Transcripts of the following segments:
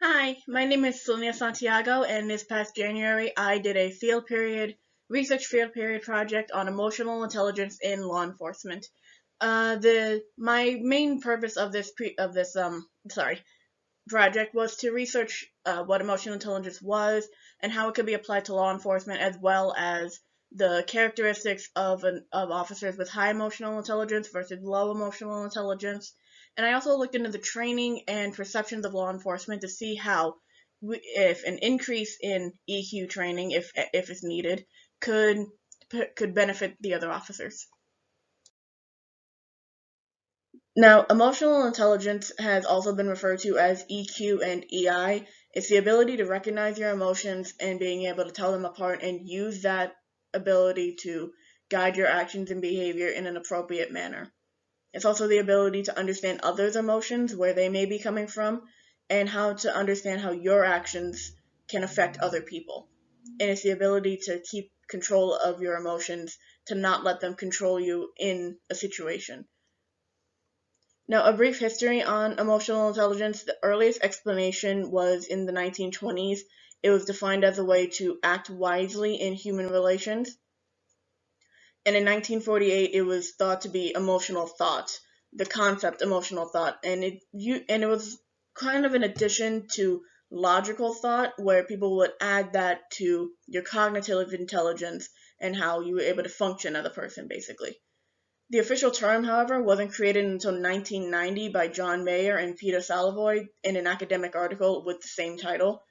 Hi, my name is Sonia Santiago, and this past January I did a research field period project on emotional intelligence in law enforcement. The my main purpose of this project was to research what emotional intelligence was and how it could be applied to law enforcement, as well as the characteristics of officers with high emotional intelligence versus low emotional intelligence. And I also looked into the training and perceptions of law enforcement to see how, if an increase in EQ training, if it's needed, could could benefit the other officers. Now, emotional intelligence has also been referred to as EQ and EI. It's the ability to recognize your emotions and being able to tell them apart and use that ability to guide your actions and behavior in an appropriate manner. It's also the ability to understand others' emotions, where they may be coming from, and how to understand how your actions can affect other people. And it's the ability to keep control of your emotions, to not let them control you in a situation. Now, a brief history on emotional intelligence. The earliest explanation was in the 1920s. It was defined as a way to act wisely in human relations. And in 1948, it was thought to be emotional thought, the concept emotional thought. And it was kind of an addition to logical thought, where people would add that to your cognitive intelligence and how you were able to function as a person, basically. The official term, however, wasn't created until 1990 by John Mayer and Peter Salovey in an academic article with the same title,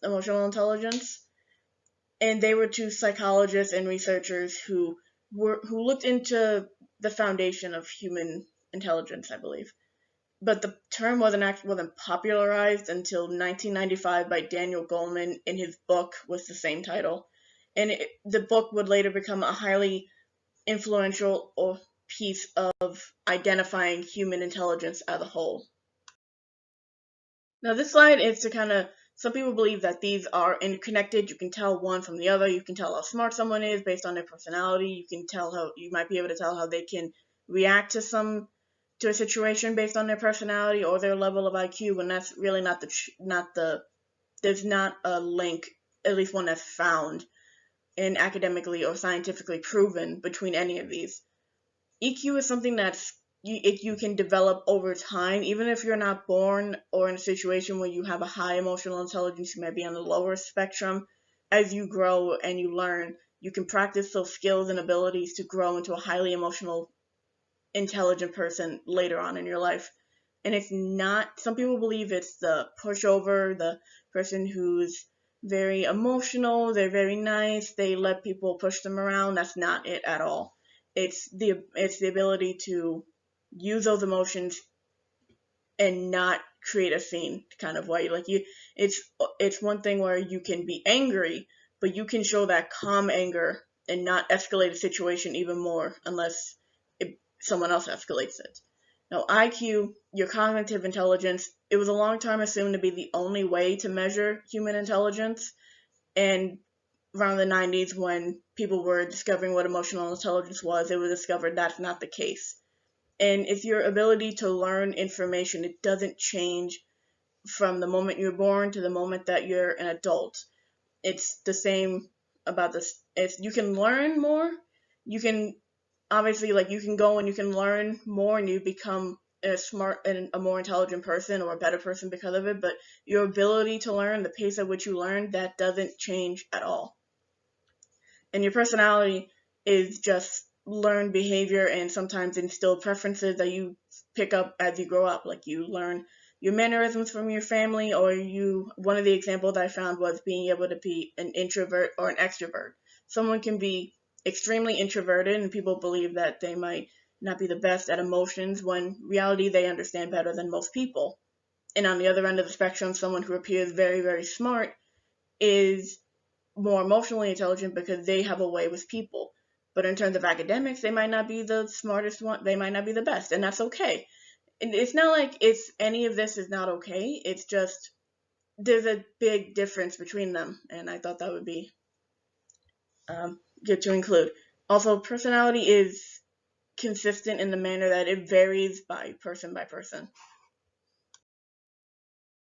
Emotional Intelligence. And they were two psychologists and researchers who looked into the foundation of human intelligence, I believe. But the term wasn't popularized until 1995 by Daniel Goleman in his book with the same title. The book would later become a highly influential piece of identifying human intelligence as a whole. Now, this slide is to kind of, some people believe that these are interconnected. You can tell one from the other. You can tell how smart someone is based on their personality. You might be able to tell how they can react to a situation based on their personality or their level of IQ, when that's really there's not a link, at least one that's found and academically or scientifically proven between any of these. EQ is something you can develop over time, even if you're not born or in a situation where you have a high emotional intelligence. You might be on the lower spectrum. As you grow and you learn, you can practice those skills and abilities to grow into a highly emotional, intelligent person later on in your life. And it's not, some people believe it's the pushover, the person who's very emotional, they're very nice, they let people push them around. That's not it at all. It's the ability to use those emotions and not create a scene, kind of way. It's one thing where you can be angry, but you can show that calm anger and not escalate a situation even more unless someone else escalates it. Now, IQ, your cognitive intelligence, it was a long time assumed to be the only way to measure human intelligence. And around the 90s, when people were discovering what emotional intelligence was, it was discovered that's not the case. And it's your ability to learn information. It doesn't change from the moment you're born to the moment that you're an adult. It's the same about this. If you can learn more, you can obviously, like, you can go and you can learn more and you become a smart and a more intelligent person or a better person because of it, but your ability to learn, the pace at which you learn, that doesn't change at all. And your personality is just learned behavior and sometimes instilled preferences that you pick up as you grow up. Like, you learn your mannerisms from your family, or one of the examples I found was being able to be an introvert or an extrovert. Someone can be extremely introverted and people believe that they might not be the best at emotions, when in reality they understand better than most people. And on the other end of the spectrum, someone who appears very, very smart is more emotionally intelligent because they have a way with people. But in terms of academics, they might not be the smartest one. They might not be the best, and that's okay. And it's not like any of this is not okay. It's just there's a big difference between them, and I thought that would be good to include. Also, personality is consistent in the manner that it varies by person by person.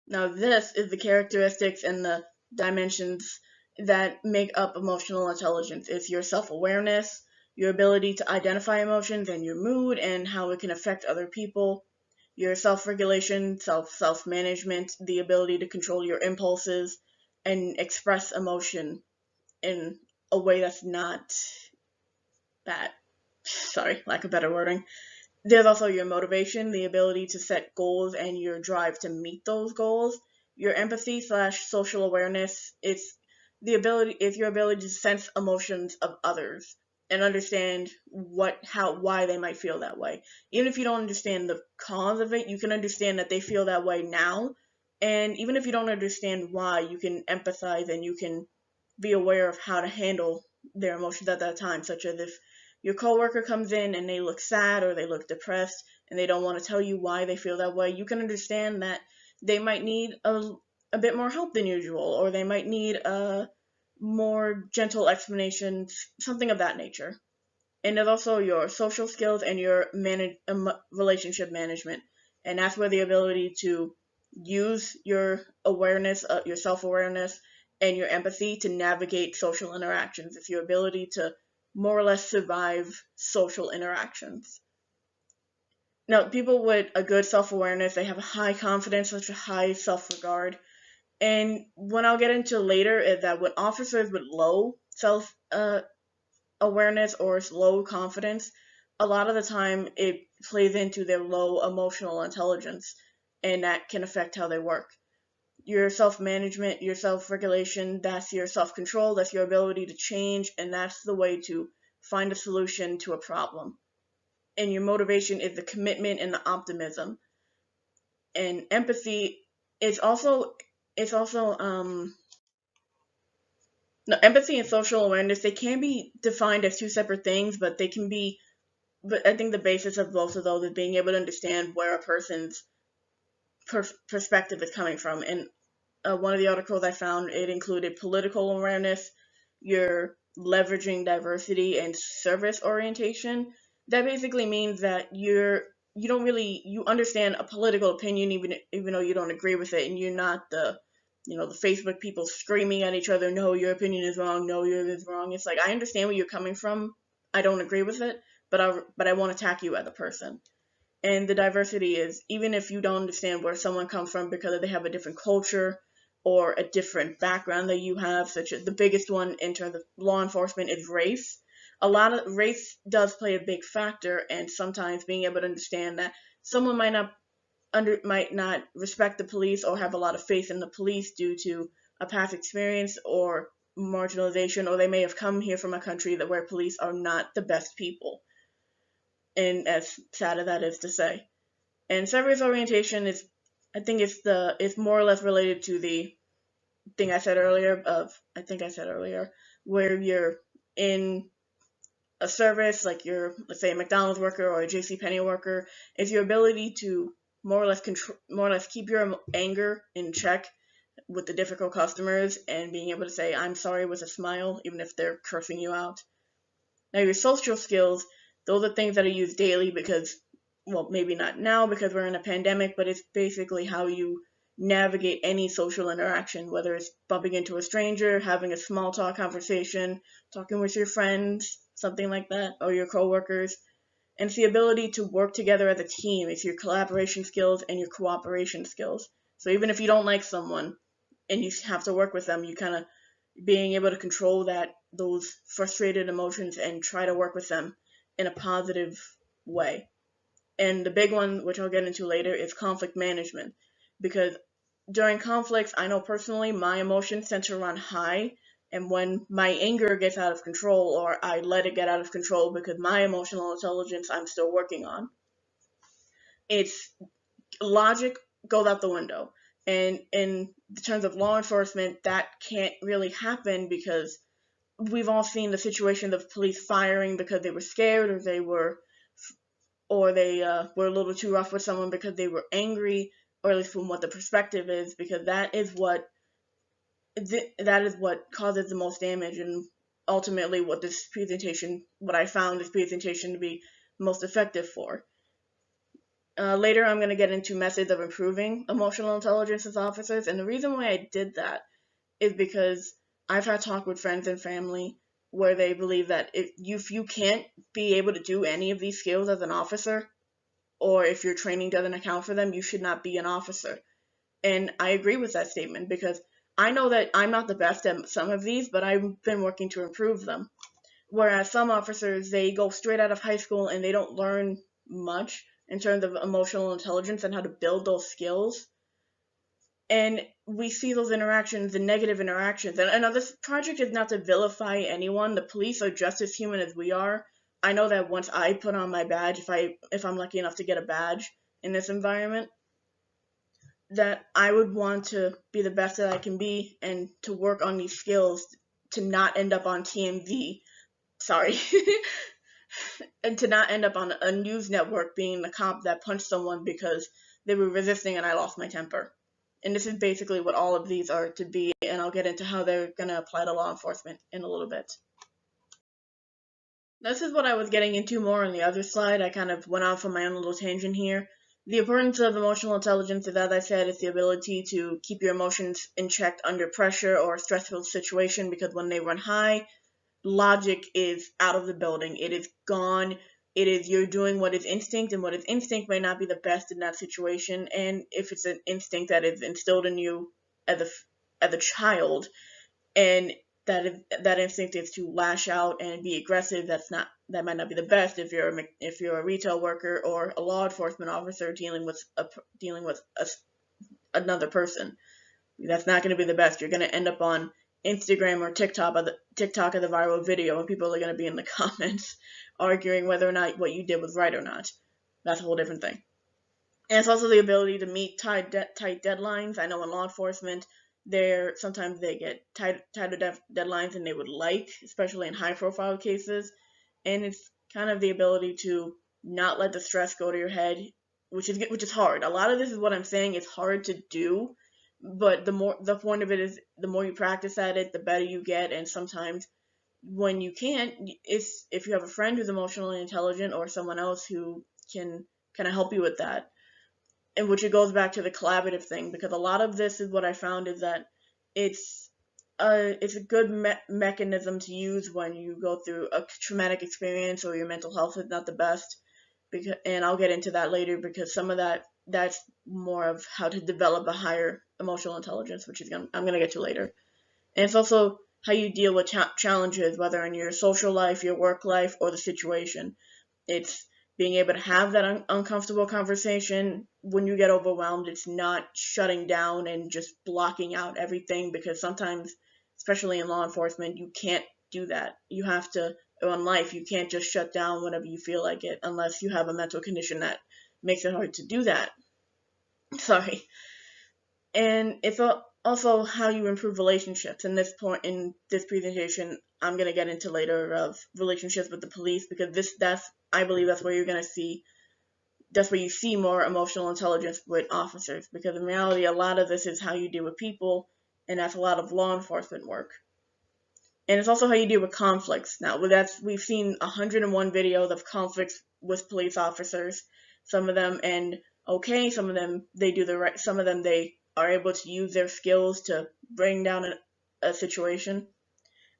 Now, this is the characteristics and the dimensions that make up emotional intelligence. It's your self-awareness, your ability to identify emotions and your mood and how it can affect other people, your self-regulation, self-management, the ability to control your impulses and express emotion in a way that's not bad. Sorry, lack of better wording. There's also your motivation, the ability to set goals and your drive to meet those goals. Your empathy slash social awareness, it's your ability to sense emotions of others and understand why they might feel that way. Even if you don't understand the cause of it, you can understand that they feel that way now. And even if you don't understand why, you can empathize and you can be aware of how to handle their emotions at that time, such as if your coworker comes in and they look sad or they look depressed and they don't want to tell you why they feel that way, you can understand that they might need a bit more help than usual, or they might need a more gentle explanation, something of that nature. And there's also your social skills and your relationship management. And that's where the ability to use your awareness, your self awareness, and your empathy to navigate social interactions. It's your ability to more or less survive social interactions. Now, people with a good self awareness, they have a high confidence, such a high self regard. And what I'll get into later is that with officers with low self awareness or low confidence, a lot of the time it plays into their low emotional intelligence, and that can affect how they work. Your self management, your self regulation, that's your self control, that's your ability to change, and that's the way to find a solution to a problem. And your motivation is the commitment and the optimism. And empathy is also no, empathy and social awareness, they can be defined as two separate things, but they can be but I think the basis of both of those is being able to understand where a person's perspective is coming from. And one of the articles I found, it included political awareness, your leveraging diversity, and service orientation. That basically means that you understand a political opinion even though you don't agree with it, and you're not the Facebook people screaming at each other, no, your opinion is wrong, no, yours is wrong. It's like, I understand where you're coming from. I don't agree with it, but I won't attack you as a person. And the diversity is, even if you don't understand where someone comes from because they have a different culture or a different background that you have, such as the biggest one in terms of law enforcement is race. A lot of race does play a big factor, and sometimes being able to understand that someone might not respect the police or have a lot of faith in the police due to a past experience or marginalization, or they may have come here from a country that where police are not the best people. And as sad as that is to say. And service orientation is, I think it's more or less related to the thing I think I said earlier, where you're in a service, like you're, let's say, a McDonald's worker or a JCPenney worker, is your ability to more or less keep your anger in check with the difficult customers and being able to say, I'm sorry with a smile, even if they're cursing you out. Now, your social skills, those are things that are used daily because, well, maybe not now because we're in a pandemic, but it's basically how you navigate any social interaction, whether it's bumping into a stranger, having a small talk conversation, talking with your friends, something like that, or your coworkers. And it's the ability to work together as a team. It's your collaboration skills and your cooperation skills. So even if you don't like someone and you have to work with them, you kind of being able to control those frustrated emotions and try to work with them in a positive way. And the big one, which I'll get into later, is conflict management. Because during conflicts, I know personally my emotions tend to run high. And when my anger gets out of control, or I let it get out of control because my emotional intelligence I'm still working on, it's logic goes out the window. And in terms of law enforcement, that can't really happen because we've all seen the situations of police firing because they were scared or they were a little too rough with someone because they were angry, or at least from what the perspective is, because that is what causes the most damage, and ultimately what I found this presentation to be most effective for. Later, I'm going to get into methods of improving emotional intelligence as officers, and the reason why I did that is because I've had talk with friends and family where they believe that if you can't be able to do any of these skills as an officer, or if your training doesn't account for them, you should not be an officer. And I agree with that statement because I know that I'm not the best at some of these, but I've been working to improve them. Whereas some officers, they go straight out of high school and they don't learn much in terms of emotional intelligence and how to build those skills. And we see those interactions, the negative interactions. And now this project is not to vilify anyone. The police are just as human as we are. I know that once I put on my badge, if I'm lucky enough to get a badge in this environment, that I would want to be the best that I can be and to work on these skills to not end up on TMZ. Sorry. And to not end up on a news network being the cop that punched someone because they were resisting and I lost my temper. And this is basically what all of these are to be, and I'll get into how they're going to apply to law enforcement in a little bit. This is what I was getting into more on the other slide. I kind of went off on my own little tangent here. The importance of emotional intelligence is, as I said, it's the ability to keep your emotions in check under pressure or a stressful situation, because when they run high, logic is out of the building. It is gone. It is you're doing what is instinct, and what is instinct may not be the best in that situation. And if it's an instinct that is instilled in you as a child, and that instinct is to lash out and be aggressive, that might not be the best if you're a retail worker or a law enforcement officer dealing with another person. That's not going to be the best. You're going to end up on Instagram or TikTok as a viral video, and people are going to be in the comments arguing whether or not what you did was right or not. That's a whole different thing. And it's also the ability to meet tight deadlines. I know in law enforcement, sometimes they get tighter deadlines than they would like, especially in high-profile cases. And it's kind of the ability to not let the stress go to your head, which is hard. A lot of this is what I'm saying. It's hard to do, but the point of it is the more you practice at it, the better you get. And sometimes when you can't, if you have a friend who's emotionally intelligent or someone else who can kind of help you with that, and which it goes back to the collaborative thing, because a lot of this is what I found is that it's a good mechanism to use when you go through a traumatic experience or your mental health is not the best. And I'll get into that later, because some of that's more of how to develop a higher emotional intelligence, which I'm going to get to later. And it's also how you deal with challenges, whether in your social life, your work life, or the situation. It's being able to have that uncomfortable conversation when you get overwhelmed. It's not shutting down and just blocking out everything, because sometimes, especially in law enforcement, you can't do that. You have to, or in life, you can't just shut down whenever you feel like it, unless you have a mental condition that makes it hard to do that. Sorry. And it's also how you improve relationships. In this presentation, I'm going to get into later of relationships with the police, because I believe that's where you see more emotional intelligence with officers, because in reality, a lot of this is how you deal with people, and that's a lot of law enforcement work. And it's also how you deal with conflicts. Now, we've seen 101 videos of conflicts with police officers. Some of them end okay, some of them they do the right, some of them they are able to use their skills to bring down a situation.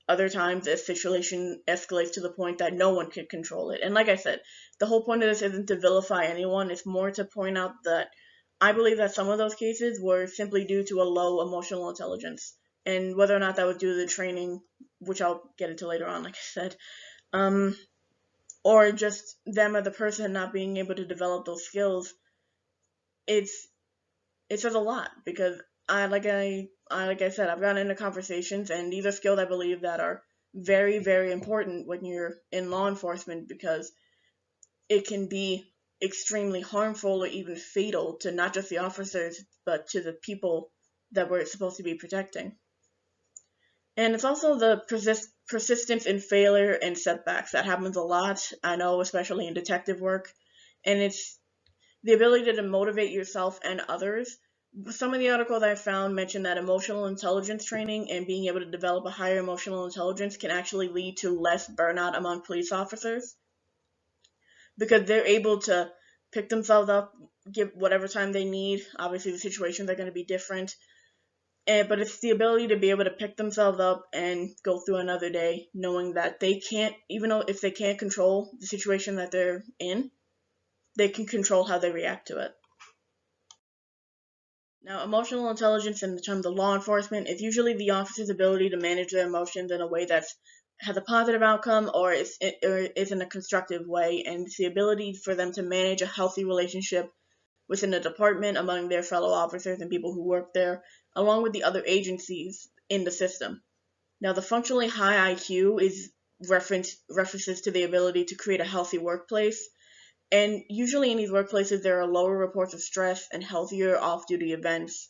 Other times, a situation escalates to the point that no one can control it. And like I said, the whole point of this isn't to vilify anyone. It's more to point out that I believe that some of those cases were simply due to a low emotional intelligence. And whether or not that was due to the training, which I'll get into later on, like I said, or just them as a person not being able to develop those skills, it says a lot, because like I said, I've gotten into conversations, and these are skills I believe that are very, very important when you're in law enforcement, because it can be extremely harmful or even fatal to not just the officers, but to the people that we're supposed to be protecting. And it's also the persistence in failure and setbacks. That happens a lot, I know, especially in detective work. And it's the ability to motivate yourself and others. Some of the articles I found mention that emotional intelligence training and being able to develop a higher emotional intelligence can actually lead to less burnout among police officers, because they're able to pick themselves up, give whatever time they need. Obviously, the situations are going to be different. But it's the ability to be able to pick themselves up and go through another day, knowing that they can't, even though if they can't control the situation that they're in, they can control how they react to it. Now, emotional intelligence in the terms of law enforcement is usually the officer's ability to manage their emotions in a way that has a positive outcome or is in a constructive way, and it's the ability for them to manage a healthy relationship within the department among their fellow officers and people who work there, along with the other agencies in the system. Now, the functionally high IQ is references to the ability to create a healthy workplace. And usually in these workplaces, there are lower reports of stress and healthier off-duty events.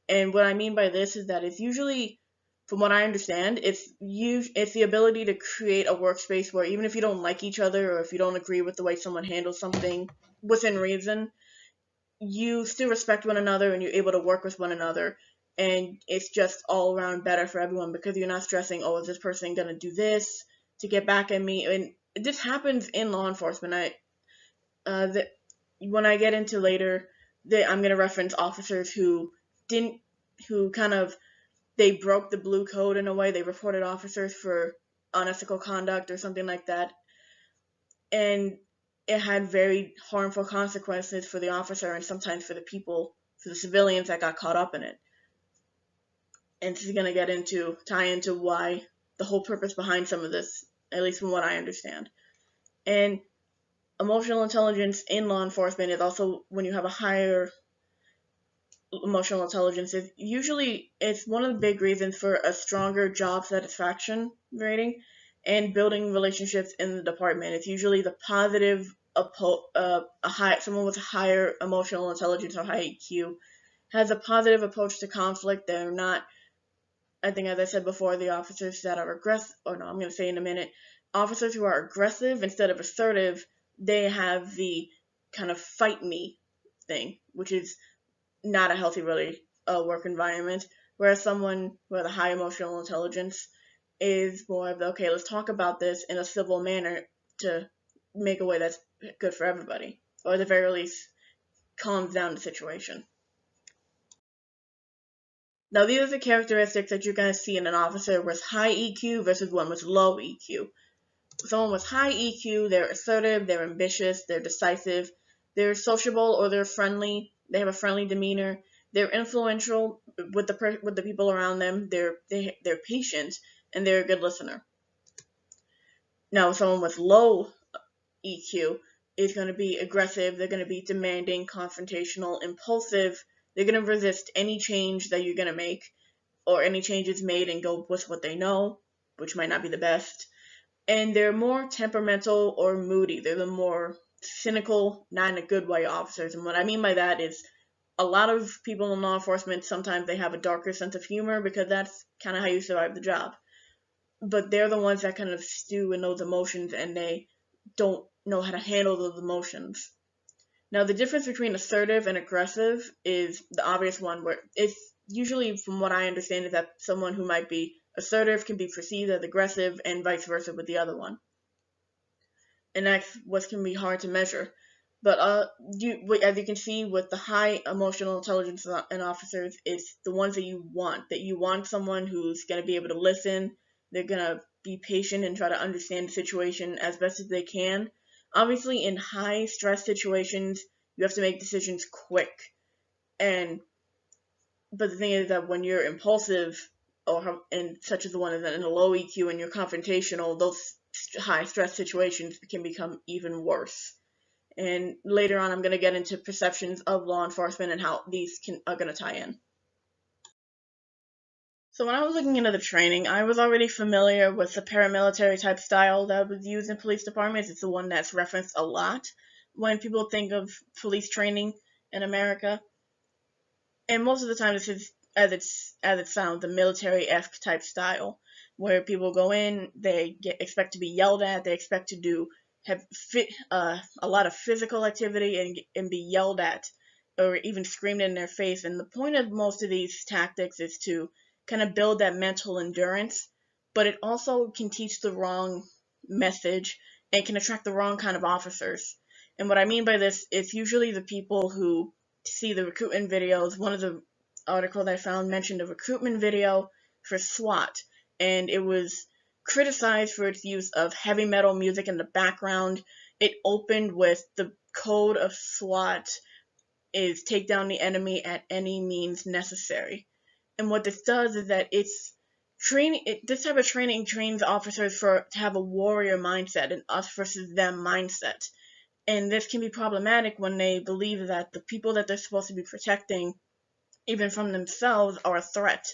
And what I mean by this is that it's usually, from what I understand, it's the ability to create a workspace where even if you don't like each other or if you don't agree with the way someone handles something within reason, you still respect one another and you're able to work with one another. And it's just all around better for everyone because you're not stressing, oh, is this person going to do this to get back at me? And this happens in law enforcement. When I get into later, I'm going to reference officers who they broke the blue code in a way. They reported officers for unethical conduct or something like that. And it had very harmful consequences for the officer and sometimes for the civilians that got caught up in it. And this is going to tie into why the whole purpose behind some of this, at least from what I understand. And emotional intelligence in law enforcement is also when you have a higher emotional intelligence. It's one of the big reasons for a stronger job satisfaction rating and building relationships in the department. It's usually the positive, someone with a higher emotional intelligence or high EQ has a positive approach to conflict. They're not, I think, as I said before, the officers that are aggressive, I'm going to say in a minute, officers who are aggressive instead of assertive, they have the kind of fight me thing, which is not a healthy work environment, whereas someone with a high emotional intelligence is more of the, okay, let's talk about this in a civil manner to make a way that's good for everybody, or at the very least calms down the situation. Now, these are the characteristics that you're going to see in an officer with high EQ versus one with low EQ. Someone with high EQ, they're assertive, they're ambitious, they're decisive, they're sociable or they're friendly, they have a friendly demeanor, they're influential with the people around them, they're patient, and they're a good listener. Now, someone with low EQ is going to be aggressive, they're going to be demanding, confrontational, impulsive, they're going to resist any change that you're going to make, or any changes made and go with what they know, which might not be the best. And they're more temperamental or moody. They're the more cynical, not in a good way, officers. And what I mean by that is a lot of people in law enforcement, sometimes they have a darker sense of humor because that's kind of how you survive the job. But they're the ones that kind of stew in those emotions and they don't know how to handle those emotions. Now, the difference between assertive and aggressive is the obvious one, where it's usually, from what I understand, is that someone who might be assertive can be perceived as aggressive and vice versa with the other one. And that's what can be hard to measure. But as you can see with the high emotional intelligence in officers, it's the ones that you want someone who's going to be able to listen, they're going to be patient and try to understand the situation as best as they can. Obviously, in high stress situations, you have to make decisions quick. But the thing is that when you're impulsive, and such as the one in a low EQ, and you're confrontational, those high stress situations can become even worse. And later on, I'm going to get into perceptions of law enforcement and how these are going to tie in. So when I was looking into the training, I was already familiar with the paramilitary type style that was used in police departments. It's the one that's referenced a lot when people think of police training in America. And most of the time, this is, as it sounds, the military-esque type style, where people go in, they expect to be yelled at, they expect to have a lot of physical activity and be yelled at, or even screamed in their face. And the point of most of these tactics is to kind of build that mental endurance, but it also can teach the wrong message and can attract the wrong kind of officers. And what I mean by this, it's usually the people who see the recruitment videos. One of the articles I found mentioned a recruitment video for SWAT, and it was criticized for its use of heavy metal music in the background. It opened with the code of SWAT is take down the enemy at any means necessary. And what this does is that this type of training trains officers to have a warrior mindset, an us versus them mindset. And this can be problematic when they believe that the people that they're supposed to be protecting, even from themselves, are a threat.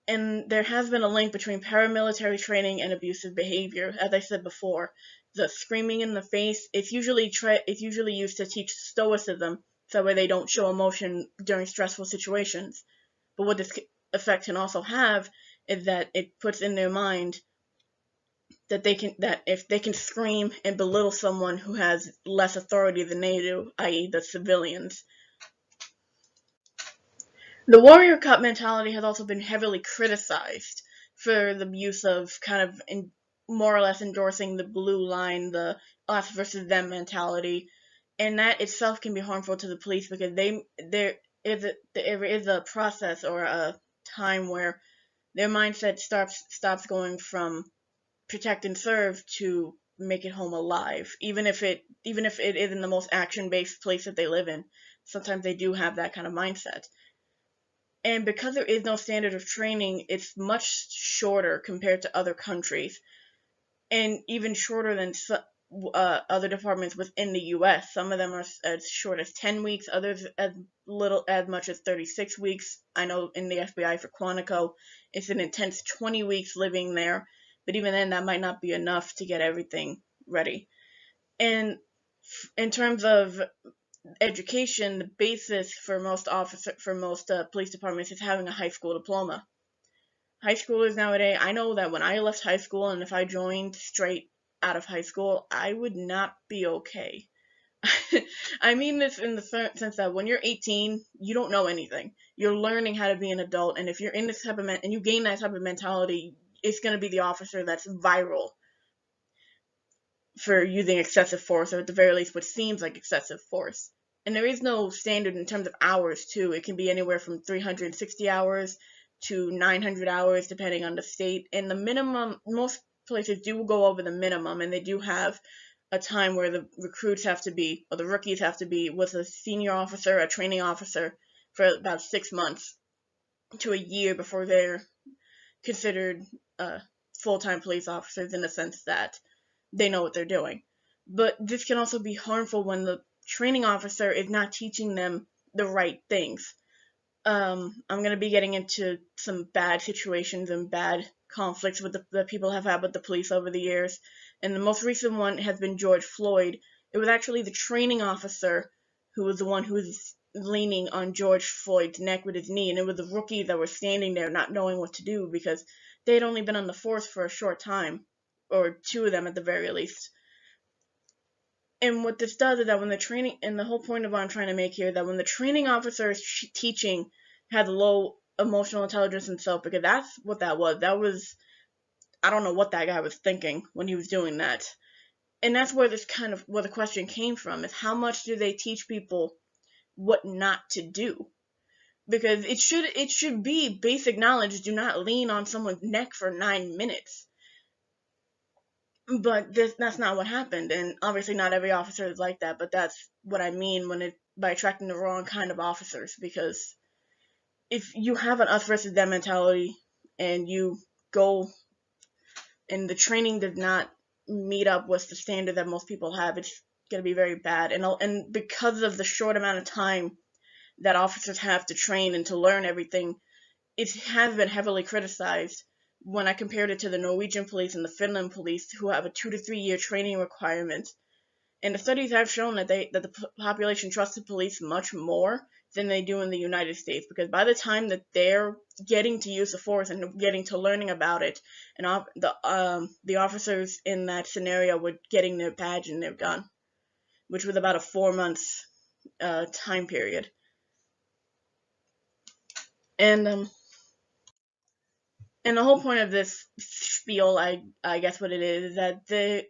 And there has been a link between paramilitary training and abusive behavior. As I said before, the screaming in the face, it's usually used to teach stoicism, so that way they don't show emotion during stressful situations. But what this effect can also have is that it puts in their mind that if they can scream and belittle someone who has less authority than they do, i.e. the civilians. The warrior cup mentality has also been heavily criticized for the use of more or less endorsing the blue line, the us versus them mentality, and that itself can be harmful to the police because there is a process or a time where their mindset stops going from protect and serve to make it home alive, even if it isn't the most action-based place that they live in. Sometimes they do have that kind of mindset. And because there is no standard of training, it's much shorter compared to other countries, and even shorter than other departments within the U.S. Some of them are as short as 10 weeks, others as much as 36 weeks. I know in the FBI for Quantico, it's an intense 20 weeks living there, but even then, that might not be enough to get everything ready. And in terms of education, the basis for most police departments is having a high school diploma. High schoolers nowadays, I know that when I left high school and if I joined straight out of high school, I would not be okay. I mean this in the sense that when you're 18, you don't know anything. You're learning how to be an adult, and if you're in this type of and you gain that type of mentality, it's going to be the officer that's viral for using excessive force, or at the very least what seems like excessive force. And there is no standard in terms of hours, too. It can be anywhere from 360 hours to 900 hours, depending on the state. And the minimum, most places do go over the minimum, and they do have a time where the recruits have to be, or the rookies have to be, with a senior officer, a training officer, for about 6 months to a year before they're considered full-time police officers, in the sense that they know what they're doing. But this can also be harmful when the training officer is not teaching them the right things. I'm going to be getting into some bad situations and bad conflicts with the people have had with the police over the years. And the most recent one has been George Floyd. It was actually the training officer who was the one who was leaning on George Floyd's neck with his knee, and it was the rookies that were standing there not knowing what to do because they had only been on the force for a short time, or two of them at the very least. And what this does is that when the training, and the whole point of what I'm trying to make here, that when the training officer is teaching has low emotional intelligence himself, because that's what that was, I don't know what that guy was thinking when he was doing that. And that's where where the question came from, is how much do they teach people what not to do? Because it should be basic knowledge. Do not lean on someone's neck for 9 minutes. But that's not what happened, and obviously not every officer is like that, but that's what I mean by attracting the wrong kind of officers, because if you have an us versus them mentality and you go and the training does not meet up with the standard that most people have, it's going to be very bad. And because of the short amount of time that officers have to train and to learn everything, it has been heavily criticized when I compared it to the Norwegian police and the Finland police, who have a 2 to 3 year training requirement. And the studies have shown that the population trusts the police much more than they do in the United States, because by the time that they're getting to use the force and getting to learning about it, and the officers in that scenario were getting their badge and their gun, which was about a 4 months time period. And the whole point of this spiel, I guess what it is that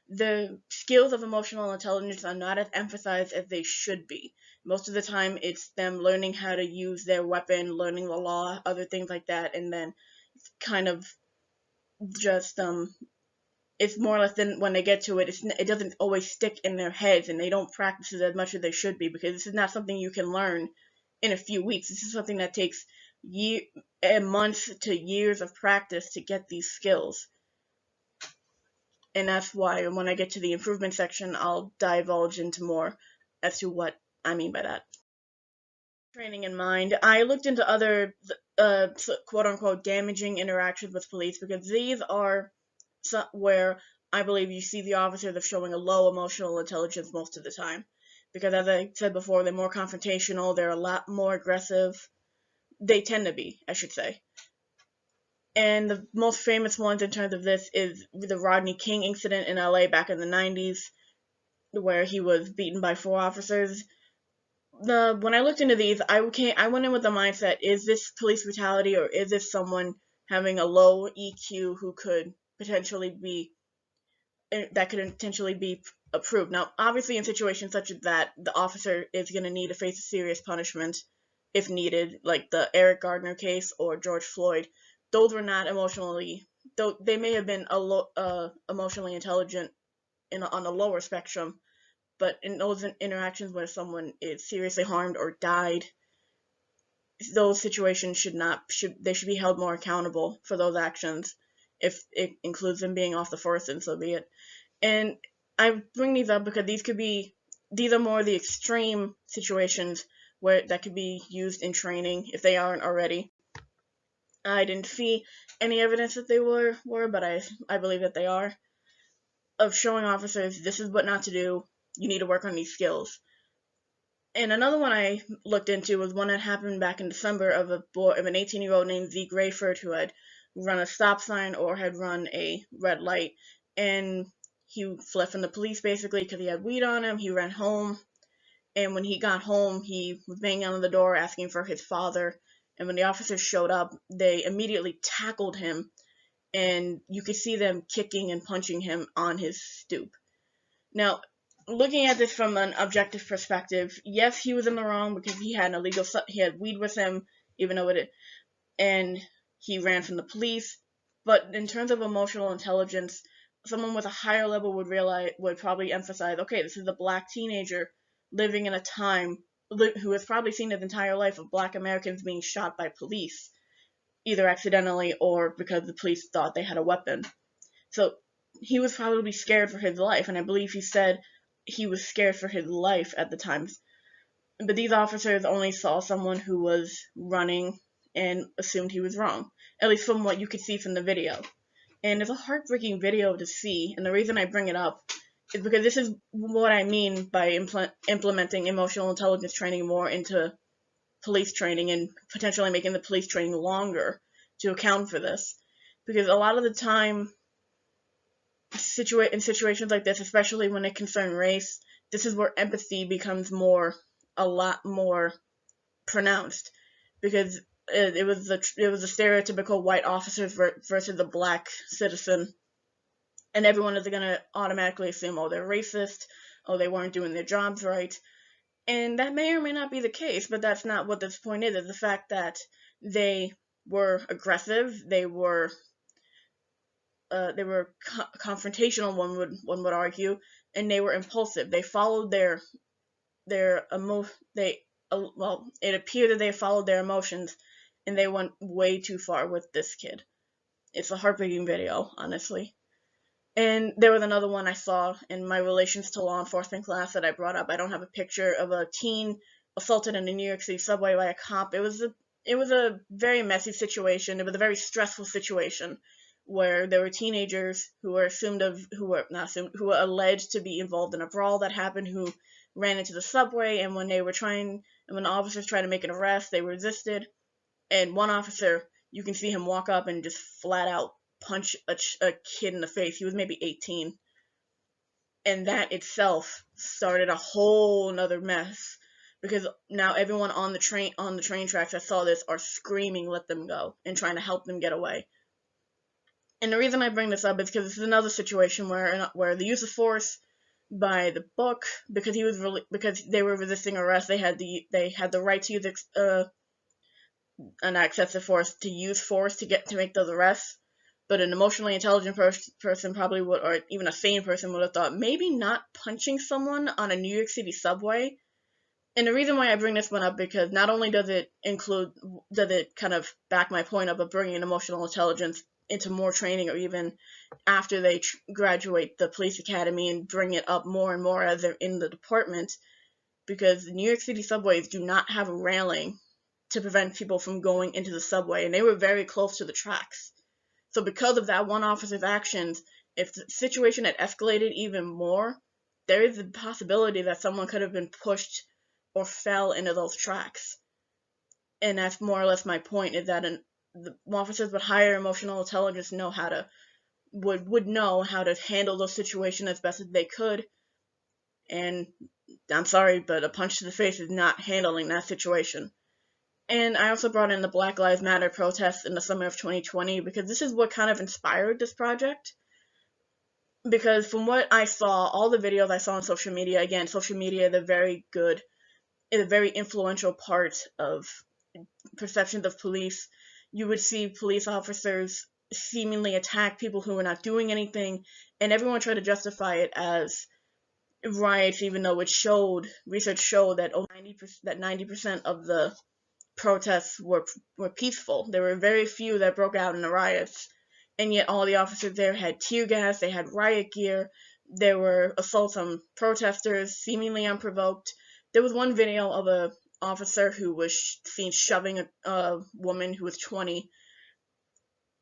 the skills of emotional intelligence are not as emphasized as they should be. Most of the time, it's them learning how to use their weapon, learning the law, other things like that, and then kind of just it's more or less than when they get to it, it doesn't always stick in their heads, and they don't practice it as much as they should be, because this is not something you can learn in a few weeks. This is something that takes months to years of practice to get these skills. And that's why when I get to the improvement section, I'll divulge into more as to what I mean by that. Training in mind, I looked into other quote-unquote damaging interactions with police, because these are where I believe you see the officers of showing a low emotional intelligence most of the time. Because as I said before, they're more confrontational, they're a lot more aggressive. They tend to be, I should say. And the most famous ones in terms of this is the Rodney King incident in LA back in the 90s, where he was beaten by 4 officers. When I looked into these, I went in with the mindset: is this police brutality, or is this someone having a low EQ who could potentially be approved? Now, obviously, in situations such as that, the officer is going to need to face a serious punishment if needed, like the Eric Gardner case or George Floyd. Those were not though they may have been emotionally intelligent on a lower spectrum, but in those interactions where someone is seriously harmed or died, those situations should be held more accountable for those actions. If it includes them being off the force, then so be it. And I bring these up because these are more the extreme situations that could be used in training if they aren't already. I didn't see any evidence that they were, but I believe that they are, of showing officers this is what not to do. You need to work on these skills. And another one I looked into was one that happened back in December of an 18-year-old named Zeke Rayford, who had run a stop sign or had run a red light, and he fled from the police basically because he had weed on him. He ran home, and when he got home, he was banging on the door asking for his father. And when the officers showed up, they immediately tackled him, and you could see them kicking and punching him on his stoop. Now, looking at this from an objective perspective, yes, he was in the wrong because he had weed with him, even though and he ran from the police. But in terms of emotional intelligence, someone with a higher level would probably emphasize, okay, this is a black teenager living in a time who has probably seen his entire life of black Americans being shot by police, either accidentally or because the police thought they had a weapon. So he was probably scared for his life, and I believe he said he was scared for his life at the time. But these officers only saw someone who was running and assumed he was wrong, at least from what you could see from the video. And it's a heartbreaking video to see, and the reason I bring it up is because this is what I mean by implementing emotional intelligence training more into police training and potentially making the police training longer to account for this. Because a lot of the time, in situations like this, especially when it concerns race, this is where empathy becomes a lot more pronounced, because it was the stereotypical white officers versus the black citizen, and everyone is going to automatically assume, oh, they're racist, oh, they weren't doing their jobs right, and that may or may not be the case, but that's not what this point is the fact that they were aggressive, they were confrontational, one would argue, and they were impulsive. They followed it appeared that they followed their emotions, and they went way too far with this kid. It's a heartbreaking video, honestly. And there was another one I saw in my relations to law enforcement class that I brought up. I don't have a picture of a teen assaulted in a New York City subway by a cop. It was a very messy situation. It was a very stressful situation where there were teenagers who were alleged to be involved in a brawl that happened, who ran into the subway, and when the officers tried to make an arrest, they resisted, and one officer, you can see him walk up and just flat out punch a kid in the face. He was maybe 18, and that itself started a whole nother mess, because now everyone on the train tracks that saw this are screaming, "Let them go," and trying to help them get away. And the reason I bring this up is because this is another situation where the use of force by the book, because because they were resisting arrest, they had the right to use an excessive force to make those arrests. But an emotionally intelligent person probably would, or even a sane person would have thought maybe not punching someone on a New York City subway. And the reason why I bring this one up, because not only does it kind of back my point up of bringing emotional intelligence into more training, or even after they graduate the police academy, and bring it up more and more as they're in the department, because the New York City subways do not have a railing to prevent people from going into the subway, and they were very close to the tracks. So because of that one officer's actions, if the situation had escalated even more, there is a possibility that someone could have been pushed or fell into those tracks. And that's more or less my point, is that the officers with higher emotional intelligence would know how to handle those situations as best as they could. And I'm sorry, but a punch to the face is not handling that situation. And I also brought in the Black Lives Matter protests in the summer of 2020, because this is what kind of inspired this project. Because from what I saw, all the videos I saw on social media, again, social media is a very influential part of perceptions of police. You would see police officers seemingly attack people who were not doing anything, and everyone tried to justify it as riots, even though research showed that 90% of the protests were peaceful. There were very few that broke out in the riots, and yet all the officers there had tear gas, they had riot gear, there were assaults on protesters, seemingly unprovoked. There was one video of a officer who was seen shoving a woman who was 20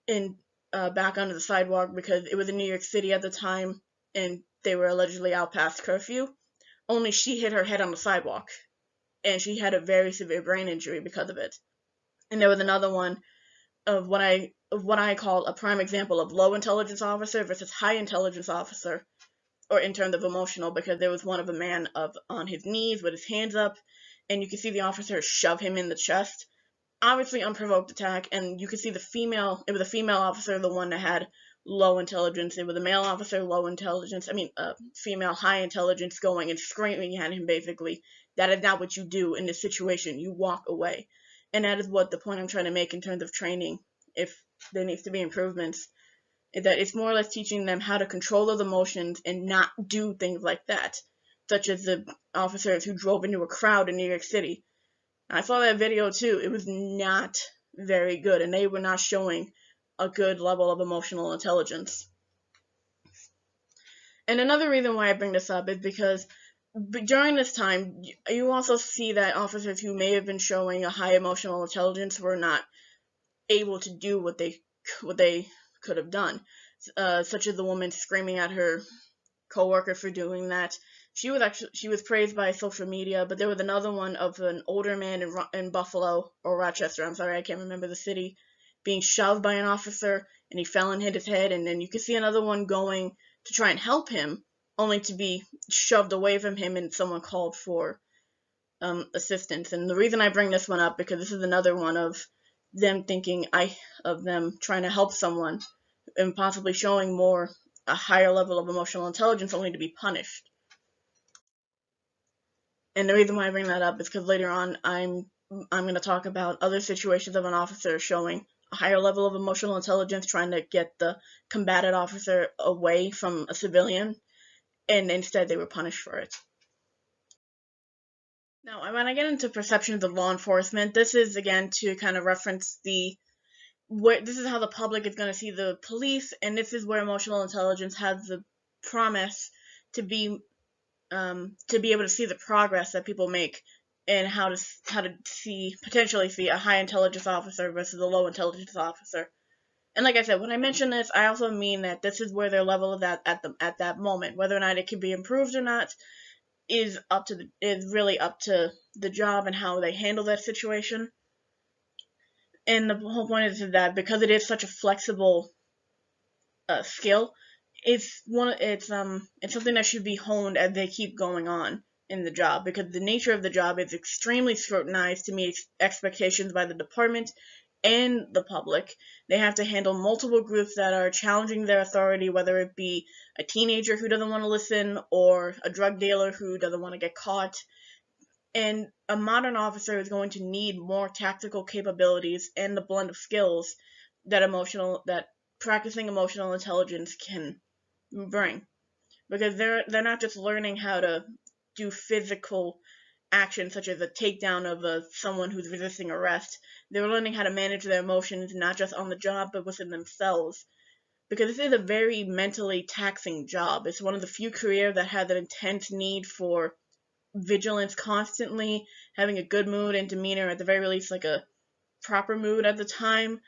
in back onto the sidewalk, because it was in New York City at the time, and they were allegedly out past curfew. Only she hit her head on the sidewalk, and she had a very severe brain injury because of it. And there was another one of what I call a prime example of low intelligence officer versus high intelligence officer, or in terms of emotional, because there was one of a man on his knees with his hands up, and you could see the officer shove him in the chest. Obviously unprovoked attack, and you could see it was a female officer, the one that had low intelligence. It was a male officer, low intelligence, female high intelligence, going and screaming at him, basically. That is not what you do in this situation. You walk away. And that is what the point I'm trying to make in terms of training, if there needs to be improvements, is that it's more or less teaching them how to control those emotions and not do things like that, such as the officers who drove into a crowd in New York City. I saw that video too. It was not very good, and they were not showing a good level of emotional intelligence. And another reason why I bring this up is because during this time, you also see that officers who may have been showing a high emotional intelligence were not able to do what they could have done, such as the woman screaming at her coworker for doing that. She was praised by social media, but there was another one of an older man in Buffalo or Rochester. I'm sorry, I can't remember the city, being shoved by an officer, and he fell and hit his head. And then you could see another one going to try and help him, only to be shoved away from him, and someone called for assistance. And the reason I bring this one up, because this is another one of them trying to help someone and possibly showing a higher level of emotional intelligence, only to be punished. And the reason why I bring that up is because later on I'm going to talk about other situations of an officer showing a higher level of emotional intelligence, trying to get the combatant officer away from a civilian, and instead they were punished for it. Now, when I get into perceptions of law enforcement, this is again to kind of reference this is how the public is going to see the police, and this is where emotional intelligence has the promise to be able to see the progress that people make, and how to potentially see a high intelligence officer versus a low intelligence officer. And like I said, when I mention this, I also mean that this is where their level is at that moment. Whether or not it can be improved or not is really up to the job and how they handle that situation. And the whole point is that because it is such a flexible skill, it's something that should be honed as they keep going on in the job, because the nature of the job is extremely scrutinized to meet expectations by the department and the public. They have to handle multiple groups that are challenging their authority, whether it be a teenager who doesn't want to listen or a drug dealer who doesn't want to get caught. And a modern officer is going to need more tactical capabilities and the blend of skills that practicing emotional intelligence can bring, because they're not just learning how to do physical actions such as a takedown of someone who's resisting arrest. They're learning how to manage their emotions not just on the job but within themselves, because this is a very mentally taxing job. It's one of the few careers that has an intense need for vigilance constantly, having a good mood and demeanor, at the very least like a proper mood at the time,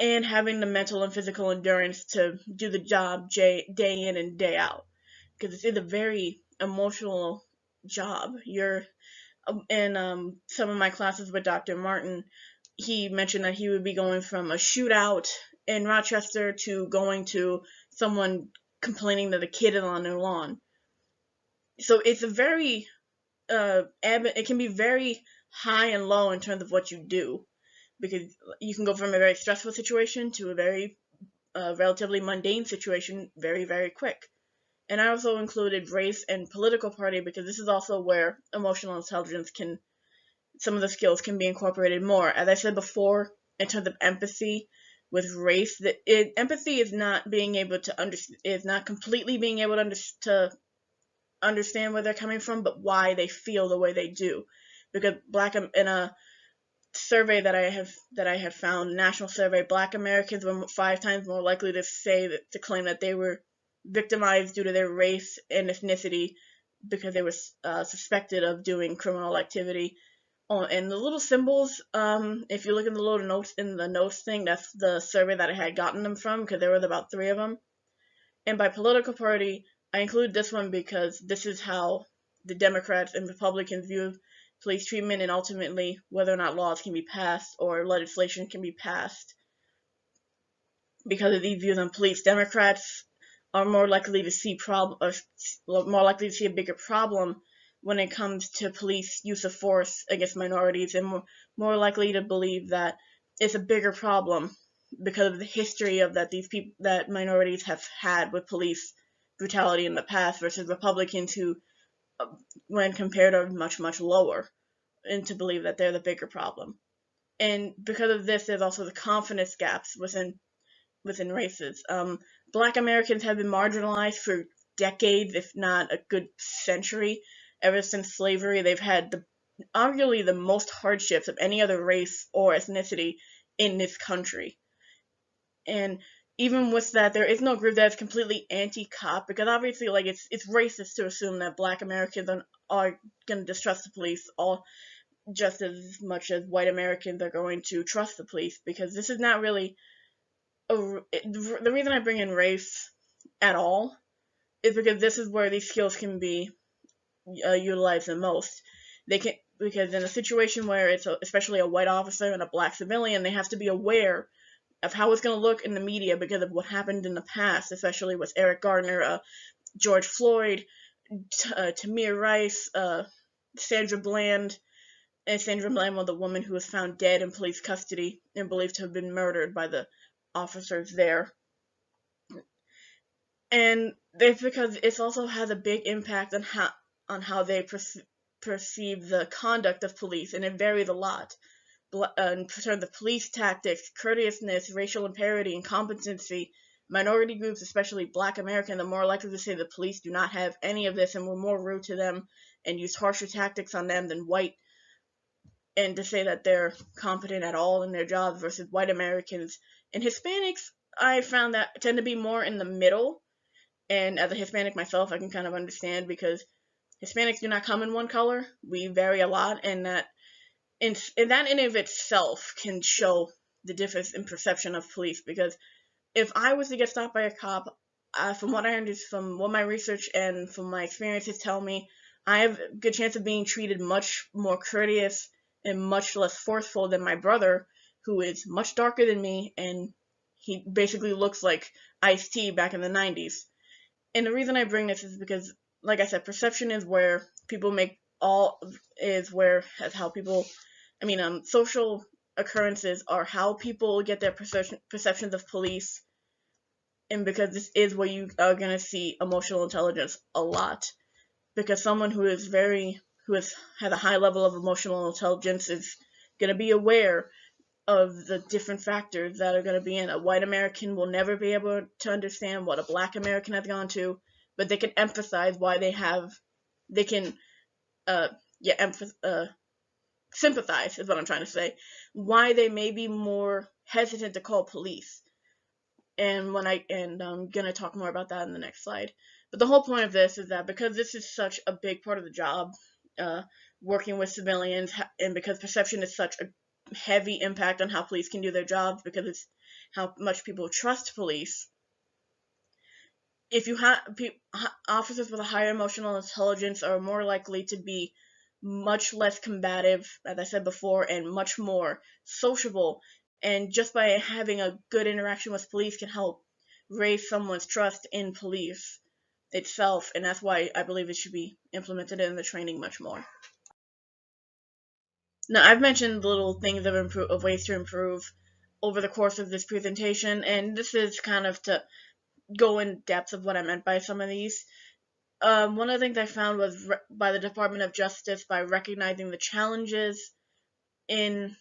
and having the mental and physical endurance to do the job day in and day out, because it's a very emotional job. You're in some of my classes with Dr. Martin, he mentioned that he would be going from a shootout in Rochester to going to someone complaining that a kid is on their lawn. So it's a very it can be very high and low in terms of what you do, because you can go from a very stressful situation to a very relatively mundane situation very, very quick. And I also included race and political party because this is also where emotional intelligence can, some of the skills can be incorporated more. As I said before, in terms of empathy with race, empathy is not being able to is not completely being able to understand where they're coming from, but why they feel the way they do. Because in a survey that I have found, national survey, Black Americans were 5 times more likely to claim that they were victimized due to their race and ethnicity because they were suspected of doing criminal activity. Oh, and the little symbols, if you look in the little notes in the notes thing, that's the survey that I had gotten them from, because there was about 3 of them. And by political party, I include this one because this is how the Democrats and Republicans view police treatment, and ultimately whether or not laws can be passed or legislation can be passed. Because of these views on police, Democrats are more likely to see a bigger problem when it comes to police use of force against minorities, and more likely to believe that it's a bigger problem because of the history of that minorities have had with police brutality in the past, versus Republicans who, when compared, are much, much lower, and to believe that they're the bigger problem. And because of this, there's also the confidence gaps within races. Black Americans have been marginalized for decades, if not a good century. Ever since slavery, they've had arguably the most hardships of any other race or ethnicity in this country. And even with that, there is no group that is completely anti-cop, because obviously, like, it's racist to assume that Black Americans are going to distrust the police all just as much as white Americans are going to trust the police, because this is not really the reason I bring in race at all is because this is where these skills can be utilized the most. Because in a situation where it's especially a white officer and a black civilian, they have to be aware of how it's going to look in the media because of what happened in the past, especially with Eric Gardner, George Floyd, Tamir Rice, Sandra Bland. And Sandra Bland was the woman who was found dead in police custody and believed to have been murdered by the officers there. And it's because it also has a big impact on how they perceive the conduct of police, and it varies a lot. In terms of police tactics, courteousness, racial imparity, and competency, minority groups, especially Black Americans, are more likely to say the police do not have any of this and were more rude to them and used harsher tactics on them than white, and to say that they're competent at all in their jobs, versus white Americans. And Hispanics, I found that tend to be more in the middle. And as a Hispanic myself, I can kind of understand, because Hispanics do not come in one color. We vary a lot, and that in and of itself can show the difference in perception of police. Because if I was to get stopped by a cop, from what I understand, from what my research and from my experiences tell me, I have a good chance of being treated much more courteous and much less forceful than my brother, who is much darker than me, and he basically looks like Ice-T back in the 90s. And the reason I bring this is because, like I said, perception is where people make all is where how people, social occurrences are how people get their perceptions of police, and because this is where you are going to see emotional intelligence a lot. Because someone has a high level of emotional intelligence is going to be aware of the different factors that are going to be in. A white American will never be able to understand what a black American has gone to, but they can empathize why they can, uh, yeah, sympathize is what I'm trying to say, why they may be more hesitant to call police. And I'm gonna talk more about that in the next slide. But the whole point of this is that because this is such a big part of the job, uh, working with civilians, and because perception is such a heavy impact on how police can do their jobs, because it's how much people trust police. If you have officers with a higher emotional intelligence are more likely to be much less combative, as I said before, and much more sociable. And just by having a good interaction with police can help raise someone's trust in police itself, and that's why I believe it should be implemented in the training much more. Now, I've mentioned little things of ways to improve over the course of this presentation, and this is kind of to go in depth of what I meant by some of these. One of the things I found was by the Department of Justice, by recognizing the challenges in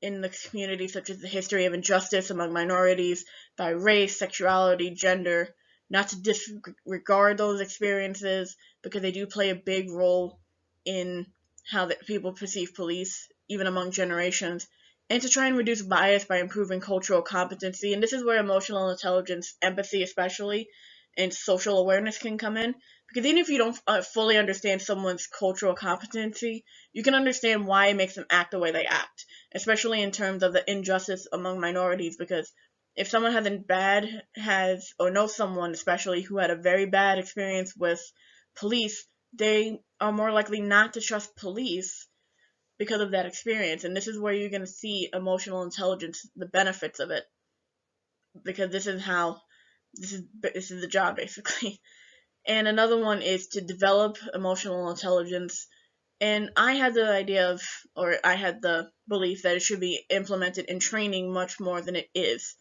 the community, such as the history of injustice among minorities, by race, sexuality, gender, not to disregard those experiences, because they do play a big role in how people perceive police, even among generations, and to try and reduce bias by improving cultural competency. And this is where emotional intelligence, empathy especially, and social awareness can come in. Because even if you don't fully understand someone's cultural competency, you can understand why it makes them act the way they act, especially in terms of the injustice among minorities. Because if someone knows someone especially who had a very bad experience with police, they are more likely not to trust police because of that experience. And this is where you're going to see emotional intelligence, the benefits of it, because this is the job basically. And another one is to develop emotional intelligence. And I had the belief that it should be implemented in training much more than it is.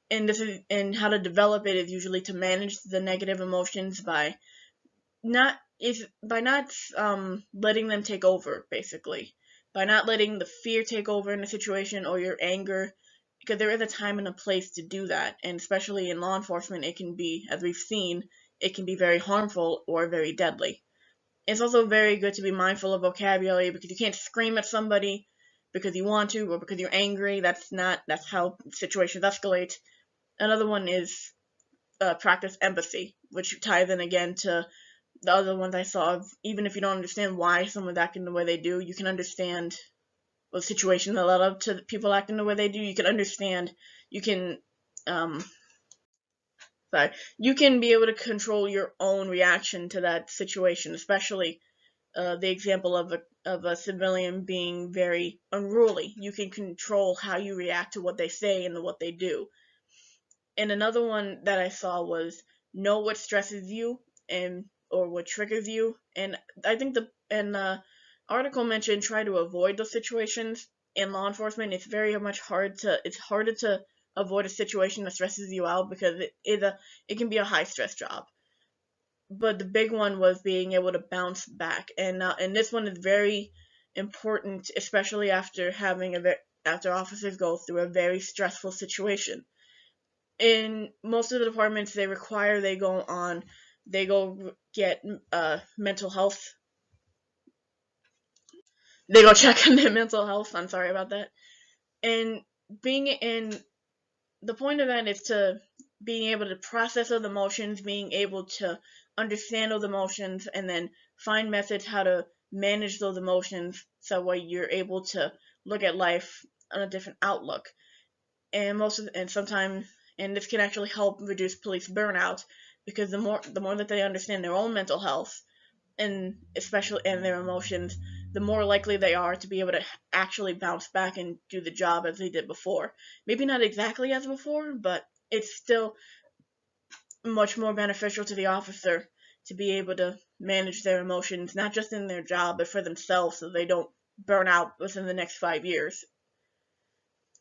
And how to develop it is usually to manage the negative emotions by not letting them take over, basically, by not letting the fear take over in a situation, or your anger, because there is a time and a place to do that. And especially in law enforcement, it can be, as we've seen, it can be very harmful or very deadly. It's also very good to be mindful of vocabulary, because you can't scream at somebody because you want to or because you're angry. That's how situations escalate. Another one is practice empathy, which ties in again to the other ones I saw. Even if you don't understand why someone's acting the way they do, you can understand the situation that led up to people acting the way they do. You can understand. You can you can be able to control your own reaction to that situation, especially the example of a civilian being very unruly. You can control how you react to what they say and what they do. And another one that I saw was know what stresses you or what triggers you. And I think the article mentioned try to avoid those situations. In law enforcement, it's harder to avoid a situation that stresses you out, because it can be a high stress job. But the big one was being able to bounce back, and this one is very important, especially after after officers go through a very stressful situation. In most of the departments, they go get mental health. They go check on their mental health. I'm sorry about that. And being in the point of that is to being able to process those emotions, being able to understand those emotions, and then find methods how to manage those emotions so where you're able to look at life on a different outlook. And sometimes this can actually help reduce police burnout, because the more that they understand their own mental health, and especially in their emotions, the more likely they are to be able to actually bounce back and do the job as they did before. Maybe not exactly as before, but it's still much more beneficial to the officer to be able to manage their emotions, not just in their job, but for themselves, so they don't burn out within the next 5 years.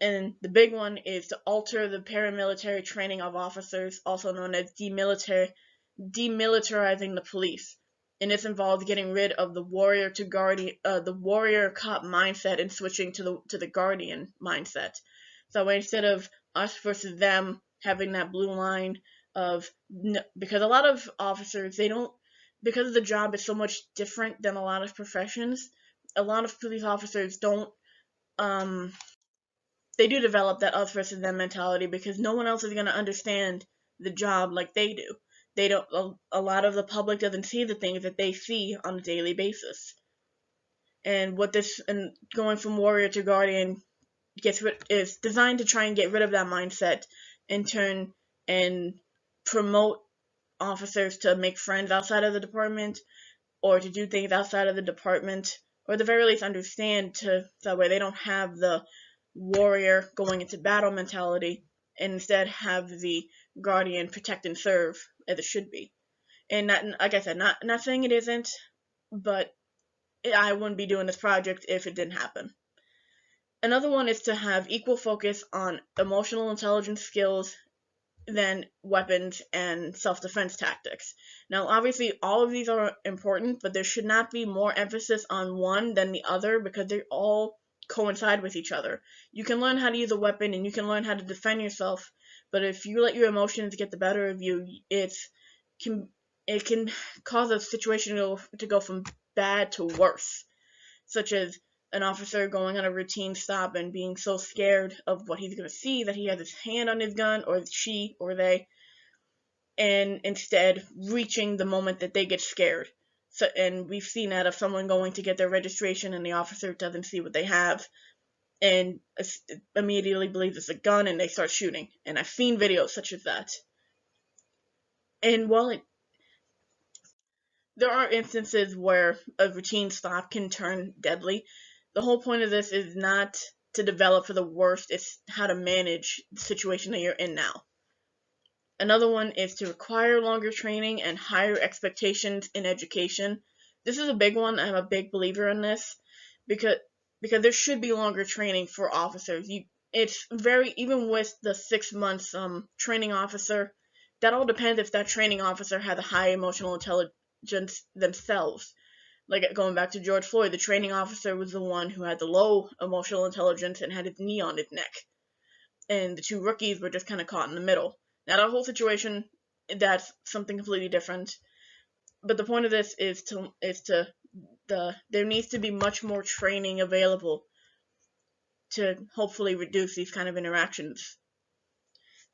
And the big one is to alter the paramilitary training of officers, also known as demilitarizing the police. And this involves getting rid of the warrior to guardian, the warrior cop mindset, and switching to the guardian mindset. So instead of us versus them having that blue line of, because a lot of officers, they don't, because the job is so much different than a lot of professions, a lot of police officers don't, they do develop that us versus them mentality because no one else is going to understand the job like they do. They don't. A lot of the public doesn't see the things that they see on a daily basis. And what this, and going from warrior to guardian is designed to try and get rid of that mindset, in turn, and promote officers to make friends outside of the department, or to do things outside of the department, or at the very least understand, to that way they don't have the warrior going into battle mentality, and instead have the guardian protect and serve as it should be. And not, like I said, not saying it isn't, but I wouldn't be doing this project if it didn't happen. Another one is to have equal focus on emotional intelligence skills than weapons and self-defense tactics. Now, obviously, all of these are important, but there should not be more emphasis on one than the other because they all coincide with each other. You can learn how to use a weapon and you can learn how to defend yourself, but if you let your emotions get the better of you, it can cause a situation to go from bad to worse, such as an officer going on a routine stop and being so scared of what he's going to see that he has his hand on his gun, or she or they, and instead reaching the moment that they get scared. So, and we've seen that of someone going to get their registration and the officer doesn't see what they have and immediately believes it's a gun and they start shooting. And I've seen videos such as that. And while there are instances where a routine stop can turn deadly, the whole point of this is not to develop for the worst, it's how to manage the situation that you're in now. Another one is to require longer training and higher expectations in education. This is a big one. I'm a big believer in this because there should be longer training for officers. It's very, even with the 6 months training officer, that all depends if that training officer has a high emotional intelligence themselves. Like going back to George Floyd, the training officer was the one who had the low emotional intelligence and had his knee on his neck, and the two rookies were just kind of caught in the middle. Now that whole situation, that's something completely different. But the point of this is there needs to be much more training available to hopefully reduce these kind of interactions.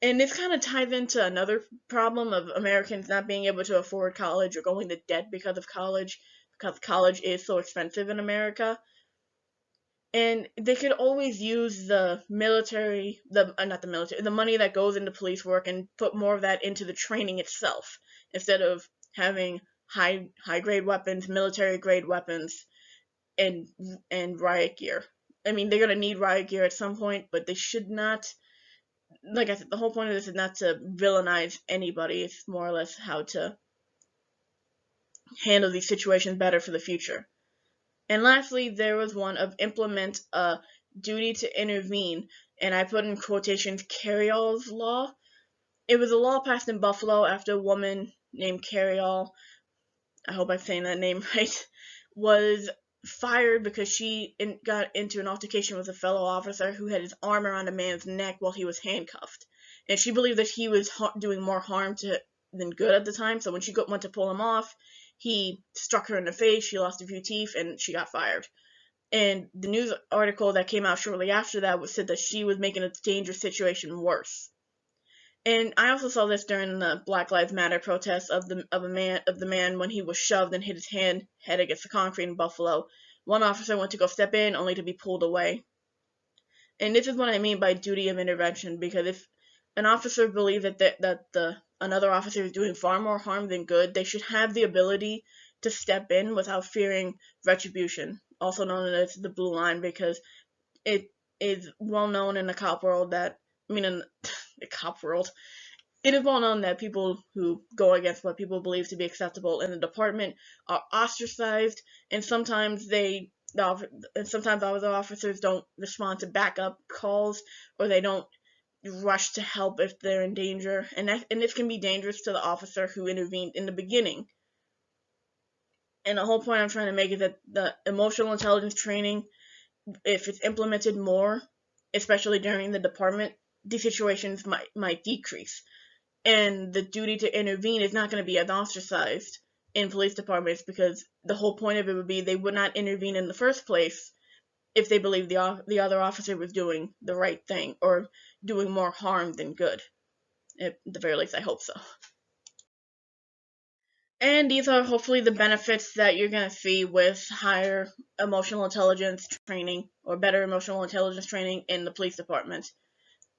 And this kind of ties into another problem of Americans not being able to afford college or going to debt because college is so expensive in America. And they could always use the military, the money that goes into police work and put more of that into the training itself, instead of having high grade weapons, military grade weapons, and riot gear. I mean, they're gonna need riot gear at some point, but they should not. Like I said, the whole point of this is not to villainize anybody. It's more or less how to handle these situations better for the future. And lastly, there was one of implement a duty to intervene, and I put in quotations Carryall's law. It was a law passed in Buffalo after a woman named Carryall, I hope I'm saying that name right, was fired because she got into an altercation with a fellow officer who had his arm around a man's neck while he was handcuffed. And she believed that he was doing more harm than good at the time, so when she went to pull him off, he struck her in the face, she lost a few teeth, and she got fired. And the news article that came out shortly after that said that she was making a dangerous situation worse. And I also saw this during the Black Lives Matter protests of the man when he was shoved and hit his head against the concrete in Buffalo. One officer went to go step in, only to be pulled away. And this is what I mean by duty of intervention, because if an officer believes that another officer is doing far more harm than good, they should have the ability to step in without fearing retribution, also known as the blue line, because it is well known in the cop world that, in the cop world, it is well known that people who go against what people believe to be acceptable in the department are ostracized, and sometimes they and sometimes other officers don't respond to backup calls, or they don't rush to help if they're in danger, and this can be dangerous to the officer who intervened in the beginning. And the whole point I'm trying to make is that the emotional intelligence training, if it's implemented more, especially during the department, these situations might decrease. And the duty to intervene is not going to be as ostracized in police departments, because the whole point of it would be they would not intervene in the first place if they believed the other officer was doing the right thing or doing more harm than good. At the very least, I hope so. And these are hopefully the benefits that you're going to see with higher emotional intelligence training, or better emotional intelligence training in the police department.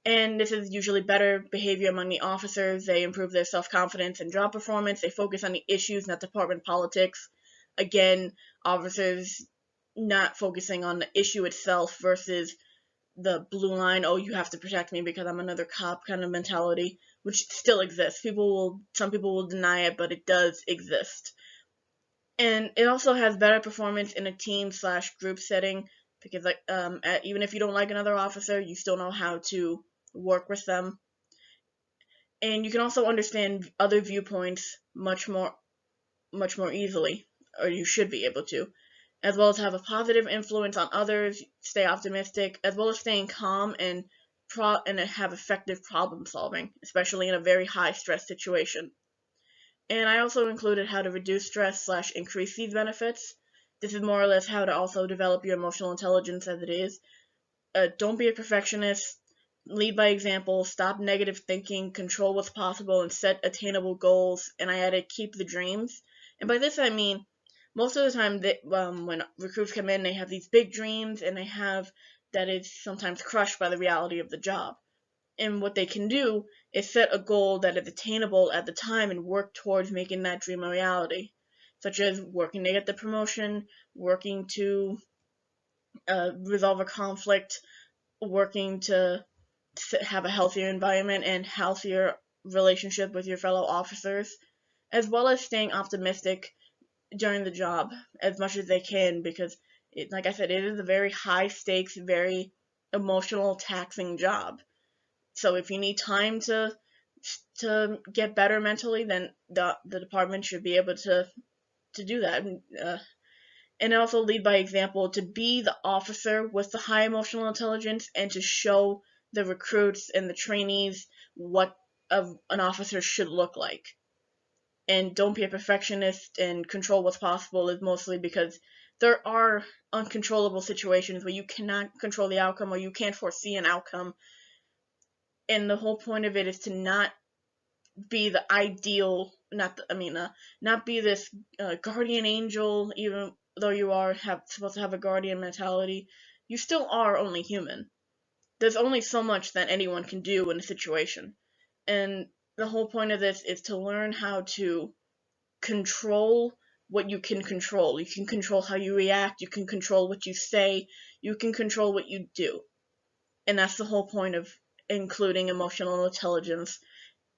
And this is usually better behavior among the officers. They improve their self-confidence and job performance. They focus on the issues, not department politics. Again, officers not focusing on the issue itself versus the blue line, oh, you have to protect me because I'm another cop kind of mentality, which still exists. Some people will deny it, but it does exist. And it also has better performance in a team/group setting, because even if you don't like another officer, you still know how to work with them. And you can also understand other viewpoints much more easily, or you should be able to, as well as have a positive influence on others, stay optimistic, as well as staying calm and have effective problem solving, especially in a very high stress situation. And I also included how to reduce stress/increase these benefits. This is more or less how to also develop your emotional intelligence as it is. Don't be a perfectionist. Lead by example. Stop negative thinking. Control what's possible and set attainable goals. And I added keep the dreams. And by this I mean, most of the time when recruits come in, they have these big dreams, and they have that is sometimes crushed by the reality of the job. And what they can do is set a goal that is attainable at the time and work towards making that dream a reality, such as working to get the promotion, working to resolve a conflict, working to have a healthier environment and healthier relationship with your fellow officers, as well as staying optimistic during the job as much as they can, because like I said, it is a very high stakes, very emotional, taxing job. So if you need time to get better mentally, then the department should be able to do that. And also lead by example, to be the officer with the high emotional intelligence and to show the recruits and the trainees what an officer should look like. And don't be a perfectionist, and control what's possible is mostly because there are uncontrollable situations where you cannot control the outcome, or you can't foresee an outcome. And the whole point of it is to not be the ideal, not be this guardian angel, even though you are supposed to have a guardian mentality. You still are only human. There's only so much that anyone can do in a situation. And the whole point of this is to learn how to control what you can control. You can control how you react, you can control what you say, you can control what you do. And that's the whole point of including emotional intelligence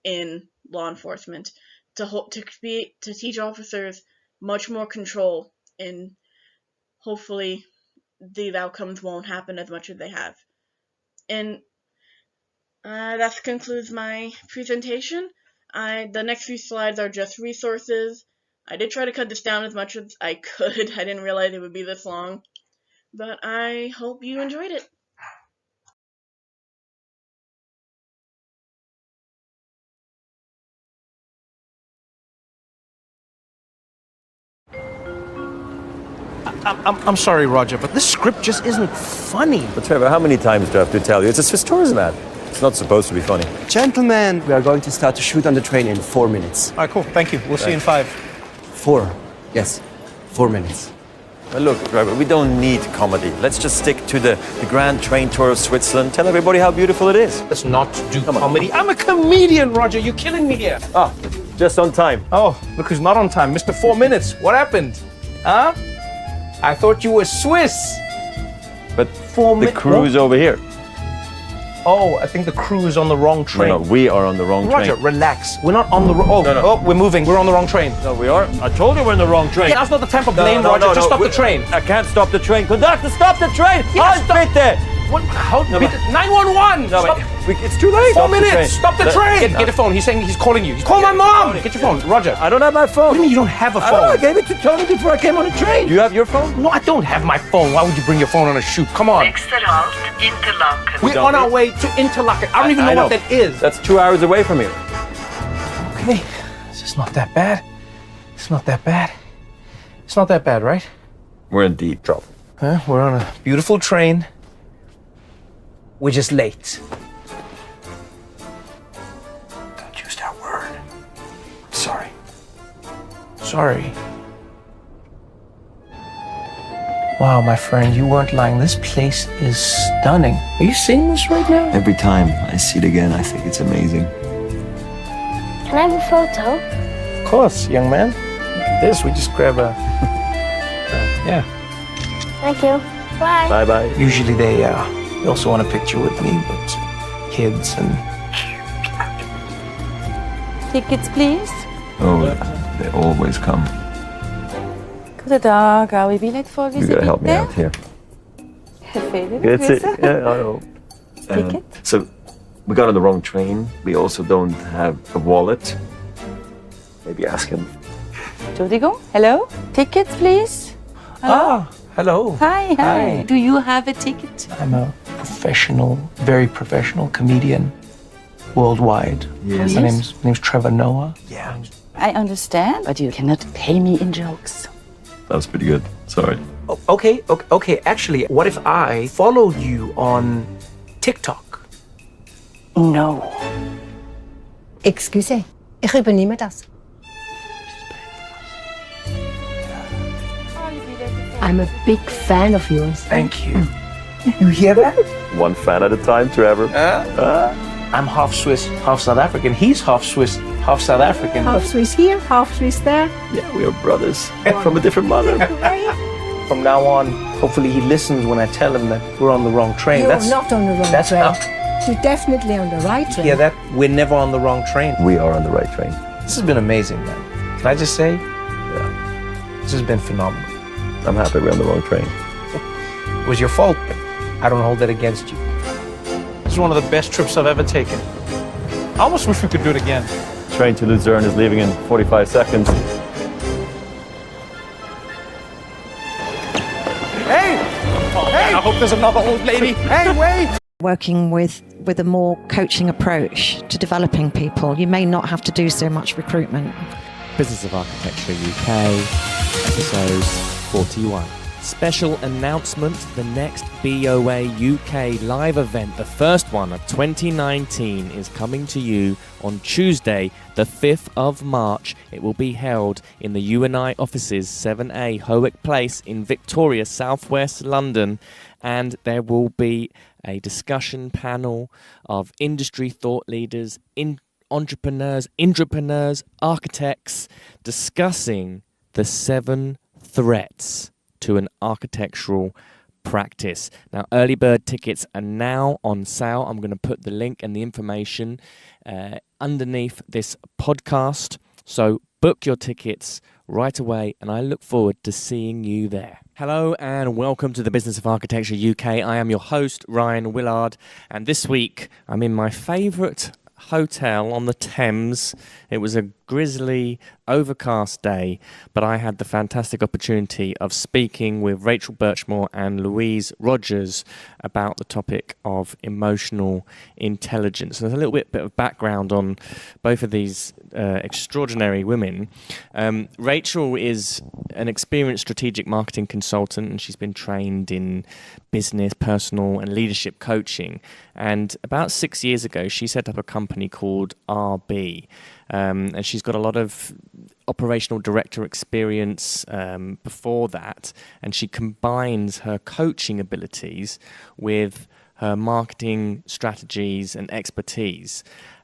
in law enforcement, to teach officers much more control, and hopefully these outcomes won't happen as much as they have. And that concludes my presentation. The next few slides are just resources. I did try to cut this down as much as I could. I didn't realize it would be this long, but I hope you enjoyed it. I'm sorry, Roger, but this script just isn't funny. But Trevor, how many times do I have to tell you? It's a Swiss tourism ad. It's not supposed to be funny. Gentlemen, we are going to start to shoot on the train in 4 minutes. All right, cool. Thank you. We'll see you in 5. 4. Yes, 4 minutes. Well, look, Trevor, we don't need comedy. Let's just stick to the grand train tour of Switzerland. Tell everybody how beautiful it is. Let's not do comedy. I'm a comedian, Roger. You're killing me here. Ah, just on time. Oh, look who's not on time. Mr. 4 minutes. What happened? Huh? I thought you were Swiss. But the crew's over here. Oh, I think the crew is on the wrong train. No, we are on the wrong Roger, train. relax. We're not on the wrong... No. Oh, we're moving. We're on the wrong train. No, we are. I told you we're in the wrong train. Yeah, that's not the time for blame, Roger. Just stop the train. I can't stop the train. Conductor, stop the train! Yeah, stop. Bitte! What? How? No, but- 911! No, Stop. it's too late. 4 minutes! Stop the train! Get a phone. He's saying he's calling you. Call my mom! Get your phone. Roger. I don't have my phone. What do you mean you don't have a phone? I gave it to Tony before I came on the train. Do you have your phone? No, I don't have my phone. Why would you bring your phone on a shoot? Come on. Nächster Halt, Interlaken. We're on our way to Interlaken. I don't even know what that is. That's 2 hours away from here. Okay. This is not that bad. It's not that bad. It's not that bad, right? We're in deep trouble. Huh? We're on a beautiful train. We're just late. Don't use that word. I'm sorry. Sorry. Wow, my friend, you weren't lying. This place is stunning. Are you seeing this right now? Every time I see it again, I think it's amazing. Can I have a photo? Of course, young man. Look at this. We just grab a... yeah. Thank you. Bye. Bye-bye. Usually they also want a picture with me, but kids and... Tickets, please. Oh, they always come. Goedendag, oude billet voor You gotta help me out here. It's it. Yeah, I know. Ticket? So, we got on the wrong train. We also don't have a wallet. Maybe ask him. Entschuldigung, hello? Tickets, please. Ah, hello. Hi. Hi. Do you have a ticket? I'm a professional, very professional comedian worldwide. Yes. My name's Trevor Noah. Yeah. I understand, but you cannot pay me in jokes. That was pretty good. Sorry. Okay. Actually, what if I followed you on TikTok? No. Excusez, ich übernehme das. I'm a big fan of yours. Thank you. You hear that? One fan at a time, Trevor. I'm half Swiss, half South African. He's half Swiss, half South African. Half Swiss here, half Swiss there. Yeah, we are brothers from a different mother. From now on, hopefully he listens when I tell him that we're on the wrong train. You're not on the wrong that's train. how- You're definitely on the right train. Yeah, that we're never on the wrong train. We are on the right train. This has been amazing, man. Can I just say? Yeah. This has been phenomenal. I'm happy we're on the wrong train. It was your fault, but I don't hold that against you. This is one of the best trips I've ever taken. I almost wish we could do it again. Train to Luzerne is leaving in 45 seconds. Hey! I hope there's another old lady. Hey, wait! Working with a more coaching approach to developing people. You may not have to do so much recruitment. Business of Architecture UK, episode 41. Special announcement, the next BOA UK live event, the first one of 2019, is coming to you on Tuesday, the 5th of March. It will be held in the UNI offices, 7A Howick Place in Victoria, southwest London, and there will be a discussion panel of industry thought leaders, entrepreneurs, architects, discussing the 7 threats to an architectural practice. Now, early bird tickets are now on sale. I'm going to put the link and the information underneath this podcast. So book your tickets right away, and I look forward to seeing you there. Hello and welcome to the Business of Architecture UK. I am your host, Ryan Willard, and this week I'm in my favourite hotel on the Thames. It was a grisly, overcast day, but I had the fantastic opportunity of speaking with Rachel Birchmore and Louise Rogers about the topic of emotional intelligence. There's a little bit of background on both of these extraordinary women. Rachel is an experienced strategic marketing consultant, and she's been trained in business, personal, and leadership coaching. And about 6 years ago, she set up a company called RB. And she's got a lot of operational director experience before that, and she combines her coaching abilities with her marketing strategies and expertise,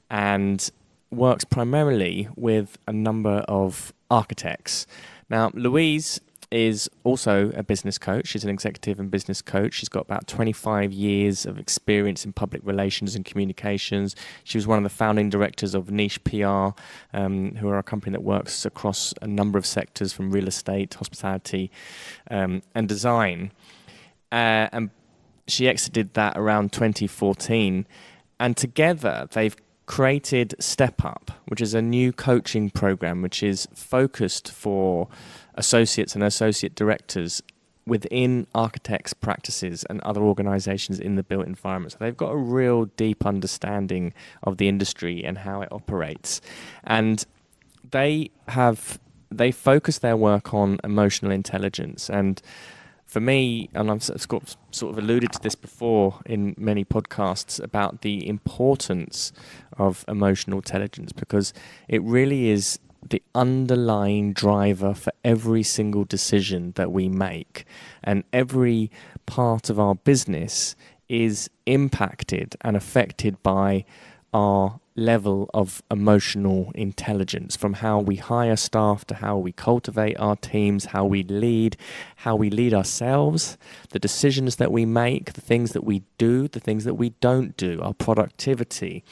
and works primarily with a number of architects. Now, Louise is also a business coach. She's an executive and business coach. She's got about 25 years of experience in public relations and communications. She was one of the founding directors of Niche PR, who are a company that works across a number of sectors from real estate, hospitality, and design. And she exited that around 2014. And together they've created Step Up, which is a new coaching program which is focused for associates and associate directors within architects' practices and other organizations in the built environment. So they've got a real deep understanding of the industry and how it operates. And they focus their work on emotional intelligence. And for me, and I've sort of alluded to this before in many podcasts about the importance of emotional intelligence, because it really is the underlying driver for every single decision that we make. And every part of our business is impacted and affected by our level of emotional intelligence, from how we hire staff to how we cultivate our teams, how we lead ourselves, the decisions that we make, the things that we do, the things that we don't do, our productivity.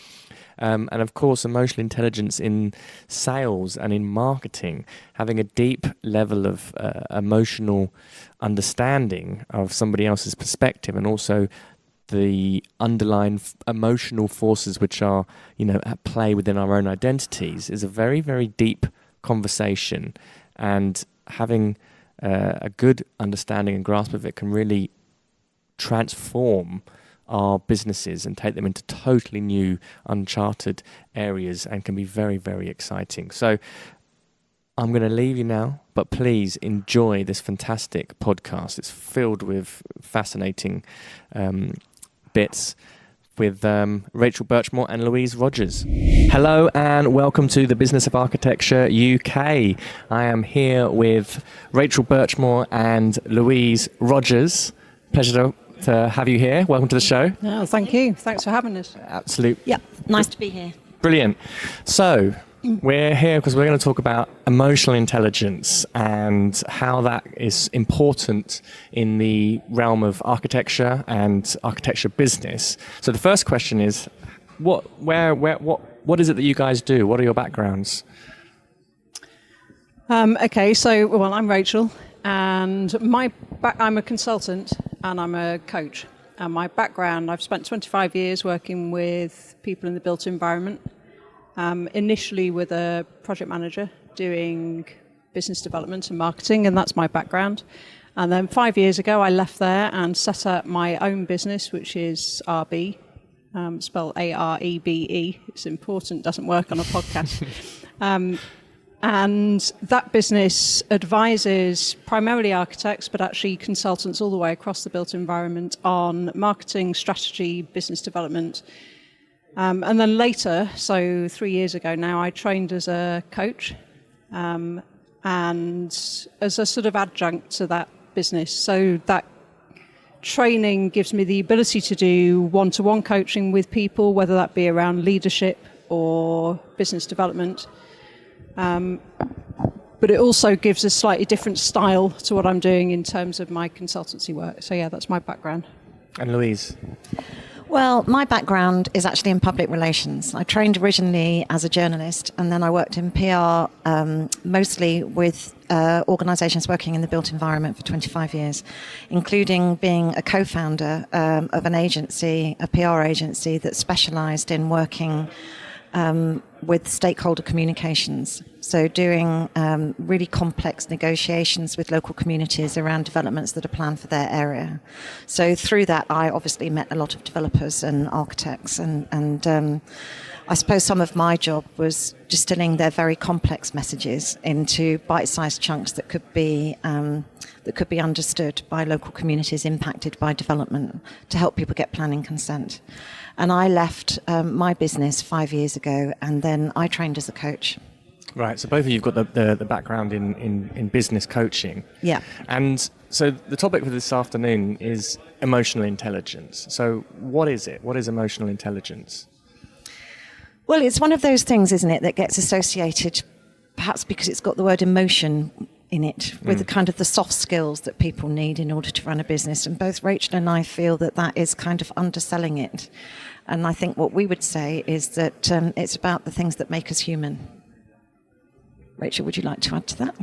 And of course, emotional intelligence in sales and in marketing, having a deep level of emotional understanding of somebody else's perspective, and also the underlying emotional forces which are, at play within our own identities, is a very, very deep conversation. And having a good understanding and grasp of it can really transform our businesses and take them into totally new, uncharted areas, and can be very, very exciting. So I'm going to leave you now, but please enjoy this fantastic podcast. It's filled with fascinating bits with Rachel Birchmore and Louise Rogers. Hello and welcome to the Business of Architecture UK. I am here with Rachel Birchmore and Louise Rogers. Pleasure to have you here. Welcome to the show. Oh, thank you. Thanks for having us. Absolutely. Yep, nice to be here. Brilliant. So we're here because we're going to talk about emotional intelligence and how that is important in the realm of architecture and architecture business. So the first question is, what is it that you guys do? What are your backgrounds? Okay, so, I'm Rachel, and I'm a consultant and I'm a coach. And my background, I've spent 25 years working with people in the built environment. Initially with a project manager doing business development and marketing, and that's my background. And then 5 years ago, I left there and set up my own business, which is RB, spelled A-R-E-B-E. It's important, doesn't work on a podcast. And that business advises primarily architects, but actually consultants all the way across the built environment on marketing, strategy, business development. And then later, so 3 years ago now, I trained as a coach and as a sort of adjunct to that business. So that training gives me the ability to do one-to-one coaching with people, whether that be around leadership or business development. But it also gives a slightly different style to what I'm doing in terms of my consultancy work. So yeah, that's my background. And Louise? Well, my background is actually in public relations. I trained originally as a journalist, and then I worked in PR, mostly with organisations working in the built environment for 25 years, including being a co-founder of an agency, a PR agency that specialised in working with stakeholder communications. So doing really complex negotiations with local communities around developments that are planned for their area. So through that, I obviously met a lot of developers and architects, and I suppose some of my job was distilling their very complex messages into bite-sized chunks that could be understood by local communities impacted by development, to help people get planning consent. And I left my business 5 years ago, and then I trained as a coach. Right, so both of you have got the background in business coaching. Yeah. And so the topic for this afternoon is emotional intelligence. So what is it? What is emotional intelligence? Well, it's one of those things, isn't it, that gets associated, perhaps because it's got the word emotion in it, with kind of the soft skills that people need in order to run a business. And both Rachel and I feel that that is kind of underselling it. And I think what we would say is that it's about the things that make us human. Rachel, would you like to add to that?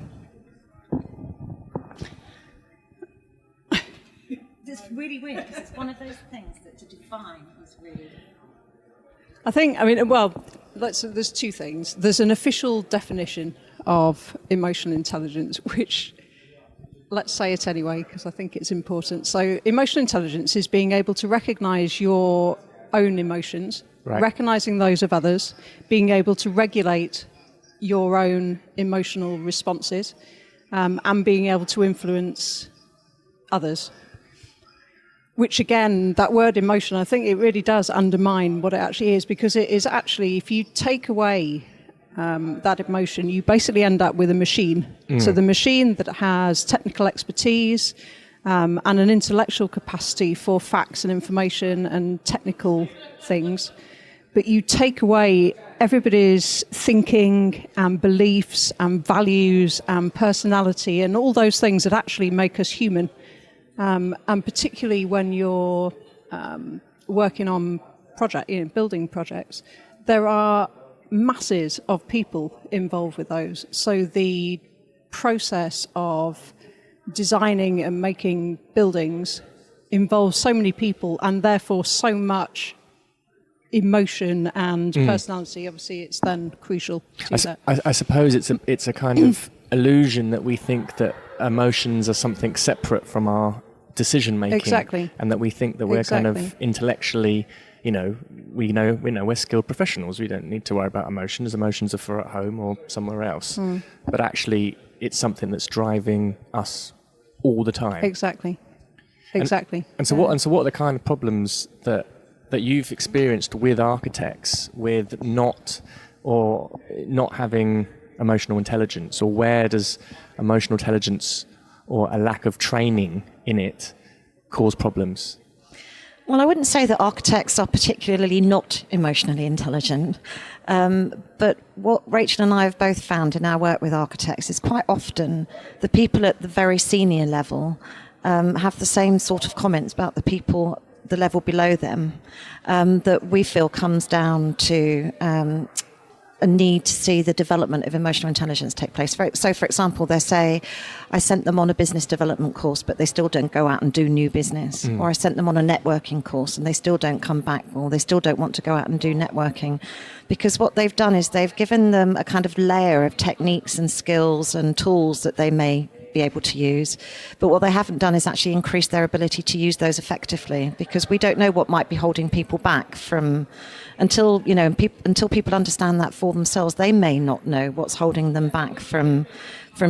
It's really weird, because it's one of those things that to define is really... There's two things. There's an official definition of emotional intelligence, which, let's say it anyway, because I think it's important. So emotional intelligence is being able to recognize your own emotions, recognizing those of others, being able to regulate your own emotional responses, and being able to influence others. Which again, that word emotion, I think it really does undermine what it actually is, because it is actually, if you take away that emotion, you basically end up with a machine. So the machine that has technical expertise and an intellectual capacity for facts and information and technical things, but you take away everybody's thinking and beliefs and values and personality and all those things that actually make us human. And particularly when you're working on building projects, there are masses of people involved with those. So the process of designing and making buildings involves so many people, and therefore so much emotion and personality. Obviously, it's then crucial to that. I suppose it's a kind of illusion that we think that emotions are something separate from our decision making. Exactly. And that we think that we're kind of intellectually, we're skilled professionals. We don't need to worry about emotions. Emotions are for at home or somewhere else. But actually, it's something that's driving us all the time. Exactly. And so what are the kind of problems that you've experienced with architects with not having emotional intelligence, or where does emotional intelligence or a lack of training in it cause problems? Well, I wouldn't say that architects are particularly not emotionally intelligent, but what Rachel and I have both found in our work with architects is quite often the people at the very senior level have the same sort of comments about the people the level below them that we feel comes down to a need to see the development of emotional intelligence take place. So, for example, they say, I sent them on a business development course, but they still don't go out and do new business. Or I sent them on a networking course and they still don't come back, or they still don't want to go out and do networking. Because what they've done is they've given them a kind of layer of techniques and skills and tools that they may be able to use. But what they haven't done is actually increase their ability to use those effectively, because we don't know what might be holding people back from... Until people understand that for themselves, they may not know what's holding them back from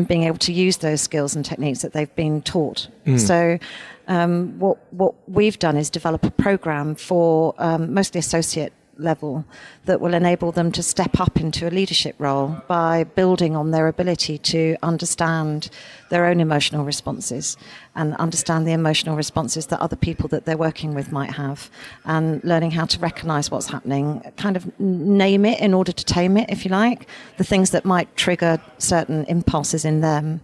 being able to use those skills and techniques that they've been taught. So what we've done is develop a program for mostly associate level that will enable them to step up into a leadership role by building on their ability to understand their own emotional responses and understand the emotional responses that other people that they're working with might have, and learning how to recognize what's happening, kind of name it in order to tame it, if you like, the things that might trigger certain impulses in them,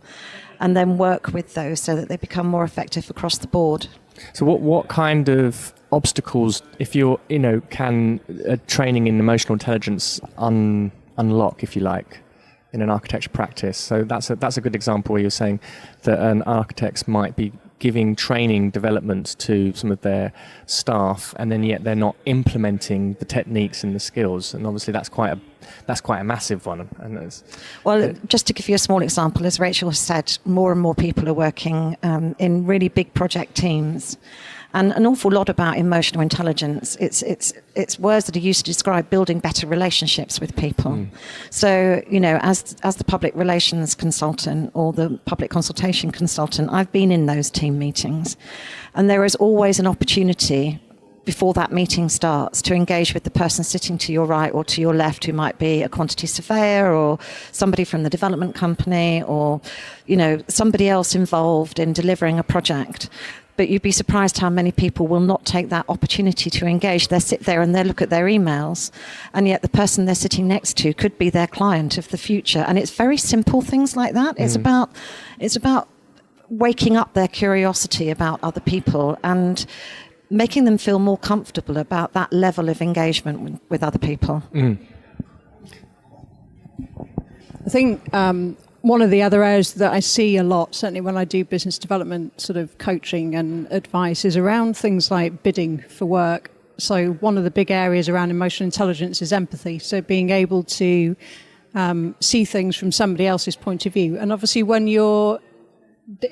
and then work with those so that they become more effective across the board. So what kind of obstacles, if you're, can training in emotional intelligence unlock, if you like, in an architecture practice? So that's a good example where you're saying that an architects might be giving training development to some of their staff, and then yet they're not implementing the techniques and the skills. And obviously that's quite a massive one. And just to give you a small example, as Rachel has said, more and more people are working in really big project teams. And an awful lot about emotional intelligence. It's words that are used to describe building better relationships with people. So, as the public relations consultant or the public consultation consultant, I've been in those team meetings, and there is always an opportunity before that meeting starts to engage with the person sitting to your right or to your left, who might be a quantity surveyor or somebody from the development company, or somebody else involved in delivering a project, But you'd be surprised how many people will not take that opportunity to engage. They sit there and they look at their emails, and yet the person they're sitting next to could be their client of the future. And it's very simple things like that. It's about waking up their curiosity about other people and making them feel more comfortable about that level of engagement with other people. I think one of the other areas that I see a lot, certainly when I do business development sort of coaching and advice, is around things like bidding for work. So one of the big areas around emotional intelligence is empathy. So being able to see things from somebody else's point of view. And obviously when you're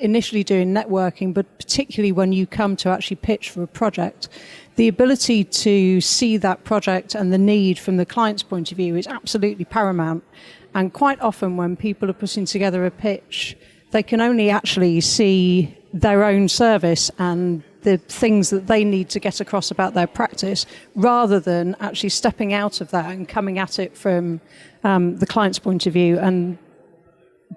initially doing networking, but particularly when you come to actually pitch for a project, the ability to see that project and the need from the client's point of view is absolutely paramount. And quite often when people are putting together a pitch, they can only actually see their own service and the things that they need to get across about their practice, rather than actually stepping out of that and coming at it from the client's point of view. And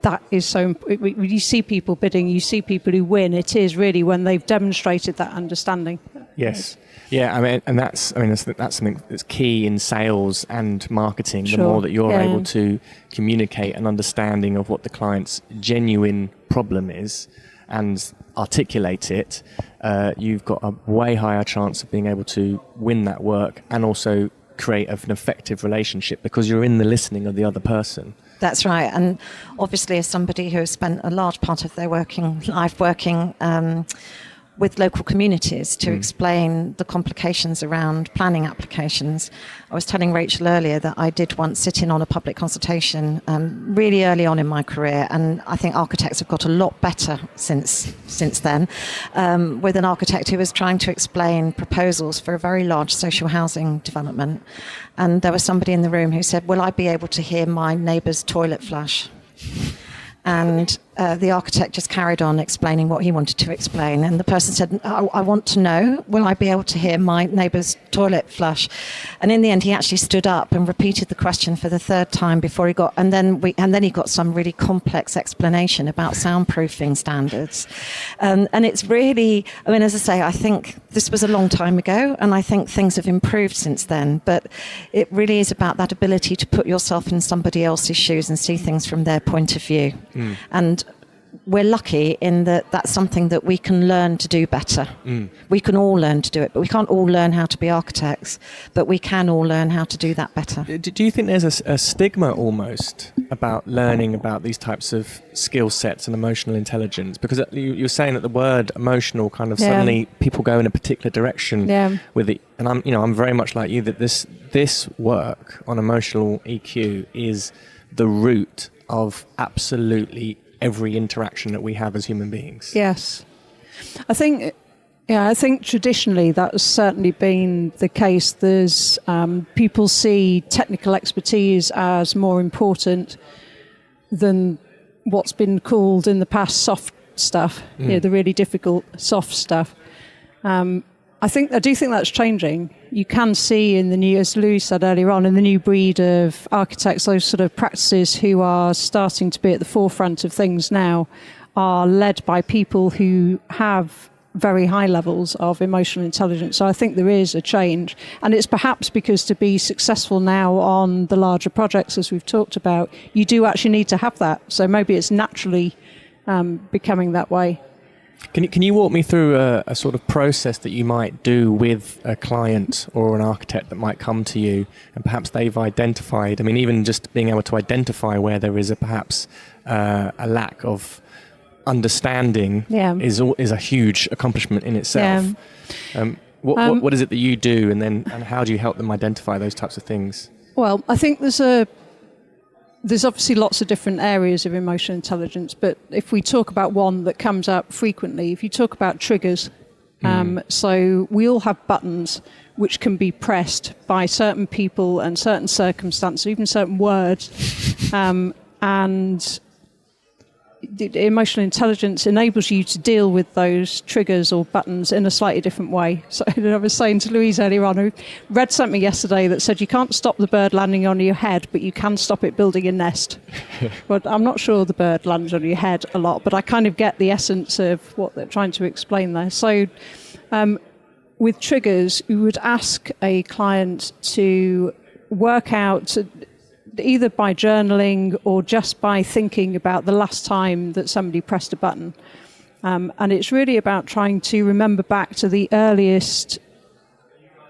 that is so, when you see people bidding, you see people who win, it is really when they've demonstrated that understanding. Yes. Yeah, I mean, and that's something that's key in sales and marketing. Sure. The more that you're able to communicate an understanding of what the client's genuine problem is and articulate it, you've got a way higher chance of being able to win that work and also create an effective relationship because you're in the listening of the other person. That's right. And obviously, as somebody who has spent a large part of their life working with local communities to explain the complications around planning applications. I was telling Rachel earlier that I did once sit in on a public consultation really early on in my career, and I think architects have got a lot better since then, with an architect who was trying to explain proposals for a very large social housing development. And there was somebody in the room who said, "Will I be able to hear my neighbour's toilet flush?" And the architect just carried on explaining what he wanted to explain. And the person said, I want to know, will I be able to hear my neighbour's toilet flush? And in the end, he actually stood up and repeated the question for the third time before he got, and then he got some really complex explanation about soundproofing standards. And it's really, I mean, as I say, I think this was a long time ago, and I think things have improved since then. But it really is about that ability to put yourself in somebody else's shoes and see things from their point of view. And we're lucky in that that's something that we can learn to do better. We can all learn to do it, but we can't all learn how to be architects, but we can all learn how to do that better. Do you think there's a stigma almost about learning about these types of skill sets and emotional intelligence? Because you're saying that the word emotional kind of suddenly people go in a particular direction with it. And I'm very much like you, that this work on emotional EQ is the root of absolutely every interaction that we have as human beings. Yes. I think traditionally that has certainly been the case. There's people see technical expertise as more important than what's been called in the past soft stuff, the really difficult soft stuff. I do think that's changing. You can see in the new, as Louis said earlier on, in the new breed of architects, those sort of practices who are starting to be at the forefront of things now are led by people who have very high levels of emotional intelligence. So I think there is a change. And it's perhaps because to be successful now on the larger projects, as we've talked about, you do actually need to have that. So maybe it's naturally becoming that way. Can you walk me through a sort of process that you might do with a client or an architect that might come to you and perhaps they've identified, I mean, even just being able to identify where there is perhaps a lack of understanding is a huge accomplishment in itself. What is it that you do, and how do you help them identify those types of things? Well, I think there's obviously lots of different areas of emotional intelligence, but if we talk about one that comes up frequently, if you talk about triggers, so we all have buttons which can be pressed by certain people and certain circumstances, even certain words, and the emotional intelligence enables you to deal with those triggers or buttons in a slightly different way. So I was saying to Louise earlier on, who read something yesterday that said you can't stop the bird landing on your head, but you can stop it building a nest. But I'm not sure the bird lands on your head a lot, but I kind of get the essence of what they're trying to explain there. So with triggers, we would ask a client to work out, either by journaling or just by thinking about the last time that somebody pressed a button. And it's really about trying to remember back to the earliest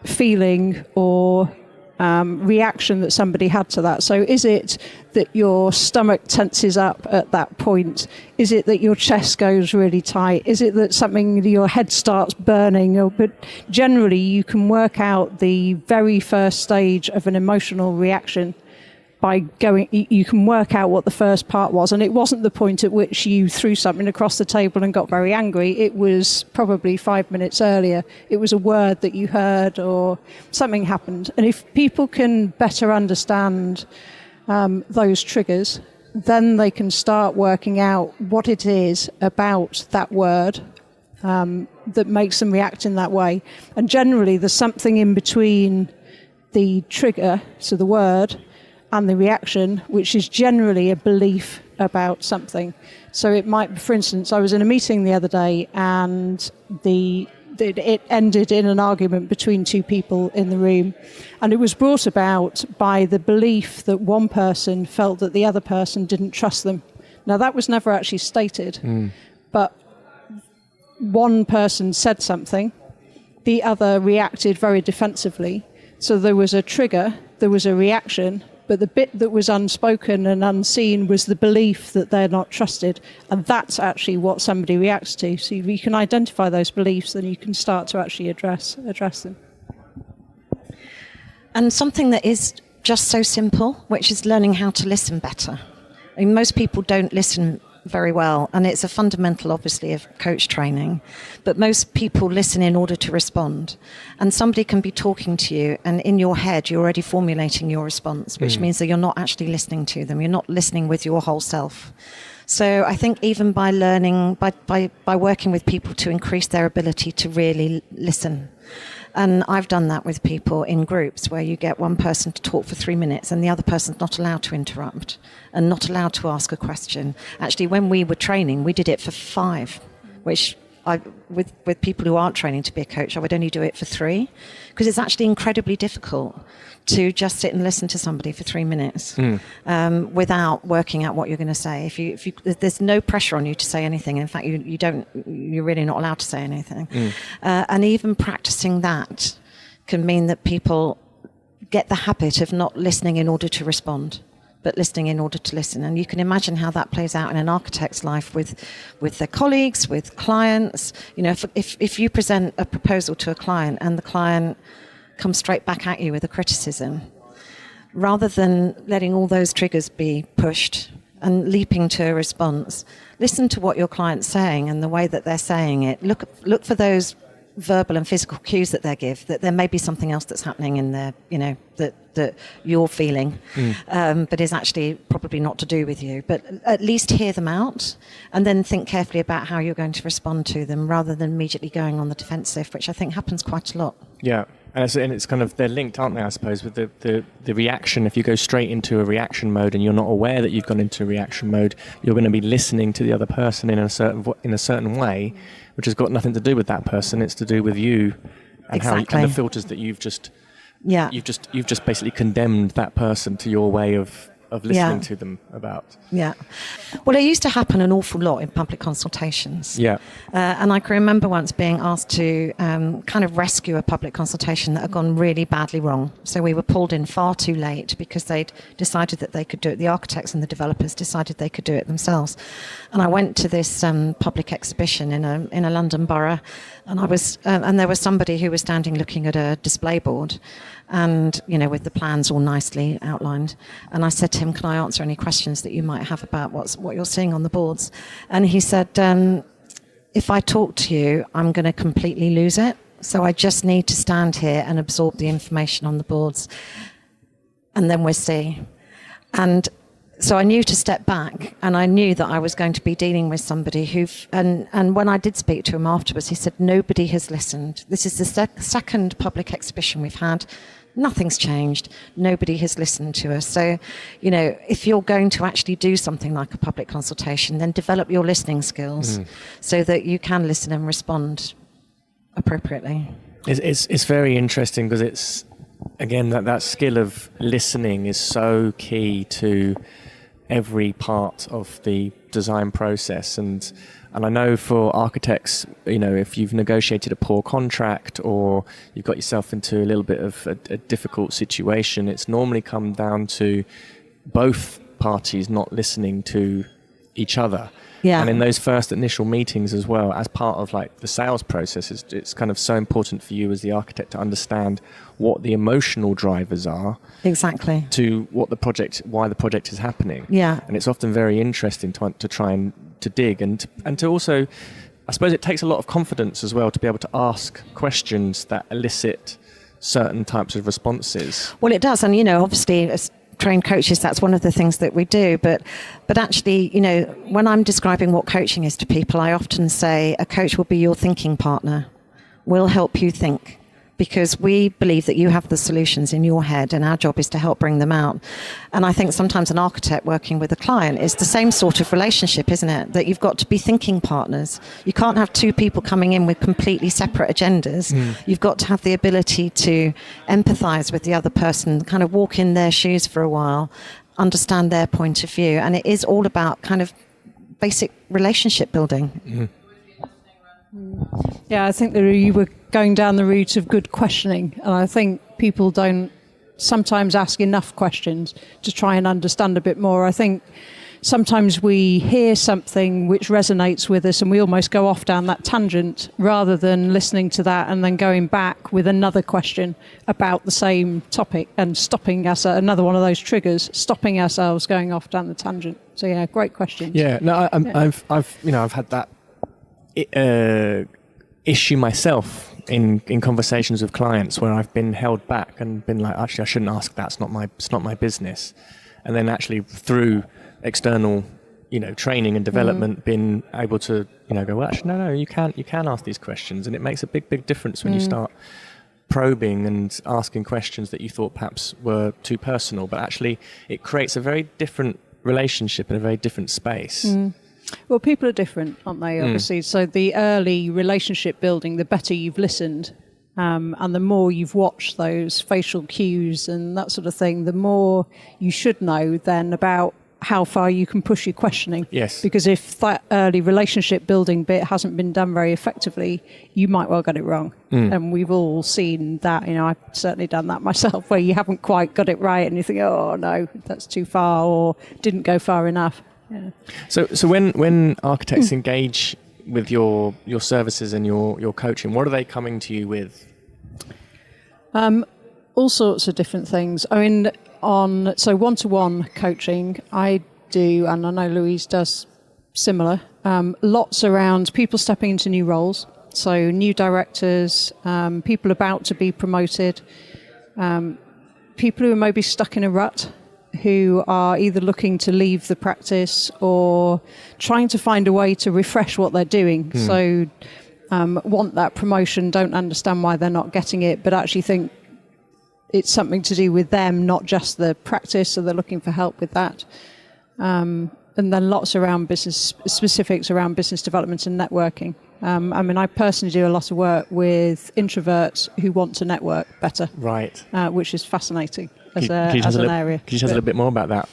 feeling or reaction that somebody had to that. So is it that your stomach tenses up at that point? Is it that your chest goes really tight? Is it that your head starts burning? But generally you can work out the very first stage of an emotional reaction by you can work out what the first part was. And it wasn't the point at which you threw something across the table and got very angry. It was probably 5 minutes earlier. It was a word that you heard or something happened. And if people can better understand those triggers, then they can start working out what it is about that word that makes them react in that way. And generally there's something in between the trigger, so the word, and the reaction, which is generally a belief about something. So it might, for instance, I was in a meeting the other day and it ended in an argument between two people in the room, and it was brought about by the belief that one person felt that the other person didn't trust them. Now that was never actually stated, but one person said something, the other reacted very defensively. So there was a trigger, there was a reaction, but the bit that was unspoken and unseen was the belief that they're not trusted. And that's actually what somebody reacts to. So if you can identify those beliefs, then you can start to actually address them. And something that is just so simple, which is learning how to listen better. I mean, most people don't listen very well, and it's a fundamental, obviously, of coach training. But most people listen in order to respond. And somebody can be talking to you, and in your head, you're already formulating your response, which means that you're not actually listening to them. You're not listening with your whole self. So I think even by learning, by working with people to increase their ability to really listen. And I've done that with people in groups where you get one person to talk for 3 minutes and the other person's not allowed to interrupt and not allowed to ask a question. Actually, when we were training, we did it for 5, which with people who aren't training to be a coach, I would only do it for 3, because it's actually incredibly difficult to just sit and listen to somebody for 3 minutes without working out what you're going to say. If you, there's no pressure on you to say anything. In fact, you're really not allowed to say anything. And even practicing that can mean that people get the habit of not listening in order to respond, but listening in order to listen. And you can imagine how that plays out in an architect's life with their colleagues, with clients. You know, if you present a proposal to a client and the client comes straight back at you with a criticism, rather than letting all those triggers be pushed and leaping to a response, listen to what your client's saying and the way that they're saying it. Look for those verbal and physical cues that they give, that there may be something else that's happening in there, you know, that you're feeling, but is actually probably not to do with you. But at least hear them out and then think carefully about how you're going to respond to them, rather than immediately going on the defensive, which I think happens quite a lot. Yeah. And it's kind of, they're linked, aren't they, I suppose, with the reaction. If you go straight into a reaction mode and you're not aware that you've gone into a reaction mode, you're going to be listening to the other person in a certain way, which has got nothing to do with that person. It's to do with you and Exactly. and the filters that you've just basically condemned that person to your way of listening to them about. Yeah. Well, it used to happen an awful lot in public consultations. Yeah. And I can remember once being asked to kind of rescue a public consultation that had gone really badly wrong. So we were pulled in far too late because they'd decided that they could do it. The architects and the developers decided they could do it themselves. And I went to this public exhibition in a London borough, and and there was somebody who was standing looking at a display board, and, you know, with the plans all nicely outlined. And I said to him, can I answer any questions that you might have about what you're seeing on the boards? And he said, if I talk to you, I'm going to completely lose it. So I just need to stand here and absorb the information on the boards, and then we'll see. And So I knew to step back, and I knew that I was going to be dealing with somebody and when I did speak to him afterwards, he said, nobody has listened. This is the second public exhibition we've had. Nothing's changed. Nobody has listened to us. So, if you're going to actually do something like a public consultation, then develop your listening skills so that you can listen and respond appropriately. It's very interesting because it's, again, that skill of listening is so key to every part of the design process. And I know for architects, if you've negotiated a poor contract or you've got yourself into a little bit of a difficult situation, it's normally come down to both parties not listening to each other. Yeah. And in those first initial meetings as well, as part of like the sales process, it's kind of so important for you as the architect to understand what the emotional drivers are. Exactly. To why the project is happening. Yeah. And it's often very interesting to try and to dig and to also, I suppose it takes a lot of confidence as well to be able to ask questions that elicit certain types of responses. Well, it does. And, obviously, as trained coaches, that's one of the things that we do. But actually, when I'm describing what coaching is to people, I often say a coach will be your thinking partner. We'll help you think, because we believe that you have the solutions in your head and our job is to help bring them out. And I think sometimes an architect working with a client is the same sort of relationship, isn't it? That you've got to be thinking partners. You can't have two people coming in with completely separate agendas. You've got to have the ability to empathize with the other person, kind of walk in their shoes for a while, understand their point of view. And it is all about kind of basic relationship building. Yeah, I think that you were going down the route of good questioning, and I think people don't sometimes ask enough questions to try and understand a bit more. I think sometimes we hear something which resonates with us and we almost go off down that tangent rather than listening to that and then going back with another question about the same topic and stopping us at another one of those triggers, stopping ourselves going off down the tangent. So yeah, great question. Yeah, no, I've had that issue myself in conversations with clients where I've been held back and been like, actually, I shouldn't ask that. It's not my business. And then actually through external, training and development, been able to, go, well, actually, no, you can ask these questions, and it makes a big difference when you start probing and asking questions that you thought perhaps were too personal, but actually it creates a very different relationship in a very different space. Well, people are different, aren't they, obviously? So the early relationship building, the better you've listened, and the more you've watched those facial cues and that sort of thing, the more you should know then about how far you can push your questioning. Yes. Because if that early relationship building bit hasn't been done very effectively, you might well get it wrong. And we've all seen that. I've certainly done that myself, where you haven't quite got it right and you think, oh, no, that's too far or didn't go far enough. Yeah. So when architects engage with your services and your coaching, what are they coming to you with? All sorts of different things. I mean, so one-to-one coaching, I do, and I know Louise does similar. Lots around people stepping into new roles. So new directors, people about to be promoted, people who are maybe stuck in a rut, who are either looking to leave the practice or trying to find a way to refresh what they're doing. So want that promotion, don't understand why they're not getting it, but actually think it's something to do with them, not just the practice, so they're looking for help with that. And then lots around specifics around business development and networking. I personally do a lot of work with introverts who want to network better. Right. Which is fascinating as an area. Could you tell us a little bit more about that?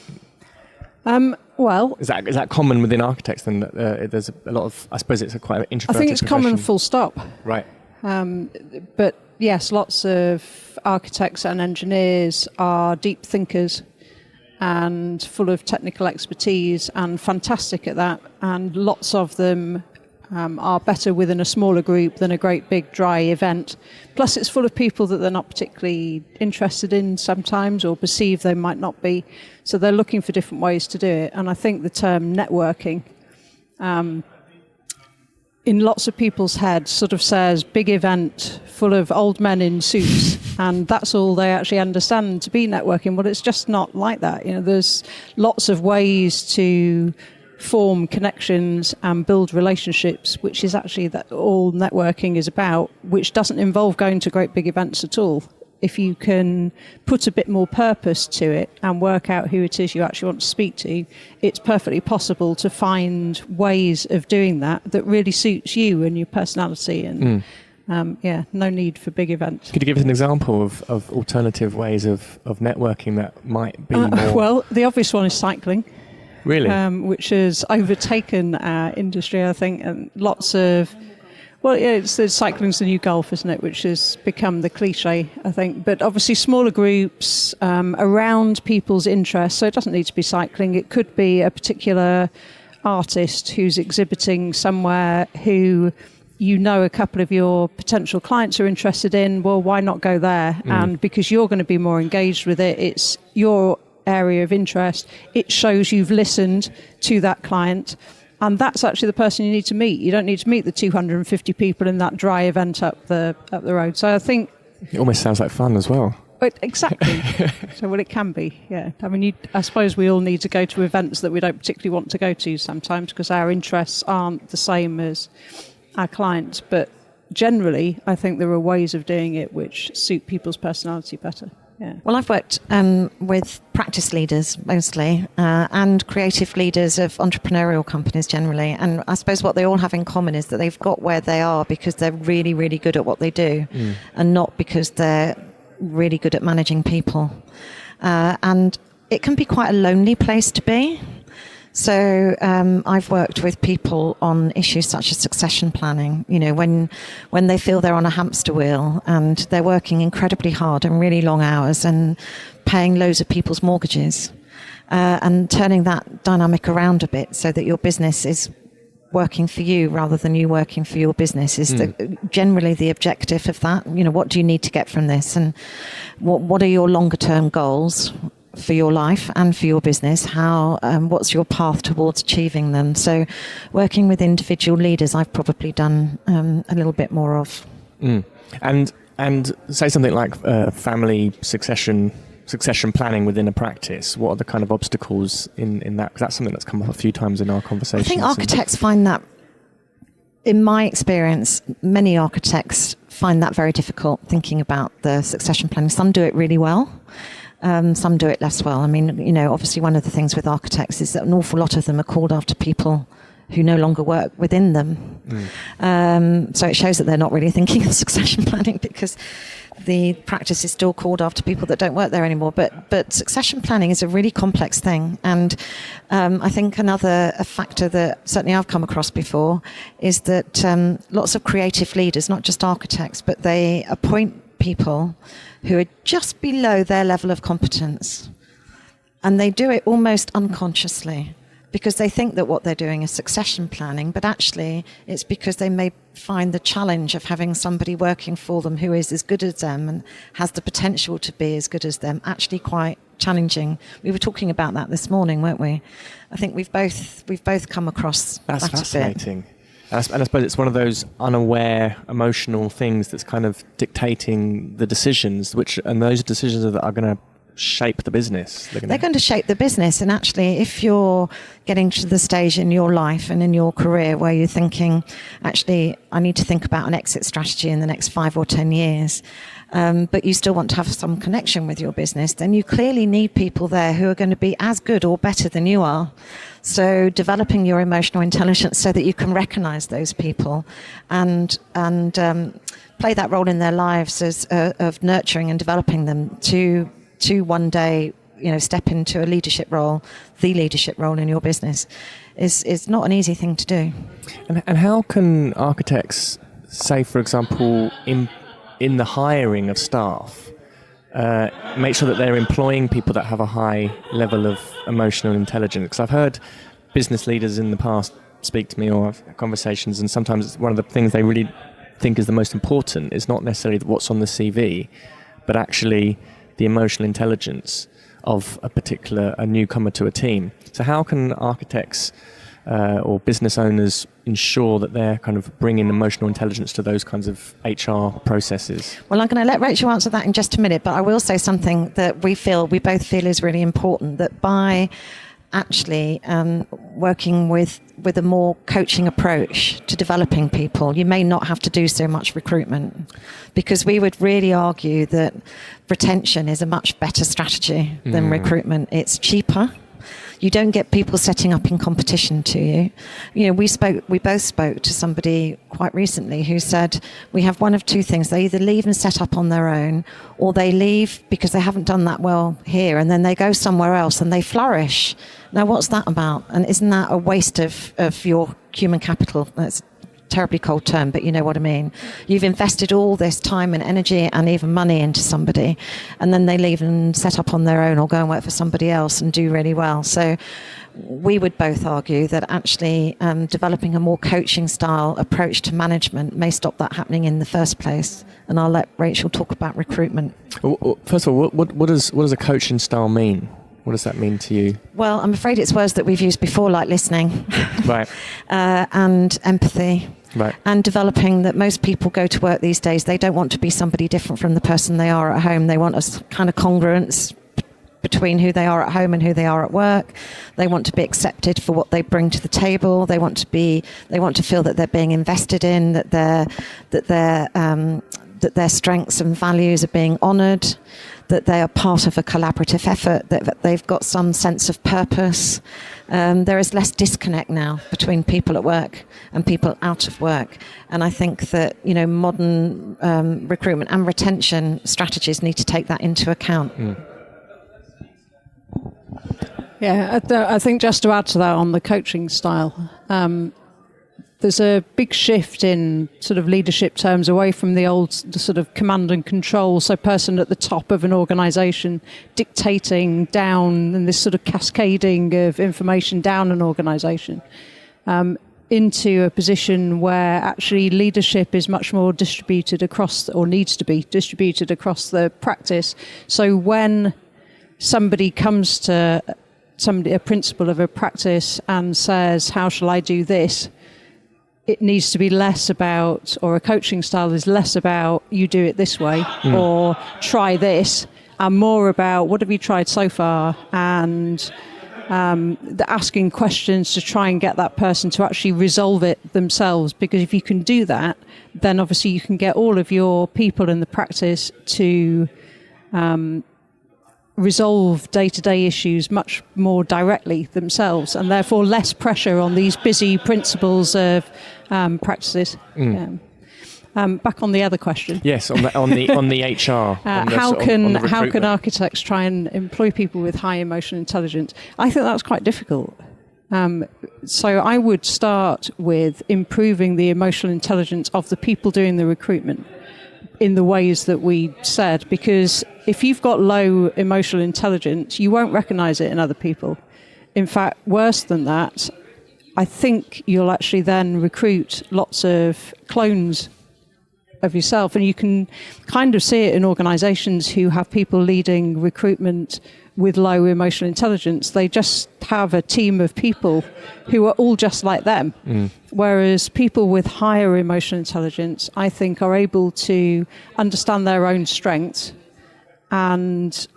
Well, is that common within architects? Then there's a lot of, I suppose it's quite an introverted I think it's profession. common, full stop. Right. But yes, lots of architects and engineers are deep thinkers and full of technical expertise and fantastic at that. And lots of them are better within a smaller group than a great big dry event. Plus it's full of people that they're not particularly interested in sometimes or perceive they might not be. So they're looking for different ways to do it. And I think the term networking in lots of people's heads sort of says big event full of old men in suits, and that's all they actually understand to be networking. Well, it's just not like that. There's lots of ways to form connections and build relationships, which is actually that all networking is about, which doesn't involve going to great big events at all. If you can put a bit more purpose to it and work out who it is you actually want to speak to, it's perfectly possible to find ways of doing that really suits you and your personality. And no need for big events. Could you give us an example of alternative ways of networking that might be more... Well, the obvious one is cycling. Really? Which has overtaken our industry, I think, and lots of... Well, yeah, cycling's the new golf, isn't it? Which has become the cliche, I think. But obviously smaller groups around people's interests. So it doesn't need to be cycling. It could be a particular artist who's exhibiting somewhere who a couple of your potential clients are interested in. Well, why not go there? And because you're going to be more engaged with it, it's your area of interest. It shows you've listened to that client. And that's actually the person you need to meet. You don't need to meet the 250 people in that dry event up the road. So I think... It almost sounds like fun as well. But exactly. So, it can be, yeah. I mean, I suppose we all need to go to events that we don't particularly want to go to sometimes because our interests aren't the same as our clients. But generally, I think there are ways of doing it which suit people's personality better. Yeah. Well, I've worked with practice leaders mostly and creative leaders of entrepreneurial companies generally. And I suppose what they all have in common is that they've got where they are because they're really, really good at what they do and not because they're really good at managing people. And it can be quite a lonely place to be. So I've worked with people on issues such as succession planning, when they feel they're on a hamster wheel and they're working incredibly hard and really long hours and paying loads of people's mortgages and turning that dynamic around a bit so that your business is working for you rather than you working for your business is generally the objective of that. What do you need to get from this and what are your longer term goals for your life and for your business? What's your path towards achieving them? So working with individual leaders, I've probably done a little bit more of. And say something like family succession planning within a practice. What are the kind of obstacles in that? Because that's something that's come up a few times in our conversations. I think architects find that, in my experience, many architects find that very difficult, thinking about the succession planning. Some do it really well. Some do it less well. I mean, obviously one of the things with architects is that an awful lot of them are called after people who no longer work within them. So it shows that they're not really thinking of succession planning because the practice is still called after people that don't work there anymore. But succession planning is a really complex thing. And I think another factor that certainly I've come across before is that lots of creative leaders, not just architects, but they appoint people who are just below their level of competence. And they do it almost unconsciously because they think that what they're doing is succession planning, but actually it's because they may find the challenge of having somebody working for them who is as good as them and has the potential to be as good as them actually quite challenging. We were talking about that this morning, weren't we? I think we've both come across That's that fascinating. A bit. And I suppose it's one of those unaware emotional things that's kind of dictating the decisions, and those decisions are going to shape the business. They're going to shape the business. And actually, if you're getting to the stage in your life and in your career where you're thinking, actually, I need to think about an exit strategy in the next 5 or 10 years, but you still want to have some connection with your business, then you clearly need people there who are going to be as good or better than you are. So developing your emotional intelligence so that you can recognize those people and play that role in their lives as of nurturing and developing them to one day, step into a leadership role, the leadership role in your business is not an easy thing to do. And how can architects, say, for example, in the hiring of staff, make sure that they're employing people that have a high level of emotional intelligence? Because I've heard business leaders in the past speak to me or have conversations, and sometimes one of the things they really think is the most important is not necessarily what's on the CV, but actually the emotional intelligence of a newcomer to a team. So how can architects or business owners ensure that they're kind of bringing emotional intelligence to those kinds of HR processes? Well, I'm going to let Rachel answer that in just a minute, but I will say something that we both feel is really important, that by actually working with a more coaching approach to developing people, you may not have to do so much recruitment, because we would really argue that retention is a much better strategy than recruitment. It's cheaper. You don't get people setting up in competition to you. You know, we both spoke to somebody quite recently who said we have one of two things. They either leave and set up on their own, or they leave because they haven't done that well here, and then they go somewhere else and they flourish. Now, what's that about? And isn't that a waste of your human capital? That's a terribly cold term, but you know what I mean. You've invested all this time and energy and even money into somebody, and then they leave and set up on their own or go and work for somebody else and do really well. So we would both argue that actually developing a more coaching style approach to management may stop that happening in the first place. And I'll let Rachel talk about recruitment. Well, first of all, what does a coaching style mean? What does that mean to you? Well, I'm afraid it's words that we've used before, like listening, right, and empathy. Right. And developing that most people go to work these days, they don't want to be somebody different from the person they are at home. They want a kind of congruence between who they are at home and who they are at work. They want to be accepted for what they bring to the table. They want to feel that they're being invested in, that their strengths and values are being honoured, that they are part of a collaborative effort, that they've got some sense of purpose. There is less disconnect now between people at work and people out of work. And I think that, you know, modern recruitment and retention strategies need to take that into account. Yeah, I think just to add to that on the coaching style, there's a big shift in sort of leadership terms away from the sort of command and control, so person at the top of an organisation dictating down, and this sort of cascading of information down an organisation, into a position where actually leadership is much more distributed across, or needs to be distributed across the practice. So when somebody comes to a principal of a practice and says, how shall I do this? It needs to be less about, or a coaching style is less about, you do it this way, or try this, and more about, what have you tried so far? And asking questions to try and get that person to actually resolve it themselves. Because if you can do that, then obviously you can get all of your people in the practice to resolve day-to-day issues much more directly themselves, and therefore less pressure on these busy principles of practices. Back on the other question. Yes, on the HR. How can architects try and employ people with high emotional intelligence? I think that's quite difficult. So I would start with improving the emotional intelligence of the people doing the recruitment in the ways that we said, because if you've got low emotional intelligence, you won't recognize it in other people. In fact, worse than that, I think you'll actually then recruit lots of clones of yourself. And you can kind of see it in organizations who have people leading recruitment with low emotional intelligence. They just have a team of people who are all just like them. Whereas people with higher emotional intelligence, I think, are able to understand their own strengths and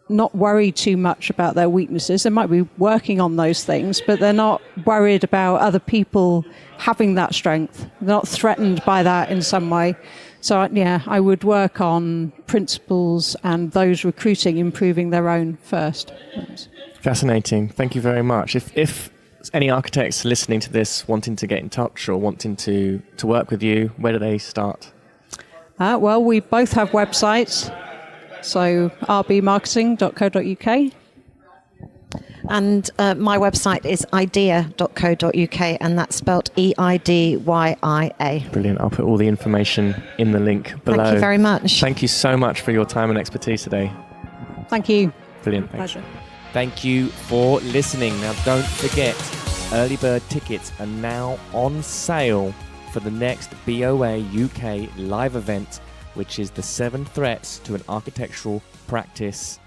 not worry too much about their weaknesses. They might be working on those things, but they're not worried about other people having that strength. They're not threatened by that in some way. So, yeah, I would work on principles and those recruiting, improving their own first. Fascinating. Thank you very much. If any architects listening to this wanting to get in touch or wanting to work with you, where do they start? Well, we both have websites. So rbmarketing.co.uk. And my website is idea.co.uk, and that's spelt EIDYIA. Brilliant. I'll put all the information in the link below. Thank you very much. Thank you so much for your time and expertise today. Thank you. Brilliant. Thanks. Pleasure. Thank you for listening. Now, don't forget, early bird tickets are now on sale for the next BOA UK live event, which is the 7 Threats to an Architectural Practice,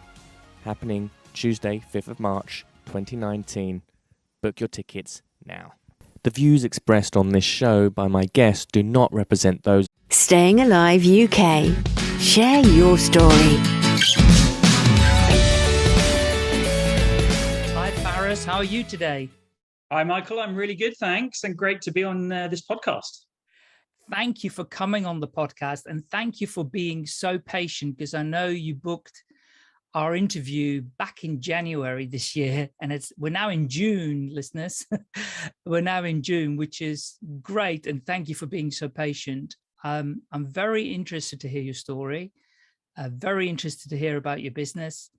happening Tuesday, 5th of March, 2019. Book your tickets now. The views expressed on this show by my guests do not represent those. Staying Alive UK. Share your story. Hi, Faris. How are you today? Hi, Michael. I'm really good, thanks, and great to be on this podcast. Thank you for coming on the podcast, and thank you for being so patient, because I know you booked our interview back in January this year, and we're now in June, listeners. We're now in June, which is great, and thank you for being so patient. I'm very interested to hear your story, very interested to hear about your business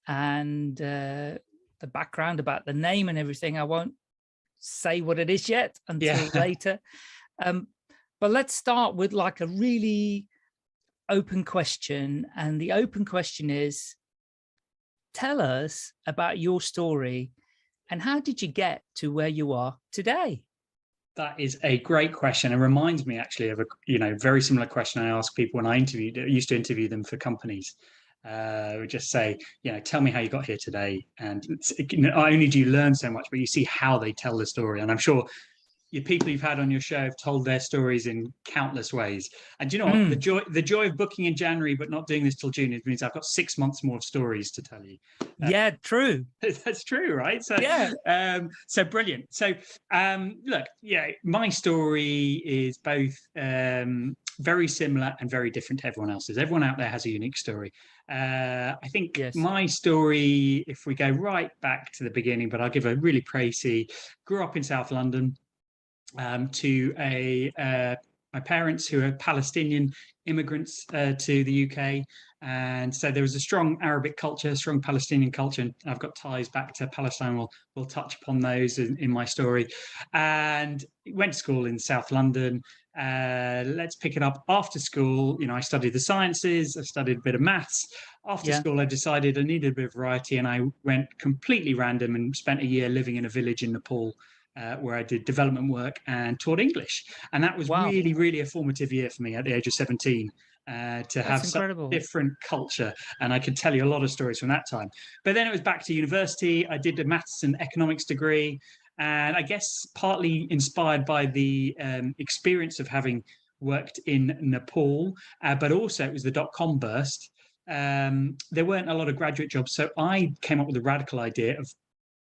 and the background about the name and everything. I won't say what it is yet until later. But let's start with like a really open question. And the open question is, tell us about your story and how did you get to where you are today? That is a great question. It reminds me actually of a very similar question I ask people when I used to interview them for companies. We just say, tell me how you got here today. And not only do you learn so much, but you see how they tell the story. And I'm sure your people you've had on your show have told their stories in countless ways. And do you know what? The joy of booking in January but not doing this till June, it means I've got 6 months more of stories to tell you. Yeah, true. That's true, right? So so brilliant. So look, my story is both very similar and very different to everyone else's. Everyone out there has a unique story. I think my story, if we go right back to the beginning, but I'll give a really précis. Grew up in South London. To my parents who are Palestinian immigrants to the UK. And so there was a strong Arabic culture, strong Palestinian culture, and I've got ties back to Palestine. We'll touch upon those in my story. And went to school in South London. Let's pick it up after school. I studied the sciences, I studied a bit of maths. After school, I decided I needed a bit of variety, and I went completely random and spent a year living in a village in Nepal. Where I did development work and taught English. And that was really, really a formative year for me at the age of 17 to have such a different culture. And I could tell you a lot of stories from that time. But then it was back to university. I did a maths and economics degree. And I guess partly inspired by the experience of having worked in Nepal, but also it was the dot-com burst. There weren't a lot of graduate jobs. So I came up with a radical idea of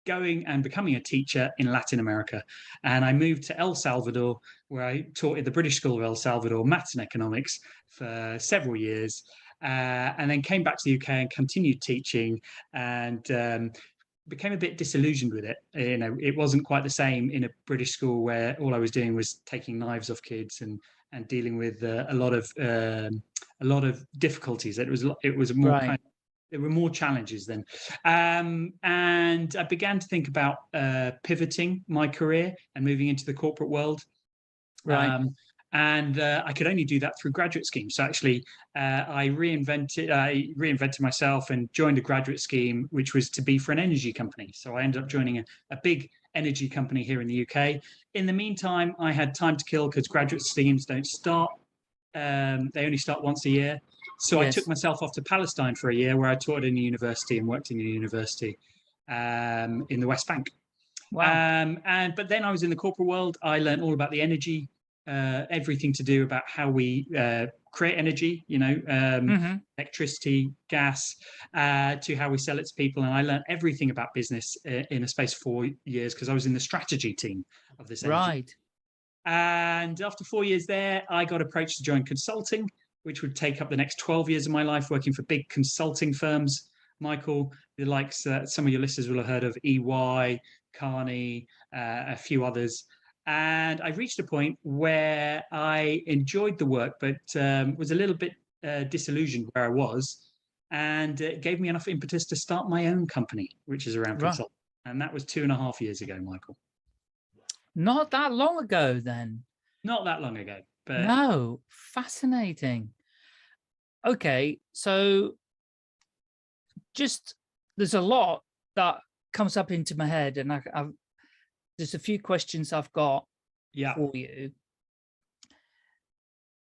going and becoming a teacher in Latin America. And I moved to El Salvador, where I taught at the British School of El Salvador, maths and economics for several years, and then came back to the UK and continued teaching and became a bit disillusioned with it. It wasn't quite the same in a British school where all I was doing was taking knives off kids and dealing with a lot of difficulties. It was more kind of, there were more challenges then. And I began to think about pivoting my career and moving into the corporate world. And I could only do that through graduate schemes. So actually, I reinvented myself and joined a graduate scheme, which was to be for an energy company. So I ended up joining a big energy company here in the UK. In the meantime, I had time to kill because graduate schemes don't start. They only start once a year. So I took myself off to Palestine for a year, where I taught in a university and worked in a university in the West Bank. But then I was in the corporate world. I learned all about the energy, everything to do about how we create energy, electricity, gas, to how we sell it to people. And I learned everything about business in a space of 4 years, because I was in the strategy team of this energy. And after 4 years there, I got approached to join consulting, which would take up the next 12 years of my life, working for big consulting firms. Michael, the likes that some of your listeners will have heard of, EY, Carney, a few others. And I reached a point where I enjoyed the work, but was a little bit disillusioned where I was. And it gave me enough impetus to start my own company, which is around consulting. And that was 2.5 years ago, Michael. Not that long ago, then. Not that long ago. But... No, fascinating. Okay, so there's a lot that comes up into my head, and there's a few questions I've got for you.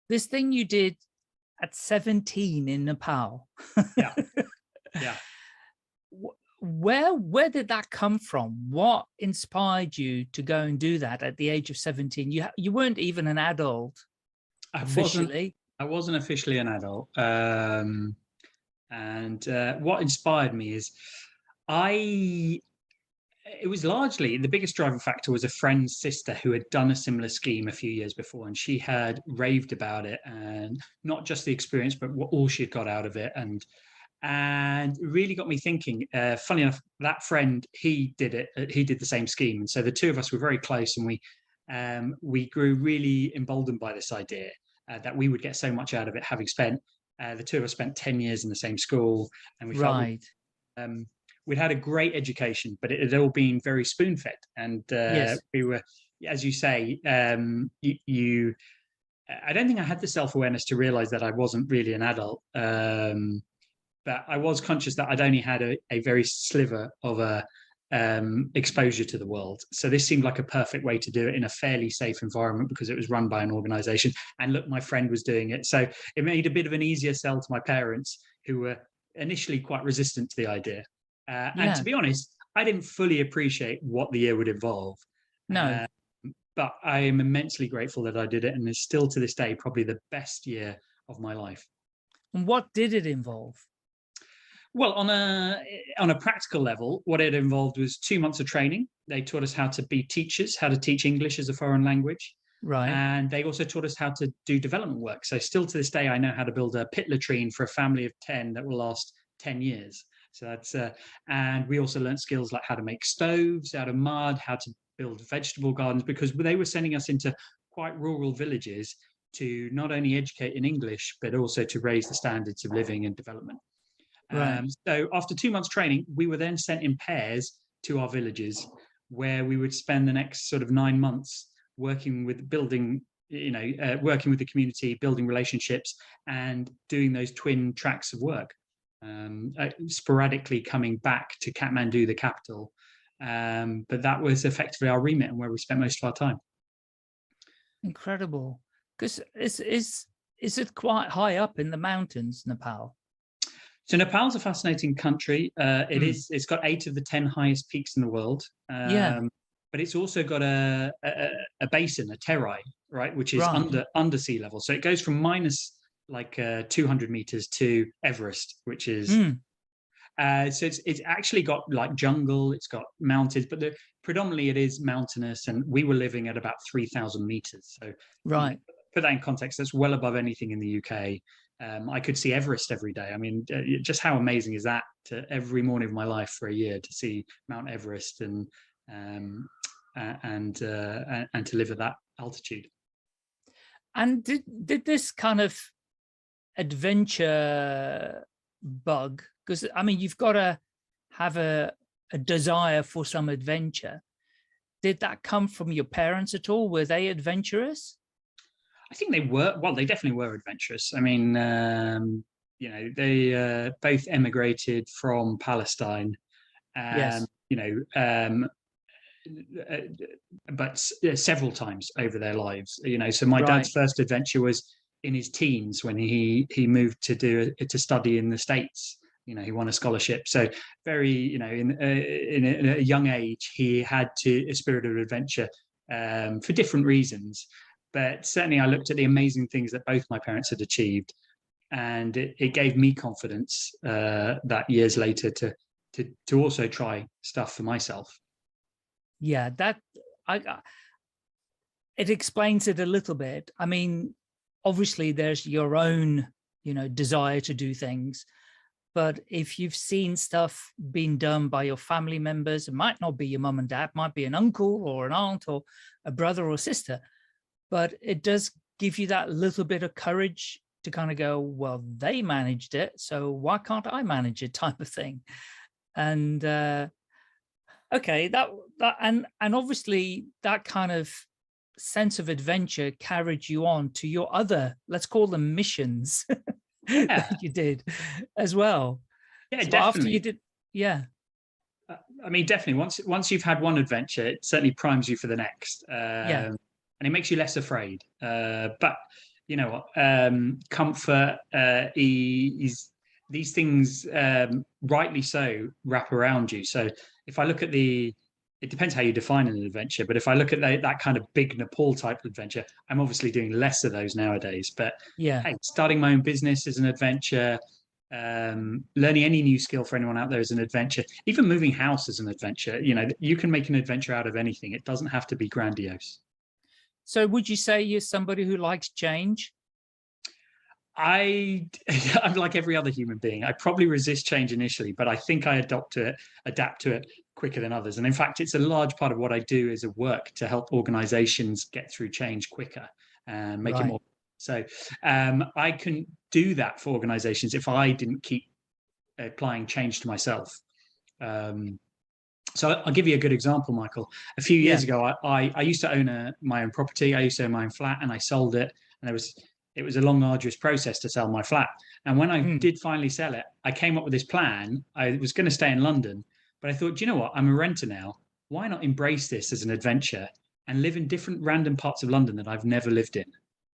This thing you did at 17 in Nepal. where did that come from? What inspired you to go and do that at the age of 17? You weren't even an adult officially. I wasn't officially an adult. And what inspired me is it was largely, the biggest driving factor was a friend's sister who had done a similar scheme a few years before, and she had raved about it, and not just the experience, but all she had got out of it. And it really got me thinking. Funny enough, that friend, he did the same scheme. And so the two of us were very close, and we grew really emboldened by this idea that we would get so much out of it, having spent, the two of us spent 10 years in the same school, and we felt we'd had a great education, but it had all been very spoon-fed. And we were, as you say, I don't think I had the self-awareness to realize that I wasn't really an adult. But I was conscious that I'd only had a very sliver of exposure to the world. So this seemed like a perfect way to do it in a fairly safe environment, because it was run by an organization. And look, my friend was doing it. So it made a bit of an easier sell to my parents, who were initially quite resistant to the idea. And to be honest, I didn't fully appreciate what the year would involve. No. But I am immensely grateful that I did it. And it's still to this day probably the best year of my life. And what did it involve? Well, on a practical level, what it involved was 2 months of training. They taught us how to be teachers, how to teach English as a foreign language. Right. And they also taught us how to do development work. So still to this day, I know how to build a pit latrine for a family of 10 that will last 10 years. So that's, and we also learned skills like how to make stoves out of mud, how to build vegetable gardens, because they were sending us into quite rural villages to not only educate in English, but also to raise the standards of living and development. Right. So after 2 months training, we were then sent in pairs to our villages, where we would spend the next sort of 9 months working with building, working with the community, building relationships, and doing those twin tracks of work. Sporadically coming back to Kathmandu, the capital, but that was effectively our remit and where we spent most of our time. Incredible. Because is it quite high up in the mountains, Nepal? So Nepal's a fascinating country. It's got 8 of the 10 highest peaks in the world. But it's also got a basin, a terai, right, which is under sea level. So it goes from minus 200 meters to Everest, which is so it's actually got like jungle, it's got mountains, but predominantly it is mountainous, and we were living at about 3,000 meters. So put that in context, that's well above anything in the UK. I could see Everest every day. I mean, just how amazing is that, to every morning of my life for a year to see Mount Everest and to live at that altitude. And did this kind of adventure bug, because I mean, you've got to have a desire for some adventure. Did that come from your parents at all? Were they adventurous? I think they were. Well, they definitely were adventurous. I mean, they both emigrated from Palestine. But several times over their lives. So my dad's first adventure was in his teens, when he moved to study in the States. He won a scholarship. So very, in a young age, he had a spirit of adventure for different reasons. But certainly I looked at the amazing things that both my parents had achieved, and it gave me confidence that years later to also try stuff for myself. Yeah, it explains it a little bit. I mean, obviously there's your own, desire to do things, but if you've seen stuff being done by your family members, it might not be your mum and dad, might be an uncle or an aunt or a brother or sister, but it does give you that little bit of courage to kind of go, well, they managed it, so why can't I manage it, type of thing. And okay, and obviously that kind of sense of adventure carried you on to your other, let's call them missions, that you did as well. Yeah, so definitely. After you did, I mean, definitely. Once you've had one adventure, it certainly primes you for the next. And it makes you less afraid. But you know what? Comfort is these things, rightly so, wrap around you. So if I look at it depends how you define an adventure, but if I look at that kind of big Nepal type adventure, I'm obviously doing less of those nowadays. But Yeah. hey, starting my own business is an adventure. Learning any new skill for anyone out there is an adventure. Even moving house is an adventure. You know, you can make an adventure out of anything. It doesn't have to be grandiose. So would you say you're somebody who likes change? I'm like every other human being. I probably resist change initially, but I think I adapt to it quicker than others. And in fact, it's a large part of what I do as a work to help organizations get through change quicker and make it more. So I couldn't do that for organizations if I didn't keep applying change to myself. So I'll give you a good example, Michael. A few years ago, I used to own my own property. I used to own my own flat, and I sold it. And it was a long, arduous process to sell my flat. And when I did finally sell it, I came up with this plan. I was going to stay in London, but I thought, do you know what? I'm a renter now. Why not embrace this as an adventure and live in different random parts of London that I've never lived in?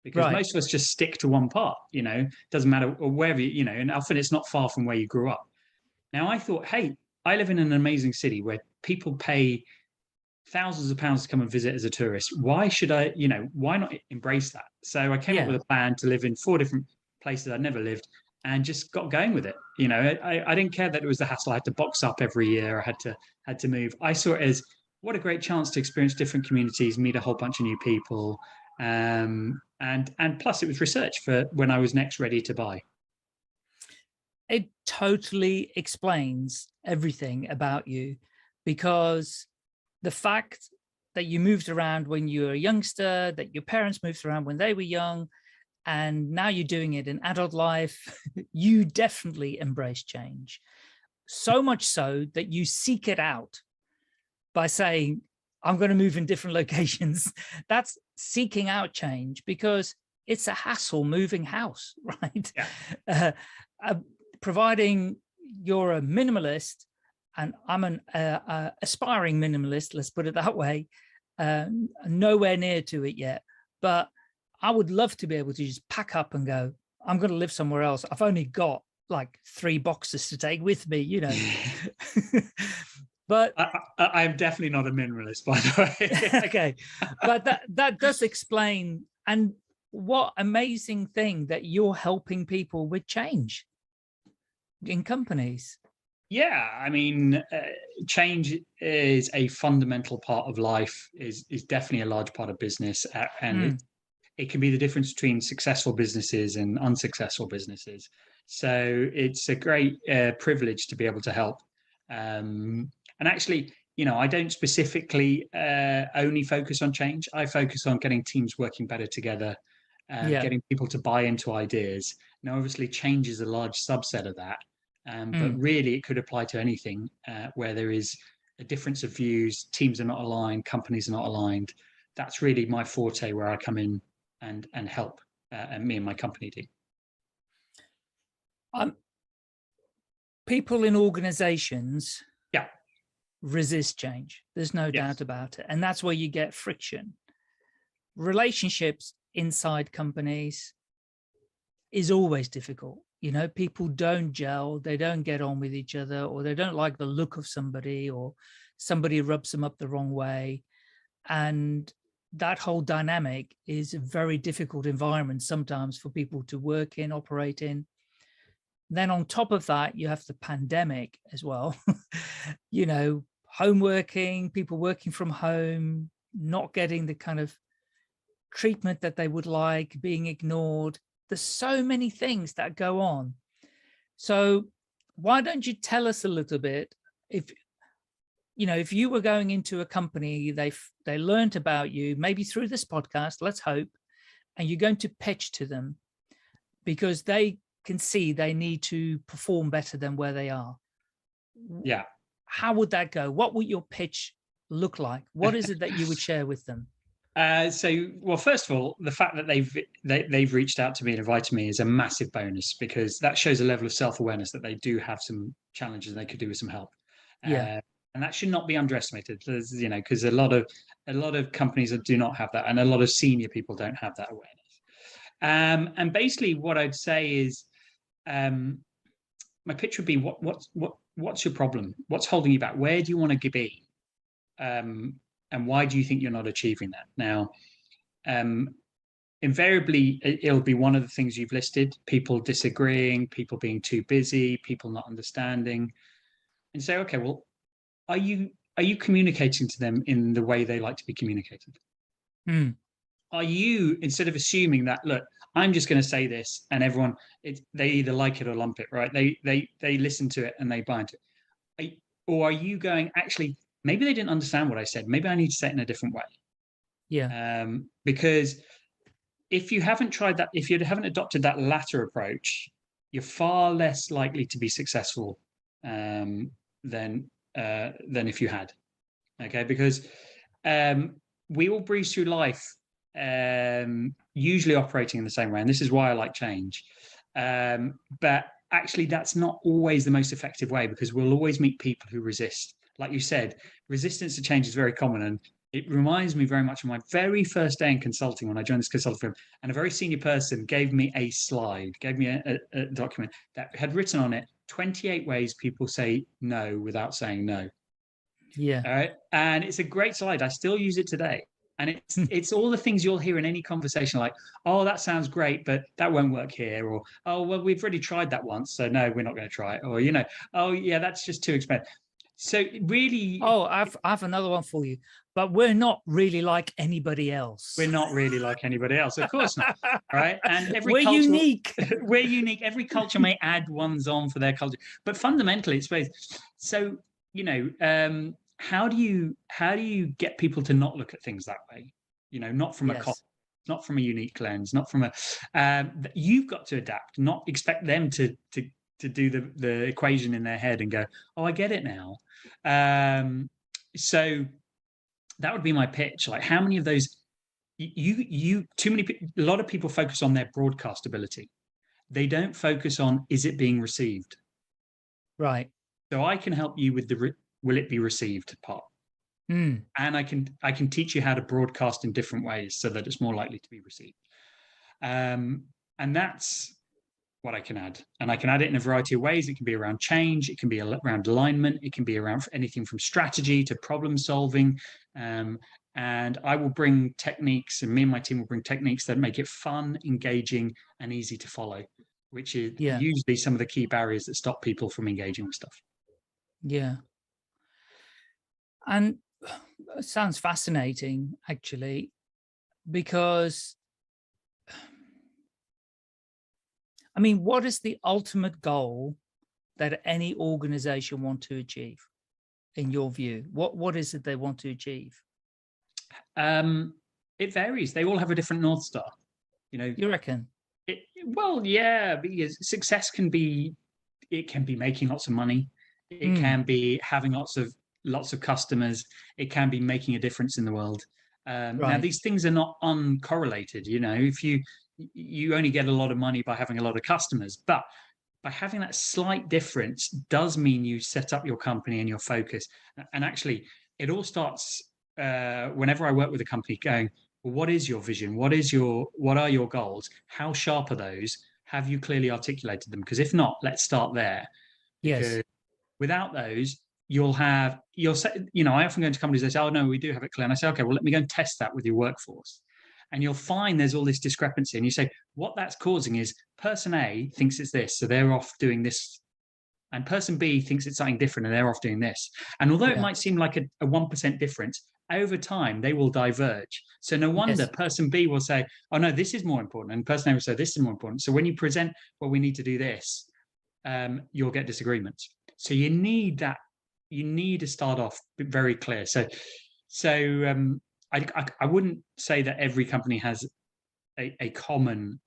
Because most of us just stick to one part, you know, doesn't matter wherever, you know, and often it's not far from where you grew up. Now I thought, hey, I live in an amazing city where people pay thousands of pounds to come and visit as a tourist. Why should I, you know, why not embrace that? So I came up with a plan to live in 4 different places I'd never lived and just got going with it. You know, I didn't care that it was the hassle. I had to box up every year. I had to move. I saw it as what a great chance to experience different communities, meet a whole bunch of new people. And plus it was research for when I was next ready to buy. It totally explains everything about you, because the fact that you moved around when you were a youngster, that your parents moved around when they were young, and now you're doing it in adult life, you definitely embrace change. So much so that you seek it out by saying, I'm going to move in different locations. That's seeking out change, because it's a hassle moving house, right? Yeah. Providing you're a minimalist, and I'm an aspiring minimalist, let's put it that way, nowhere near to it yet. But I would love to be able to just pack up and go, I'm going to live somewhere else. I've only got like 3 boxes to take with me, you know. But I'm definitely not a minimalist, by the way. Okay, but that does explain, and what amazing thing that you're helping people with change in companies. Yeah, I mean, change is a fundamental part of life, is definitely a large part of business, and it can be the difference between successful businesses and unsuccessful businesses. So it's a great privilege to be able to help. And actually, you know, I don't specifically only focus on change. I focus on getting teams working better together, getting people to buy into ideas. Now, obviously, change is a large subset of that. But really, it could apply to anything where there is a difference of views, teams are not aligned, companies are not aligned. That's really my forte, where I come in and help, and me and my company do. People in organizations resist change. There's no doubt about it. And that's where you get friction. Relationships inside companies is always difficult. You know, people don't gel, they don't get on with each other, or they don't like the look of somebody, or somebody rubs them up the wrong way. And that whole dynamic is a very difficult environment sometimes for people to work in, operate in. Then on top of that, you have the pandemic as well. You know, home working, people working from home, not getting the kind of treatment that they would like, being ignored. There's so many things that go on. So why don't you tell us a little bit, if you were going into a company, they learned about you, maybe through this podcast, let's hope, and you're going to pitch to them because they can see they need to perform better than where they are. Yeah. How would that go? What would your pitch look like? What is it that you would share with them? Well, first of all, the fact that they've reached out to me and invited me is a massive bonus, because that shows a level of self-awareness that they do have some challenges and they could do with some help. Yeah. And that should not be underestimated, you know, because a lot of companies do not have that, and a lot of senior people don't have that awareness. And basically, what I'd say is, my pitch would be, what's your problem? What's holding you back? Where do you want to be? And why do you think you're not achieving that? Now, invariably, it'll be one of the things you've listed: people disagreeing, people being too busy, people not understanding. And say, okay, well, are you communicating to them in the way they like to be communicated? Are you, instead of assuming that, look, I'm just going to say this and everyone, they either like it or lump it, right? They listen to it and they buy into it. Or are you going, actually, maybe they didn't understand what I said. Maybe I need to say it in a different way. Yeah. Because if you haven't tried that, if you haven't adopted that latter approach, you're far less likely to be successful than if you had. Okay, because we all breeze through life usually operating in the same way, and this is why I like change. But actually, that's not always the most effective way, because we'll always meet people who resist. Like you said, resistance to change is very common, and it reminds me very much of my very first day in consulting when I joined this consulting firm, and a very senior person gave me a slide, gave me a document that had written on it 28 ways people say no without saying no. Yeah. All right. And it's a great slide. I still use it today. And it's all the things you'll hear in any conversation, like, oh, that sounds great, but that won't work here. Or, oh, well, we've already tried that once, so no, we're not going to try it. Or, oh, yeah, that's just too expensive. So really... Oh, I have another one for you. But we're not really like anybody else. We're not really like anybody else. Of course not. Right? And we're unique. We're unique. Every culture may add ones on for their culture. But fundamentally, it's both. So, how do you get people to not look at things that way? Not from a cost, not from a unique lens, not from a... you've got to adapt, not expect them to do the equation in their head and go, oh, I get it now. So that would be my pitch. Like, how many of those... a lot of people focus on their broadcast ability. They don't focus on, is it being received? Right. So I can help you with the will it be received part. And I can teach you how to broadcast in different ways so that it's more likely to be received. And that's what I can add. And I can add it in a variety of ways. It can be around change. It can be around alignment. It can be around anything from strategy to problem solving. And I will bring techniques, and me and my team will bring techniques that make it fun, engaging, and easy to follow, which is usually some of the key barriers that stop people from engaging with stuff. Yeah. And it sounds fascinating, actually, because, I mean, what is the ultimate goal that any organization want to achieve, in your view? What is it they want to achieve? It varies. They all have a different North Star. You reckon? Well, yeah, because success can be making lots of money. It can be having lots of customers. It can be making a difference in the world. Now, these things are not uncorrelated. If you only get a lot of money by having a lot of customers, but by having that slight difference does mean you set up your company and your focus. And actually, it all starts whenever I work with a company going, well, what is your vision? What are your goals? How sharp are those? Have you clearly articulated them? Because if not, let's start there. Yes. Because without those, you'll say, I often go into companies, they say, oh, no, we do have it clear. And I say, okay, well, let me go and test that with your workforce. And you'll find there's all this discrepancy. And you say, what that's causing is person A thinks it's this, so they're off doing this. And person B thinks it's something different, and they're off doing this. And although it might seem like a 1% difference, over time, they will diverge. So no wonder person B will say, oh, no, this is more important. And person A will say, this is more important. So when you present, well, we need to do this, you'll get disagreements. So you need that. You need to start off very clear. So I wouldn't say that every company has a common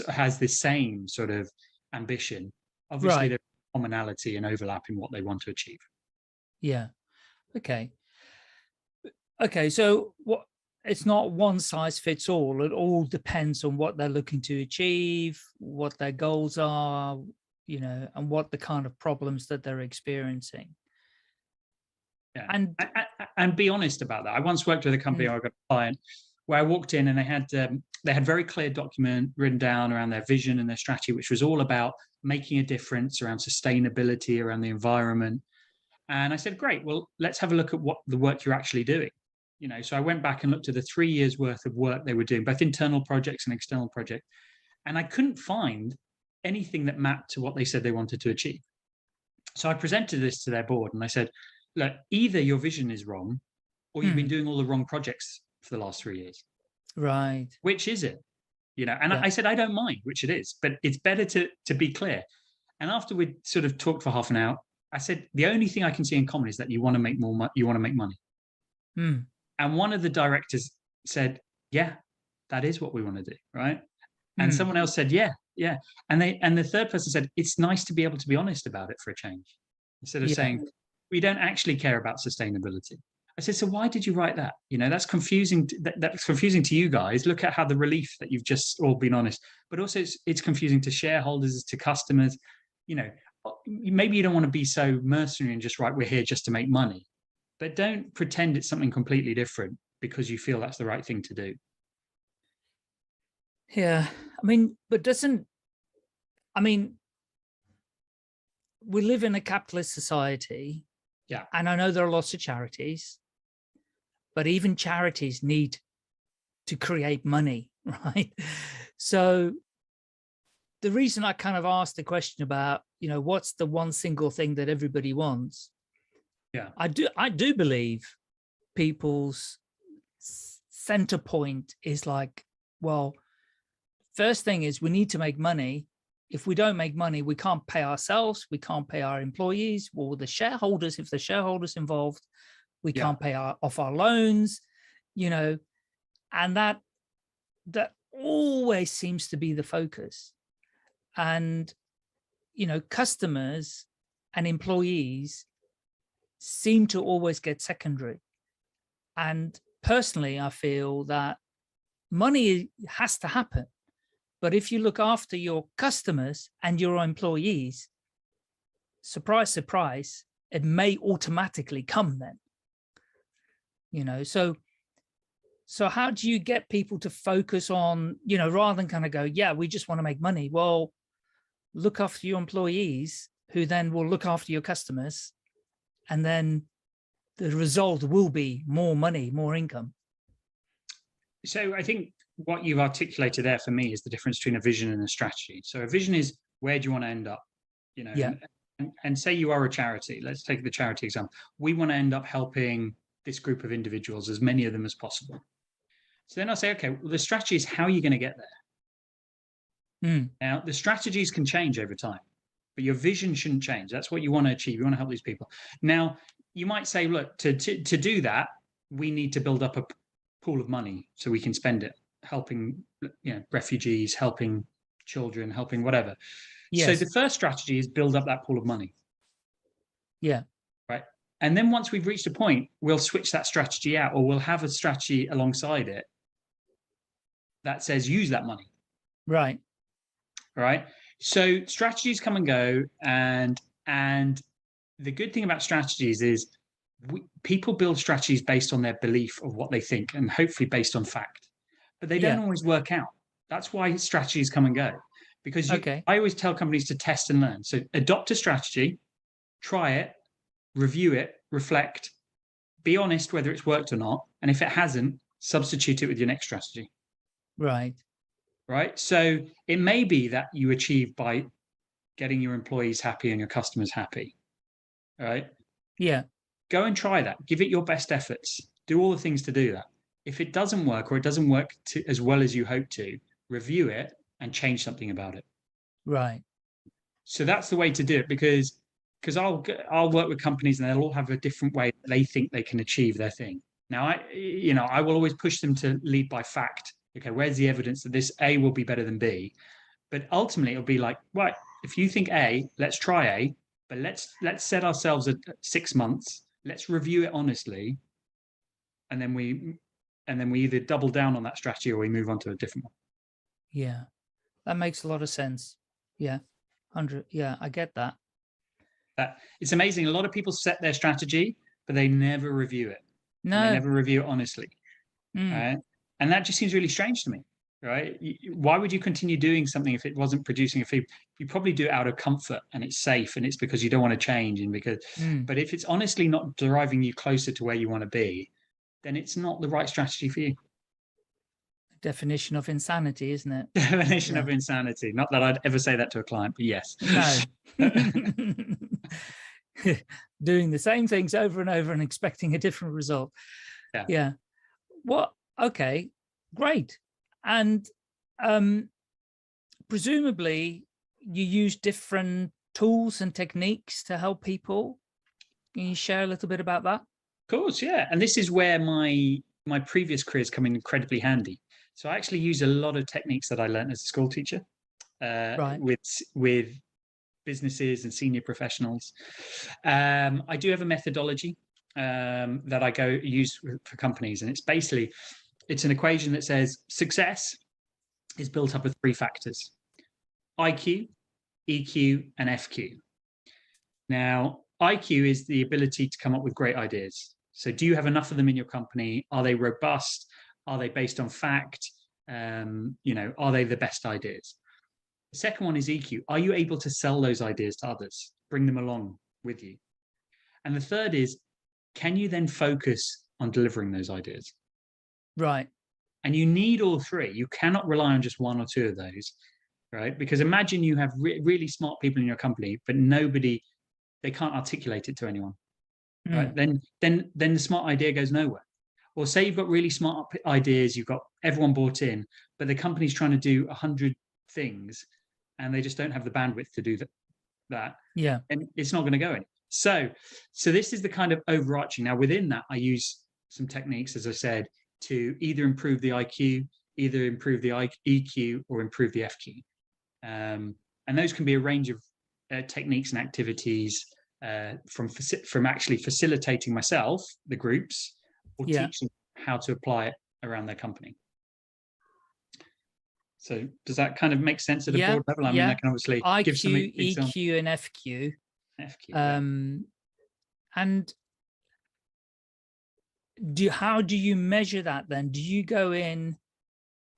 has the same sort of ambition. Obviously, there's commonality and overlap in what they want to achieve. Yeah. Okay. So it's not one size fits all. It all depends on what they're looking to achieve, what their goals are, and what the kind of problems that they're experiencing. Yeah. And be honest about that. I once worked with a company, I got a client where I walked in and they had very clear document written down around their vision and their strategy, which was all about making a difference around sustainability, around the environment. And I said, great, well, let's have a look at what the work you're actually doing. So I went back and looked at the 3 years worth of work they were doing, both internal projects and external projects. And I couldn't find anything that mapped to what they said they wanted to achieve. So I presented this to their board and I said, look, either your vision is wrong or you've been doing all the wrong projects for the last 3 years. Right. Which is it? And I said, I don't mind which it is, but it's better to be clear. And after we sort of talked for half an hour, I said, the only thing I can see in common is that you want to make more money. You want to make money. And one of the directors said, yeah, that is what we want to do. Right. And someone else said, yeah. And the third person said, it's nice to be able to be honest about it for a change. Instead of saying, we don't actually care about sustainability. I said, so why did you write that? That's confusing. That's confusing to you guys. Look at how the relief that you've just all been honest, but also it's confusing to shareholders, to customers. Maybe you don't want to be so mercenary and just write, we're here just to make money, but don't pretend it's something completely different because you feel that's the right thing to do. Yeah. We live in a capitalist society. Yeah. And I know there are lots of charities, but even charities need to create money, right? So the reason I kind of asked the question about, what's the one single thing that everybody wants? Yeah. I do believe people's center point is like, well, first thing is we need to make money. If we don't make money, we can't pay ourselves, we can't pay our employees, or the shareholders, if the shareholders involved, we can't pay off our loans, and that always seems to be the focus. And, customers and employees seem to always get secondary. And personally, I feel that money has to happen. But if you look after your customers and your employees, surprise, surprise, it may automatically come then. So how do you get people to focus on, rather than kind of go, yeah, we just want to make money. Well, look after your employees who then will look after your customers. And then the result will be more money, more income. So I think what you've articulated there for me is the difference between a vision and a strategy. So a vision is, where do you want to end up? And say you are a charity. Let's take the charity example. We want to end up helping this group of individuals, as many of them as possible. So then I'll say, okay, well, the strategy is how are you going to get there? Now, the strategies can change over time, but your vision shouldn't change. That's what you want to achieve. You want to help these people. Now, you might say, look, to do that, we need to build up a pool of money so we can spend it helping refugees, helping children, helping whatever. Yes. So the first strategy is build up that pool of money. Yeah. Right. And then once we've reached a point, we'll switch that strategy out, or we'll have a strategy alongside it that says use that money. Right. Right. So strategies come and go, and the good thing about strategies is people build strategies based on their belief of what they think, and hopefully based on fact, but they don't always work out. That's why strategies come and go, because I always tell companies to test and learn. So adopt a strategy, try it, review it, reflect, be honest whether it's worked or not, and if it hasn't, substitute it with your next strategy. Right. Right. So it may be that you achieve by getting your employees happy and your customers happy. Right. Yeah. Go and try that. Give it your best efforts. Do all the things to do that. If it doesn't work, or it doesn't work as well as you hope to, review it and change something about it. Right. So that's the way to do it, because I'll work with companies and they'll all have a different way that they think they can achieve their thing. Now, I will always push them to lead by fact. Okay, where's the evidence that this A will be better than B? But ultimately, it'll be like, right, if you think A, let's try A, but let's set ourselves at 6 months. Let's review it honestly, and then we either double down on that strategy or we move on to a different one. Yeah, that makes a lot of sense. Yeah, 100. Yeah, I get that. It's amazing. A lot of people set their strategy, but they never review it. No, they never review it honestly. Right? And that just seems really strange to me, right? Why would you continue doing something if it wasn't producing a fee? You probably do it out of comfort and it's safe and it's because you don't want to change. And because, but if it's honestly not driving you closer to where you want to be, then it's not the right strategy for you. Definition of insanity, isn't it? Definition of insanity. Not that I'd ever say that to a client, but yes. No. Doing the same things over and over and expecting a different result. Yeah. What? Okay, great. And presumably you use different tools and techniques to help people. Can you share a little bit about that? Of course, yeah. And this is where my previous careers come in incredibly handy. So I actually use a lot of techniques that I learned as a school teacher with businesses and senior professionals. I do have a methodology that I use for companies, and it's an equation that says success is built up of 3 factors: IQ, EQ, and FQ. Now, IQ is the ability to come up with great ideas. So do you have enough of them in your company? Are they robust? Are they based on fact? Are they the best ideas? The second one is EQ. Are you able to sell those ideas to others? Bring them along with you. And the third is, can you then focus on delivering those ideas? Right. And you need all 3. You cannot rely on just 1 or 2 of those, right? Because imagine you have really smart people in your company, but they can't articulate it to anyone, right? Then the smart idea goes nowhere. Or say you've got really smart ideas, you've got everyone bought in, but the company's trying to do 100 things and they just don't have the bandwidth to do that. Yeah. And it's not going to go in. So this is the kind of overarching. Now within that, I use some techniques, as I said, to either improve the IQ, either improve the EQ, or improve the FQ. And those can be a range of techniques and activities from actually facilitating myself, the groups, or teaching how to apply it around their company. So does that kind of make sense at a broad level? I mean, I can obviously give some examples. EQ, and FQ. And how do you measure that then? Do you go in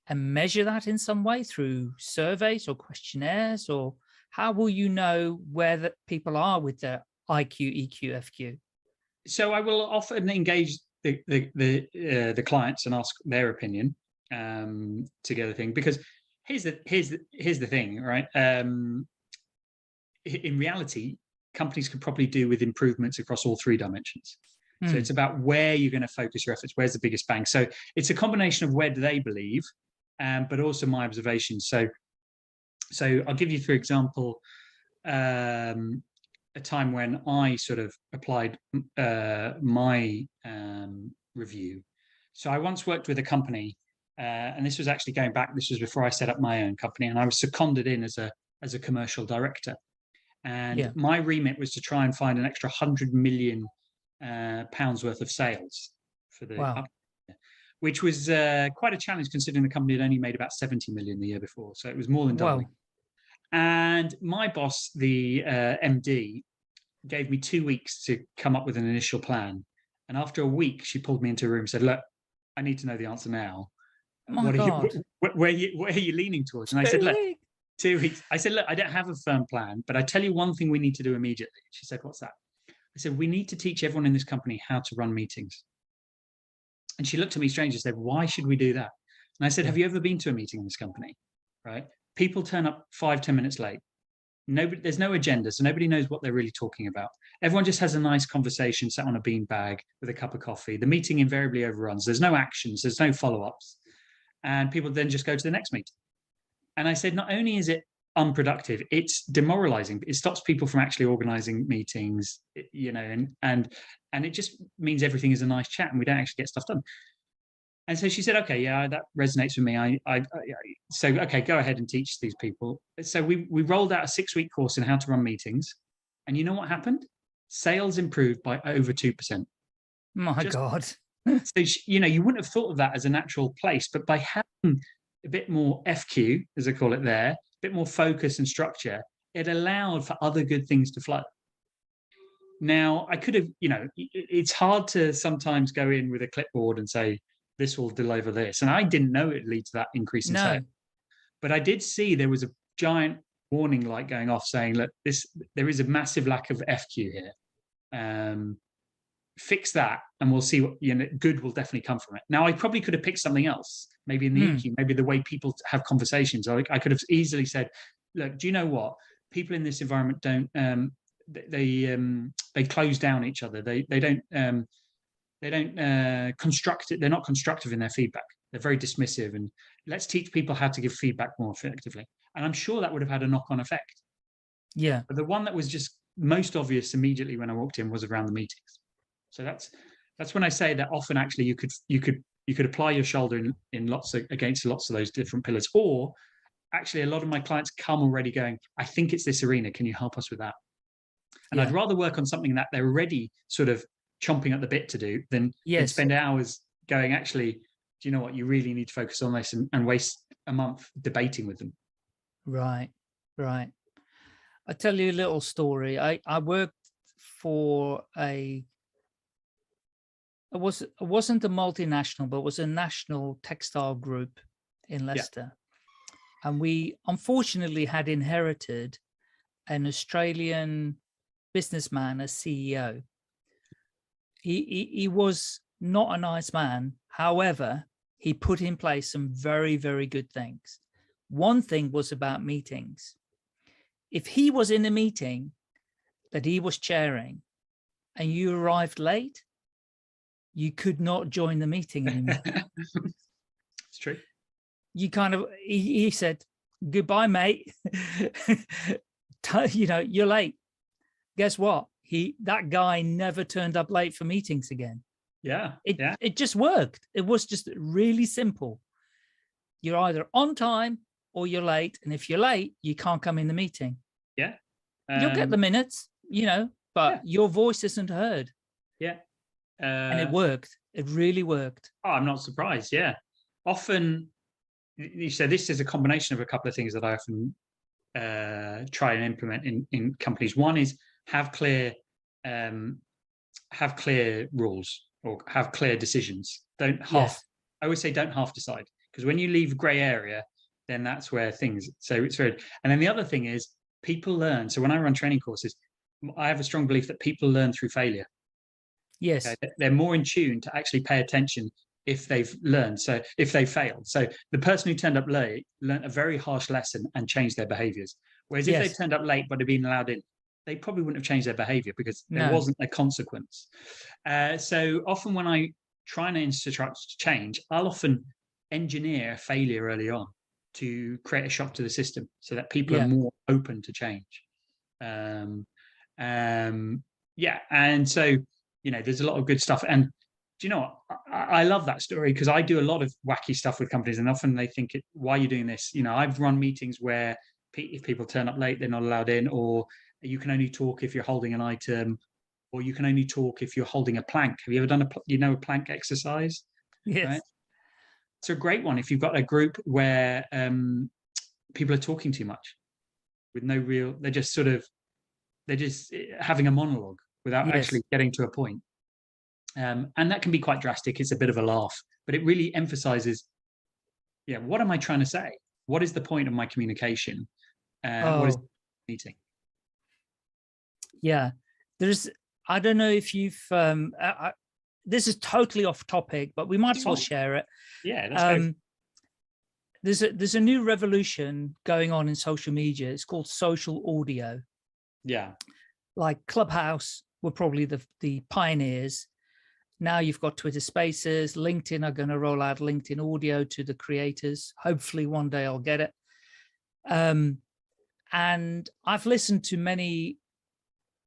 and measure that in some way through surveys or questionnaires, or how will you know where the people are with their IQ, EQ, FQ? So I will often engage the clients and ask their opinion together thing, because here's the thing, right? In reality, companies could probably do with improvements across all 3 dimensions. So it's about where you're going to focus your efforts, where's the biggest bang. So it's a combination of where do they believe, but also my observations. So I'll give you, for example, a time when I sort of applied my review. So I once worked with a company, and this was actually going back, this was before I set up my own company, and I was seconded in as a commercial director. And my remit was to try and find an extra £100 million worth of sales for the which was quite a challenge, considering the company had only made about 70 million the year before. So it was more than doubling. And my boss, the MD, gave me 2 weeks to come up with an initial plan. And after a week, she pulled me into a room and said, look, I need to know the answer now. Where are you leaning towards? And I said, look, 2 weeks. I said, look, I don't have a firm plan, but I tell you one thing we need to do immediately. She said, what's that? I said, we need to teach everyone in this company how to run meetings. And she looked at me strange and said, why should we do that? And I said, have you ever been to a meeting in this company? Right? People turn up 5-10 minutes late. There's no agenda, so nobody knows what they're really talking about. Everyone just has a nice conversation, sat on a beanbag with a cup of coffee. The meeting invariably overruns. There's no actions. There's no follow-ups. And people then just go to the next meeting. And I said, not only is it unproductive, it's demoralizing. It stops people from actually organizing meetings, and it just means everything is a nice chat and we don't actually get stuff done. And so she said, okay, yeah, that resonates with me. So, okay, go ahead and teach these people. So we rolled out a 6-week course in how to run meetings. And you know what happened? Sales improved by over 2%. My God. So, you wouldn't have thought of that as a natural place, but by having a bit more FQ, as I call it there, a bit more focus and structure, it allowed for other good things to flow. Now, I could have, it's hard to sometimes go in with a clipboard and say, this will deliver this. And I didn't know it would lead to that increase in sales. But I did see there was a giant warning light going off saying, look, there is a massive lack of FQ here. Fix that and we'll see what, good will definitely come from it. Now, I probably could have picked something else, maybe in the EQ, maybe the way people have conversations. I could have easily said, look, do you know what? People in this environment don't, they close down each other. They don't construct it. They're not constructive in their feedback. They're very dismissive, and let's teach people how to give feedback more effectively. And I'm sure that would have had a knock-on effect. Yeah. But the one that was just most obvious immediately when I walked in was around the meetings. So that's when I say that often actually you could apply your shoulder against lots of those different pillars. Or actually a lot of my clients come already going, I think it's this arena. Can you help us with that? And I'd rather work on something that they're already sort of chomping at the bit to do than spend hours going, actually, do you know what? You really need to focus on this and waste a month debating with them. Right. I'll tell you a little story. I worked for it wasn't a multinational, but it was a national textile group in Leicester. And we unfortunately had inherited an Australian businessman as CEO. He was not a nice man. However, he put in place some very, very good things. One thing was about meetings. If he was in a meeting that he was chairing and you arrived late, you could not join the meeting anymore. It's true. You kind of, he said, goodbye, mate. You're late. Guess what? That guy never turned up late for meetings again. It just worked. It was just really simple. You're either on time or you're late. And if you're late, you can't come in the meeting. Yeah. You'll get the minutes, but your voice isn't heard. Yeah. And it worked. It really worked. Oh, I'm not surprised. Yeah. Often, you say this is a combination of a couple of things that I often try and implement in companies. One is have clear rules or have clear decisions. I always say don't half decide, because when you leave gray area, then that's where so it's very, and then the other thing is people learn. So when I run training courses, I have a strong belief that people learn through failure. Yes. Okay? They're more in tune to actually pay attention if they've learned. So if they failed. So the person who turned up late learned a very harsh lesson and changed their behaviors. Whereas if they turned up late but had been allowed in, they probably wouldn't have changed their behavior because there wasn't a consequence. So often when I try and institute change, I'll often engineer failure early on to create a shock to the system so that people are more open to change. And so, there's a lot of good stuff. And do you know what? I love that story because I do a lot of wacky stuff with companies, and often they think, why are you doing this? I've run meetings where if people turn up late, they're not allowed in, or you can only talk if you're holding an item, or you can only talk if you're holding a plank. Have you ever done a plank exercise? Yes. Right? It's a great one if you've got a group where people are talking too much with no real, they're just having a monologue without actually getting to a point. And that can be quite drastic. It's a bit of a laugh, but it really emphasizes, what am I trying to say? What is the point of my communication? What is the meeting? Yeah, I don't know if you've, this is totally off topic, but we might as well share it. Yeah, that's great. There's a new revolution going on in social media. It's called social audio. Yeah. Like Clubhouse were probably the pioneers. Now you've got Twitter Spaces, LinkedIn are going to roll out LinkedIn audio to the creators. Hopefully one day I'll get it. And I've listened to many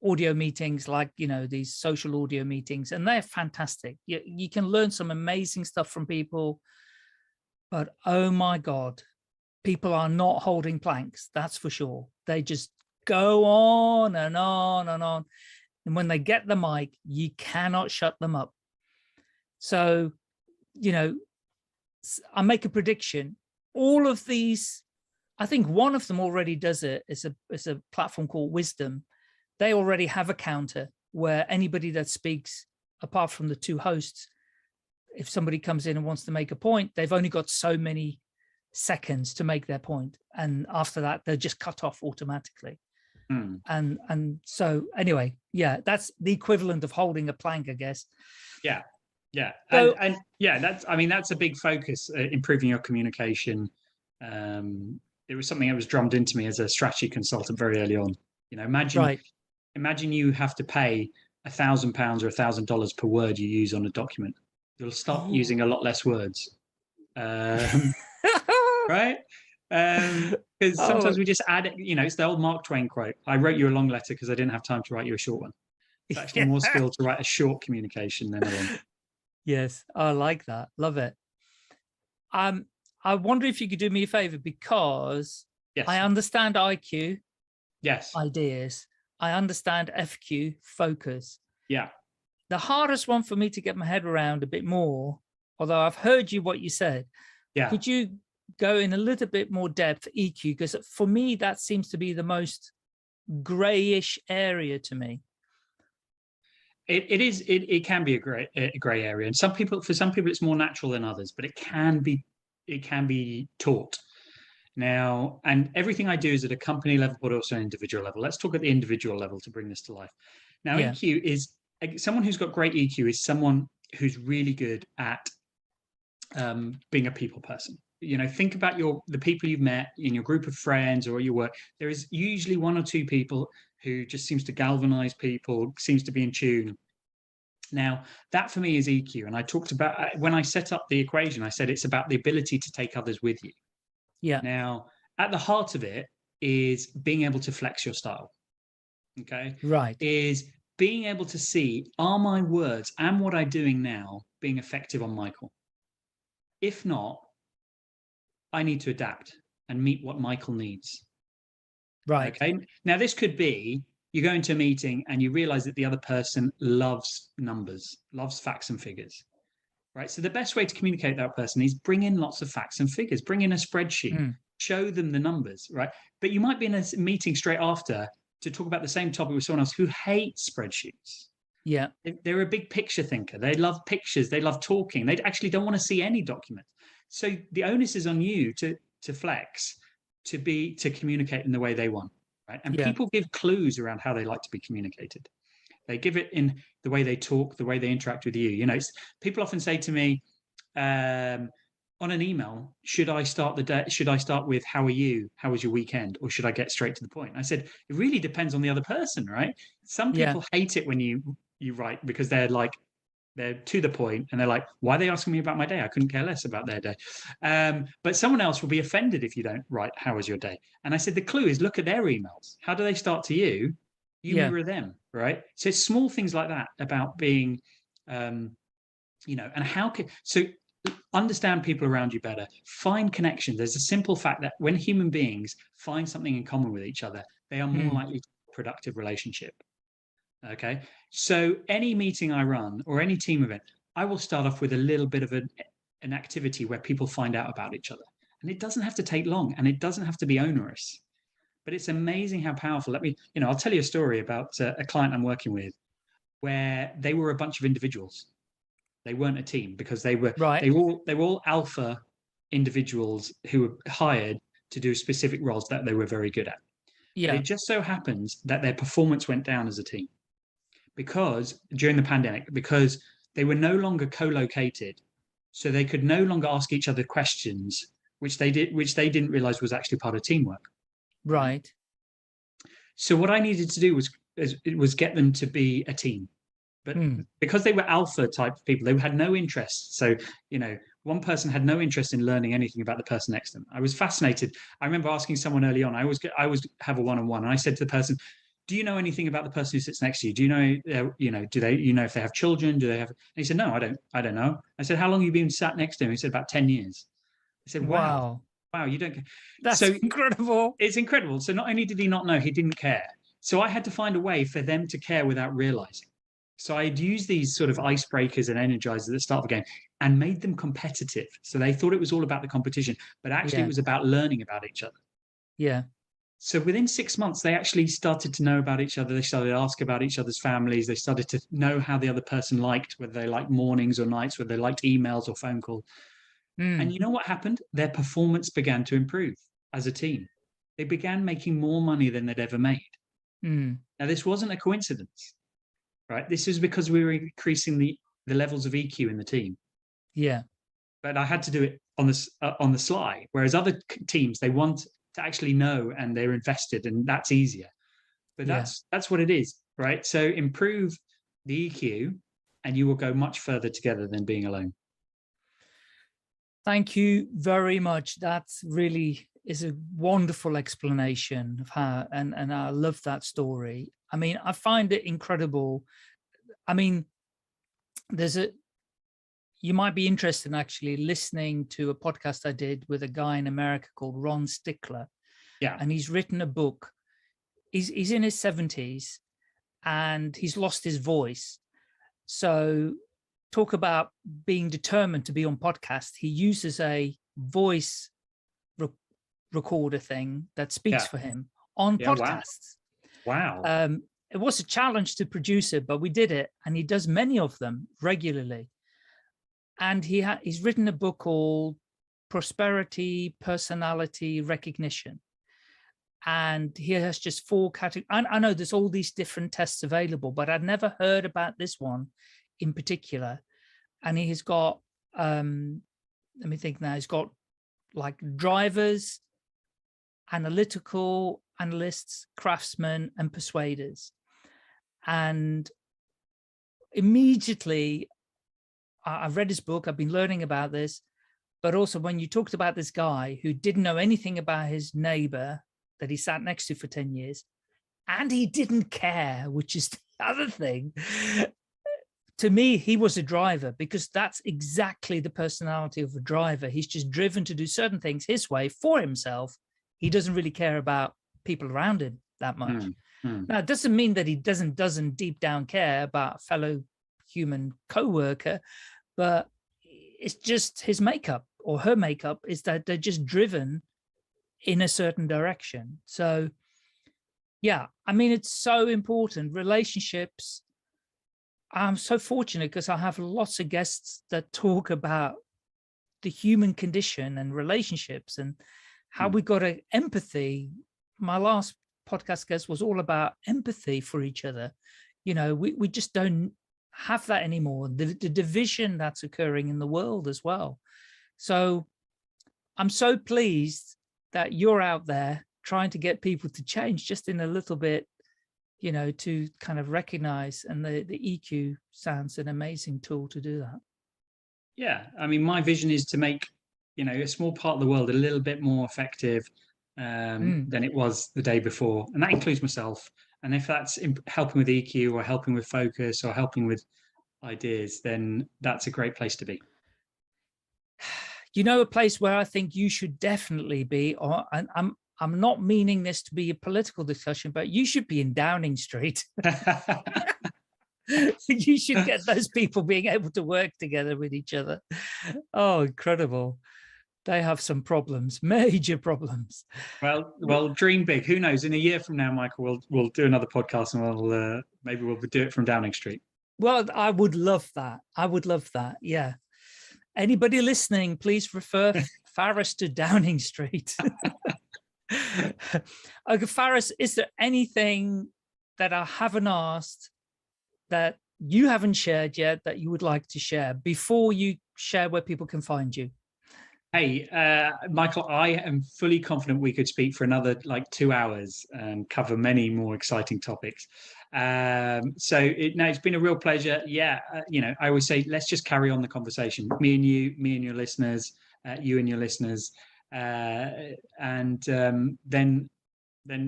audio meetings, like, these social audio meetings, and they're fantastic. You can learn some amazing stuff from people, but oh my God, people are not holding planks. That's for sure. They just go on and on and on. And when they get the mic, you cannot shut them up. So, I make a prediction. All of these, I think one of them already does it. It's a platform called Wisdom. They already have a counter where anybody that speaks, apart from the two hosts, if somebody comes in and wants to make a point, they've only got so many seconds to make their point, and after that they're just cut off automatically. And so anyway, yeah, that's the equivalent of holding a plank, I guess. Yeah. So, and yeah, that's a big focus, improving your communication. It was something that was drummed into me as a strategy consultant very early on. Imagine you have to pay £1,000 or $1,000 per word you use on a document. You'll start using a lot less words, right? Because sometimes we just add it. It's the old Mark Twain quote: "I wrote you a long letter because I didn't have time to write you a short one." It's actually more skill to write a short communication than a long. Yes, I like that. Love it. I wonder if you could do me a favor, because I understand IQ, ideas. I understand FQ, focus. Yeah. The hardest one for me to get my head around a bit more, although I've heard what you said. Yeah. Could you go in a little bit more depth, EQ? Because for me, that seems to be the most grayish area to me. It can be a gray area, and for some people it's more natural than others, but it can be taught. Now, and everything I do is at a company level, but also an individual level. Let's talk at the individual level to bring this to life. Now, EQ is someone who's got great EQ is someone who's really good at being a people person. Think about the people you've met in your group of friends or your work. There is usually one or two people who just seems to galvanize people, seems to be in tune. Now, that for me is EQ. And I talked about, when I set up the equation, I said it's about the ability to take others with you. Yeah. Now, at the heart of it is being able to flex your style. Okay. Right. Is being able to see, are my words and what I'm doing now being effective on Michael? If not, I need to adapt and meet what Michael needs. Right. Okay. Now, this could be you go into a meeting and you realize that the other person loves numbers, loves facts and figures. Right. So the best way to communicate with that person is bring in lots of facts and figures, bring in a spreadsheet, show them the numbers. Right. But you might be in a meeting straight after to talk about the same topic with someone else who hates spreadsheets. Yeah. They're a big picture thinker. They love pictures. They love talking. They actually don't want to see any document. So the onus is on you to flex, to communicate in the way they want. Right. And people give clues around how they like to be communicated. They give it in the way they talk, the way they interact with you. People often say to me on an email, should I start the day? Should I start with how are you? How was your weekend? Or should I get straight to the point? I said, it really depends on the other person, right? Some people hate it when you write because they're to the point and they're like, why are they asking me about my day? I couldn't care less about their day. But someone else will be offended if you don't write, how was your day? And I said, the clue is look at their emails. How do they start to you? You mirror them, right? So it's small things like that about being, and so understand people around you better, find connections. There's a simple fact that when human beings find something in common with each other, they are more likely to have a productive relationship. Okay. So any meeting I run or any team event, I will start off with a little bit of an activity where people find out about each other. And it doesn't have to take long and it doesn't have to be onerous. But it's amazing how powerful. I'll tell you a story about a client I'm working with where they were a bunch of individuals. They weren't a team because they were all alpha individuals who were hired to do specific roles that they were very good at. Yeah. But it just so happens that their performance went down as a team because during the pandemic, because they were no longer co-located, so they could no longer ask each other questions, which they didn't realize was actually part of teamwork. Right. So what I needed to do was get them to be a team. But because they were alpha type people, they had no interest. So, one person had no interest in learning anything about the person next to them. I was fascinated. I remember asking someone early on, I always have a one-on-one, and I said to the person, do you know anything about the person who sits next to you? Do you know, do they, if they have children? Do they have, and he said, no, I don't know. I said, how long have you been sat next to him? He said, about 10 years. I said, wow, you don't care. That's incredible. It's incredible. So not only did he not know, he didn't care. So I had to find a way for them to care without realizing. So I'd use these sort of icebreakers and energizers at the start of the game and made them competitive. So they thought it was all about the competition, but actually it was about learning about each other. Yeah. So within 6 months, they actually started to know about each other. They started to ask about each other's families. They started to know how the other person liked, whether they liked mornings or nights, whether they liked emails or phone calls. And you know what happened? Their performance began to improve as a team. They began making more money than they'd ever made. Now, this wasn't a coincidence, right? This is because we were increasing the levels of EQ in the team. Yeah. But I had to do it on the sly, whereas other teams, they want to actually know and they're invested, and that's easier. But that's what it is, right? So improve the EQ and you will go much further together than being alone. Thank you very much. That really is a wonderful explanation of how, and I love that story. I mean, I find it incredible. I mean, you might be interested in actually listening to a podcast I did with a guy in America called Ron Stickler. Yeah. And he's written a book. He's in his 70s and he's lost his voice. So talk about being determined to be on podcast. He uses a voice recorder thing that speaks for him on podcasts. Wow. It was a challenge to produce it, but we did it. And he does many of them regularly. And he's written a book called Prosperity, Personality, Recognition. And he has just 4 categories. I know there's all these different tests available, but I'd never heard about this one in particular. And he has got, let me think now, he's got like drivers, analytical, analysts, craftsmen, and persuaders. And immediately, I've read his book, I've been learning about this, but also when you talked about this guy who didn't know anything about his neighbor that he sat next to for 10 years, and he didn't care, which is the other thing. To me, he was a driver, because that's exactly the personality of a driver. He's just driven to do certain things his way for himself. He doesn't really care about people around him that much. Now, it doesn't mean that he doesn't deep down care about a fellow human co-worker, but it's just his makeup or her makeup is that they're just driven in a certain direction. So yeah, I mean, it's so important. Relationships, I'm so fortunate because I have lots of guests that talk about the human condition and relationships and how we got empathy. My last podcast guest was all about empathy for each other. You know, we just don't have that anymore. The division that's occurring in the world as well. So I'm so pleased that you're out there trying to get people to change just in a little bit, you know, to kind of recognize, and the EQ sounds an amazing tool to do that. Yeah, I mean, my vision is to make, you know, a small part of the world a little bit more effective than it was the day before. And that includes myself. And if that's helping with EQ or helping with focus or helping with ideas, then that's a great place to be. You know, a place where I think you should definitely be, or and I'm not meaning this to be a political discussion, but you should be in Downing Street. You should get those people being able to work together with each other. Oh, incredible. They have some problems, major problems. Well, dream big. Who knows? In a year from now, Michael, we'll do another podcast, and maybe we'll do it from Downing Street. Well, I would love that. I would love that. Yeah. Anybody listening, please refer Faris to Downing Street. Okay, Faris, is there anything that I haven't asked that you haven't shared yet that you would like to share before you share where people can find you? Hey, Michael, I am fully confident we could speak for another 2 hours and cover many more exciting topics. So it's been a real pleasure. Yeah, you know, I always say, let's just carry on the conversation. Me and you, me and your listeners, you and your listeners. Then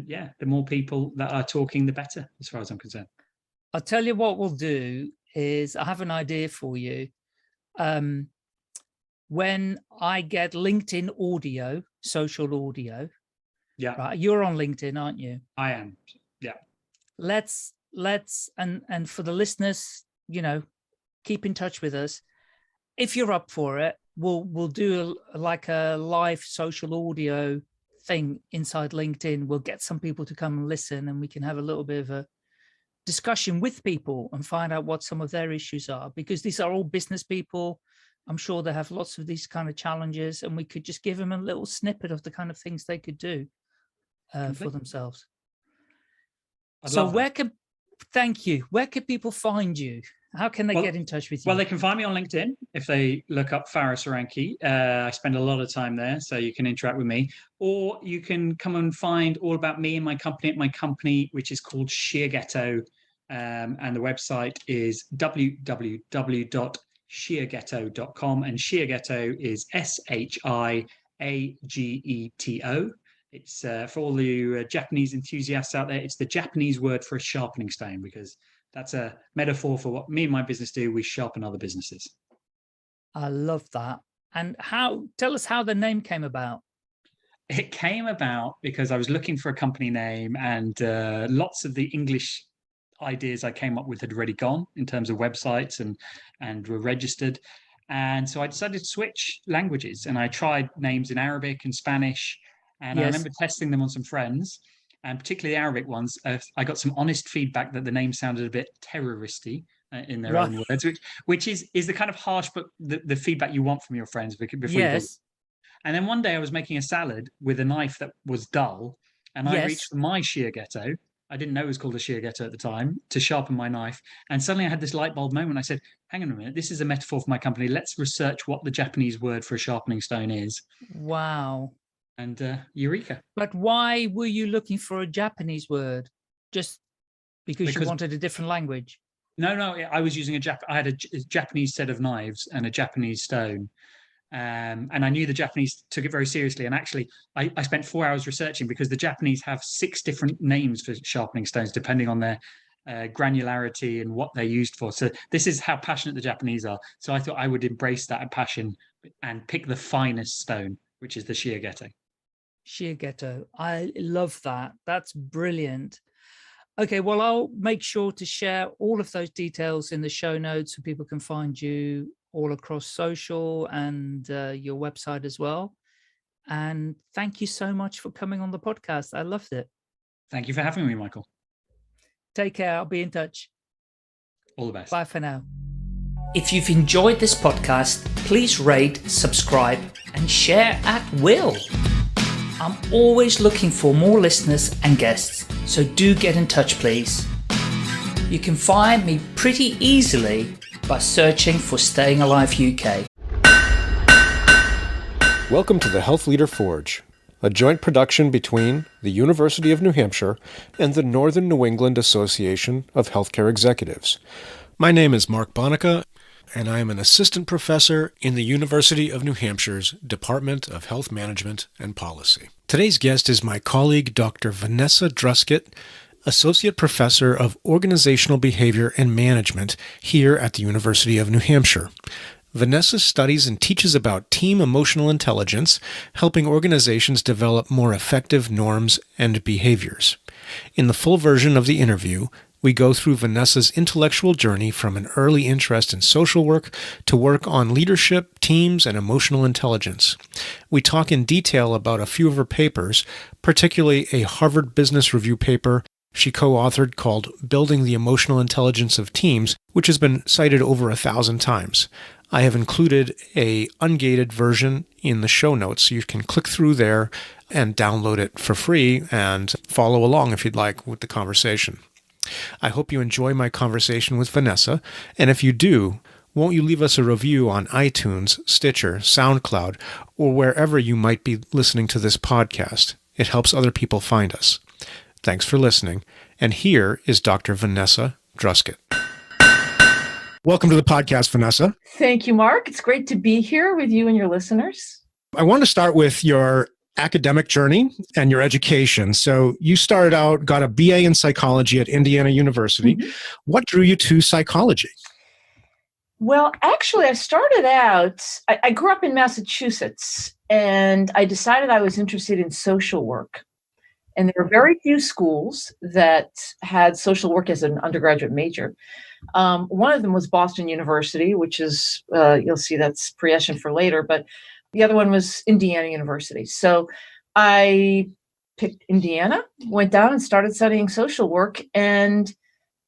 yeah, the more people that are talking, the better, as far as I'm concerned. I'll tell you what we'll do is I have an idea for you. When I get LinkedIn audio, social audio, yeah, right? You're on LinkedIn, aren't you? I am. Yeah. Let's and for the listeners, you know, keep in touch with us. If you're up for it, we'll do like a live social audio thing inside LinkedIn. We'll get some people to come and listen, and we can have a little bit of a discussion with people and find out what some of their issues are, because these are all business people. I'm sure they have lots of these kind of challenges, and we could just give them a little snippet of the kind of things they could do for themselves. So thank you. Where can people find you? How can they get in touch with you? Well, they can find me on LinkedIn if they look up Faris Aranki. I spend a lot of time there, so you can interact with me. Or you can come and find all about me and my company at my company, which is called Sheerghetto. And the website is www.sheerghetto.com. And Sheerghetto is SHIAGETO. It's for all you Japanese enthusiasts out there, it's the Japanese word for a sharpening stone, because that's a metaphor for what me and my business do. We sharpen other businesses. I love that. And tell us how the name came about. It came about because I was looking for a company name, and lots of the English ideas I came up with had already gone in terms of websites and were registered. And so I decided to switch languages, and I tried names in Arabic and Spanish. And I remember testing them on some friends, and particularly the Arabic ones. I got some honest feedback that the name sounded a bit terroristy in their own words, which is the kind of harsh, but the feedback you want from your friends before you do. And then one day I was making a salad with a knife that was dull, and I reached for my Sheerghetto. I didn't know it was called a Sheerghetto at the time, to sharpen my knife. And suddenly I had this light bulb moment. I said, hang on a minute, this is a metaphor for my company. Let's research what the Japanese word for a sharpening stone is. Wow. And eureka. But why were you looking for a Japanese word? Just because you wanted a different language? No, I was using I had a Japanese set of knives and a Japanese stone. And I knew the Japanese took it very seriously. And actually, I spent 4 hours researching, because the Japanese have 6 different names for sharpening stones, depending on their granularity and what they're used for. So this is how passionate the Japanese are. So I thought I would embrace that passion and pick the finest stone, which is the Sheerghetto. Sheerghetto. I love that. That's brilliant. Okay, well, I'll make sure to share all of those details in the show notes so people can find you all across social and your website as well. And thank you so much for coming on the podcast. I loved it. Thank you for having me, Michael. Take care. I'll be in touch. All the best. Bye for now. If you've enjoyed this podcast, please rate, subscribe, and share at will. I'm always looking for more listeners and guests, so do get in touch, please. You can find me pretty easily by searching for Staying Alive UK. Welcome to the Health Leader Forge, a joint production between the University of New Hampshire and the Northern New England Association of Healthcare Executives. My name is Mark Bonica, and I am an assistant professor in the University of New Hampshire's Department of Health Management and Policy. Today's guest is my colleague, Dr. Vanessa Druskett, Associate Professor of Organizational Behavior and Management here at the University of New Hampshire. Vanessa studies and teaches about team emotional intelligence, helping organizations develop more effective norms and behaviors. In the full version of the interview, we go through Vanessa's intellectual journey from an early interest in social work to work on leadership, teams, and emotional intelligence. We talk in detail about a few of her papers, particularly a Harvard Business Review paper she co-authored called Building the Emotional Intelligence of Teams, which has been cited over 1,000 times. I have included a ungated version in the show notes, so you can click through there and download it for free and follow along if you'd like with the conversation. I hope you enjoy my conversation with Vanessa, and if you do, won't you leave us a review on iTunes, Stitcher, SoundCloud, or wherever you might be listening to this podcast? It helps other people find us. Thanks for listening, and here is Dr. Vanessa Druskett. Welcome to the podcast, Vanessa. Thank you, Mark. It's great to be here with you and your listeners. I want to start with your academic journey and your education. So you started out, got a BA in psychology at Indiana University. Mm-hmm. What drew you to psychology? Well, actually, I started out, I grew up in Massachusetts, and I decided I was interested in social work. And there were very few schools that had social work as an undergraduate major. One of them was Boston University, which is, you'll see that's pre-ession for later, but the other one was Indiana University. So I picked Indiana, went down and started studying social work, and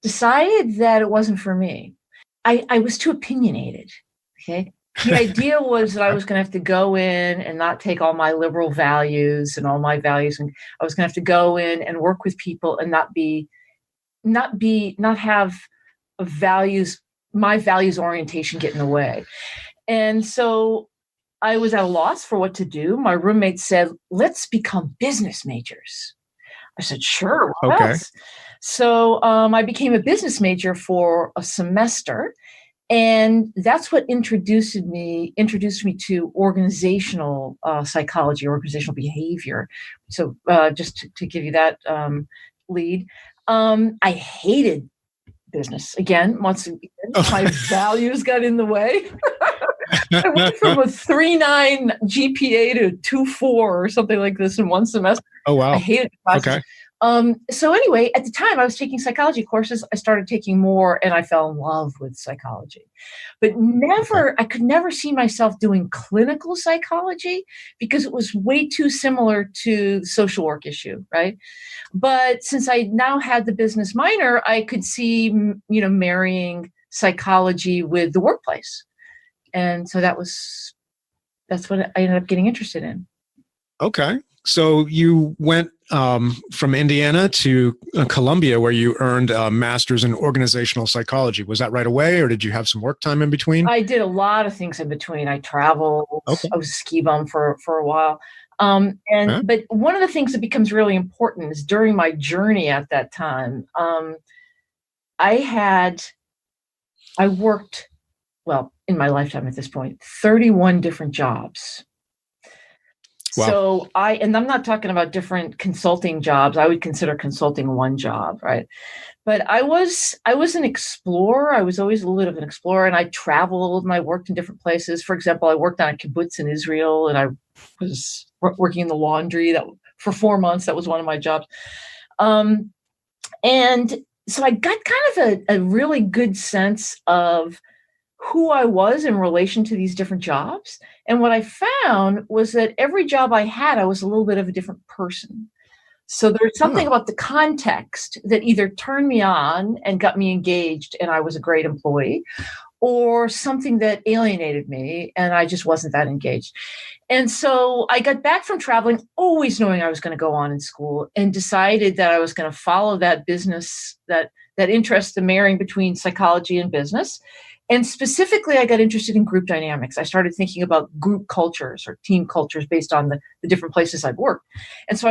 decided that it wasn't for me. I was too opinionated. Okay. The idea was that I was going to have to go in and not take all my liberal values and all my values, and I was going to have to go in and work with people and not have my values orientation get in the way. And so I was at a loss for what to do. My roommate said, let's become business majors. I said, sure. What else? So I became a business major for a semester. And that's what introduced me to organizational psychology, organizational behavior. So just to give you that lead, I hated business. Again, once again, my values got in the way. I went from a 3.9 GPA to 2.4 or something like this in one semester. Oh, wow. I hated classes. Okay. So anyway, at the time I was taking psychology courses. I started taking more and I fell in love with psychology, but I could never see myself doing clinical psychology because it was way too similar to the social work issue. Right. But since I now had the business minor, I could see, marrying psychology with the workplace. And so that's what I ended up getting interested in. Okay. So you went from Indiana to Columbia, where you earned a master's in organizational psychology. Was that right away, or did you have some work time in between? I did a lot of things in between. I traveled. Okay. I was a ski bum for a while. But one of the things that becomes really important is during my journey at that time, I worked, in my lifetime at this point, 31 different jobs. Wow. So I'm not talking about different consulting jobs. I would consider consulting one job, right? But I was an explorer. I was always a little bit of an explorer, and I traveled and I worked in different places. For example, I worked on a kibbutz in Israel, and I was working in the laundry for 4 months. That was one of my jobs. And so I got kind of a really good sense of who I was in relation to these different jobs. And what I found was that every job I had, I was a little bit of a different person. So there's something about the context that either turned me on and got me engaged and I was a great employee, or something that alienated me and I just wasn't that engaged. And so I got back from traveling, always knowing I was going to go on in school, and decided that I was going to follow that business, that interest, the marrying between psychology and business. And specifically, I got interested in group dynamics. I started thinking about group cultures or team cultures based on the different places I'd worked. And so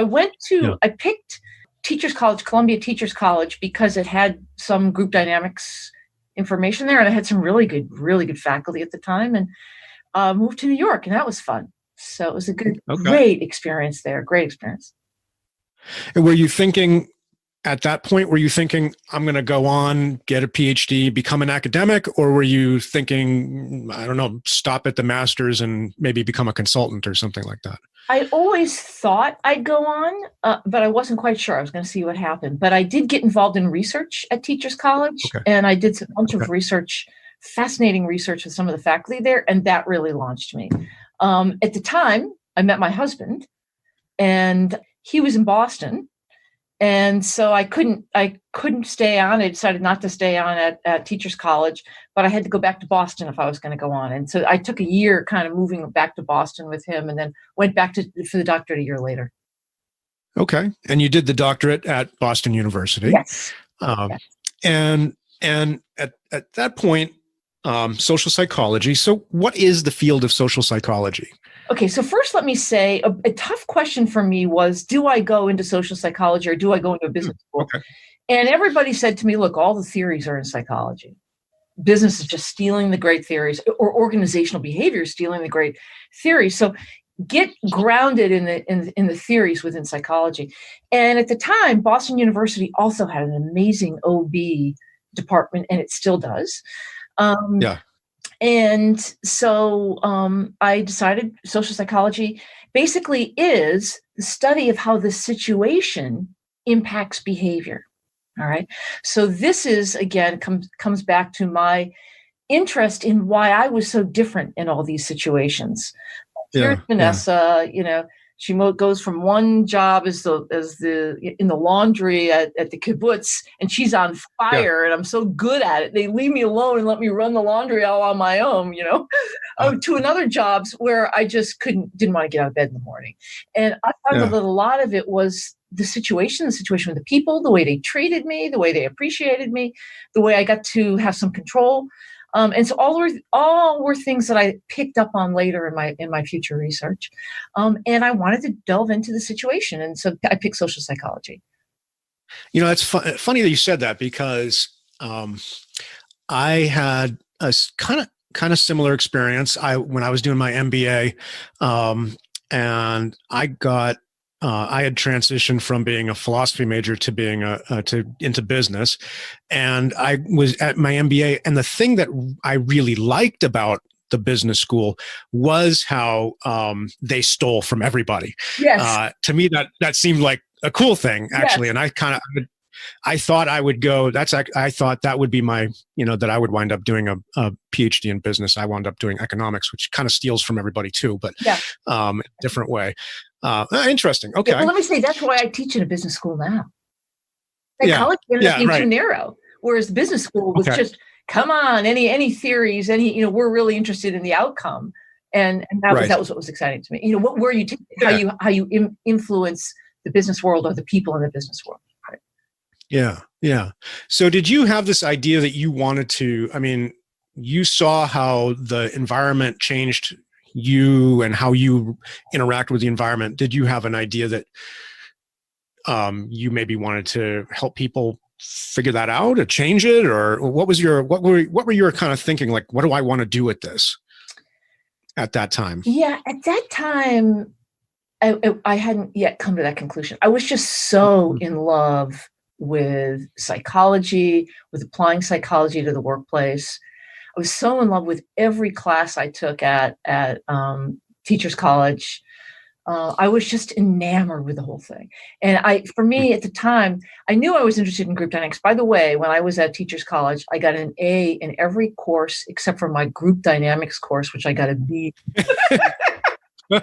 I picked Teachers College, Columbia Teachers College, because it had some group dynamics information there. And I had some really good faculty at the time, and moved to New York, and that was fun. So it was a great experience there. Great experience. And were you thinking, at that point, I'm going to go on, get a PhD, become an academic, or were you thinking, I don't know, stop at the master's and maybe become a consultant or something like that? I always thought I'd go on, but I wasn't quite sure. I was going to see what happened. But I did get involved in research at Teachers College, and I did a bunch of research, fascinating research with some of the faculty there, and that really launched me. At the time, I met my husband, and he was in Boston. And so I couldn't stay on. I decided not to stay on at Teachers College, but I had to go back to Boston if I was going to go on. And so I took a year kind of moving back to Boston with him, and then went back for the doctorate a year later. Okay. And you did the doctorate at Boston University. Yes. Yes. And at that point, social psychology. So what is the field of social psychology? Okay, so first let me say a tough question for me was, do I go into social psychology or do I go into a business school? Okay. And everybody said to me, look, all the theories are in psychology. Business is just stealing the great theories, or organizational behavior is stealing the great theories. So get grounded in the theories within psychology. And at the time, Boston University also had an amazing OB department, and it still does. And so I decided social psychology basically is the study of how the situation impacts behavior. All right. So this is, again, comes back to my interest in why I was so different in all these situations. Here's Vanessa, She goes from one job as the in the laundry at the kibbutz, and she's on fire, and I'm so good at it. They leave me alone and let me run the laundry all on my own, to another jobs where I just didn't want to get out of bed in the morning. And I thought that a lot of it was the situation with the people, the way they treated me, the way they appreciated me, the way I got to have some control. And so all were things that I picked up on later in my future research. And I wanted to delve into the situation. And so I picked social psychology. It's funny that you said that, because I had a kind of similar experience. When I was doing my MBA, and I had transitioned from being a philosophy major to being into business, and I was at my MBA. And the thing that I really liked about the business school was how they stole from everybody. Yes. To me, that seemed like a cool thing, actually. Yes. And I thought I would go. I thought that would be my, that I would wind up doing a PhD in business. I wound up doing economics, which kind of steals from everybody too, but in a different way. Interesting. Okay. Yeah, well, let me say, that's why I teach in a business school now. Psychology ended up being too narrow, whereas the business school was just, come on, any theories, we're really interested in the outcome. And that was what was exciting to me. What were you teaching, how you influence the business world or the people in the business world. Right? Yeah. Yeah. So did you have this idea that you wanted to, you saw how the environment changed you and how you interact with the environment. Did you have an idea that you maybe wanted to help people figure that out or change it? Or what were your kind of thinking? Like, what do I want to do with this at that time? Yeah. At that time, I hadn't yet come to that conclusion. I was just so in love with psychology, with applying psychology to the workplace. I was so in love with every class I took at Teachers College. I was just enamored with the whole thing. And for me at the time, I knew I was interested in group dynamics. By the way, when I was at Teachers College, I got an A in every course except for my group dynamics course, which I got a B. Oh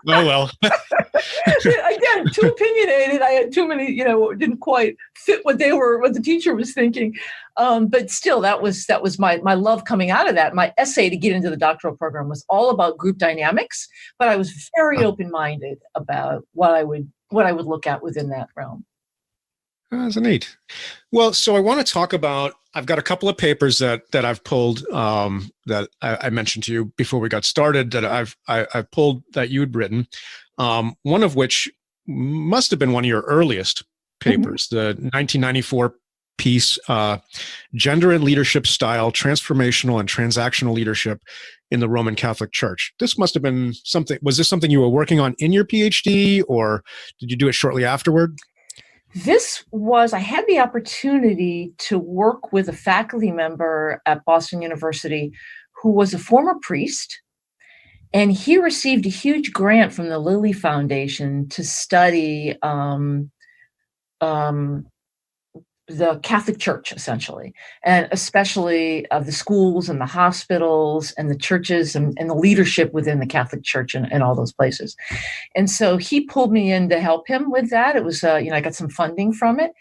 well. Again, too opinionated. I had too many, didn't quite fit what the teacher was thinking. But still, that was my love coming out of that. My essay to get into the doctoral program was all about group dynamics, but I was very open-minded about what I would look at within that realm. That's neat. Well, so I want to talk about, I've got a couple of papers that I've pulled that I mentioned to you before we got started that I've pulled that you'd written. One of which must have been one of your earliest papers, the 1994 piece, Gender and Leadership Style, Transformational and Transactional Leadership in the Roman Catholic Church. This must have been was this something you were working on in your PhD, or did you do it shortly afterward? I had the opportunity to work with a faculty member at Boston University who was a former priest, and he received a huge grant from the Lilly Foundation to study the Catholic Church, essentially, and especially of the schools and the hospitals and the churches and the leadership within the Catholic Church and all those places. And so he pulled me in to help him with that. It was, I got some funding from it.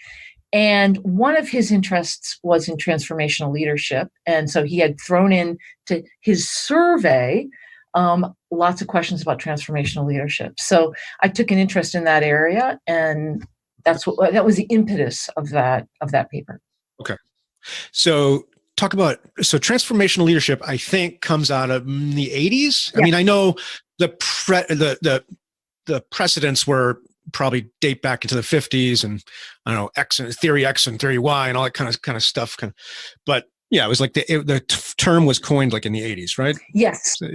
And one of his interests was in transformational leadership. And so he had thrown in to his survey lots of questions about transformational leadership. So I took an interest in that area, and that was the impetus of that paper. Okay. So transformational leadership, I think, comes out of the 80s. Yeah. I know the precedents were probably date back into the 50s, and I don't know, theory X and theory Y and all that kind of stuff. But yeah, it was like the term was coined like in the 80s, right? Yes. So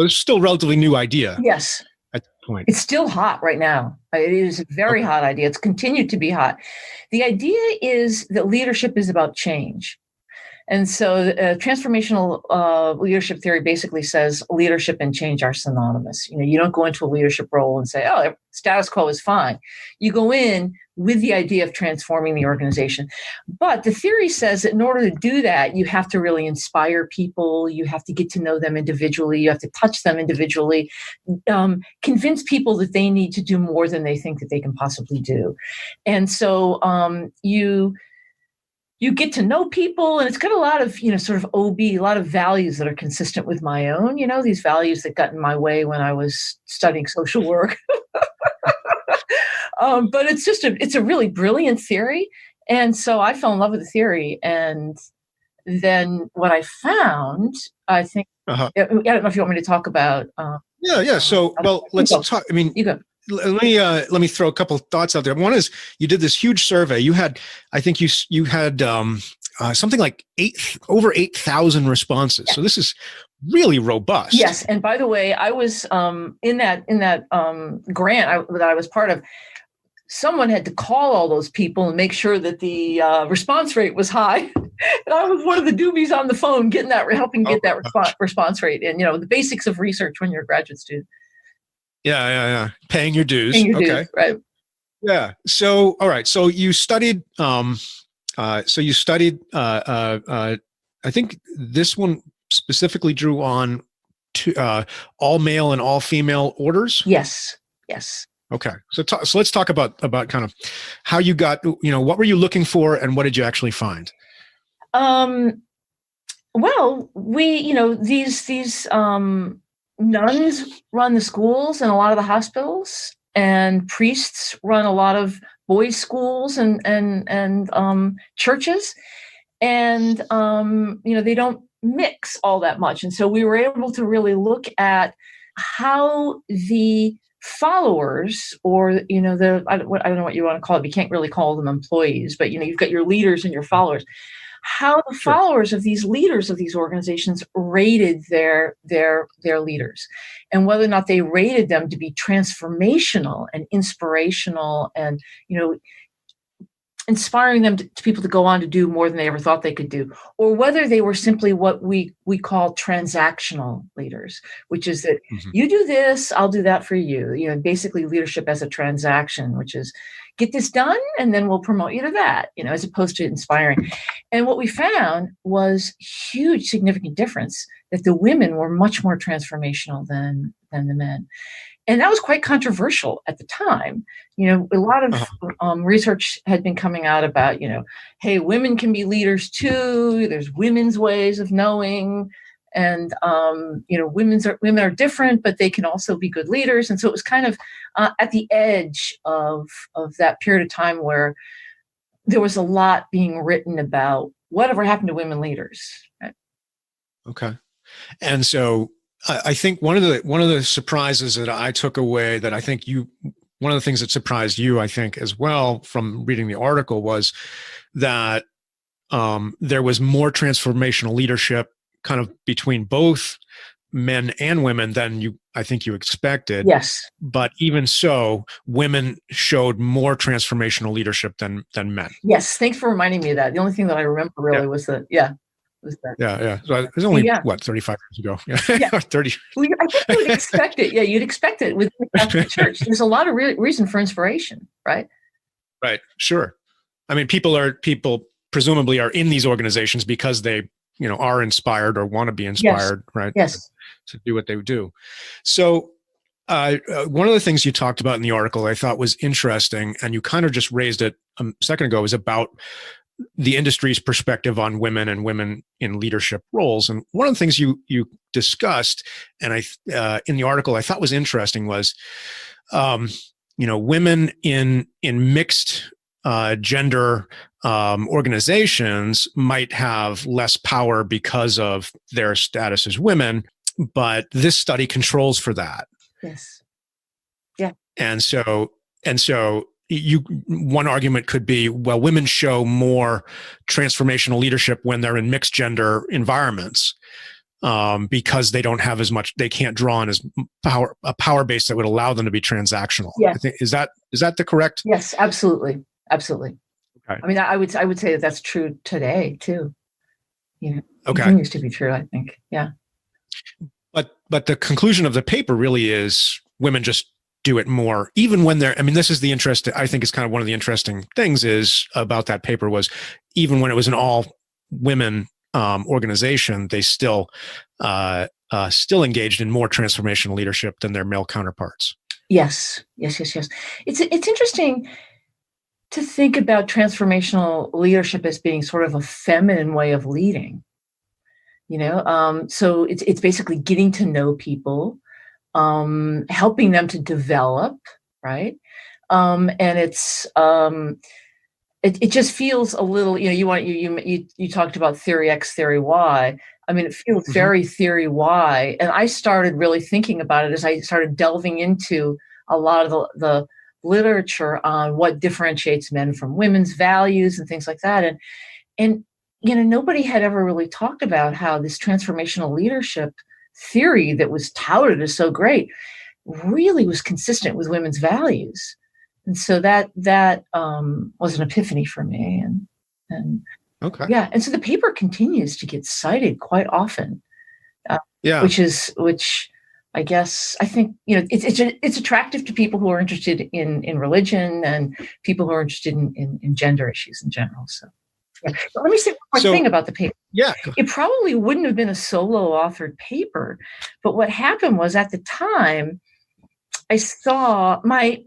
it's still a relatively new idea. Yes. At that point. It's still hot right now. It is a very hot idea. It's continued to be hot. The idea is that leadership is about change. And so transformational leadership theory basically says leadership and change are synonymous. You don't go into a leadership role and say, oh, status quo is fine. You go in with the idea of transforming the organization. But the theory says that in order to do that, you have to really inspire people. You have to get to know them individually. You have to touch them individually, convince people that they need to do more than they think that they can possibly do. And so you get to know people, and it's got a lot of, sort of a lot of values that are consistent with my own, these values that got in my way when I was studying social work. But it's a really brilliant theory. And so I fell in love with the theory. And then what I found, I think, I don't know if you want me to talk about. Yeah. So, let's talk. I mean, you go. Let me throw a couple of thoughts out there. One is you did this huge survey. You had, I think you had something like over 8,000 responses. Yeah. So this is really robust. Yes. And by the way, I was in that grant that I was part of. Someone had to call all those people and make sure that the response rate was high. And I was one of the doobies on the phone helping get that response rate. And the basics of research when you're a graduate student. Yeah. Paying your dues. Dues, right. Yeah. So, all right. So you studied, I think this one specifically drew on to all male and all female orders. Yes. Okay. So let's talk about kind of how you got, what were you looking for and what did you actually find? Well, these nuns run the schools and a lot of the hospitals, and priests run a lot of boys' schools and churches, and they don't mix all that much. And so we were able to really look at how the followers, or I don't know what you want to call it. You can't really call them employees, but you've got your leaders and your followers. How the followers of these leaders of these organizations rated their leaders, and whether or not they rated them to be transformational and inspirational, and inspiring them to people to go on to do more than they ever thought they could do, or whether they were simply what we call transactional leaders, which is that you do this, I'll do that for you. Basically leadership as a transaction, which is get this done and then we'll promote you to that, as opposed to inspiring. And what we found was huge, significant difference, that the women were much more transformational than the men. And that was quite controversial at the time. A lot of research had been coming out about, hey, women can be leaders too. There's women's ways of knowing. And, women are different, but they can also be good leaders. And so it was kind of at the edge of that period of time where there was a lot being written about whatever happened to women leaders. Right? Okay. And so I think one of the surprises that I took away, that I think one of the things that surprised you, I think, as well from reading the article, was that there was more transformational leadership kind of between both men and women than I think you expected. Yes. But even so, women showed more transformational leadership than men. Yes. Thanks for reminding me of that. The only thing that I remember really was that. Yeah. Yeah. So it was only 35 years ago. Yeah. 30. Well, I think you would expect it. Yeah, you'd expect it with the Catholic Church. There's a lot of reason for inspiration, right? Right. Sure. I mean, people presumably are in these organizations because they, are inspired or want to be inspired, right? Yes. To do what they do. So one of the things you talked about in the article I thought was interesting, and you kind of just raised it a second ago, is about the industry's perspective on women and women in leadership roles. And one of the things you discussed, and in the article I thought was interesting, was, women in mixed gender organizations might have less power because of their status as women, but this study controls for that. Yes. Yeah. And so one argument could be, well, women show more transformational leadership when they're in mixed gender environments, because they don't have as much, they can't draw on as a power base that would allow them to be transactional. Yeah. I think, is that the correct? Yes, absolutely. Okay. I mean, I would say that that's true today too. continues to be true, I think. Yeah. But the conclusion of the paper really is women just do it more, even when they're, I mean, this is the interest, I think is kind of one of the interesting things is about that paper was even when it was an all women organization, they still engaged in more transformational leadership than their male counterparts. Yes. It's interesting to think about transformational leadership as being sort of a feminine way of leading. So it's basically getting to know people, helping them to develop, right? And it's it just feels a little, you talked about theory X, theory Y. I mean, it feels very theory Y. And I started really thinking about it as I started delving into a lot of the literature on what differentiates men from women's values and things like that. And nobody had ever really talked about how this transformational leadership theory that was touted as so great really was consistent with women's values. And so that was an epiphany for me. And okay. Yeah. And so the paper continues to get cited quite often. Which I guess, I think, it's attractive to people who are interested in religion and people who are interested in gender issues in general. So, yeah. But let me say one more thing about the paper. Yeah. It probably wouldn't have been a solo authored paper, but what happened was at the time, I saw my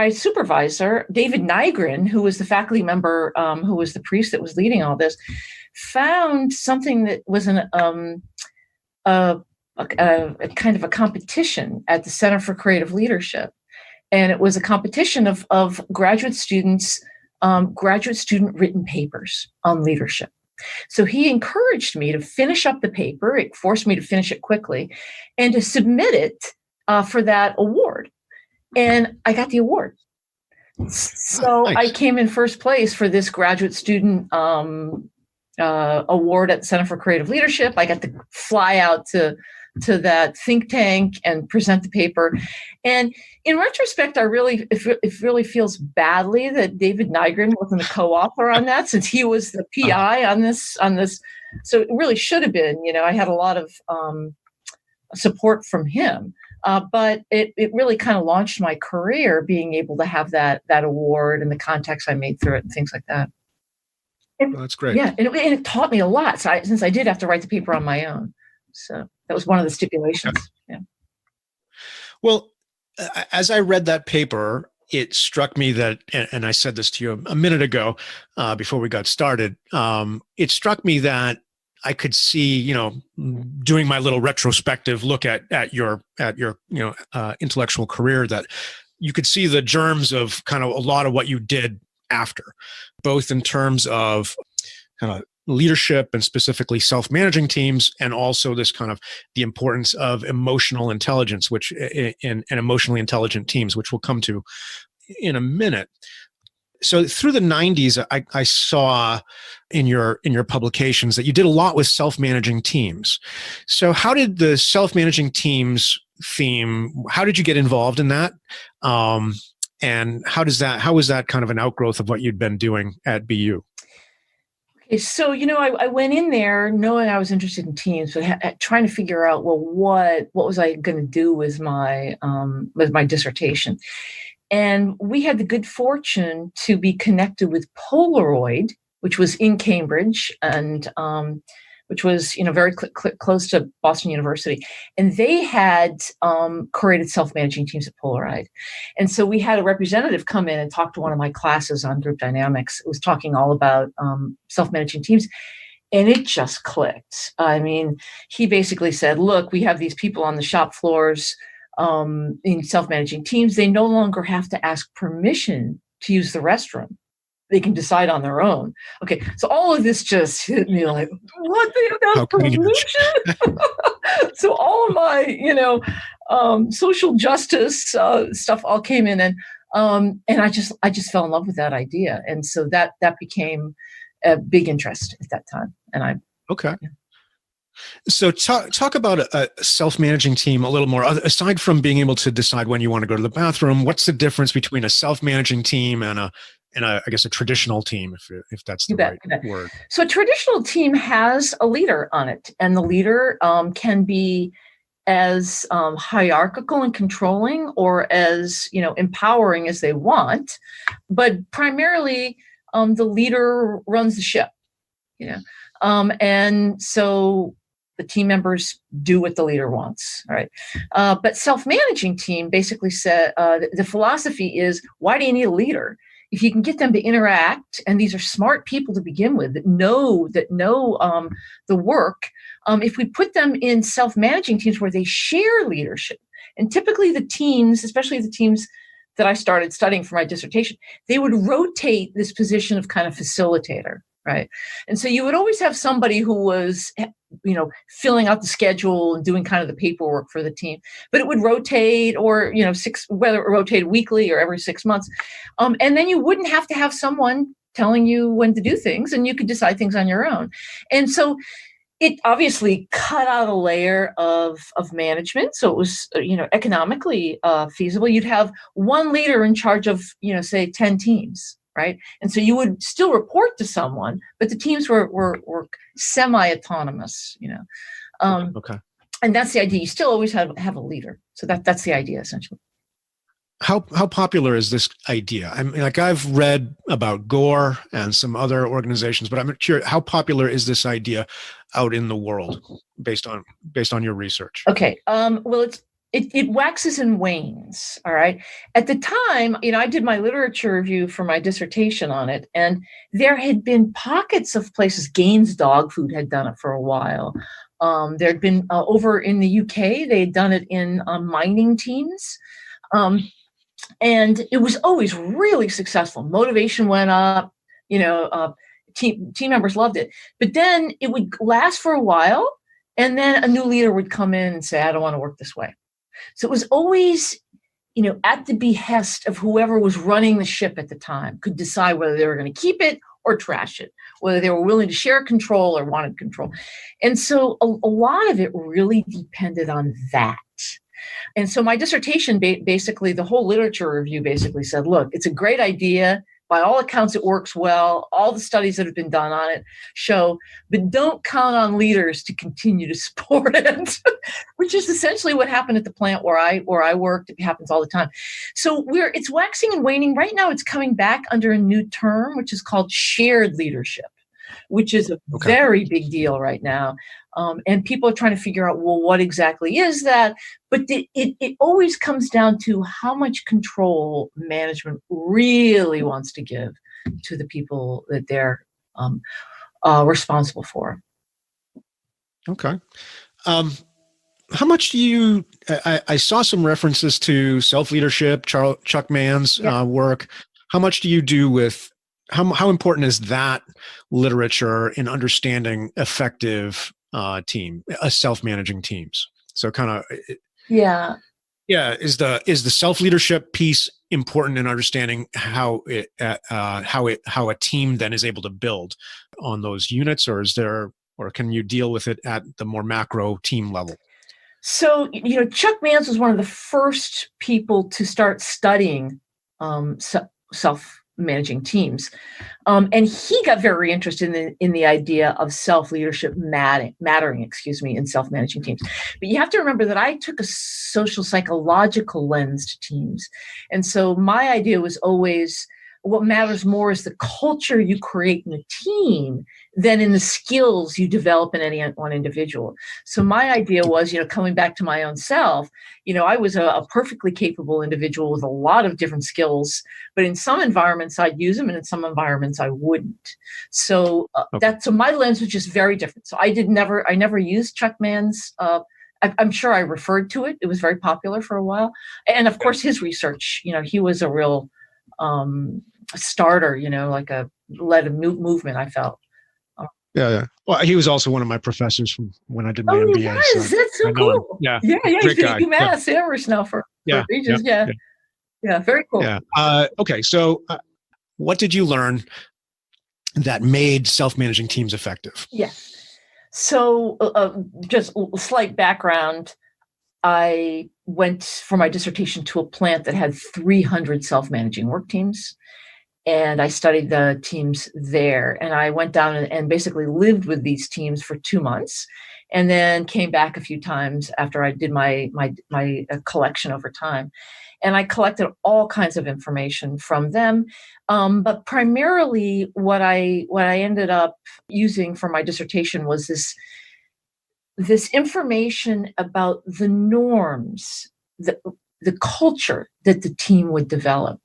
supervisor, David Nygren, who was the faculty member, who was the priest that was leading all this, found something that was a kind of a competition at the Center for Creative Leadership. And it was a competition of graduate students, graduate student written papers on leadership. So he encouraged me to finish up the paper. It forced me to finish it quickly and to submit it for that award. And I got the award. So nice. I came in first place for this graduate student award at the Center for Creative Leadership. I got to fly out to that think tank and present the paper. And in retrospect, it really feels badly that David Nygren wasn't a co-author on that, since he was the PI on this. So it really should have been. I had a lot of support from him. But it really kind of launched my career, being able to have that award and the contacts I made through it and things like that. Well, that's great. Yeah, and it taught me a lot. So since I did have to write the paper on my own, so that was one of the stipulations. Yeah. Well, as I read that paper, it struck me that, and I said this to you a minute ago before we got started. It struck me that I could see, doing my little retrospective look at your intellectual career, that you could see the germs of kind of a lot of what you did after, both in terms of kind of leadership and specifically self-managing teams, and also this kind of the importance of emotional intelligence, which in emotionally intelligent teams, which we'll come to in a minute. So through the 90s, I saw in your publications that you did a lot with self-managing teams. So how did the self-managing teams theme, how did you get involved in that? And how was that kind of an outgrowth of what you'd been doing at BU? Okay, so, I went in there knowing I was interested in teams, but trying to figure out, well, what was I going to do with my dissertation? And we had the good fortune to be connected with Polaroid, which was in Cambridge, and which was very close to Boston University. And they had created self-managing teams at Polaroid. And so we had a representative come in and talk to one of my classes on group dynamics. It was talking all about self-managing teams. And it just clicked. I mean, he basically said, look, we have these people on the shop floors in self-managing teams. They no longer have to ask permission to use the restroom. They can decide on their own. Okay, so all of this just hit me like, what? They don't have permission? So all of my, social justice stuff all came in, and I just fell in love with that idea, and so that became a big interest at that time. And okay. Yeah. So talk about a self-managing team a little more. Aside from being able to decide when you want to go to the bathroom, what's the difference between a self-managing team and I guess a traditional team, if that's the right word. So a traditional team has a leader on it, and the leader can be as hierarchical and controlling, or as empowering as they want, but primarily the leader runs the ship. And so the team members do what the leader wants, right? But self-managing team basically said the philosophy is, why do you need a leader? If you can get them to interact, and these are smart people to begin with that know the work, if we put them in self-managing teams where they share leadership, and typically the teams, especially the teams that I started studying for my dissertation, they would rotate this position of kind of facilitator, right? And so you would always have somebody who was, filling out the schedule and doing kind of the paperwork for the team, but it would rotate, or, whether it rotated weekly or every 6 months. And then you wouldn't have to have someone telling you when to do things, and you could decide things on your own. And so it obviously cut out a layer of management. So it was, economically feasible. You'd have one leader in charge of, say 10 teams. Right. And so you would still report to someone, but the teams were semi-autonomous, Okay. And that's the idea. You still always have a leader. So that's the idea, essentially. How popular is this idea? I mean, I've read about Gore and some other organizations, but I'm curious, how popular is this idea out in the world based on your research? Okay. Well, it waxes and wanes. All right. At the time, I did my literature review for my dissertation on it, and there had been pockets of places. Gaines Dog Food had done it for a while. There had been over in the UK, they had done it in mining teams. And it was always really successful. Motivation went up, team members loved it. But then it would last for a while, and then a new leader would come in and say, I don't want to work this way. So it was always, at the behest of whoever was running the ship at the time, could decide whether they were going to keep it or trash it, whether they were willing to share control or wanted control. And so a lot of it really depended on that. And so my dissertation, basically, the whole literature review basically said, look, it's a great idea. By all accounts, it works well. All the studies that have been done on it show, but don't count on leaders to continue to support it, which is essentially what happened at the plant where I worked. It happens all the time. So it's waxing and waning. Right now, it's coming back under a new term, which is called shared leadership, which is a very big deal right now. And people are trying to figure out, well, what exactly is that? But it always comes down to how much control management really wants to give to the people that they're responsible for. Okay. How much do you, I saw some references to self-leadership, Chuck Mann's work. How much do you do with, how important is that literature in understanding effective self-managing teams? So kind of, is the self-leadership piece important in understanding how a team then is able to build on those units, or can you deal with it at the more macro team level? So, Chuck Manns was one of the first people to start studying self-managing teams. And he got very interested in the idea of self-leadership mattering, in self-managing teams. But you have to remember that I took a social psychological lens to teams. And so my idea was always, what matters more is the culture you create in a team than in the skills you develop in any one individual. So my idea was, coming back to my own self, I was a perfectly capable individual with a lot of different skills, but in some environments I'd use them and in some environments I wouldn't. So so my lens was just very different. So I never used Chuck Mann's, I'm sure I referred to it. It was very popular for a while. And of course his research, he was a real starter, led a movement, I felt. Yeah. Well, he was also one of my professors from when I did my MBA. Yes, so that's so cool. Yeah. Great guy. UMass Amherst now for ages. Yeah, very cool. Yeah. Okay, so what did you learn that made self-managing teams effective? Yeah. So just a slight background. I went for my dissertation to a plant that had 300 self-managing work teams. And I studied the teams there. And I went down and basically lived with these teams for 2 months, and then came back a few times after I did my collection over time. And I collected all kinds of information from them. But primarily what I ended up using for my dissertation was this information about the norms, the culture that the team would develop.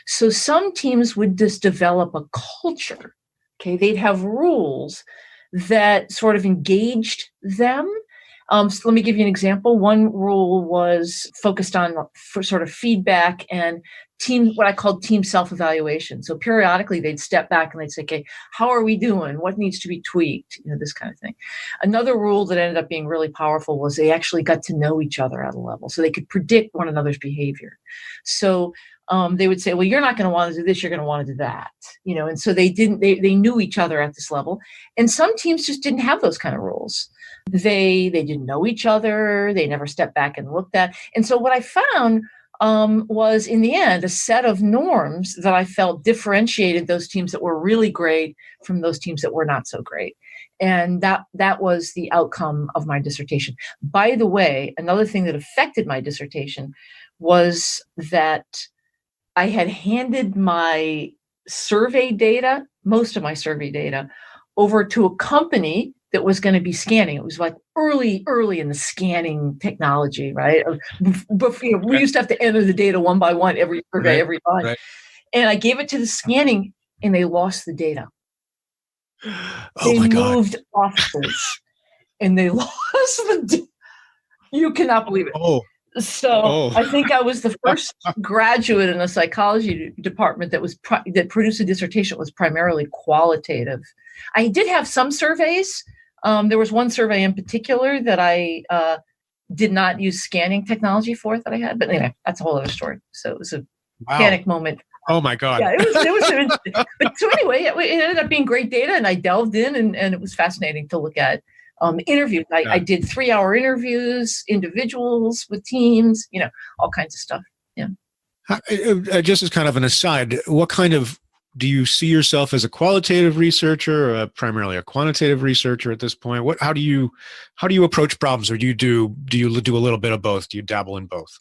So some teams would just develop a culture. Okay, they'd have rules that sort of engaged them. So let me give you an example. One rule was focused on for sort of feedback and what I called team self-evaluation. So periodically they'd step back and they'd say, okay, how are we doing? What needs to be tweaked? This kind of thing. Another rule that ended up being really powerful was they actually got to know each other at a level, so they could predict one another's behavior. So they would say, well, you're not going to want to do this, you're going to want to do that, and so they knew each other at this level. And some teams just didn't have those kind of rules. They didn't know each other. They never stepped back and looked at. And so what I found was, in the end, a set of norms that I felt differentiated those teams that were really great from those teams that were not so great. And that was the outcome of my dissertation. By the way, another thing that affected my dissertation was that I had handed my survey data, most of my survey data, over to a company that was going to be scanning. It was like early in the scanning technology, right? But we used to have to enter the data one by one every survey, every time. Right. And I gave it to the scanning, and they lost the data. They moved offices, and they lost the data. You cannot believe it. So I think I was the first graduate in a psychology department that produced a dissertation that was primarily qualitative. I did have some surveys. There was one survey in particular that I did not use scanning technology for that I had. But anyway, that's a whole other story. So it was a panic moment. Oh my God. Yeah, it was. But so anyway, it ended up being great data, and I delved in, and it was fascinating to look at. Interviews. I did 3-hour interviews, individuals with teams, all kinds of stuff. Yeah. Just as kind of an aside, what kind of, do you see yourself as a qualitative researcher or primarily a quantitative researcher at this point? How do you approach problems, or do you do a little bit of both? Do you dabble in both?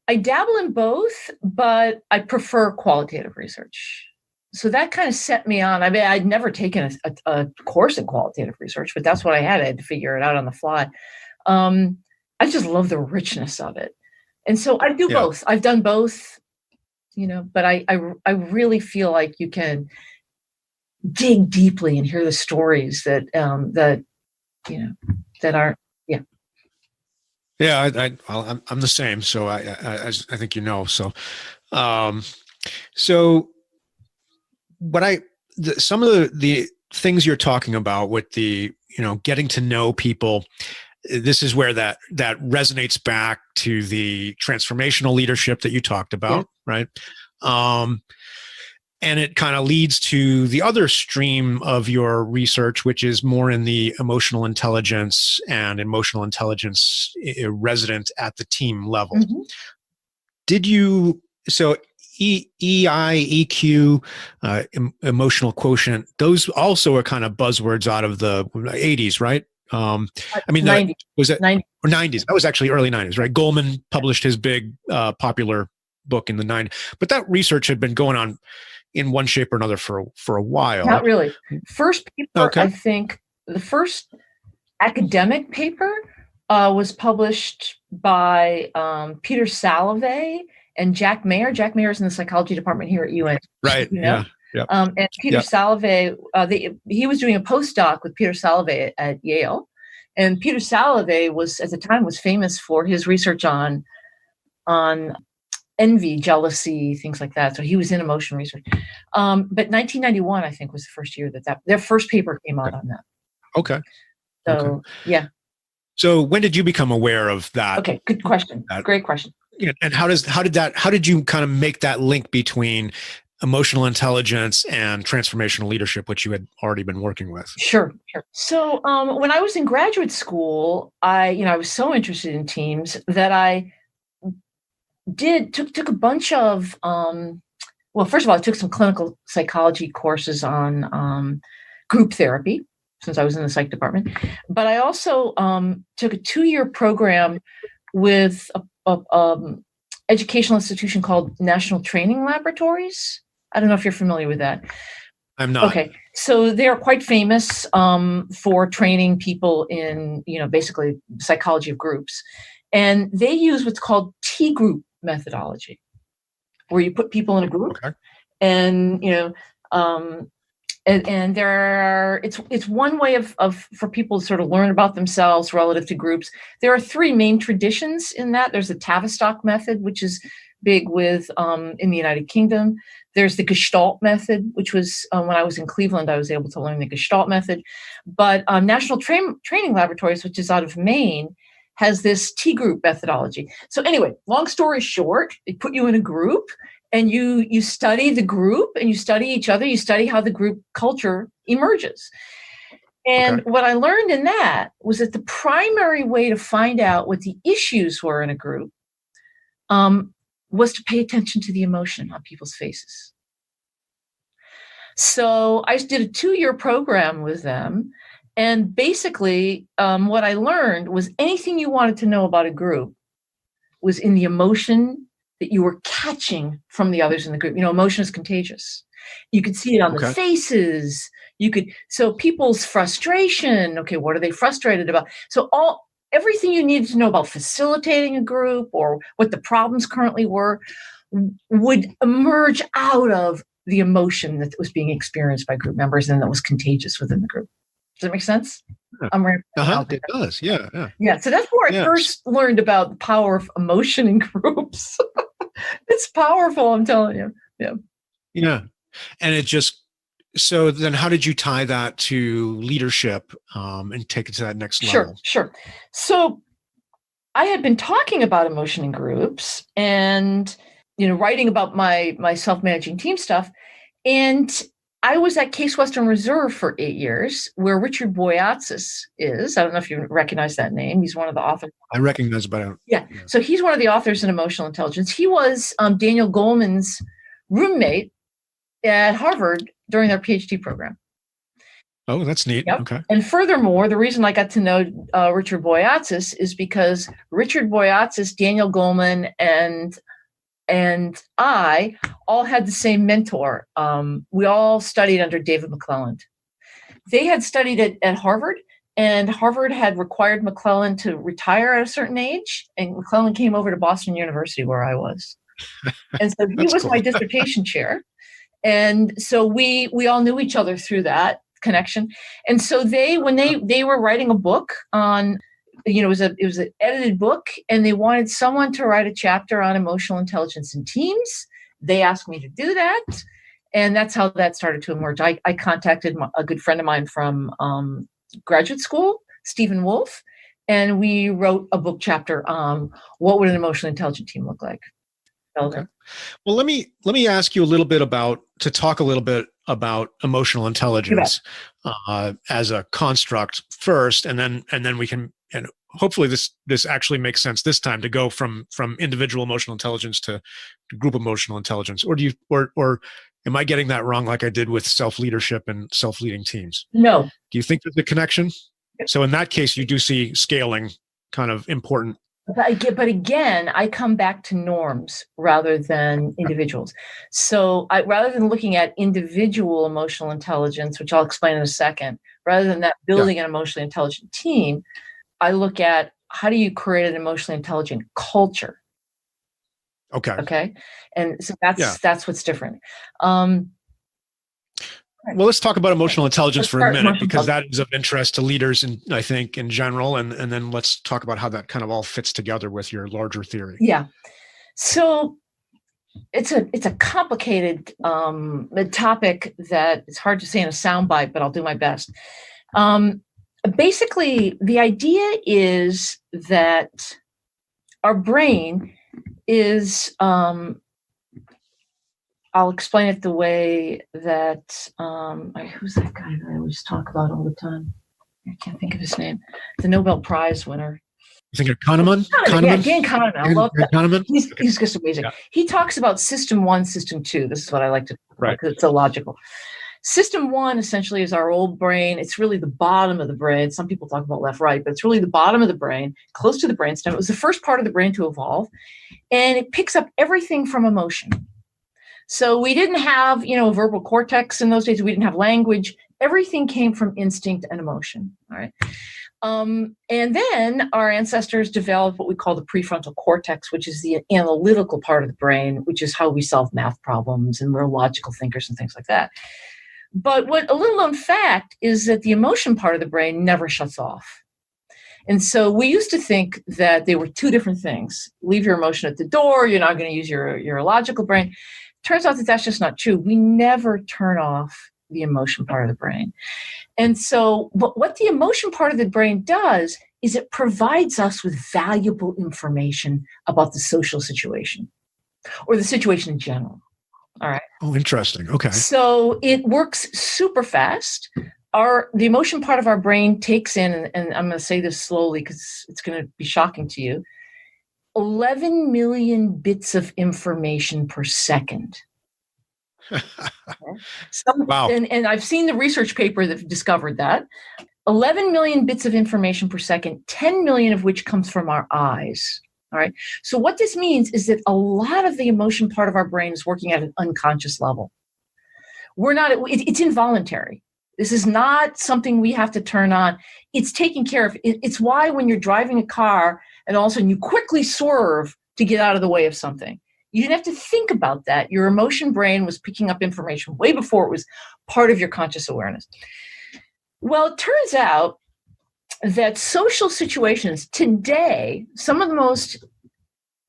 I dabble in both, but I prefer qualitative research. So that kind of set me on. I mean, I'd never taken a course in qualitative research, but that's what I had. I had to figure it out on the fly. I just love the richness of it. And so I do both. I've done both, but I really feel like you can dig deeply and hear the stories that are. Yeah, I'm the same. So I think so. Some of the things you're talking about with the, getting to know people, this is where that resonates back to the transformational leadership that you talked about, right? And it kind of leads to the other stream of your research, which is more in the emotional intelligence and emotional intelligence resident at the team level. Mm-hmm. So EI, EQ, emotional quotient, those also are kind of buzzwords out of the 80s, right? 90s. Was it 90s? Or 90s? That was actually early 90s, right? Goleman published his big popular book in the 90s. But that research had been going on in one shape or another for a while. Not really. First paper, I think, the first academic paper was published by Peter Salovey and Jack Mayer. Jack Mayer is in the psychology department here at UN. Right. Yeah. And Peter Salovey, he was doing a postdoc with Peter Salovey at Yale. And Peter Salovey at the time was famous for his research on envy, jealousy, things like that. So he was in emotion research. But 1991, I think, was the first year that their first paper came out on that. Okay. So, yeah. So when did you become aware of that? Okay. Good question. Great question. And how did you kind of make that link between emotional intelligence and transformational leadership, which you had already been working with? Sure. So when I was in graduate school, I was so interested in teams that I took a bunch of well, first of all, I took some clinical psychology courses on group therapy, since I was in the psych department. But I also took a 2-year program with a educational institution called National Training Laboratories. I don't know if you're familiar with that. I'm not. Okay, so they are quite famous for training people in, basically psychology of groups. And they use what's called T-group methodology, where you put people in a group, and and there are, it's one way of for people to sort of learn about themselves relative to groups. There are 3 main traditions in that. There's the Tavistock method, which is big with in the United Kingdom. There's the Gestalt method, which was when I was in Cleveland, I was able to learn the Gestalt method. But National Training Laboratories, which is out of Maine, has this T-group methodology. So anyway, long story short, they put you in a group, and you study the group, and you study each other. You study how the group culture emerges. And what I learned in that was that the primary way to find out what the issues were in a group was to pay attention to the emotion on people's faces. So I did a 2-year program with them. And basically, what I learned was anything you wanted to know about a group was in the emotion that you were catching from the others in the group. Emotion is contagious. You could see it on the faces. So people's frustration, what are they frustrated about? So everything you needed to know about facilitating a group or what the problems currently were would emerge out of the emotion that was being experienced by group members and that was contagious within the group. Does that make sense? It does. Yeah. Yeah. So that's where I first learned about the power of emotion in groups. It's powerful, I'm telling you. Yeah. Yeah. And it just, so then how did you tie that to leadership and take it to that next level? Sure. So I had been talking about emotion in groups and, writing about my self-managing team stuff. And I was at Case Western Reserve for 8 years, where Richard Boyatzis is. I don't know if you recognize that name. He's one of the authors. I recognize, but I don't. Yeah. So he's one of the authors in emotional intelligence. He was Daniel Goleman's roommate at Harvard during their PhD program. Oh, that's neat. Yep. Okay. And furthermore, the reason I got to know Richard Boyatzis is because Richard Boyatzis, Daniel Goleman, and I all had the same mentor. We all studied under David McClelland. They had studied at Harvard, and Harvard had required McClelland to retire at a certain age, and McClelland came over to Boston University, where I was. And so he was my dissertation chair. And so we all knew each other through that connection. And so when they were writing a book on, it was an edited book, and they wanted someone to write a chapter on emotional intelligence in teams. They asked me to do that. And that's how that started to emerge. I contacted a good friend of mine from graduate school, Stephen Wolf, and we wrote a book chapter on what would an emotionally intelligent team look like. Okay. Well, let me ask you a little bit about emotional intelligence as a construct first, and then we can, and hopefully this actually makes sense this time, to go from individual emotional intelligence to group emotional intelligence. Or do you or am I getting that wrong, like I did with self-leadership and self-leading teams? No. Do you think there's a connection? So in that case, you do see scaling kind of important. But again, I come back to norms rather than individuals. So rather than looking at individual emotional intelligence, which I'll explain in a second, rather than that building an emotionally intelligent team, I look at how do you create an emotionally intelligent culture? Okay. And so that's what's different. Well, let's talk about emotional intelligence for a minute, because that is of interest to leaders, I think, in general. And then let's talk about how that kind of all fits together with your larger theory. Yeah. So it's a complicated topic that it's hard to say in a soundbite, but I'll do my best. Basically, the idea is that our brain is, I'll explain it the way that, who's that guy that I always talk about all the time? I can't think of his name. The Nobel Prize winner. I think Kahneman. Yeah, Dan Kahneman. I love that. Kahneman. He's just amazing. Yeah. He talks about system 1, system 2. This is what I like to talk about because it's so logical. System 1 essentially is our old brain. It's really the bottom of the brain. Some people talk about left, right, but it's really the bottom of the brain, close to the brainstem. It was the first part of the brain to evolve, and it picks up everything from emotion. So we didn't have, a verbal cortex in those days. We didn't have language. Everything came from instinct and emotion. All right. And then our ancestors developed what we call the prefrontal cortex, which is the analytical part of the brain, which is how we solve math problems, and we're logical thinkers and things like that. But what a little known fact is that the emotion part of the brain never shuts off. And so we used to think that they were two different things. Leave your emotion at the door. You're not going to use your logical brain. Turns out that that's just not true. We never turn off the emotion part of the brain. And so what the emotion part of the brain does is it provides us with valuable information about the social situation or the situation in general. All right. Oh, interesting. Okay. So it works super fast. The emotion part of our brain takes in, and I'm going to say this slowly because it's going to be shocking to you, 11 million bits of information per second. Wow. And I've seen the research paper that discovered that. 11 million bits of information per second, 10 million of which comes from our eyes. All right. So what this means is that a lot of the emotion part of our brain is working at an unconscious level. It's involuntary. This is not something we have to turn on. It's taken care of. It's why when you're driving a car and all of a sudden you quickly swerve to get out of the way of something, you didn't have to think about that. Your emotion brain was picking up information way before it was part of your conscious awareness. Well, it turns out that social situations today, some of the most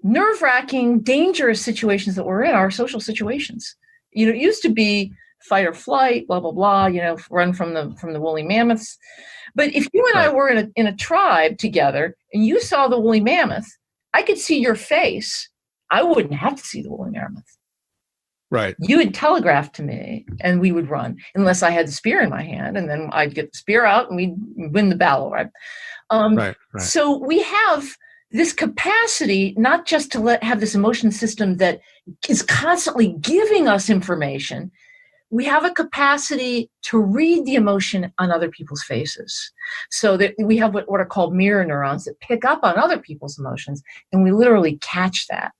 nerve-wracking, dangerous situations that we're in are social situations. It used to be fight or flight, blah, blah, blah, run from the woolly mammoths. But if you and I were in a tribe together and you saw the woolly mammoth, I could see your face. I wouldn't have to see the woolly mammoth. Right. You would telegraph to me and we would run unless I had the spear in my hand, and then I'd get the spear out and we'd win the battle. Right. Right. So we have this capacity not just to have this emotion system that is constantly giving us information. We have a capacity to read the emotion on other people's faces. So that we have what are called mirror neurons that pick up on other people's emotions, and we literally catch that.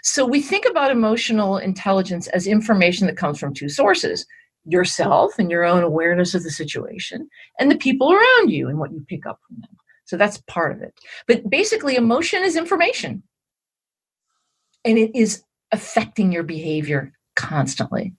So we think about emotional intelligence as information that comes from two sources: yourself and your own awareness of the situation, and the people around you and what you pick up from them. So that's part of it. But basically, emotion is information, and it is affecting your behavior constantly.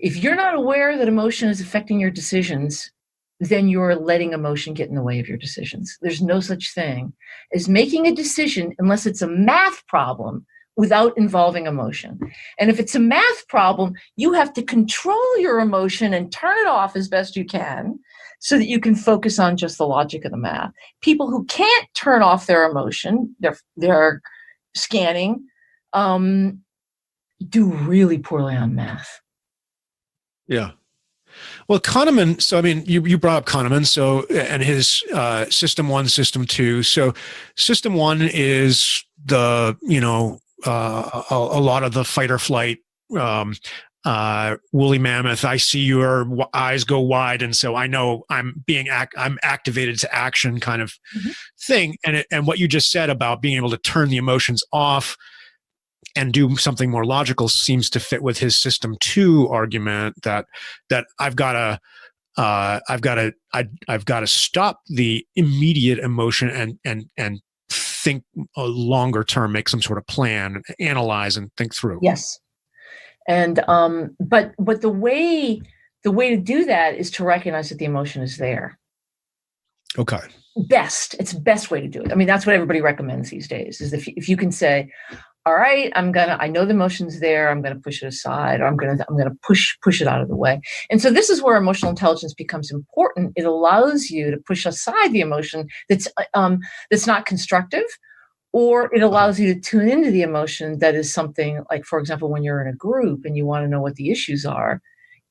If you're not aware that emotion is affecting your decisions, then you're letting emotion get in the way of your decisions. There's no such thing as making a decision unless it's a math problem without involving emotion. And if it's a math problem, you have to control your emotion and turn it off as best you can so that you can focus on just the logic of the math. People who can't turn off their emotion, they're scanning, do really poorly on math. Yeah. Well, Kahneman, so I mean, you brought up Kahneman, so, and his system 1, system 2. So system 1 is the, a lot of the fight or flight, woolly mammoth. I see your eyes go wide, and so I know I'm activated to action kind of thing. And what you just said about being able to turn the emotions off and do something more logical seems to fit with his system 2 argument that I've got to stop the immediate emotion and think a longer term, make some sort of plan, analyze and think through. Yes. And but the way to do that is to recognize that the emotion is there. Okay. It's best way to do it. I mean, that's what everybody recommends these days, is if you can say, all right, I know the emotion's there, I'm going to push it aside, or I'm going to push it out of the way. And so this is where emotional intelligence becomes important. It allows you to push aside the emotion that's not constructive, or it allows you to tune into the emotion that is something like, for example, when you're in a group and you want to know what the issues are,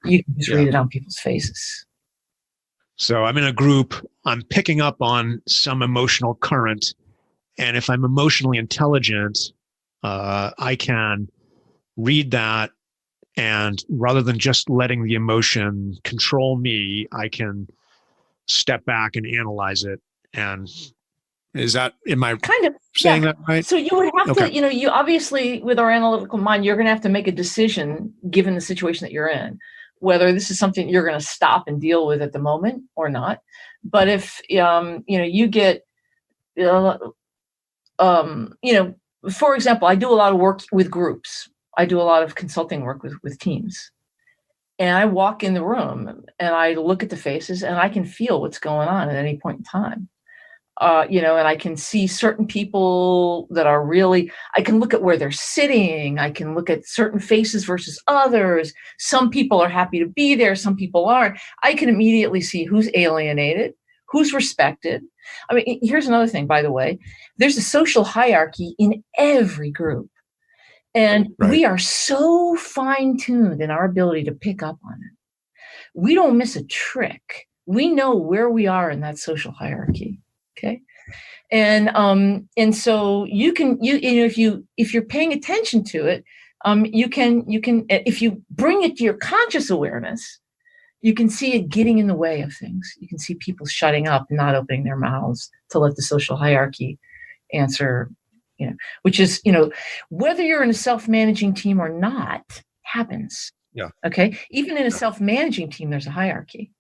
you can just read it on people's faces. So I'm in a group, I'm picking up on some emotional current, And if I'm emotionally intelligent, I can read that, and rather than just letting the emotion control me, I can step back and analyze it. And am I kind of saying that right? So you would have Okay. to, you obviously, with our analytical mind, you're going to have to make a decision given the situation that you're in, whether this is something you're going to stop and deal with at the moment or not. But if, you get, for example, I do a lot of work with groups. I do a lot of consulting work with teams. And I walk in the room and I look at the faces and I can feel what's going on at any point in time. And I can see certain people that are really, I can look at where they're sitting. I can look at certain faces versus others. Some people are happy to be there. Some people aren't. I can immediately see who's alienated, who's respected. I mean, here's another thing, by the way. There's a social hierarchy in every group. And we are so fine-tuned in our ability to pick up on it. We don't miss a trick. We know where we are in that social hierarchy. Okay. And so you can, if you're paying attention to it, you can, if you bring it to your conscious awareness, you can see it getting in the way of things. You can see people shutting up and not opening their mouths to let the social hierarchy answer, which is, whether you're in a self-managing team or not happens. Yeah. Okay. Even in a self-managing team, there's a hierarchy.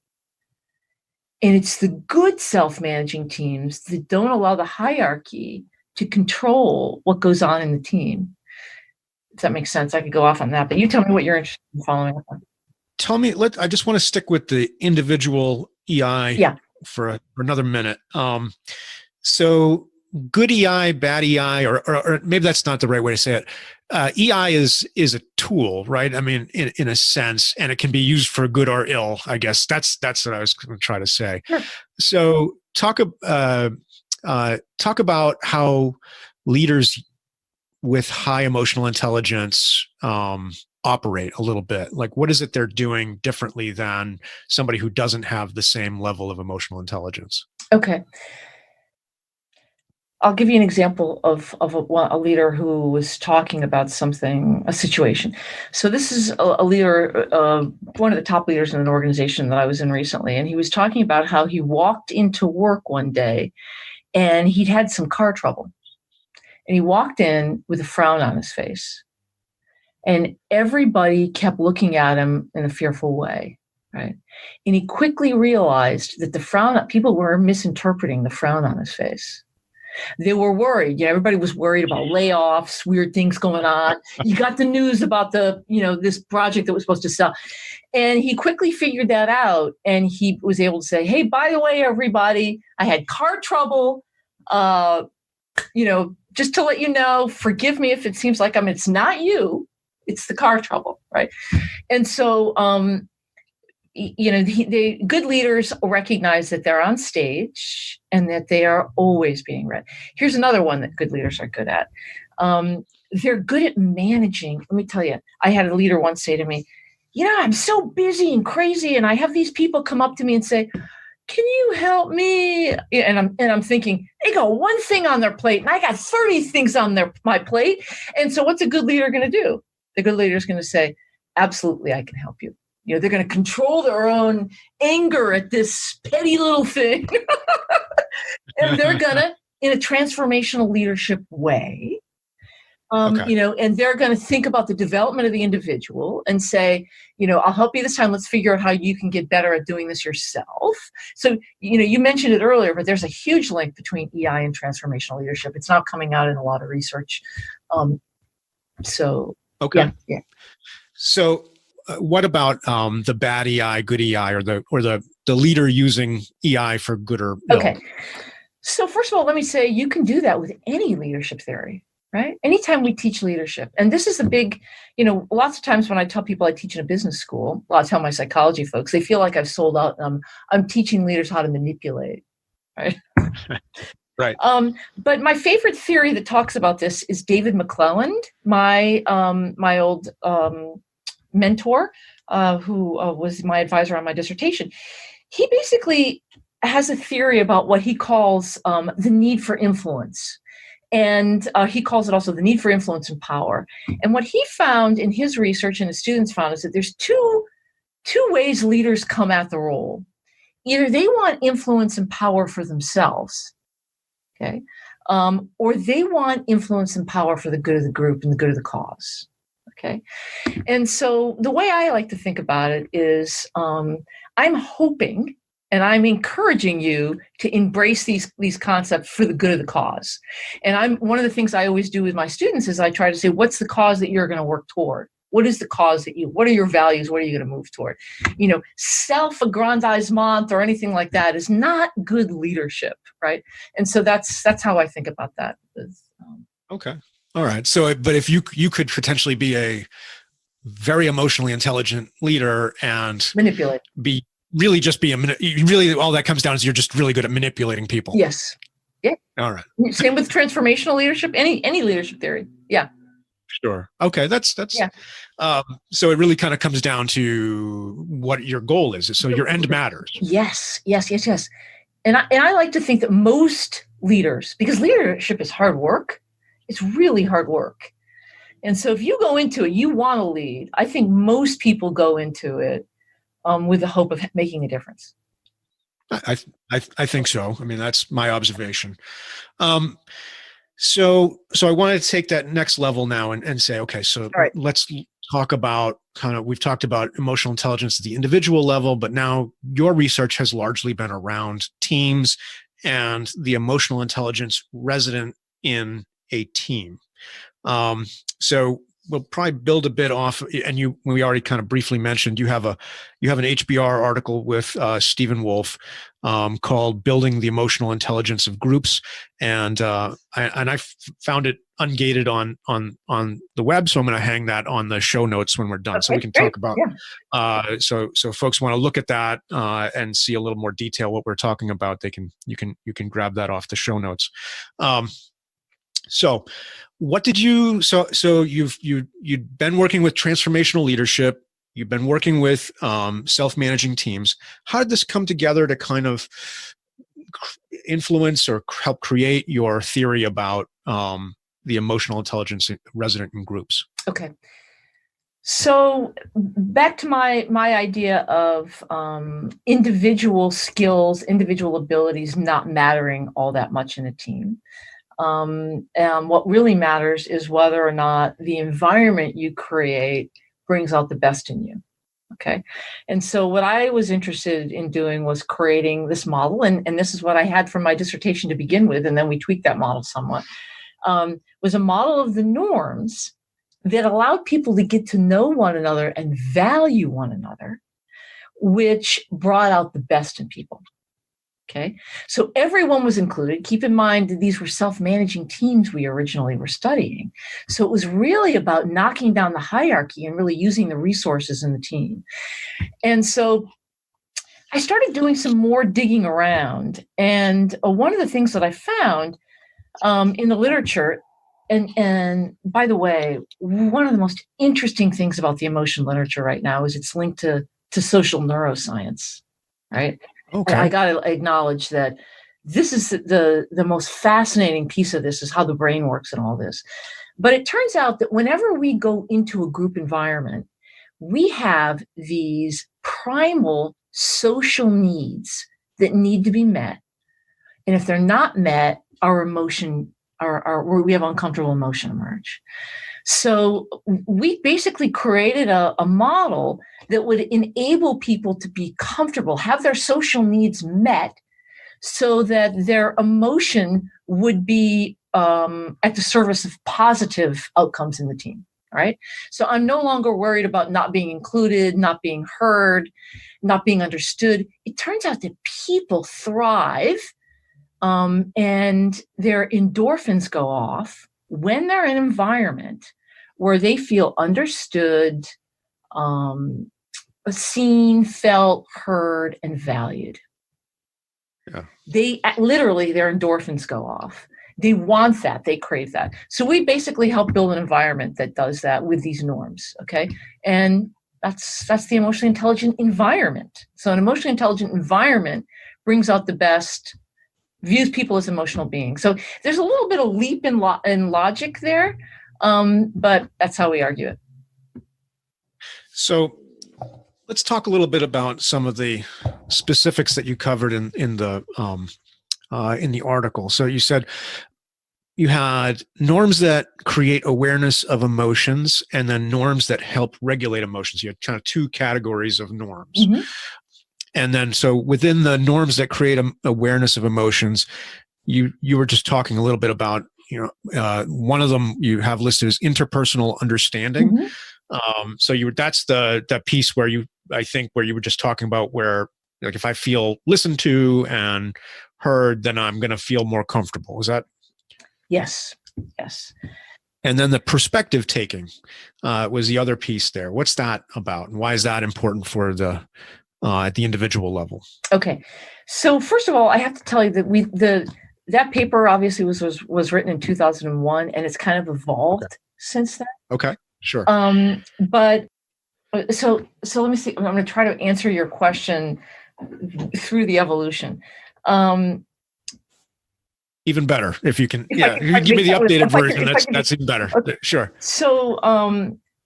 And it's the good self-managing teams that don't allow the hierarchy to control what goes on in the team. If that makes sense, I could go off on that, but you tell me what you're interested in following up on. Tell me, I just want to stick with the individual EI for another minute. So good EI, bad EI, or maybe that's not the right way to say it. EI is a tool, right? I mean, in a sense, and it can be used for good or ill. I guess that's what I was going to try to say. Sure. So talk about how leaders with high emotional intelligence operate a little bit. Like, what is it they're doing differently than somebody who doesn't have the same level of emotional intelligence? Okay. I'll give you an example of a leader who was talking about a situation. So this is a leader, one of the top leaders in an organization that I was in recently, and he was talking about how he walked into work one day and he'd had some car trouble. And he walked in with a frown on his face. And everybody kept looking at him in a fearful way, right? And he quickly realized that people were misinterpreting the frown on his face. They were worried. Everybody was worried about layoffs, weird things going on. You got the news about this project that was supposed to sell. And he quickly figured that out. And he was able to say, hey, by the way, everybody, I had car trouble. Just to let you know, forgive me if it seems like it's not you, it's the car trouble, right? And so, good leaders recognize that they're on stage and that they are always being read. Here's another one that good leaders are good at. They're good at managing. Let me tell you, I had a leader once say to me, I'm so busy and crazy, and I have these people come up to me and say, can you help me? And I'm thinking, they got one thing on their plate, and I got 30 things on my plate. And so what's a good leader going to do? The good leader is going to say, absolutely, I can help you. They're going to control their own anger at this petty little thing. And they're going to, in a transformational leadership way, and they're going to think about the development of the individual and say, I'll help you this time. Let's figure out how you can get better at doing this yourself. So, you mentioned it earlier, but there's a huge link between EI and transformational leadership. It's now coming out in a lot of research. Okay. Yeah. So what about the bad EI, good EI, or the leader using EI for good or ill? Okay. So first of all, let me say you can do that with any leadership theory, right? Anytime we teach leadership, and this is the big, lots of times when I tell people I teach in a business school, I tell my psychology folks, they feel like I've sold out. I'm teaching leaders how to manipulate, right? Right. But my favorite theory that talks about this is David McClelland, my old mentor, who was my advisor on my dissertation. He basically has a theory about what he calls the need for influence. And he calls it also the need for influence and power. And what he found in his research and his students found is that there's two ways leaders come at the role. Either they want influence and power for themselves, okay, or they want influence and power for the good of the group and the good of the cause, okay. And so the way I like to think about it is I'm hoping and I'm encouraging you to embrace these concepts for the good of the cause. And one of the things I always do with my students is I try to say, what's the cause that you're going to work toward? What is the cause what are your values? What are you going to move toward? Self-aggrandizement or anything like that is not good leadership, right? And so that's how I think about that. Okay. All right. So, but if you could potentially be a very emotionally intelligent leader and manipulate, really all that comes down is you're just really good at manipulating people. Yes. Yeah. All right. Same with transformational leadership, any leadership theory. Yeah. Sure. Okay. That's yeah. So it really kind of comes down to what your goal is. So your end matters. Yes. And I like to think that most leaders, because leadership is hard work, it's really hard work. And so if you go into it, you want to lead. I think most people go into it with the hope of making a difference. I think so. I mean, that's my observation. So I want to take that next level now and say, okay, so right. Let's talk about we've talked about emotional intelligence at the individual level, but now your research has largely been around teams and the emotional intelligence resident in a team. So we'll probably build a bit off, and we already kind of briefly mentioned you have an HBR article with Stephen Wolf called "Building the Emotional Intelligence of Groups," and I found it ungated on the web, so I'm going to hang that on the show notes when we're done, okay, so we can talk about. Yeah. So folks want to look at that and see a little more detail what we're talking about. You can grab that off the show notes. So what did you, so you'd been working with transformational leadership, you've been working with self-managing teams. How did this come together to kind of influence or help create your theory about the emotional intelligence resident in groups? Okay. So back to my idea of individual skills, individual abilities not mattering all that much in a team. And what really matters is whether or not the environment you create brings out the best in you. Okay. And so what I was interested in doing was creating this model. And this is what I had from my dissertation to begin with. And then we tweaked that model somewhat. Was a model of the norms that allowed people to get to know one another and value one another, which brought out the best in people. Okay, so everyone was included. Keep in mind that these were self-managing teams we originally were studying. So it was really about knocking down the hierarchy and really using the resources in the team. And so I started doing some more digging around. And one of the things that I found in the literature, and by the way, one of the most interesting things about the emotion literature right now is it's linked to social neuroscience, right? Okay. I got to acknowledge that this is the most fascinating piece of this is how the brain works and all this. But it turns out that whenever we go into a group environment, we have these primal social needs that need to be met. And if they're not met, our emotion, we have uncomfortable emotion emerge. So we basically created a model that would enable people to be comfortable, have their social needs met so that their emotion would be at the service of positive outcomes in the team, right? So I'm no longer worried about not being included, not being heard, not being understood. It turns out that people thrive and their endorphins go off when they're in an environment where they feel understood, seen, felt, heard, and valued. Yeah. Their endorphins go off. They want that. They crave that. So we basically help build an environment that does that with these norms. Okay. And that's the emotionally intelligent environment. So an emotionally intelligent environment brings out the best views people as emotional beings. So there's a little bit of leap in logic there, but that's how we argue it. So let's talk a little bit about some of the specifics that you covered in the article. So you said you had norms that create awareness of emotions and then norms that help regulate emotions. You had kind of two categories of norms. Mm-hmm. And then, so within the norms that create awareness of emotions, you were just talking a little bit about, one of them you have listed as interpersonal understanding. Mm-hmm. So that's that piece where you were just talking about where, like, if I feel listened to and heard, then I'm going to feel more comfortable. Is that? Yes. And then the perspective taking was the other piece there. What's that about, and why is that important for the at the individual level? Okay, so first of all, I have to tell you that that paper obviously was written in 2001, and it's kind of evolved since then. Okay, sure. But so let me see. I'm going to try to answer your question through the evolution. Even better if you can. If you can give me the updated version. That's even better. Okay. Sure. So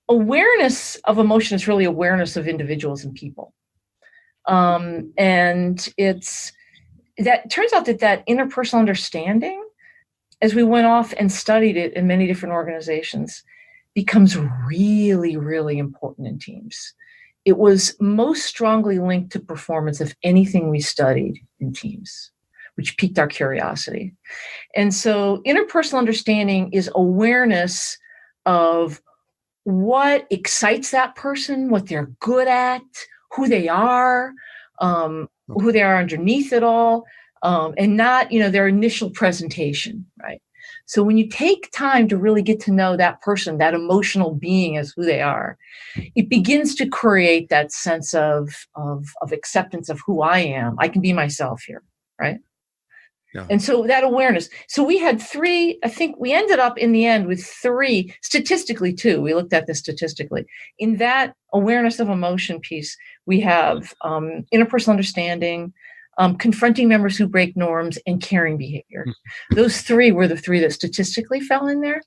awareness of emotion is really awareness of individuals and people. And it's that turns out that interpersonal understanding, as we went off and studied it in many different organizations, becomes really, really important in teams. It was most strongly linked to performance of anything we studied in teams, which piqued our curiosity. And so interpersonal understanding is awareness of what excites that person, what they're good at, who they are underneath it all, and not, their initial presentation, right? So when you take time to really get to know that person, that emotional being as who they are, it begins to create that sense of acceptance of who I am. I can be myself here, right? Yeah. And so that awareness. So we had three, I think we ended up in the end with three, statistically too. We looked at this statistically. In that awareness of emotion piece, we have interpersonal understanding, confronting members who break norms, and caring behavior. Those three were the three that statistically fell in there.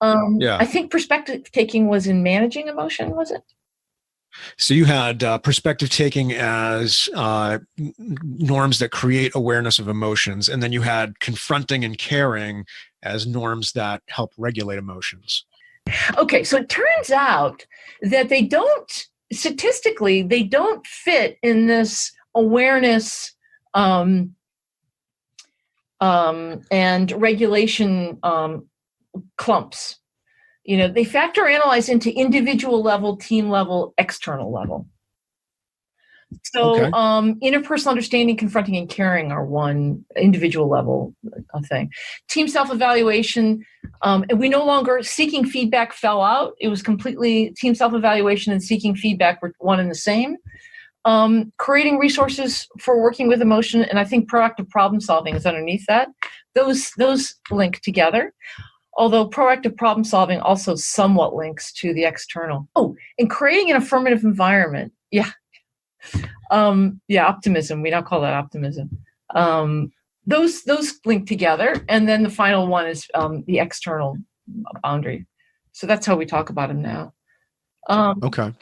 I think perspective taking was in managing emotion, was it? So you had perspective taking as norms that create awareness of emotions, and then you had confronting and caring as norms that help regulate emotions. Okay, so it turns out that statistically, they don't fit in this awareness and regulation clumps. They factor analyze into individual level, team level, external level. So interpersonal understanding, confronting, and caring are one individual level thing. Team self-evaluation, and we no longer, seeking feedback fell out. It was completely team self-evaluation and seeking feedback were one and the same. Creating resources for working with emotion, and I think proactive problem solving is underneath that. Those link together. Although proactive problem solving also somewhat links to the external. Oh, and creating an affirmative environment. Yeah. Optimism. We now call that optimism. Those link together. And then the final one is the external boundary. So that's how we talk about them now. Okay.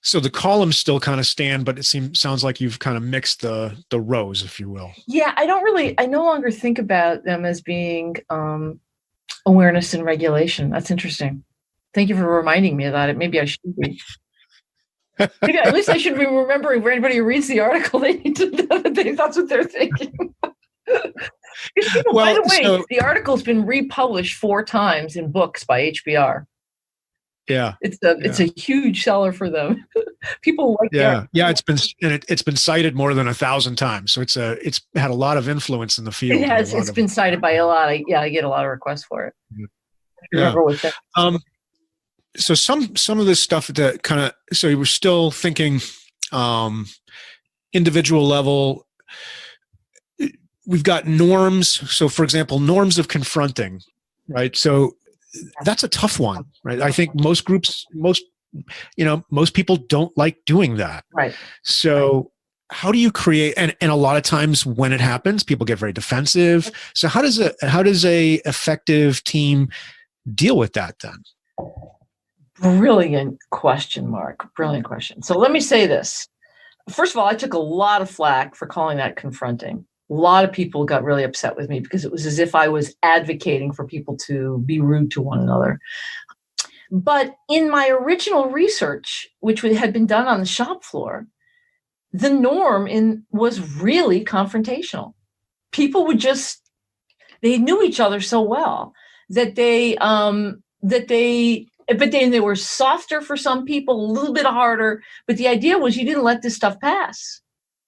So the columns still kind of stand, but it sounds like you've kind of mixed the rows, if you will. Yeah, I no longer think about them as being awareness and regulation. That's interesting. Thank you for reminding me of that. Maybe I should be. Maybe at least I should be remembering for anybody who reads the article, they need to know that that's what they're thinking. By the way, the article's been republished 4 times in books by HBR. Yeah, it's a huge seller for them. People like that. Yeah, it's been cited more than 1,000 times. So it's had a lot of influence in the field. It has. It's been cited by a lot. I get a lot of requests for it. Yeah. So some of this stuff that kind of, so you were still thinking individual level. We've got norms. So for example, norms of confronting, right? So that's a tough one, right? I think most people don't like doing that. Right. So how do you create, and a lot of times when it happens, people get very defensive. So how does a effective team deal with that then? Brilliant question, Mark. Brilliant question. So let me say this. First of all, I took a lot of flack for calling that confronting. A lot of people got really upset with me because it was as if I was advocating for people to be rude to one another. But in my original research, which had been done on the shop floor, the norm was really confrontational. People would they knew each other so well that they were softer for some people, a little bit harder. But the idea was you didn't let this stuff pass.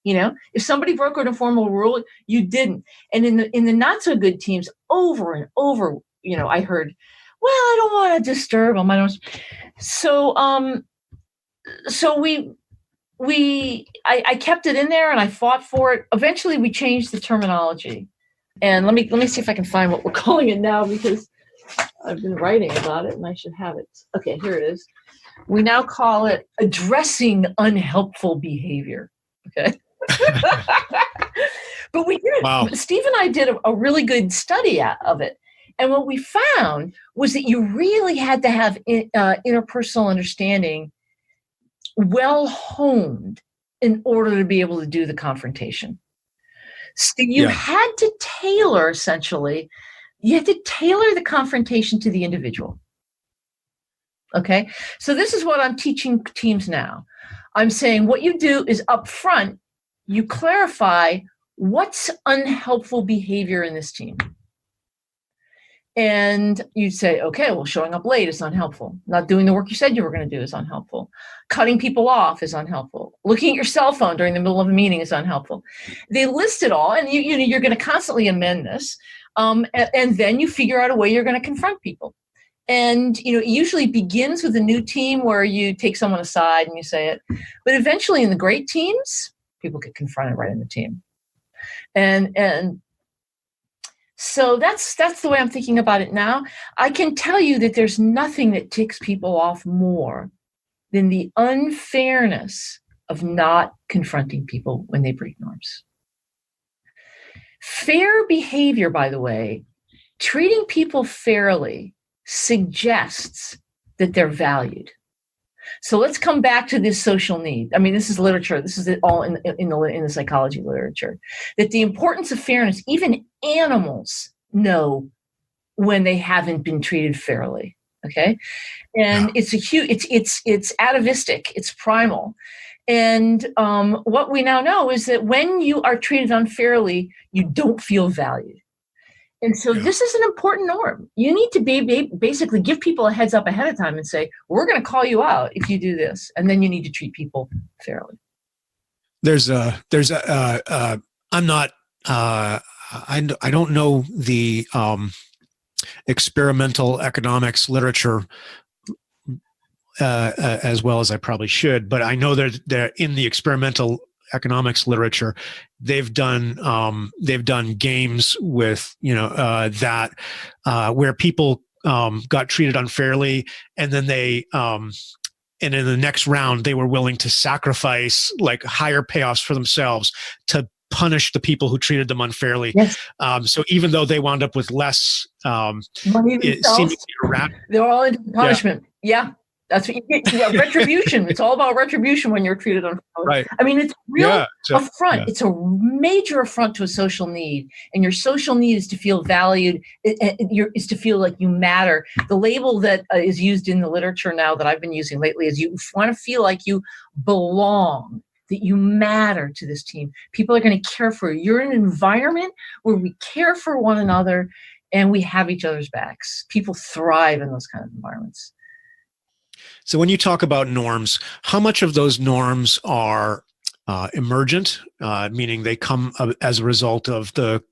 If somebody broke an informal rule, you didn't. And in the not so good teams, over and over, I heard, well, I don't want to disturb them. I kept it in there and I fought for it. Eventually we changed the terminology. And let me see if I can find what we're calling it now, because I've been writing about it and I should have it. Okay, here it is. We now call it addressing unhelpful behavior. Okay. But we did. Wow. Steve and I did a really good study of it. And what we found was that you really had to have interpersonal understanding well honed in order to be able to do the confrontation. So you had to tailor, essentially, you had to tailor the confrontation to the individual. Okay? So this is what I'm teaching teams now. I'm saying what you do is up front, you clarify what's unhelpful behavior in this team. And you say, okay, well, showing up late is unhelpful. Not doing the work you said you were going to do is unhelpful. Cutting people off is unhelpful. Looking at your cell phone during the middle of a meeting is unhelpful. They list it all, and you're going to constantly amend this. And then you figure out a way you're going to confront people. And, it usually begins with a new team where you take someone aside and you say it. But eventually in the great teams, people get confronted right in the team. And so that's the way I'm thinking about it now. I can tell you that there's nothing that ticks people off more than the unfairness of not confronting people when they break norms. Fair behavior, by the way, treating people fairly suggests that they're valued. So let's come back to this social need. I mean, this is literature. This is all in the psychology literature. That the importance of fairness, even animals know when they haven't been treated fairly. Okay, and it's atavistic. It's primal. And what we now know is that when you are treated unfairly, you don't feel valued. And so this is an important norm. You need to basically give people a heads up ahead of time and say, we're going to call you out if you do this. And then you need to treat people fairly. I don't know the experimental economics literature as well as I probably should, but I know they're in the experimental economics literature. They've done games with that where people got treated unfairly, and then and in the next round they were willing to sacrifice like higher payoffs for themselves to punish the people who treated them unfairly. Yes. So even though they wound up with less money themselves, they're all into punishment. Yeah. That's what you get. Yeah, retribution. It's all about retribution when you're treated unfairly. Right. I mean, it's a real affront. Yeah. It's a major affront to a social need. And your social need is to feel valued, is to feel like you matter. The label that is used in the literature now that I've been using lately is you want to feel like you belong, that you matter to this team. People are going to care for you. You're in an environment where we care for one another and we have each other's backs. People thrive in those kind of environments. So when you talk about norms, how much of those norms are emergent, meaning they come as a result of the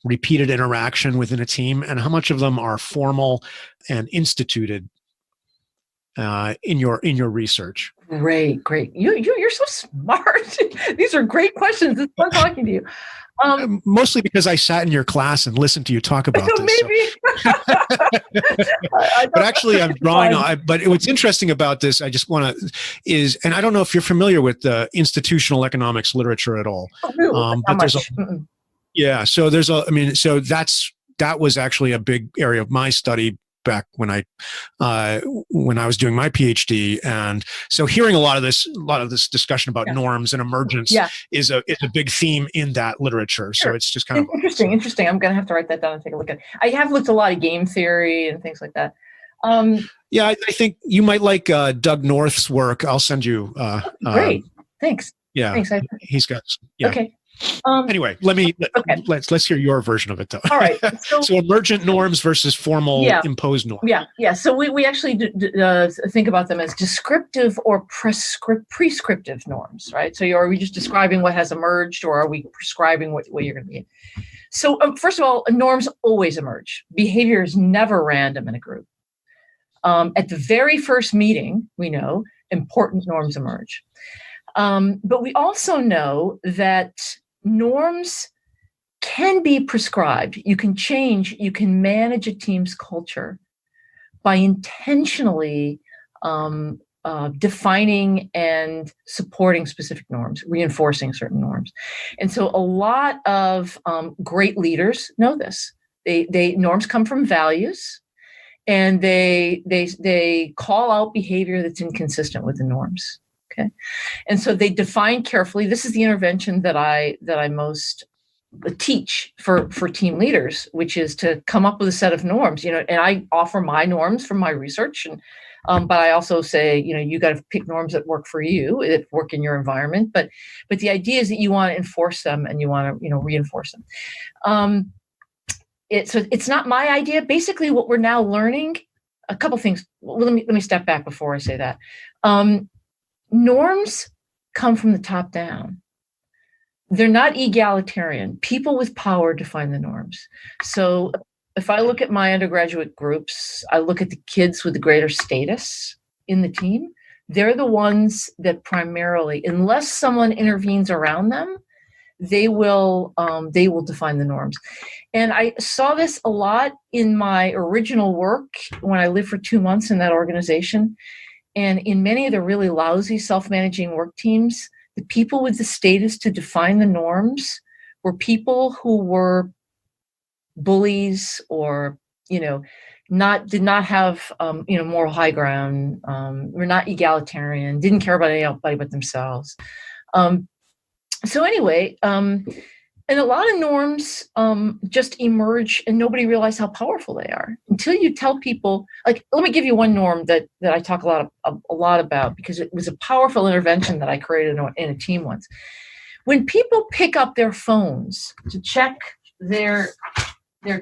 repeated interaction within a team, and how much of them are formal and instituted in your research? Great. You're so smart. These are great questions. It's fun talking to you. Mostly because I sat in your class and listened to you talk about this. Maybe. But actually, I'm drawing on. But what's interesting about this, I just want to and I don't know if you're familiar with the institutional economics literature at all. Oh, really? But there's so there's that was actually a big area of my study back when I was doing my PhD, and so hearing a lot of this discussion about norms and emergence is a big theme in that literature. Sure. So it's just kind of interesting. I'm going to have to write that down and take a look at it. I have looked a lot of game theory and things like that. I think you might like Doug North's work. I'll send you. Great, thanks. Yeah, thanks. He's got. Okay. Anyway, let's hear your version of it, though. All right. So emergent norms versus formal imposed norms. Yeah. So we actually think about them as descriptive or prescriptive norms, right? So are we just describing what has emerged, or are we prescribing what you're going to be in? So first of all, norms always emerge. Behavior is never random in a group. At the very first meeting, we know important norms emerge. But we also know that norms can be prescribed. You can manage a team's culture by intentionally defining and supporting specific norms, reinforcing certain norms. And so a lot of great leaders know this. Norms come from values, and they call out behavior that's inconsistent with the norms. Okay. And so they define carefully. This is the intervention that I most teach for team leaders, which is to come up with a set of norms, and I offer my norms from my research. And, but I also say, you got to pick norms that work for you, that work in your environment. But the idea is that you want to enforce them and you want to, reinforce them. So it's not my idea. Basically what we're now learning, a couple things. Well, let me step back before I say that. Norms come from the top down. They're not egalitarian. People with power define the norms. So if I look at my undergraduate groups, I look at the kids with the greater status in the team. They're the ones that primarily, unless someone intervenes around them, they will define the norms. And I saw this a lot in my original work when I lived for 2 months in that organization. And in many of the really lousy self-managing work teams, the people with the status to define the norms were people who were bullies or, did not have, moral high ground, were not egalitarian, didn't care about anybody but themselves. So anyway, and a lot of norms just emerge and nobody realizes how powerful they are until you tell people, like, let me give you one norm that I talk a lot about, because it was a powerful intervention that I created in a team once. When people pick up their phones to check their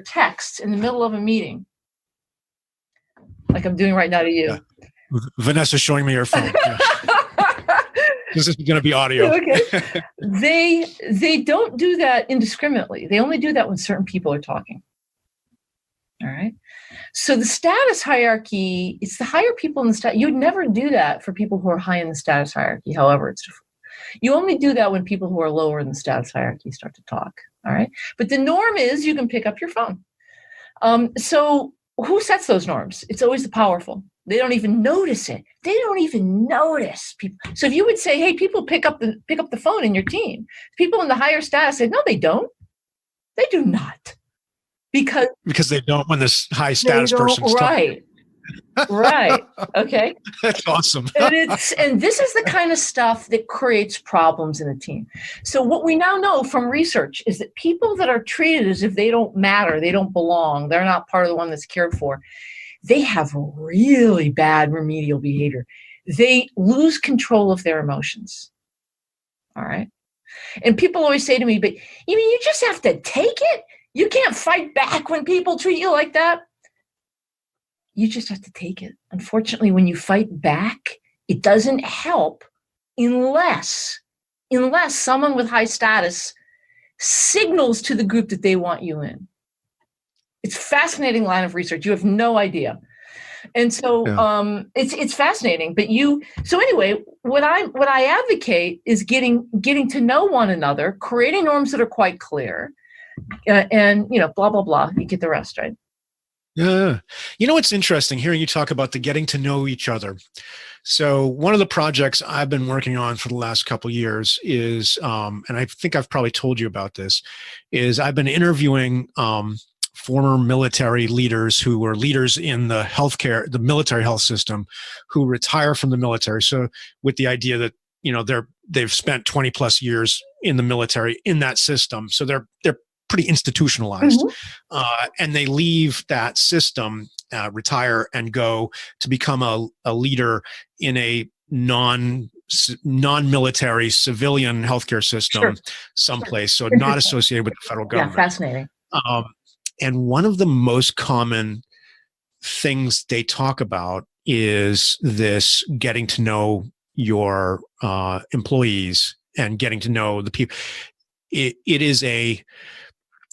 texts in the middle of a meeting, like I'm doing right now to you. Yeah. Vanessa's showing me her phone. Yeah. This is going to be audio. Okay. They don't do that indiscriminately. They only do that when certain people are talking. All right. So the status hierarchy, it's the higher people in the status. You would never do that for people who are high in the status hierarchy. However, you only do that when people who are lower in the status hierarchy start to talk. All right. But the norm is you can pick up your phone. So who sets those norms? It's always the powerful. They don't even notice it. They don't even notice people. So if you would say, hey, people pick up the phone in your team, people in the higher status say, no, they don't. They do not. Because they don't when this high status person's right. Right. Okay. That's awesome. and this is the kind of stuff that creates problems in a team. So what we now know from research is that people that are treated as if they don't matter, they don't belong, they're not part of the one that's cared for, they have really bad remedial behavior. They lose control of their emotions. All right. And people always say to me, but you mean you just have to take it? You can't fight back when people treat you like that. You just have to take it. Unfortunately, when you fight back, it doesn't help unless someone with high status signals to the group that they want you in. It's a fascinating line of research. You have no idea. And so it's fascinating. But so anyway, what I advocate is getting to know one another, creating norms that are quite clear, and blah blah blah. You get the rest, right? Yeah. It's interesting hearing you talk about the getting to know each other. So one of the projects I've been working on for the last couple of years is, and I think I've probably told you about this, is I've been interviewing former military leaders who were leaders in the military health system, who retire from the military. So with the idea that, they've spent 20 plus years in the military in that system. So they're pretty institutionalized, and they leave that system, retire, and go to become a leader in a non-military civilian healthcare system someplace. So not associated with the federal government. Yeah, fascinating. And one of the most common things they talk about is this getting to know your employees and getting to know the people. It is a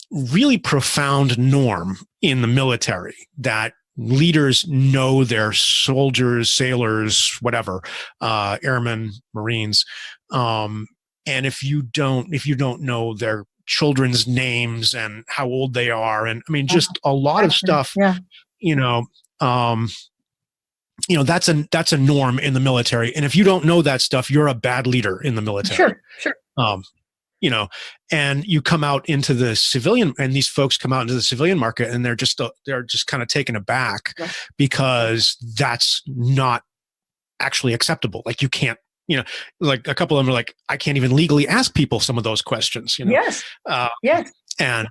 really profound norm in the military that leaders know their soldiers, sailors, whatever, airmen, Marines. And if you don't know their children's names and how old they are, and I mean, just a lot of stuff, that's a norm in the military. And if you don't know that stuff, you're a bad leader in the military. Sure. And you come out into the civilian, and these folks come out into the civilian market, and they're just kind of taken aback because that's not actually acceptable. Like you can't, like a couple of them are like, I can't even legally ask people some of those questions. Yes. And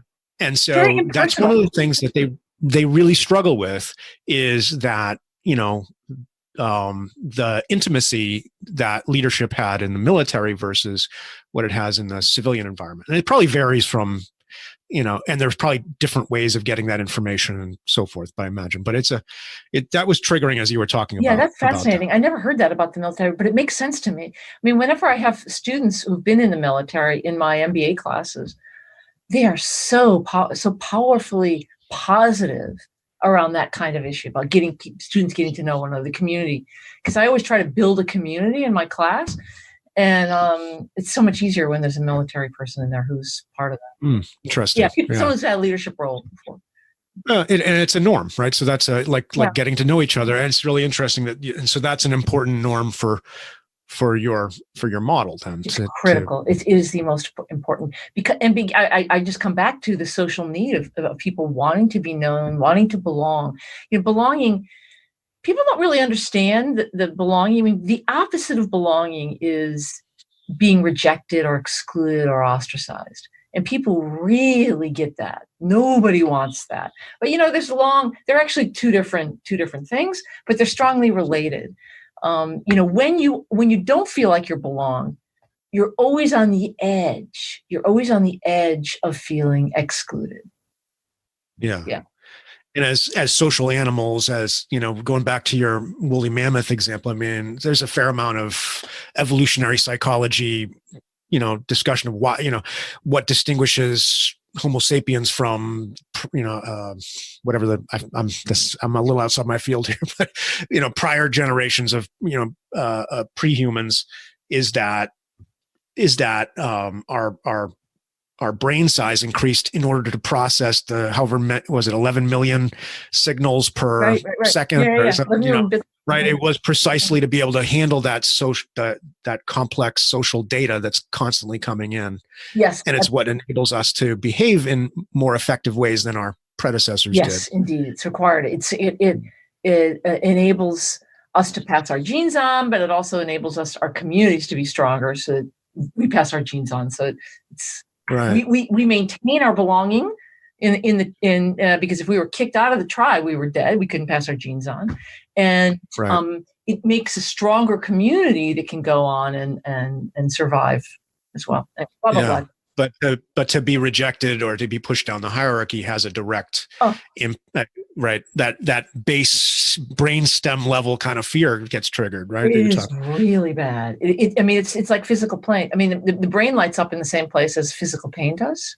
so that's one of the things that they really struggle with, is that, the intimacy that leadership had in the military versus what it has in the civilian environment. And it probably varies from, and there's probably different ways of getting that information and so forth, I imagine. But that was triggering as you were talking about. Yeah, that's fascinating. I never heard that about the military, but it makes sense to me. I mean, whenever I have students who've been in the military in my MBA classes, they are so powerfully positive around that kind of issue, about students getting to know one another, the community. Because I always try to build a community in my class. And it's so much easier when there's a military person in there who's part of that. Interesting. Yeah, someone's had a leadership role before. And it's a norm, right? So that's like getting to know each other. And it's really interesting and so that's an important norm for your model then. It's critical. It is the most important, because I just come back to the social need of people wanting to be known, wanting to belong. Belonging. People don't really understand the belonging. I mean, the opposite of belonging is being rejected or excluded or ostracized. And people really get that. Nobody wants that. But they're actually two different things, but they're strongly related. When you don't feel like you belong, you're always on the edge. You're always on the edge of feeling excluded. Yeah. And as social animals, going back to your woolly mammoth example, I mean, there's a fair amount of evolutionary psychology, discussion of what distinguishes Homo sapiens from, whatever I'm a little outside my field here, but, prior generations of, pre-humans is that our brain size increased in order to process the 11 million signals per second, or something, right? It was precisely to be able to handle that that complex social data that's constantly coming in. Yes, and it's what enables us to behave in more effective ways than our predecessors did. Yes, indeed, it's required. It enables us to pass our genes on, but it also enables our communities to be stronger, so that we pass our genes on. So it's right. We maintain our belonging because if we were kicked out of the tribe, we were dead. We couldn't pass our genes on, and it makes a stronger community that can go on and survive as well. Blah, blah, blah. But to be rejected or to be pushed down the hierarchy has a direct impact, right? That base brainstem level kind of fear gets triggered, right? It is really bad. It's like physical pain. I mean, the brain lights up in the same place as physical pain does.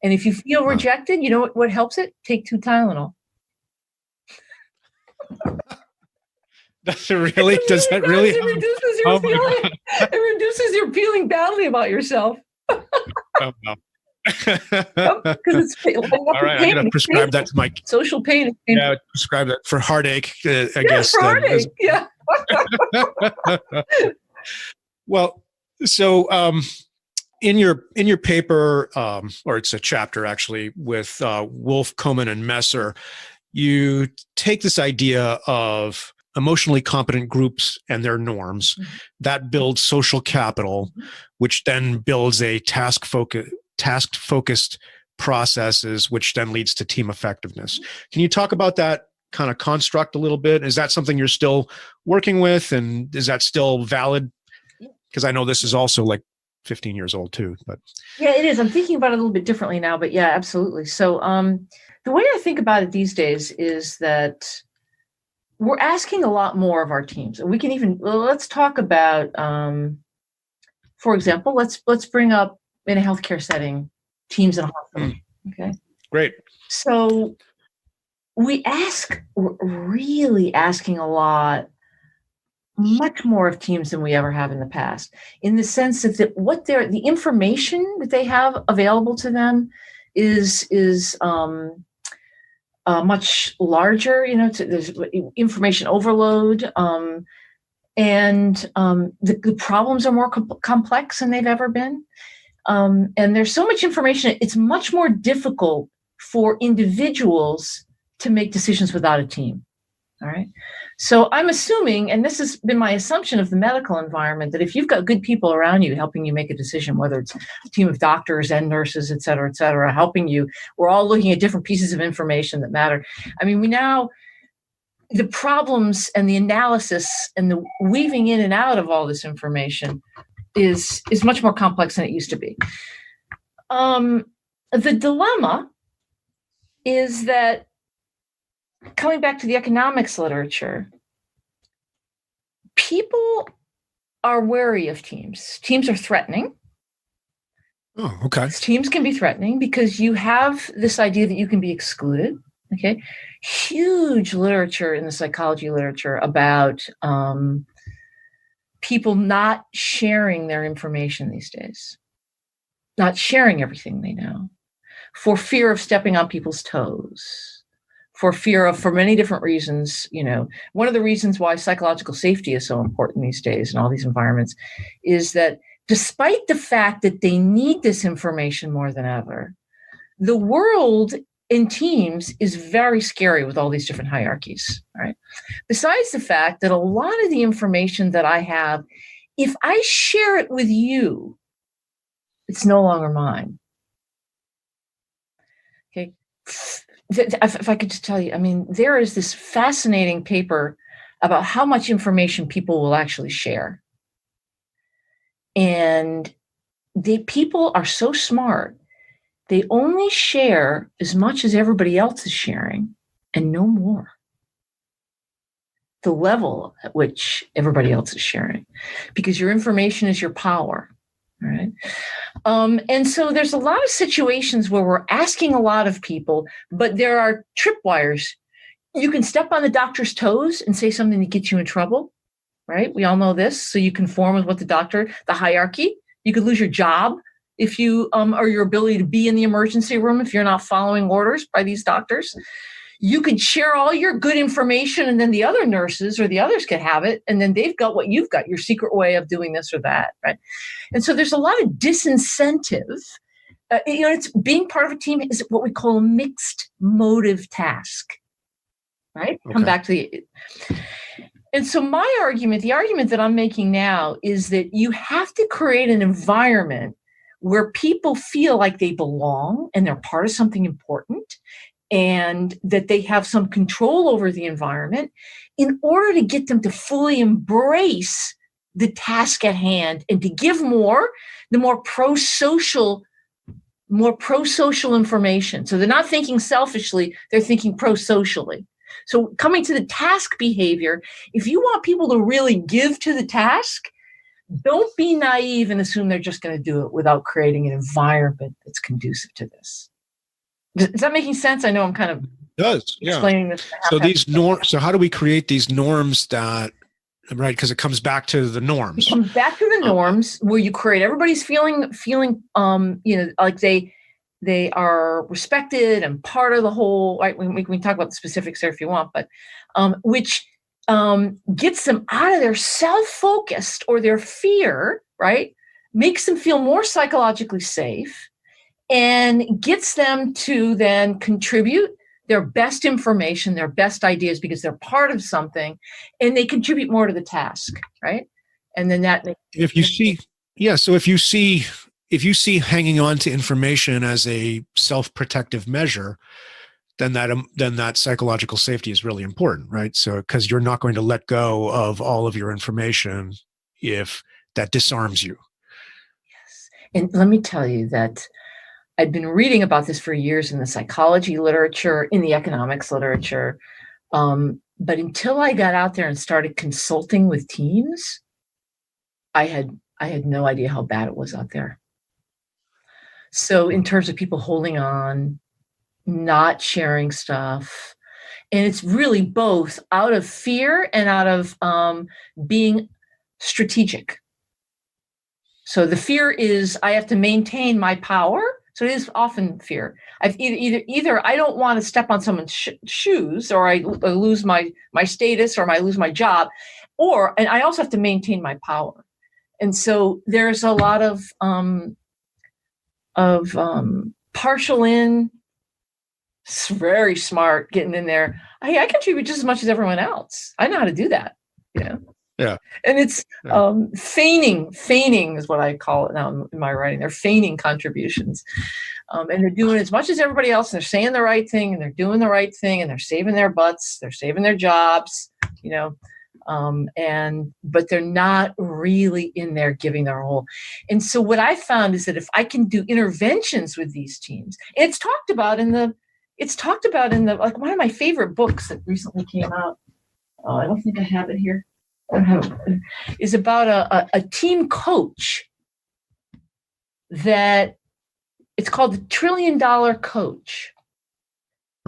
And if you feel rejected, you know what helps it? Take 2 Tylenol. Does it really? Does that really? It reduces your feeling. It reduces your feeling badly about yourself. Oh, no. Because it's all right. I'm going to prescribe that to my social pain. Yeah, prescribe that for heartache. I guess. For heartache. Yeah. Well, so in your paper, or it's a chapter actually, with Wolf, Komen, and Messer, you take this idea of emotionally competent groups and their norms that builds social capital, which then builds a task-focused processes, which then leads to team effectiveness. Can you talk about that kind of construct a little bit? Is that something you're still working with, and is that still valid? Because I know this is also like 15 years old too, but yeah, it is. I'm thinking about it a little bit differently now, but yeah, absolutely. So the way I think about it these days is that we're asking a lot more of our teams. We can even, let's talk about, for example, let's bring up in a healthcare setting, teams in a hospital. Okay. Great. So we're really asking a lot, much more of teams than we ever have in the past, in the sense that the information that they have available to them is much larger. There's information overload, and the problems are more complex than they've ever been. And there's so much information, it's much more difficult for individuals to make decisions without a team. All right. So I'm assuming, and this has been my assumption of the medical environment, that if you've got good people around you helping you make a decision, whether it's a team of doctors and nurses, et cetera, helping you, we're all looking at different pieces of information that matter. I mean, the problems and the analysis and the weaving in and out of all this information is much more complex than it used to be. The dilemma is that, coming back to the economics literature, people are wary of teams. Teams are threatening. Oh, okay. Teams can be threatening because you have this idea that you can be excluded. Okay. Huge literature in the psychology literature about people not sharing their information these days, not sharing everything they know, for fear of stepping on people's toes. For many different reasons. One of the reasons why psychological safety is so important these days in all these environments is that despite the fact that they need this information more than ever, the world in teams is very scary with all these different hierarchies. Right? Besides the fact that a lot of the information that I have, if I share it with you, it's no longer mine. Okay. If I could just tell you, I mean, there is this fascinating paper about how much information people will actually share. And people are so smart, they only share as much as everybody else is sharing and no more. The level at which everybody else is sharing, because your information is your power. Right. And so there's a lot of situations where we're asking a lot of people, but there are tripwires. You can step on the doctor's toes and say something that gets you in trouble. Right. We all know this. So you conform with what the hierarchy. You could lose your job if you or your ability to be in the emergency room if you're not following orders by these doctors. You could share all your good information, and then the other nurses or the others could have it, and then they've got what you've got, your secret way of doing this or that, right? And so there's a lot of disincentive. It's being part of a team is what we call a mixed motive task, right? Okay. Come back to and so my argument, the argument that I'm making now, is that you have to create an environment where people feel like they belong and they're part of something important, and that they have some control over the environment in order to get them to fully embrace the task at hand and to give the more pro-social information. So they're not thinking selfishly, they're thinking pro-socially. So coming to the task behavior, if you want people to really give to the task, don't be naive and assume they're just going to do it without creating an environment that's conducive to this. Is that making sense? I know I'm kind of does. Yeah. explaining this. So these norms. So how do we create these norms that, right? Because it comes back to the norms. It comes back to the norms where you create everybody's feeling, like they are respected and part of the whole, right? We can talk about the specifics there if you want, but which gets them out of their self-focused or their fear, right? Makes them feel more psychologically safe and gets them to then contribute their best information, their best ideas, because they're part of something and they contribute more to the task, right? And then that. If you see, yeah. So if you see hanging on to information as a self-protective measure, then that psychological safety is really important, right? So, because you're not going to let go of all of your information if that disarms you. Yes. And let me tell you that I've been reading about this for years in the psychology literature, in the economics literature. But until I got out there and started consulting with teams, I had no idea how bad it was out there. So in terms of people holding on, not sharing stuff, and it's really both out of fear and out of being strategic. So the fear is I have to maintain my power. So it is often fear. I've either I don't want to step on someone's shoes, or I lose my status, or I lose my job, and I also have to maintain my power. And so there's a lot of partial in, very smart, getting in there. I contribute just as much as everyone else. I know how to do that. Yeah. And it's feigning is what I call it now in my writing. They're feigning contributions. And they're doing as much as everybody else, and they're saying the right thing, and they're doing the right thing, and they're saving their butts, they're saving their jobs, but they're not really in there giving their whole. And so what I found is that if I can do interventions with these teams, and it's talked about in the like one of my favorite books that recently came out. Oh, I don't think I have it here. Is about a team coach that it's called the $1 Trillion Coach.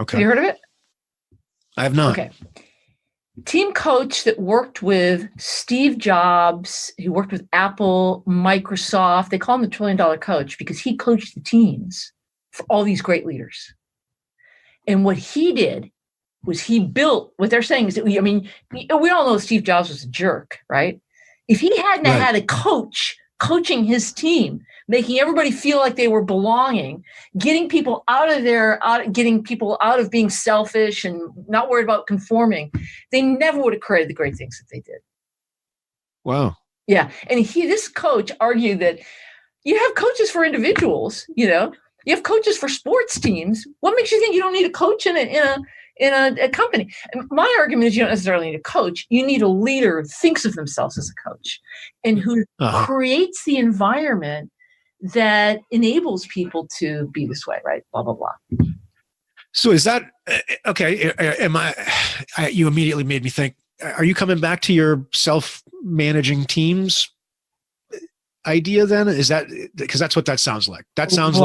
Okay. Have you heard of it? I have not. Okay. Team coach that worked with Steve Jobs, he worked with Apple, Microsoft. They call him the $1 Trillion Coach because he coached the teams for all these great leaders. And what he did was he built, what they're saying is that we all know Steve Jobs was a jerk, right? If he hadn't had a coach coaching his team, making everybody feel like they were belonging, getting people out of being selfish and not worried about conforming, they never would have created the great things that they did. Wow. Yeah. And this coach argued that you have coaches for individuals, you have coaches for sports teams. What makes you think you don't need a coach in a company? And my argument is you don't necessarily need a coach. You need a leader who thinks of themselves as a coach and who creates the environment that enables people to be this way, right? Blah, blah, blah. So is that, okay, you immediately made me think, are you coming back to your self-managing teams idea then? Is that, because that's what that sounds like. That sounds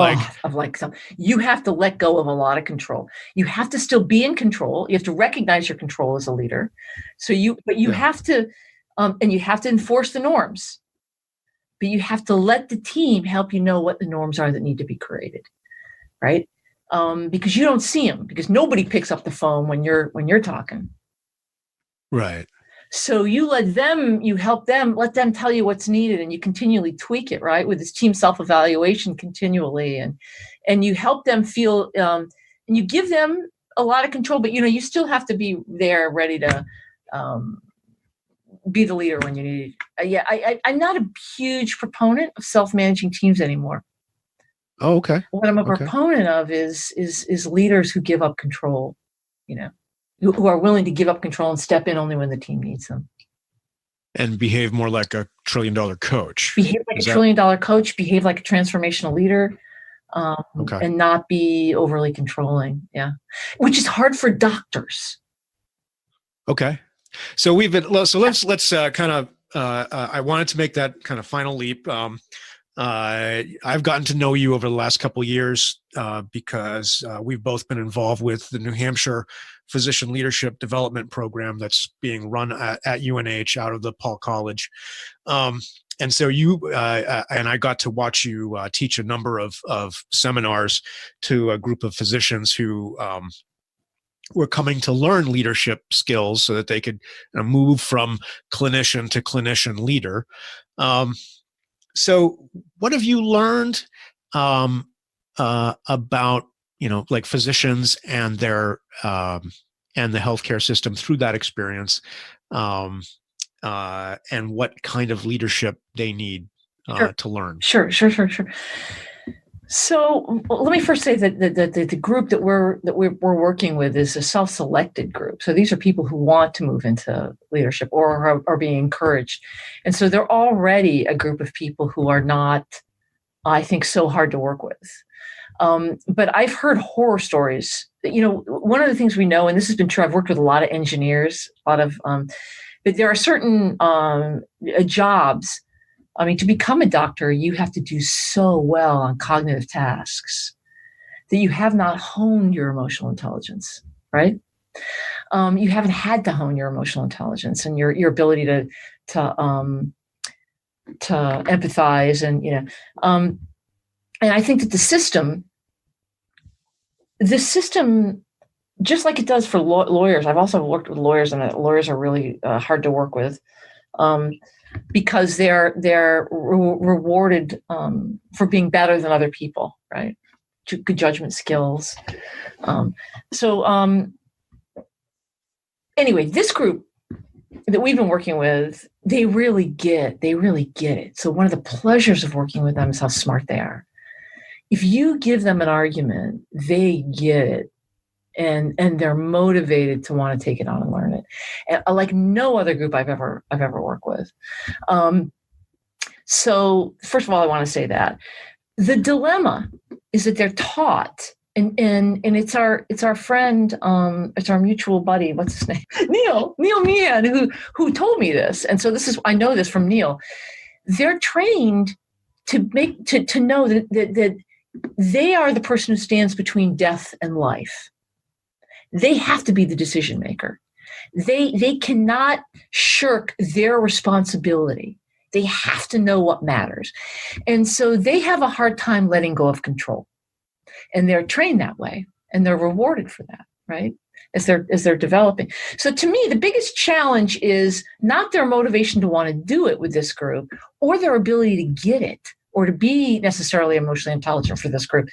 you have to let go of a lot of control. You have to still be in control. You have to recognize your control as a leader. So you have to, and you have to enforce the norms, but you have to let the team help you know what the norms are that need to be created. Right. Because you don't see them, because nobody picks up the phone when you're talking. Right. So you help them, let them tell you what's needed, and you continually tweak it, right? With this team self-evaluation continually, and you help them feel, and you give them a lot of control, but you still have to be there ready to be the leader when you need it. I'm not a huge proponent of self-managing teams anymore. Oh, okay. What I'm a proponent of is leaders who give up control, who are willing to give up control and step in only when the team needs them. And behave more like a $1 trillion coach. Behave like a $1 trillion coach, behave like a transformational leader, and not be overly controlling. Yeah. Which is hard for doctors. Okay. So let's kind of, I wanted to make that kind of final leap. I've gotten to know you over the last couple of years because we've both been involved with the New Hampshire Physician Leadership Development Program that's being run at UNH out of the Paul College. And so you and I got to watch you teach a number of seminars to a group of physicians who were coming to learn leadership skills so that they could move from clinician to clinician leader. So what have you learned about, like physicians and their and the healthcare system through that experience, and what kind of leadership they need to learn? Sure. So let me first say that the group that we're working with is a self-selected group. So these are people who want to move into leadership or are being encouraged. And so they're already a group of people who are not, I think, so hard to work with. But I've heard horror stories. One of the things we know, and this has been true, I've worked with a lot of engineers, but there are certain jobs. I mean, to become a doctor, you have to do so well on cognitive tasks that you have not honed your emotional intelligence, right? You haven't had to hone your emotional intelligence and your ability to empathize, and and I think that the system, just like it does for lawyers. I've also worked with lawyers, and lawyers are really hard to work with. Because they're rewarded for being better than other people, right? Good judgment skills. Anyway, this group that we've been working with, they really get it. So one of the pleasures of working with them is how smart they are. If you give them an argument, they get it. And they're motivated to want to take it on and learn it, and like no other group I've ever worked with. So first of all, I want to say that the dilemma is that they're taught, and it's our friend, it's our mutual buddy. What's his name? Neil Meehan, who told me this, and so I know this from Neil. They're trained to know that they are the person who stands between death and life. They have to be the decision maker. They cannot shirk their responsibility. They have to know what matters. And so they have a hard time letting go of control. And they're trained that way, and they're rewarded for that, right? As they're developing. So to me, the biggest challenge is not their motivation to want to do it with this group or their ability to get it or to be necessarily emotionally intelligent for this group,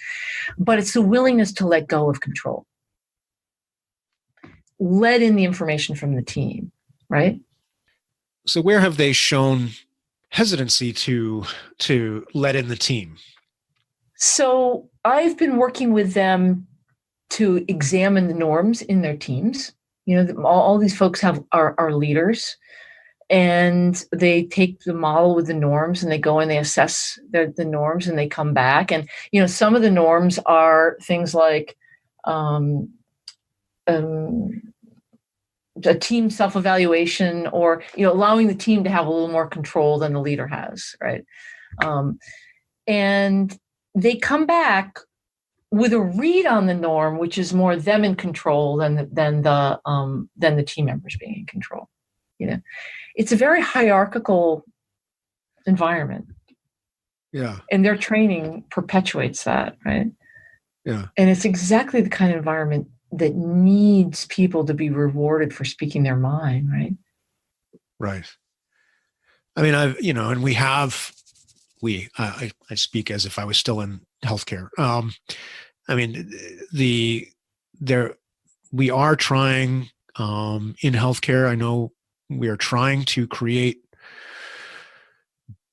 but it's the willingness to let go of control. Let in the information from the team, right? So where have they shown hesitancy to let in the team? So I've been working with them to examine the norms in their teams. All these folks are leaders, and they take the model with the norms and they go and they assess the norms and they come back. And, some of the norms are things like, a team self-evaluation, or allowing the team to have a little more control than the leader has, right? And they come back with a read on the norm, which is more them in control than the team members being in control. It's a very hierarchical environment. Yeah, and their training perpetuates that, right? Yeah, and it's exactly the kind of environment that needs people to be rewarded for speaking their mind, right? Right. I mean, and I speak as if I was still in healthcare. I mean, we are trying in healthcare. I know we are trying to create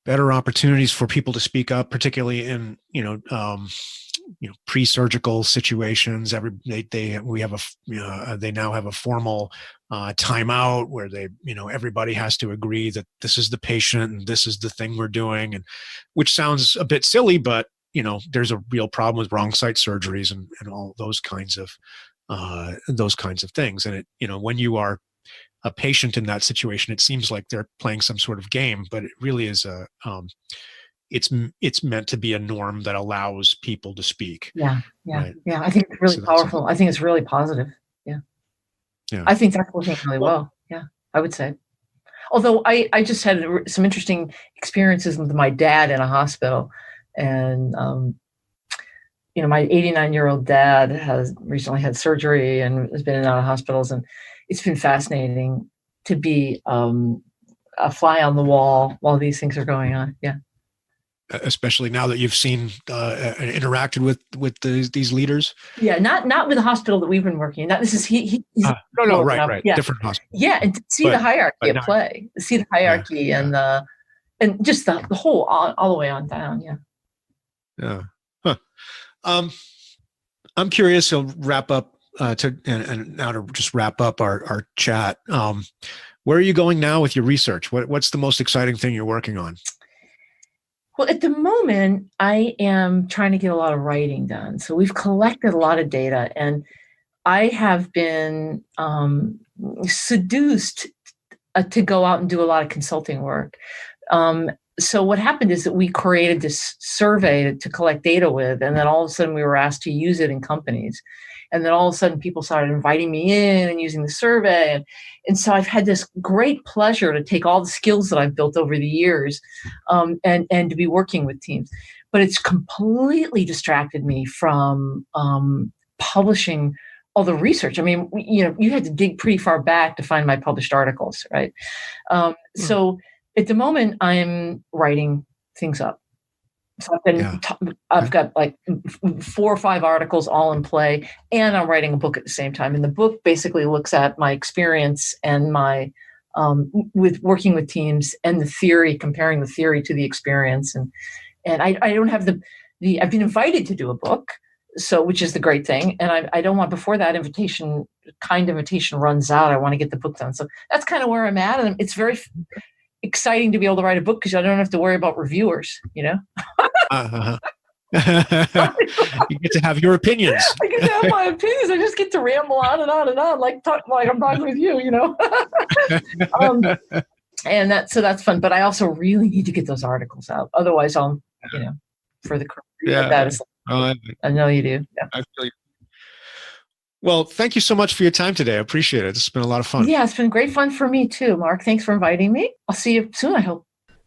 better opportunities for people to speak up, particularly in pre-surgical situations. They now have a formal timeout where everybody has to agree that this is the patient and this is the thing we're doing, and which sounds a bit silly, but there's a real problem with wrong site surgeries and all those kinds of things. And when you are a patient in that situation, it seems like they're playing some sort of game, but it really is it's meant to be a norm that allows people to speak. Yeah. Right. Yeah. I think it's really powerful. I think it's really positive. Yeah. Yeah. I think that's working really well. Yeah, I would say. Although I just had some interesting experiences with my dad in a hospital, and my 89-year-old dad has recently had surgery and has been in and out of hospitals, and it's been fascinating to be a fly on the wall while these things are going on. Yeah. Especially now that you've seen and interacted with these leaders. Yeah, not with the hospital that we've been working in. This is he's right, yeah. different hospital. Yeah, and to see the hierarchy at play, see the hierarchy and just the whole all the way on down. Yeah. Yeah. Huh. I'm curious. To wrap up and now to just wrap up our chat. Where are you going now with your research? What's the most exciting thing you're working on? Well, at the moment, I am trying to get a lot of writing done. So we've collected a lot of data, and I have been seduced to go out and do a lot of consulting work. So what happened is that we created this survey to collect data with, and then all of a sudden we were asked to use it in companies. And then all of a sudden people started inviting me in and using the survey. And so I've had this great pleasure to take all the skills that I've built over the years and to be working with teams. But it's completely distracted me from publishing all the research. I mean, you had to dig pretty far back to find my published articles, right? So at the moment, I'm writing things up. So I've got like 4 or 5 articles all in play, and I'm writing a book at the same time. And the book basically looks at my experience and my with working with teams and the theory, comparing the theory to the experience. And I don't have I've been invited to do a book, which is the great thing. And I don't want, before that invitation runs out, I want to get the book done. So that's kind of where I'm at, and it's very exciting to be able to write a book because I don't have to worry about reviewers, You get to have your opinions. I get to have my opinions. I just get to ramble on and on and on, like I'm talking with you, and that's fun. But I also really need to get those articles out. Otherwise, I'll, for the career like that. I know you do. Yeah. I feel you. Well, thank you so much for your time today. I appreciate it. It's been a lot of fun. Yeah, it's been great fun for me too, Mark. Thanks for inviting me. I'll see you soon, I hope.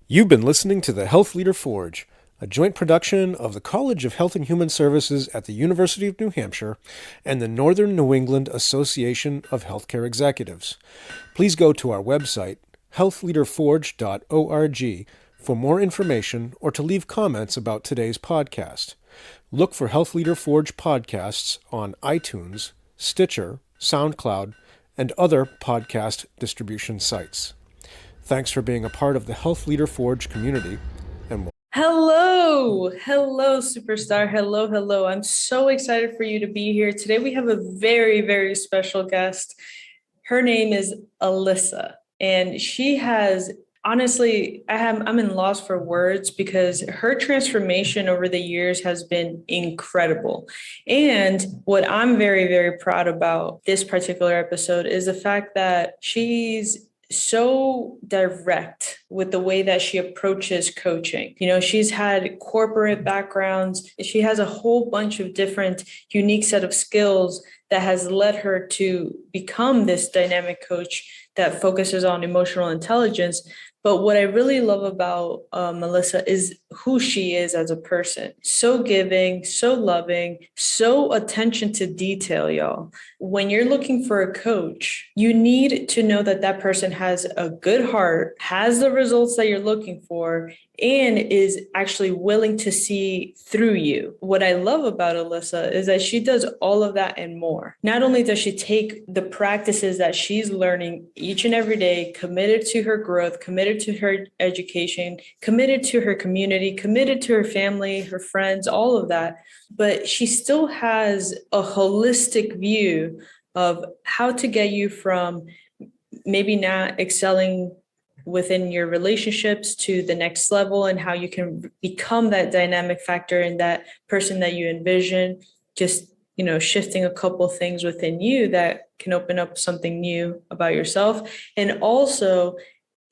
You've been listening to the Health Leader Forge, a joint production of the College of Health and Human Services at the University of New Hampshire and the Northern New England Association of Healthcare Executives. Please go to our website, healthleaderforge.org, for more information or to leave comments about today's podcast. Look for Health Leader Forge podcasts on iTunes, Stitcher, SoundCloud, and other podcast distribution sites. Thanks for being a part of the Health Leader Forge community. And Hello, superstar. Hello. I'm so excited for you to be here. Today we have a very, very special guest. Her name is Alyssa, and she has, honestly, I'm in loss for words because her transformation over the years has been incredible. And what I'm very, very proud about this particular episode is the fact that she's so direct with the way that she approaches coaching. She's had corporate backgrounds. She has a whole bunch of different unique set of skills that has led her to become this dynamic coach that focuses on emotional intelligence. But what I really love about Melissa is who she is as a person. So giving, so loving, so attention to detail, y'all. When you're looking for a coach, you need to know that that person has a good heart, has the results that you're looking for, and is actually willing to see through you. What I love about Alyssa is that she does all of that and more. Not only does she take the practices that she's learning each and every day, committed to her growth, committed to her education, committed to her community, committed to her family, her friends, all of that, but she still has a holistic view of how to get you from maybe not excelling within your relationships to the next level, and how you can become that dynamic factor and that person that you envision, just, shifting a couple things within you that can open up something new about yourself. And also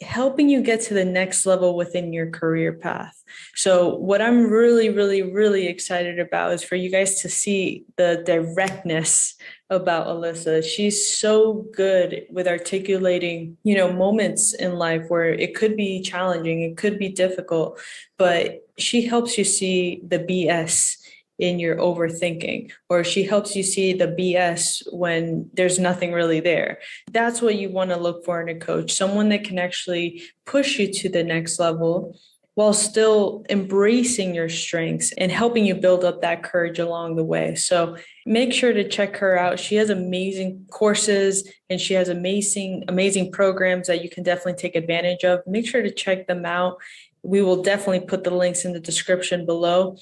helping you get to the next level within your career path. So what I'm really, really, really excited about is for you guys to see the directness about Alyssa. She's so good with articulating, moments in life where it could be challenging, it could be difficult, but she helps you see the BS in your overthinking, or she helps you see the BS when there's nothing really there. That's what you want to look for in a coach, someone that can actually push you to the next level while still embracing your strengths and helping you build up that courage along the way. So make sure to check her out. She has amazing courses and she has amazing programs that you can definitely take advantage of. Make sure to check them out. We will definitely put the links in the description below.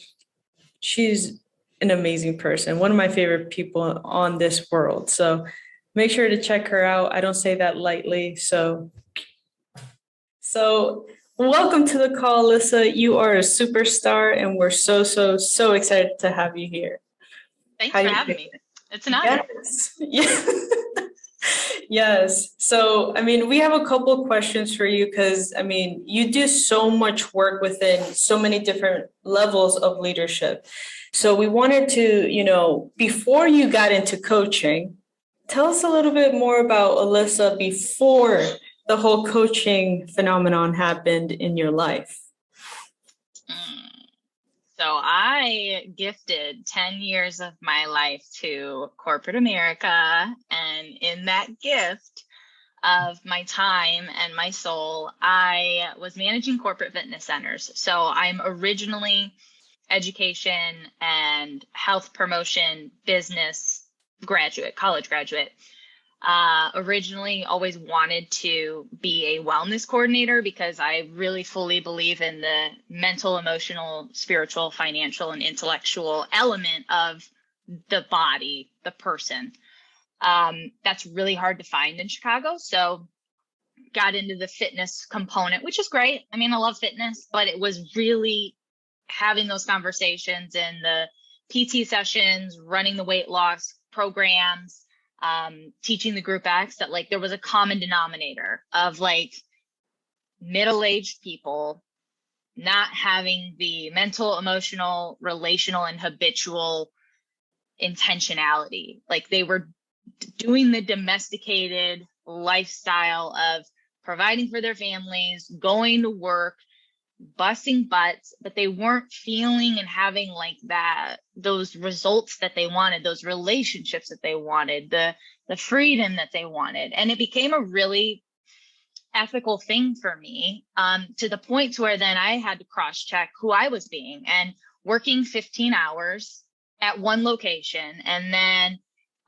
She's an amazing person, one of my favorite people on this world. So make sure to check her out. I don't say that lightly. So welcome to the call, Alyssa. You are a superstar, and we're so excited to have you here. Thanks for having me. It's an honor. Yes. Yes. So, we have a couple of questions for you because, you do so much work within so many different levels of leadership. So we wanted to, before you got into coaching, tell us a little bit more about Alyssa before the whole coaching phenomenon happened in your life. So I gifted 10 years of my life to corporate America. And in that gift of my time and my soul, I was managing corporate fitness centers. So I'm originally education and health promotion business graduate, college graduate. Originally always wanted to be a wellness coordinator because I really fully believe in the mental, emotional, spiritual, financial, and intellectual element of the body, the person. That's really hard to find in Chicago. So got into the fitness component, which is great. I love fitness, but it was really having those conversations in the PT sessions, running the weight loss programs, teaching the group X that there was a common denominator of middle-aged people not having the mental, emotional, relational, and habitual intentionality. They were doing the domesticated lifestyle of providing for their families, going to work, busting butts, but they weren't feeling and having those results that they wanted, those relationships that they wanted, the freedom that they wanted. And it became a really ethical thing for me, to the point to where then I had to cross-check who I was being, and working 15 hours at one location and then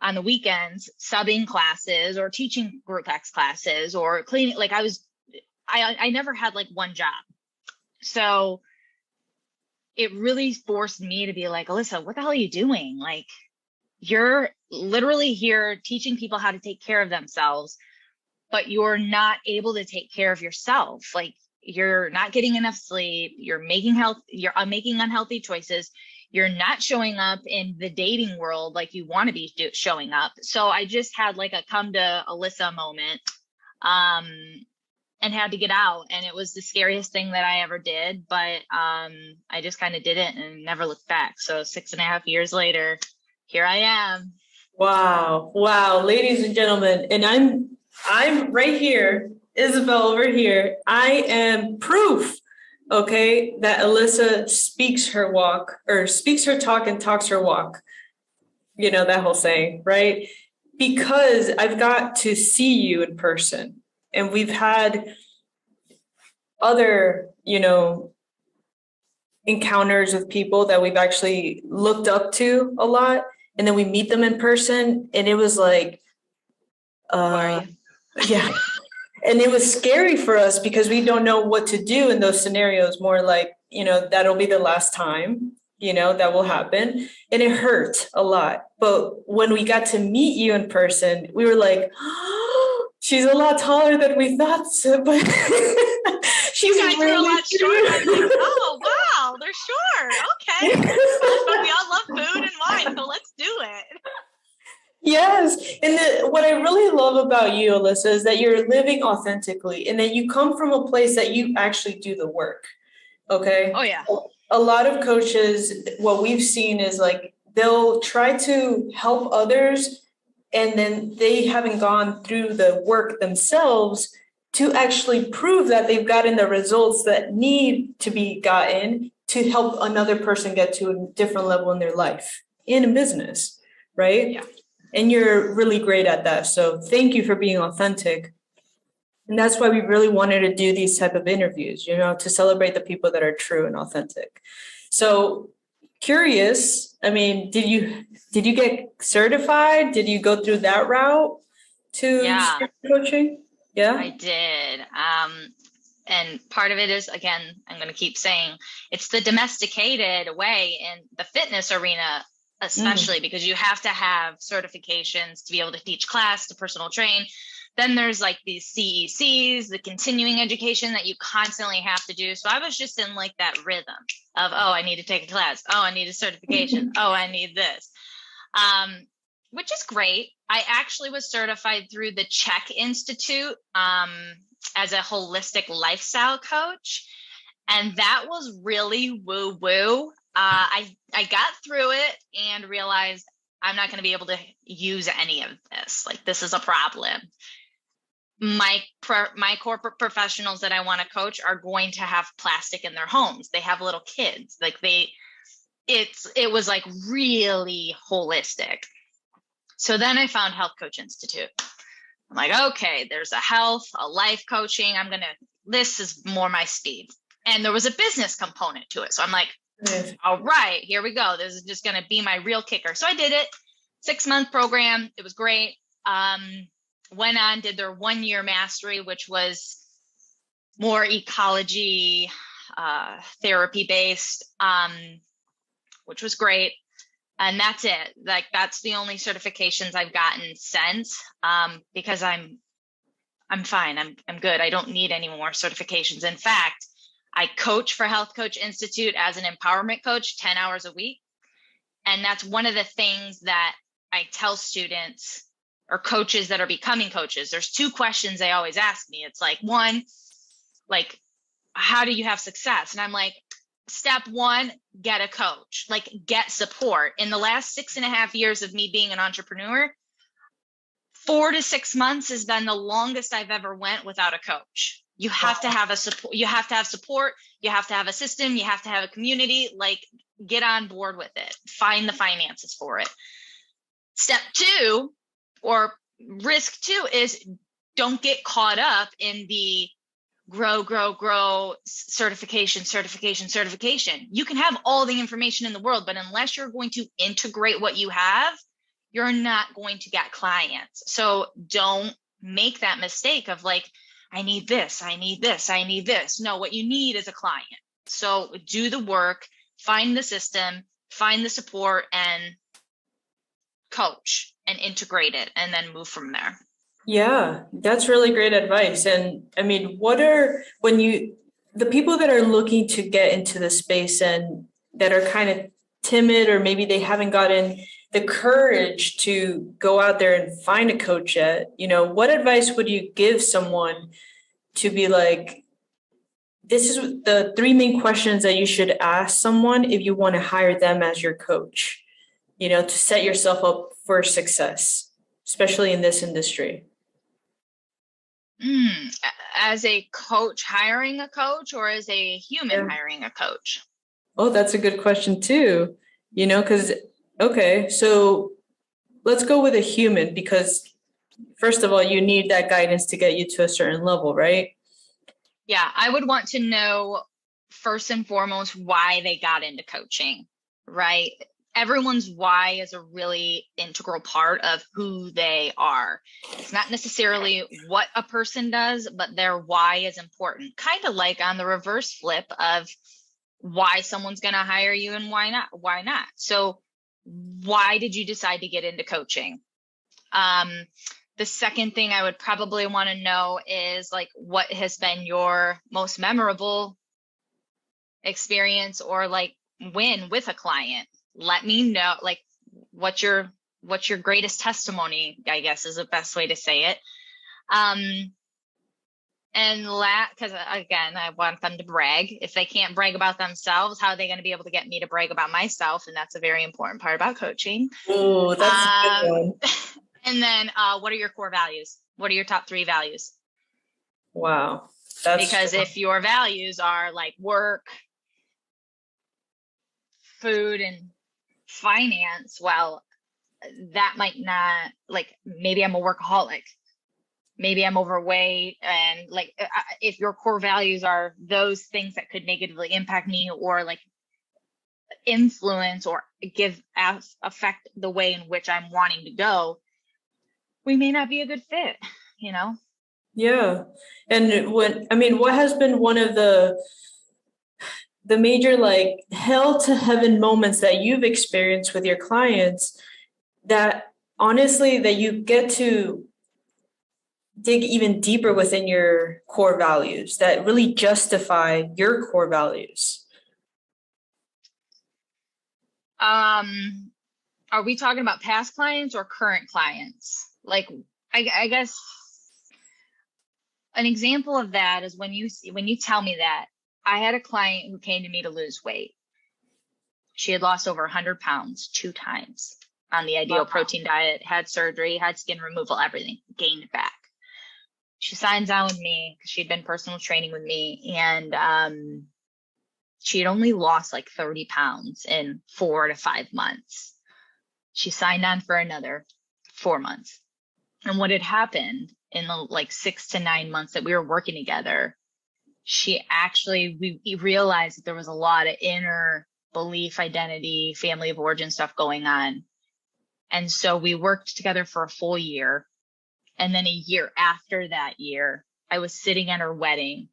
on the weekends subbing classes or teaching group X classes or cleaning. I never had one job. So it really forced me to be Alyssa, what the hell are you doing? You're literally here teaching people how to take care of themselves, but you're not able to take care of yourself. You're not getting enough sleep. You're making unhealthy choices. You're not showing up in the dating world like you want to be showing up. So I just had a come to Alyssa moment. And had to get out. And it was the scariest thing that I ever did. But I just kind of did it and never looked back. So 6.5 years later, here I am. Wow. Ladies and gentlemen, and I'm right here, Isabel over here. I am proof, okay, that Alyssa speaks her walk, or speaks her talk and talks her walk. That whole saying, right? Because I've got to see you in person. And we've had other, encounters with people that we've actually looked up to a lot. And then we meet them in person. And it was yeah. And it was scary for us because we don't know what to do in those scenarios. More that'll be the last time, that will happen. And it hurt a lot. But when we got to meet you in person, we were she's a lot taller than we thought, but she's really a lot shorter. Oh, wow, they're short. Okay. But we all love food and wine, so let's do it. Yes. And what I really love about you, Alyssa, is that you're living authentically and that you come from a place that you actually do the work. Okay. Oh, yeah. A lot of coaches, what we've seen is like they'll try to help others and then they haven't gone through the work themselves to actually prove that they've gotten the results that need to be gotten to help another person get to a different level in their life and in business, right? Yeah. And you're really great at that. So thank you for being authentic. And that's why we really wanted to do these type of interviews, you know, to celebrate the people that are true and authentic. So curious, I mean, did you get certified? Did you go through that route to start coaching? Yeah, I did. And part of it is, again, I'm going to keep saying it's the domesticated way in the fitness arena, especially because you have to have certifications to be able to teach class, to personal train. Then there's like these CECs, the continuing education that you constantly have to do. So I was just in like that rhythm of, oh, I need to take a class. Oh, I need a certification. Oh, I need this, which is great. I actually was certified through the Czech Institute as a holistic lifestyle coach. And that was really woo-woo. I got through it and realized I'm not going to be able to use any of this. Like, this is a problem. My corporate professionals that I want to coach are going to have plastic in their homes. They have little kids. Like it was like really holistic. So then I found Health Coach Institute. I'm like, okay, there's a life coaching. This is more my speed. And there was a business component to it. So I'm like, all right, here we go. This is just going to be my real kicker. So I did it. 6-month program. It was great. Went on, did their 1-year mastery, which was more ecology, therapy based, which was great. And that's it. Like, that's the only certifications I've gotten since, because I'm fine. I'm good. I don't need any more certifications. In fact, I coach for Health Coach Institute as an empowerment coach 10 hours a week. And that's one of the things that I tell students or coaches that are becoming coaches. There's 2 questions they always ask me. It's like, one, like, how do you have success? And I'm like, step 1, get a coach, like, get support. In the last 6.5 years of me being an entrepreneur, 4 to 6 months has been the longest I've ever went without a coach. You have to have support. You have to have support. You have to have a system. You have to have a community. Like, get on board with it. Find the finances for it. Step 2, or risk 2, is don't get caught up in the grow, certification. You can have all the information in the world, but unless you're going to integrate what you have, you're not going to get clients. So don't make that mistake of like, I need this. No, what you need is a client. So do the work, find the system, find the support, and coach and integrate it, and then move from there. Yeah, that's really great advice. And I mean, the people that are looking to get into the space and that are kind of timid, or maybe they haven't gotten the courage to go out there and find a coach yet, you know, what advice would you give someone to be like, this is the 3 main questions that you should ask someone if you want to hire them as your coach, you know, to set yourself up for success, especially in this industry? As a coach hiring a coach, or as a human hiring a coach? Oh, that's a good question too. You know, because, okay, so let's go with a human, because first of all, you need that guidance to get you to a certain level, right? Yeah, I would want to know first and foremost why they got into coaching, right? Everyone's why is a really integral part of who they are. It's not necessarily what a person does, but their why is important. Kind of like on the reverse flip of why someone's going to hire you and why not. So why did you decide to get into coaching? The second thing I would probably want to know is like, what has been your most memorable experience or like win with a client? Let me know, like, what's your what's your greatest testimony, I guess is the best way to say it. Because again, I want them to brag. If they can't brag about themselves, how are they going to be able to get me to brag about myself? And that's a very important part about coaching. Oh, that's a good one. And then what are your core values? What are your top 3 values? Wow. Because if your values are like work, food, and finance, well, that might not, like, maybe I'm a workaholic. Maybe I'm overweight, and like if your core values are those things that could negatively impact me or like influence or affect the way in which I'm wanting to go, we may not be a good fit, you know? Yeah. And what has been one of the major like hell to heaven moments that you've experienced with your clients that honestly that you get to dig even deeper within your core values that really justify your core values? Are we talking about past clients or current clients? Like, I guess an example of that is when you tell me that I had a client who came to me to lose weight. She had lost over 100 pounds 2 times on the ideal protein diet, had surgery, had skin removal, everything, gained it back. She signs on with me because she'd been personal training with me, and she had only lost like 30 pounds in 4 to 5 months. She signed on for another 4 months. And what had happened in the like 6 to 9 months that we were working together, we realized that there was a lot of inner belief, identity, family of origin stuff going on. And so we worked together for a full year. And then a year after that year, I was sitting at her wedding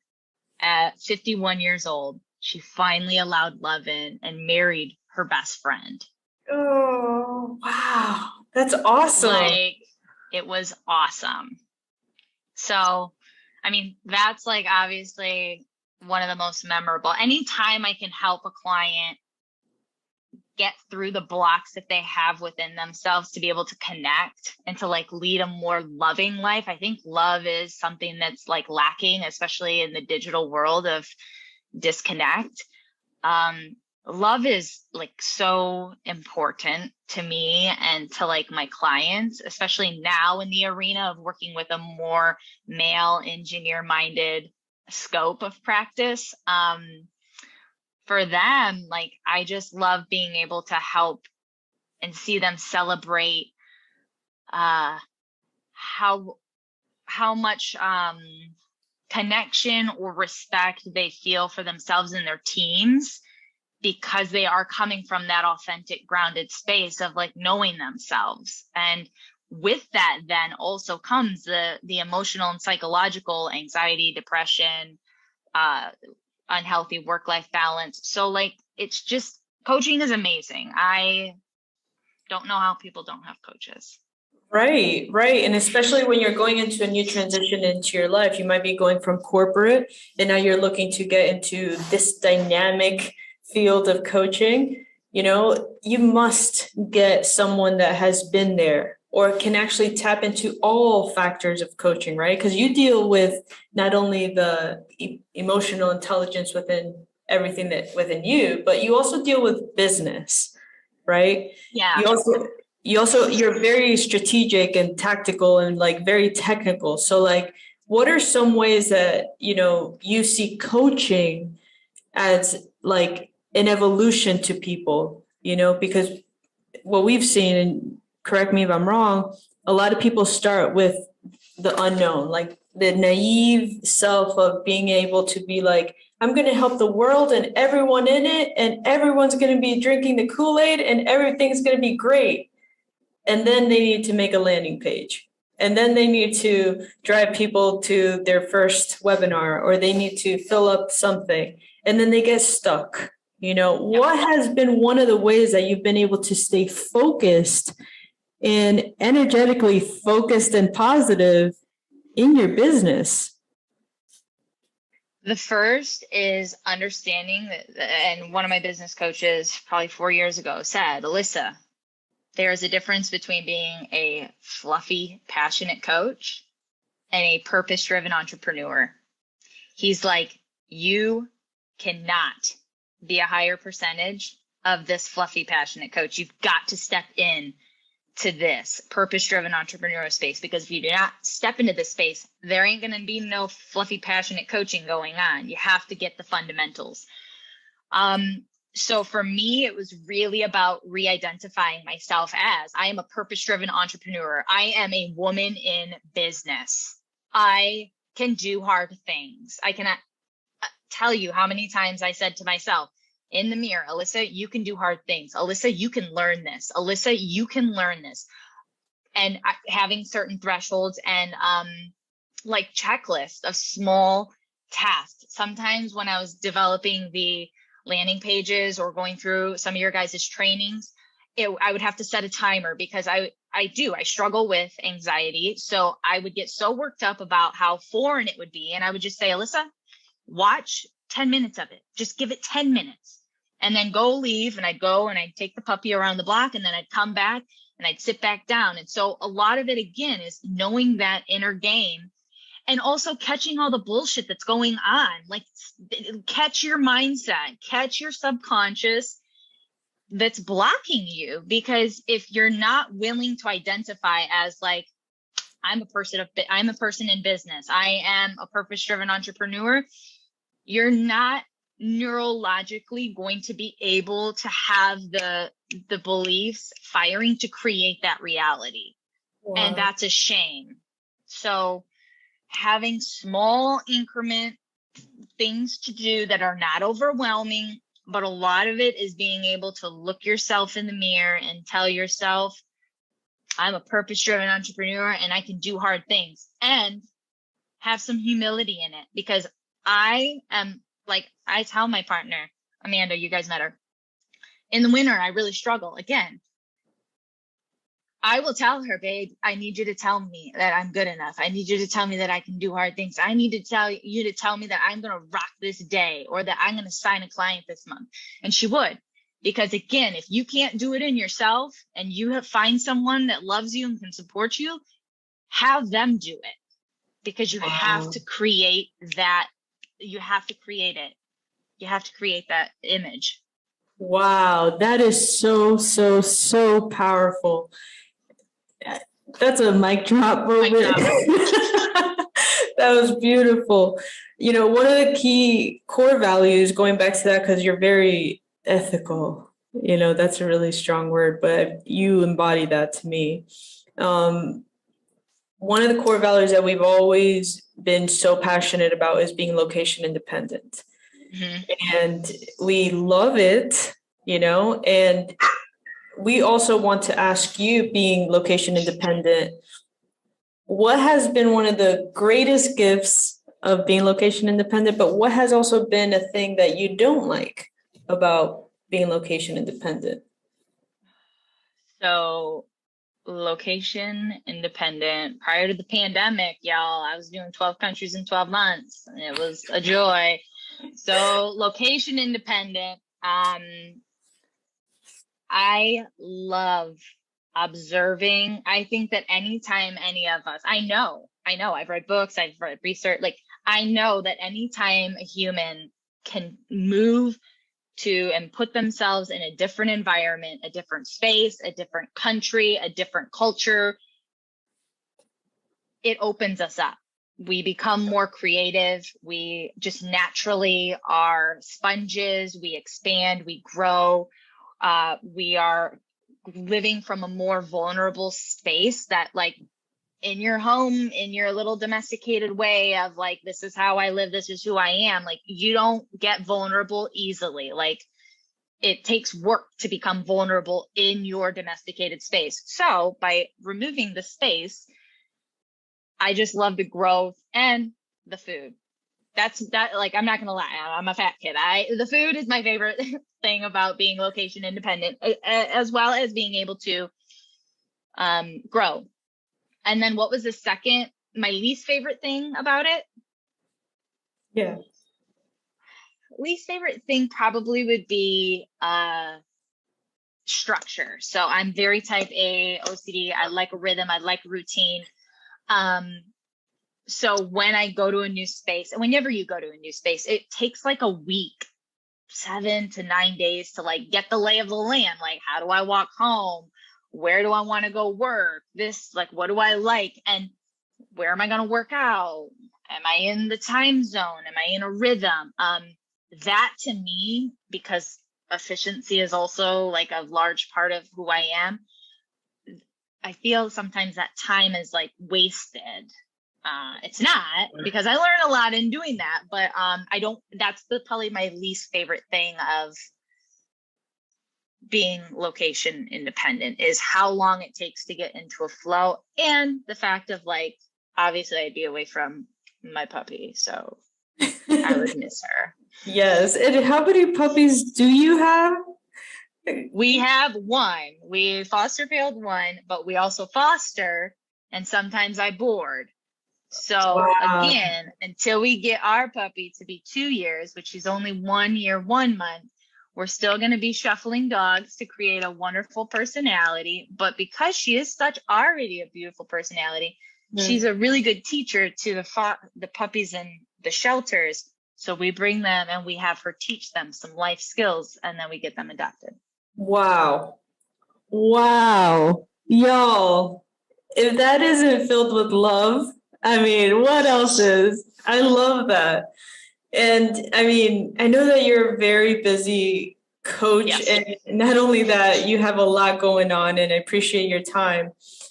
at 51 years old. She finally allowed love in and married her best friend. Oh, wow. That's awesome. Like, it was awesome. So, I mean, that's like obviously one of the most memorable. Anytime I can help a client get through the blocks that they have within themselves to be able to connect and to like lead a more loving life. I think love is something that's like lacking, especially in the digital world of disconnect. Love is like so important to me and to like my clients, especially now in the arena of working with a more male engineer minded scope of practice. For them, like, I just love being able to help and see them celebrate how much connection or respect they feel for themselves and their teams, because they are coming from that authentic, grounded space of like knowing themselves. And with that then also comes the emotional and psychological anxiety, depression, unhealthy work-life balance. So like, it's just, coaching is amazing. I don't know how people don't have coaches. Right. And especially when you're going into a new transition into your life, you might be going from corporate and now you're looking to get into this dynamic field of coaching. You know, you must get someone that has been there or can actually tap into all factors of coaching, right? Because you deal with not only the emotional intelligence within everything that within you, but you also deal with business, right? Yeah. You're very strategic and tactical and like very technical. So like, what are some ways that, you know, you see coaching as like an evolution to people, you know, because what we've seen, and correct me if I'm wrong, a lot of people start with the unknown, like the naive self of being able to be like, I'm going to help the world and everyone in it, and everyone's going to be drinking the Kool-Aid and everything's going to be great. And then they need to make a landing page. And then they need to drive people to their first webinar, or they need to fill up something. And then they get stuck. You know, what has been one of the ways that you've been able to stay focused and energetically focused and positive in your business? The first is understanding that, and one of my business coaches probably 4 years ago said, Alyssa, There's a difference between being a fluffy, passionate coach and a purpose-driven entrepreneur. He's like, you cannot be a higher percentage of this fluffy, passionate coach. You've got to step in to this purpose-driven entrepreneurial space, because if you do not step into this space, there ain't going to be no fluffy, passionate coaching going on. You have to get the fundamentals. So for me, it was really about re-identifying myself as I am a purpose-driven entrepreneur. I am a woman in business. I can do hard things. I cannot tell you how many times I said to myself in the mirror, Alyssa, you can do hard things. Alyssa, you can learn this. Alyssa, you can learn this. And having certain thresholds and like checklists of small tasks. Sometimes when I was developing the landing pages or going through some of your guys' trainings, I would have to set a timer, because I struggle with anxiety. So I would get so worked up about how foreign it would be. And I would just say, Alyssa, watch 10 minutes of it. Just give it 10 minutes and then go leave. And I'd go and I'd take the puppy around the block, and then I'd come back and I'd sit back down. And so a lot of it, again, is knowing that inner game. And also catching all the bullshit that's going on. Like, catch your mindset, catch your subconscious that's blocking you. Because if you're not willing to identify as like, I'm a person in business, I am a purpose-driven entrepreneur, you're not neurologically going to be able to have the beliefs firing to create that reality. Wow. And that's a shame. So having small increment things to do that are not overwhelming, but a lot of it is being able to look yourself in the mirror and tell yourself, I'm a purpose-driven entrepreneur and I can do hard things, and have some humility in it. Because I am like, I tell my partner, Amanda, you guys met her. In the winter, I really struggle. Again, I will tell her, babe, I need you to tell me that I'm good enough. I need you to tell me that I can do hard things. I need to tell you to tell me that I'm going to rock this day, or that I'm going to sign a client this month. And she would, because again, if you can't do it in yourself and you find someone that loves you and can support you, have them do it, because you have to create that. You have to create it. You have to create that image. Wow. That is so, so, so powerful. That's a mic drop moment. That was beautiful. You know, one of the key core values, going back to that, because you're very ethical, you know, that's a really strong word, but you embody that to me. One of the core values that we've always been so passionate about is being location independent. Mm-hmm. And we love it, you know, and we also want to ask you, being location independent, what has been one of the greatest gifts of being location independent, but what has also been a thing that you don't like about being location independent? So location independent, prior to the pandemic, y'all, I was doing 12 countries in 12 months, and it was a joy. So location independent, I love observing. I think that anytime any of us, I know, I've read books, I've read research, like I know that anytime a human can move to and put themselves in a different environment, a different space, a different country, a different culture, it opens us up. We become more creative. We just naturally are sponges. We expand, we grow. We are living from a more vulnerable space that, like, in your home, in your little domesticated way of like, this is how I live, this is who I am. Like, you don't get vulnerable easily. Like, it takes work to become vulnerable in your domesticated space. So by removing the space, I just love the growth and the food. Like, I'm not gonna lie, I'm a fat kid. The food is my favorite thing about being location independent, as well as being able to grow. And then what was the second, my least favorite thing about it? Yeah. Least favorite thing probably would be structure. So I'm very type A, OCD. I like a rhythm. I like routine. So when I go to a new space, and whenever you go to a new space, it takes like a week, 7 to 9 days to like get the lay of the land. Like, how do I walk home? Where do I want to go work? This, like, what do I like? And where am I going to work out? Am I in the time zone? Am I in a rhythm? That to me, because efficiency is also like a large part of who I am, I feel sometimes that time is like wasted. It's not, because I learned a lot in doing that, but that's probably my least favorite thing of being location independent, is how long it takes to get into a flow, and the fact of like, obviously I'd be away from my puppy, so I would miss her. Yes. And how many puppies do you have? We have one. We foster failed one, but we also foster, and sometimes I board. So again, until we get our puppy to be 2 years, which is only 1 year, 1 month, we're still going to be shuffling dogs to create a wonderful personality. But because she is already a beautiful personality, she's a really good teacher to the puppies in the shelters. So we bring them and we have her teach them some life skills, and then we get them adopted. Wow. Wow. Y'all, if that isn't filled with love, I mean, what else is? I love that. And I mean, I know that you're a very busy coach, yes. And not only that, you have a lot going on, and I appreciate your time.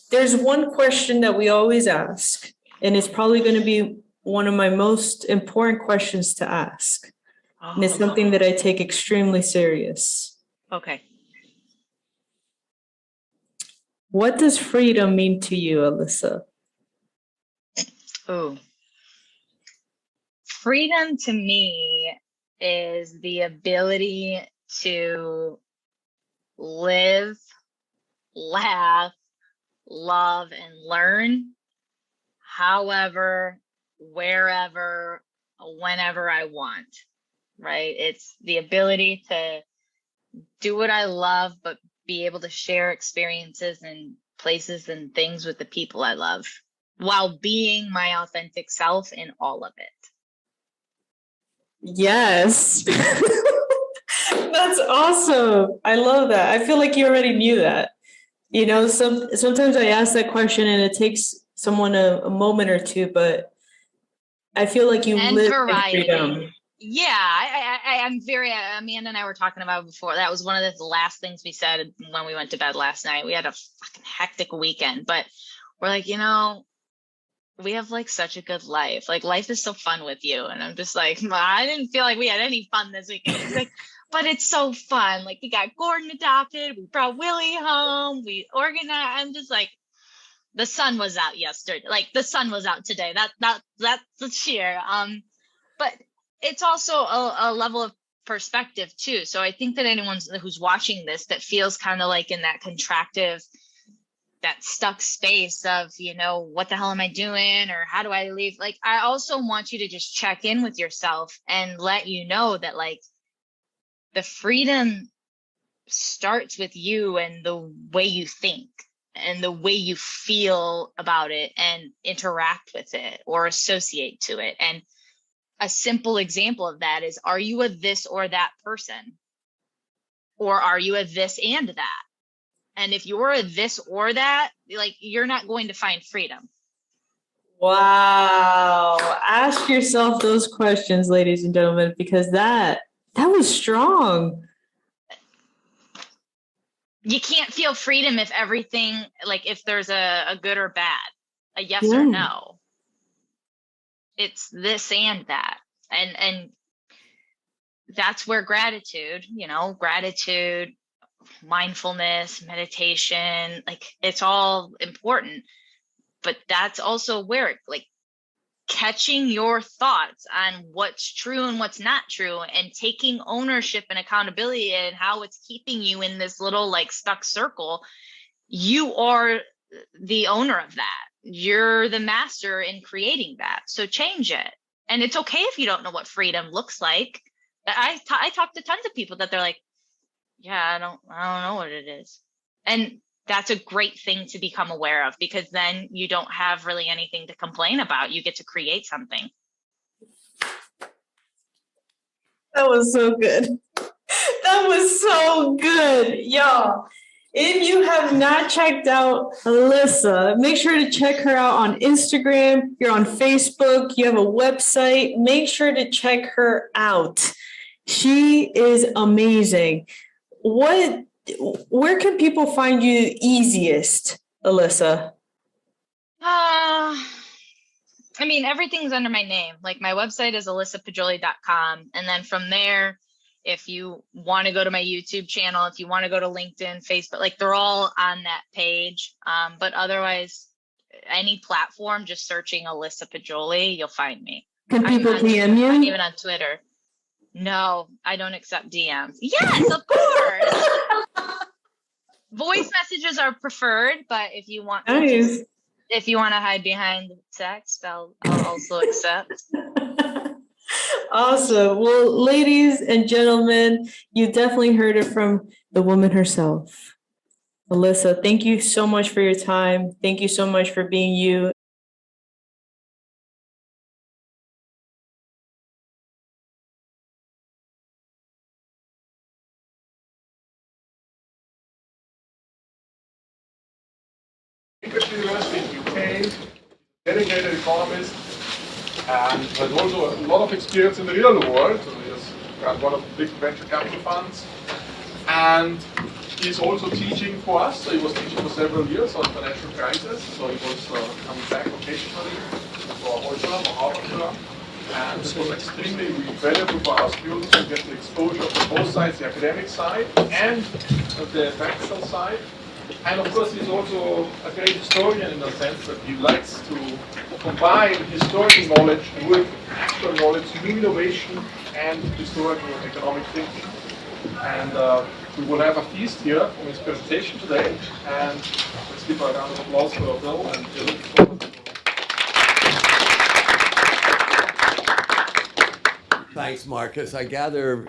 There's one question that we always ask, and it's probably going to be one of my most important questions to ask. And it's something that I take extremely serious. Okay. What does freedom mean to you, Alyssa? Oh, freedom to me is the ability to live, laugh, love, and learn however, wherever, whenever I want, right? It's the ability to do what I love, but be able to share experiences and places and things with the people I love, while being my authentic self in all of it. Yes. That's awesome. I love that. I feel like you already knew that. You know, sometimes I ask that question and it takes someone a moment or two, but I feel like you live in freedom. Yeah, I'm very, Amanda and I were talking about before. That was one of the last things we said when we went to bed last night. We had a fucking hectic weekend, but we're like, you know, we have like such a good life. Like, life is so fun with you. And I'm just like, I didn't feel like we had any fun this weekend. It's like, but it's so fun. Like, we got Gordon adopted. We brought Willie home. We organized. I'm just like, the sun was out yesterday. Like, the sun was out today. That's the cheer. But it's also a level of perspective too. So I think that anyone who's watching this that feels kind of like in that contractive, that stuck space of, you know, what the hell am I doing? Or how do I leave? Like, I also want you to just check in with yourself and let you know that, like, the freedom starts with you and the way you think and the way you feel about it and interact with it or associate to it. And a simple example of that is, are you a this or that person? Or are you a this and that? And if you're a this or that, like, you're not going to find freedom. Wow. Ask yourself those questions, ladies and gentlemen, because that was strong. You can't feel freedom if everything, like, if there's a good or bad, a yes or no. It's this and that. And that's where gratitude, mindfulness, meditation, like, it's all important. But that's also where, like, catching your thoughts on what's true and what's not true, and taking ownership and accountability and how it's keeping you in this little, like, stuck circle. You are the owner of that. You're the master in creating that. So change it. And it's okay if you don't know what freedom looks like. I talk to tons of people that they're like, yeah, I don't know what it is. And that's a great thing to become aware of, because then you don't have really anything to complain about. You get to create something. That was so good. That was so good, y'all. If you have not checked out Alyssa, make sure to check her out on Instagram. You're on Facebook. You have a website. Make sure to check her out. She is amazing. Where can people find you easiest, Alyssa? I mean, everything's under my name. Like, my website is alyssapajoli.com. And then from there, if you want to go to my YouTube channel, if you want to go to LinkedIn, Facebook, like, they're all on that page. But otherwise, any platform, just searching Alyssa Pajoli, you'll find me. Can people DM you? I'm even on Twitter. No, I don't accept DMs. Yes, of course. Voice messages are preferred, but if you want if you want to hide behind text, I'll also accept. Awesome. Well, ladies and gentlemen, you definitely heard it from the woman herself. Alyssa, thank you so much for your time. Thank you so much for being you. University in UK, dedicated economist, and has also a lot of experience in the real world. So he has got one of the big venture capital funds, and he's also teaching for us. So he was teaching for several years on financial crisis. So he was coming back occasionally for our term or half a term, and it was extremely valuable for our students to get the exposure from both sides, the academic side and the practical side. And of course, he's also a great historian in the sense that he likes to combine historical knowledge with actual knowledge, new innovation, and historical economic thinking. And we will have a feast here from his presentation today. And let's give a round of applause for Bill. And we're looking forward to Thanks, Marcus. I gather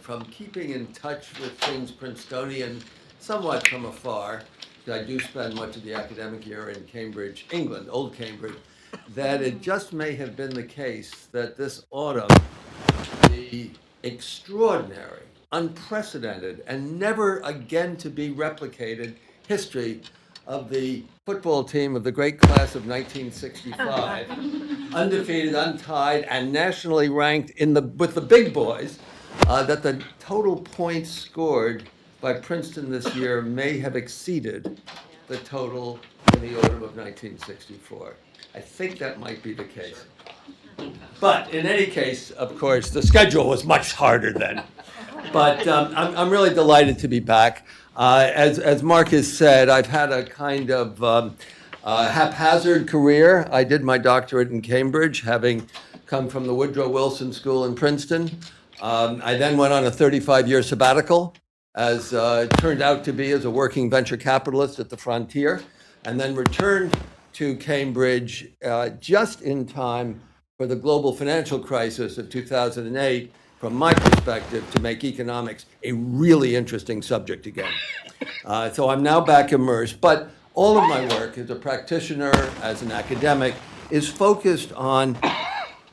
from keeping in touch with things Princetonian somewhat from afar, I do spend much of the academic year in Cambridge, England, Old Cambridge, that it just may have been the case that this autumn, the extraordinary, unprecedented, and never again to be replicated history of the football team of the great class of 1965, undefeated, untied, and nationally ranked with the big boys, that the total points scored by Princeton this year may have exceeded the total in the autumn of 1964. I think that might be the case. But in any case, of course, the schedule was much harder then. But I'm really delighted to be back. As Marcus said, I've had a kind of haphazard career. I did my doctorate in Cambridge, having come from the Woodrow Wilson School in Princeton. I then went on a 35-year sabbatical, as it turned out to be as a working venture capitalist at the Frontier, and then returned to Cambridge just in time for the global financial crisis of 2008, from my perspective, to make economics a really interesting subject again. So I'm now back immersed, but all of my work as a practitioner, as an academic, is focused on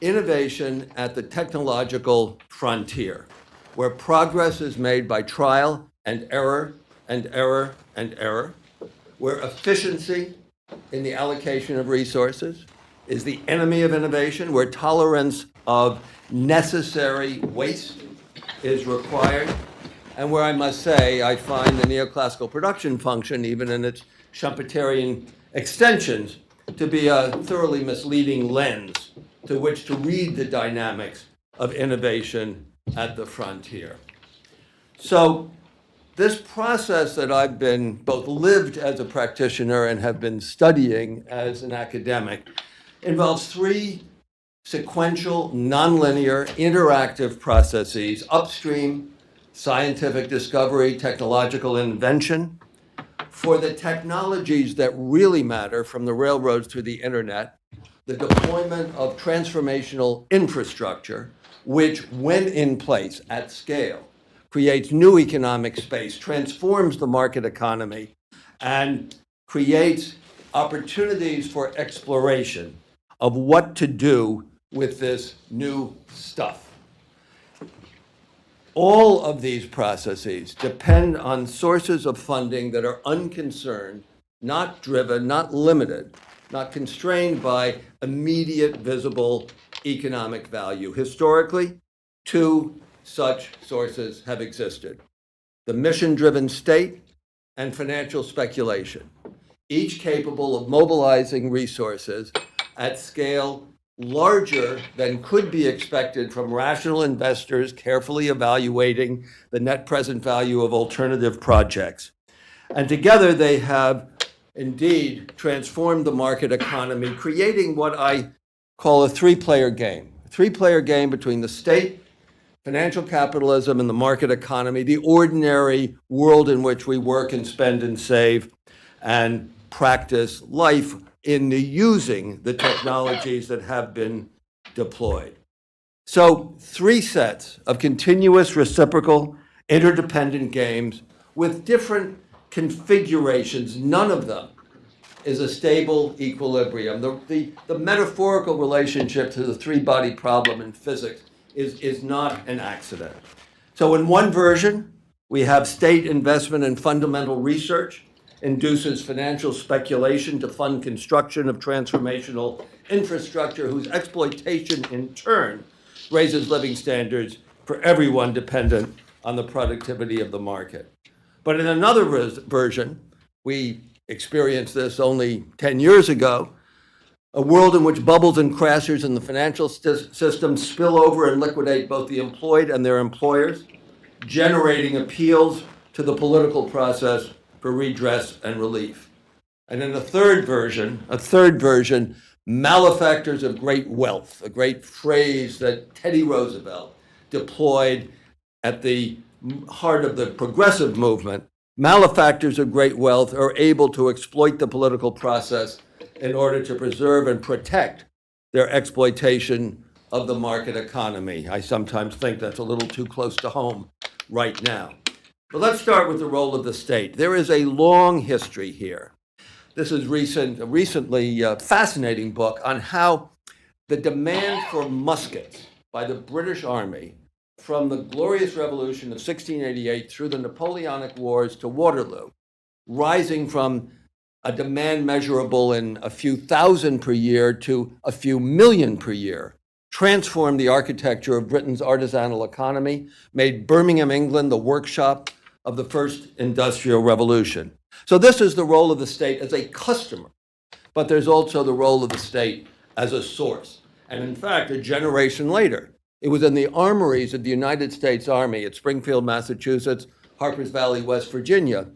innovation at the technological frontier, where progress is made by trial and error and error and error, where efficiency in the allocation of resources is the enemy of innovation, where tolerance of necessary waste is required, and where I must say I find the neoclassical production function, even in its Schumpeterian extensions, to be a thoroughly misleading lens to which to read the dynamics of innovation at the frontier. So this process that I've been both lived as a practitioner and have been studying as an academic involves three sequential, nonlinear, interactive processes: upstream, scientific discovery, technological invention, for the technologies that really matter, from the railroads to the internet, the deployment of transformational infrastructure, which, when in place at scale, creates new economic space, transforms the market economy, and creates opportunities for exploration of what to do with this new stuff. All of these processes depend on sources of funding that are unconcerned, not driven, not limited, not constrained by immediate visible economic value. Historically, two such sources have existed: the mission-driven state and financial speculation, each capable of mobilizing resources at scale larger than could be expected from rational investors carefully evaluating the net present value of alternative projects. And together they have indeed transformed the market economy, creating what I call a three-player game. A three-player game between the state, financial capitalism, and the market economy, the ordinary world in which we work and spend and save and practice life in the using the technologies that have been deployed. So 3 sets of continuous, reciprocal, interdependent games with different configurations. None of them is a stable equilibrium. The metaphorical relationship to the three-body problem in physics is not an accident. So in one version, we have state investment in fundamental research induces financial speculation to fund construction of transformational infrastructure whose exploitation in turn raises living standards for everyone dependent on the productivity of the market. But in another version, we experienced this only 10 years ago, a world in which bubbles and crashes in the financial system spill over and liquidate both the employed and their employers, generating appeals to the political process for redress and relief. And in a third version, malefactors of great wealth, a great phrase that Teddy Roosevelt deployed at the heart of the progressive movement, malefactors of great wealth are able to exploit the political process in order to preserve and protect their exploitation of the market economy. I sometimes think that's a little too close to home right now. But let's start with the role of the state. There is a long history here. This is a recently fascinating book on how the demand for muskets by the British Army from the Glorious Revolution of 1688 through the Napoleonic Wars to Waterloo, rising from a demand measurable in a few thousand per year to a few million per year, transformed the architecture of Britain's artisanal economy, made Birmingham, England, the workshop of the first industrial revolution. So this is the role of the state as a customer, but there's also the role of the state as a source. And in fact, a generation later, it was in the armories of the United States Army at Springfield, Massachusetts, Harpers Valley, West Virginia,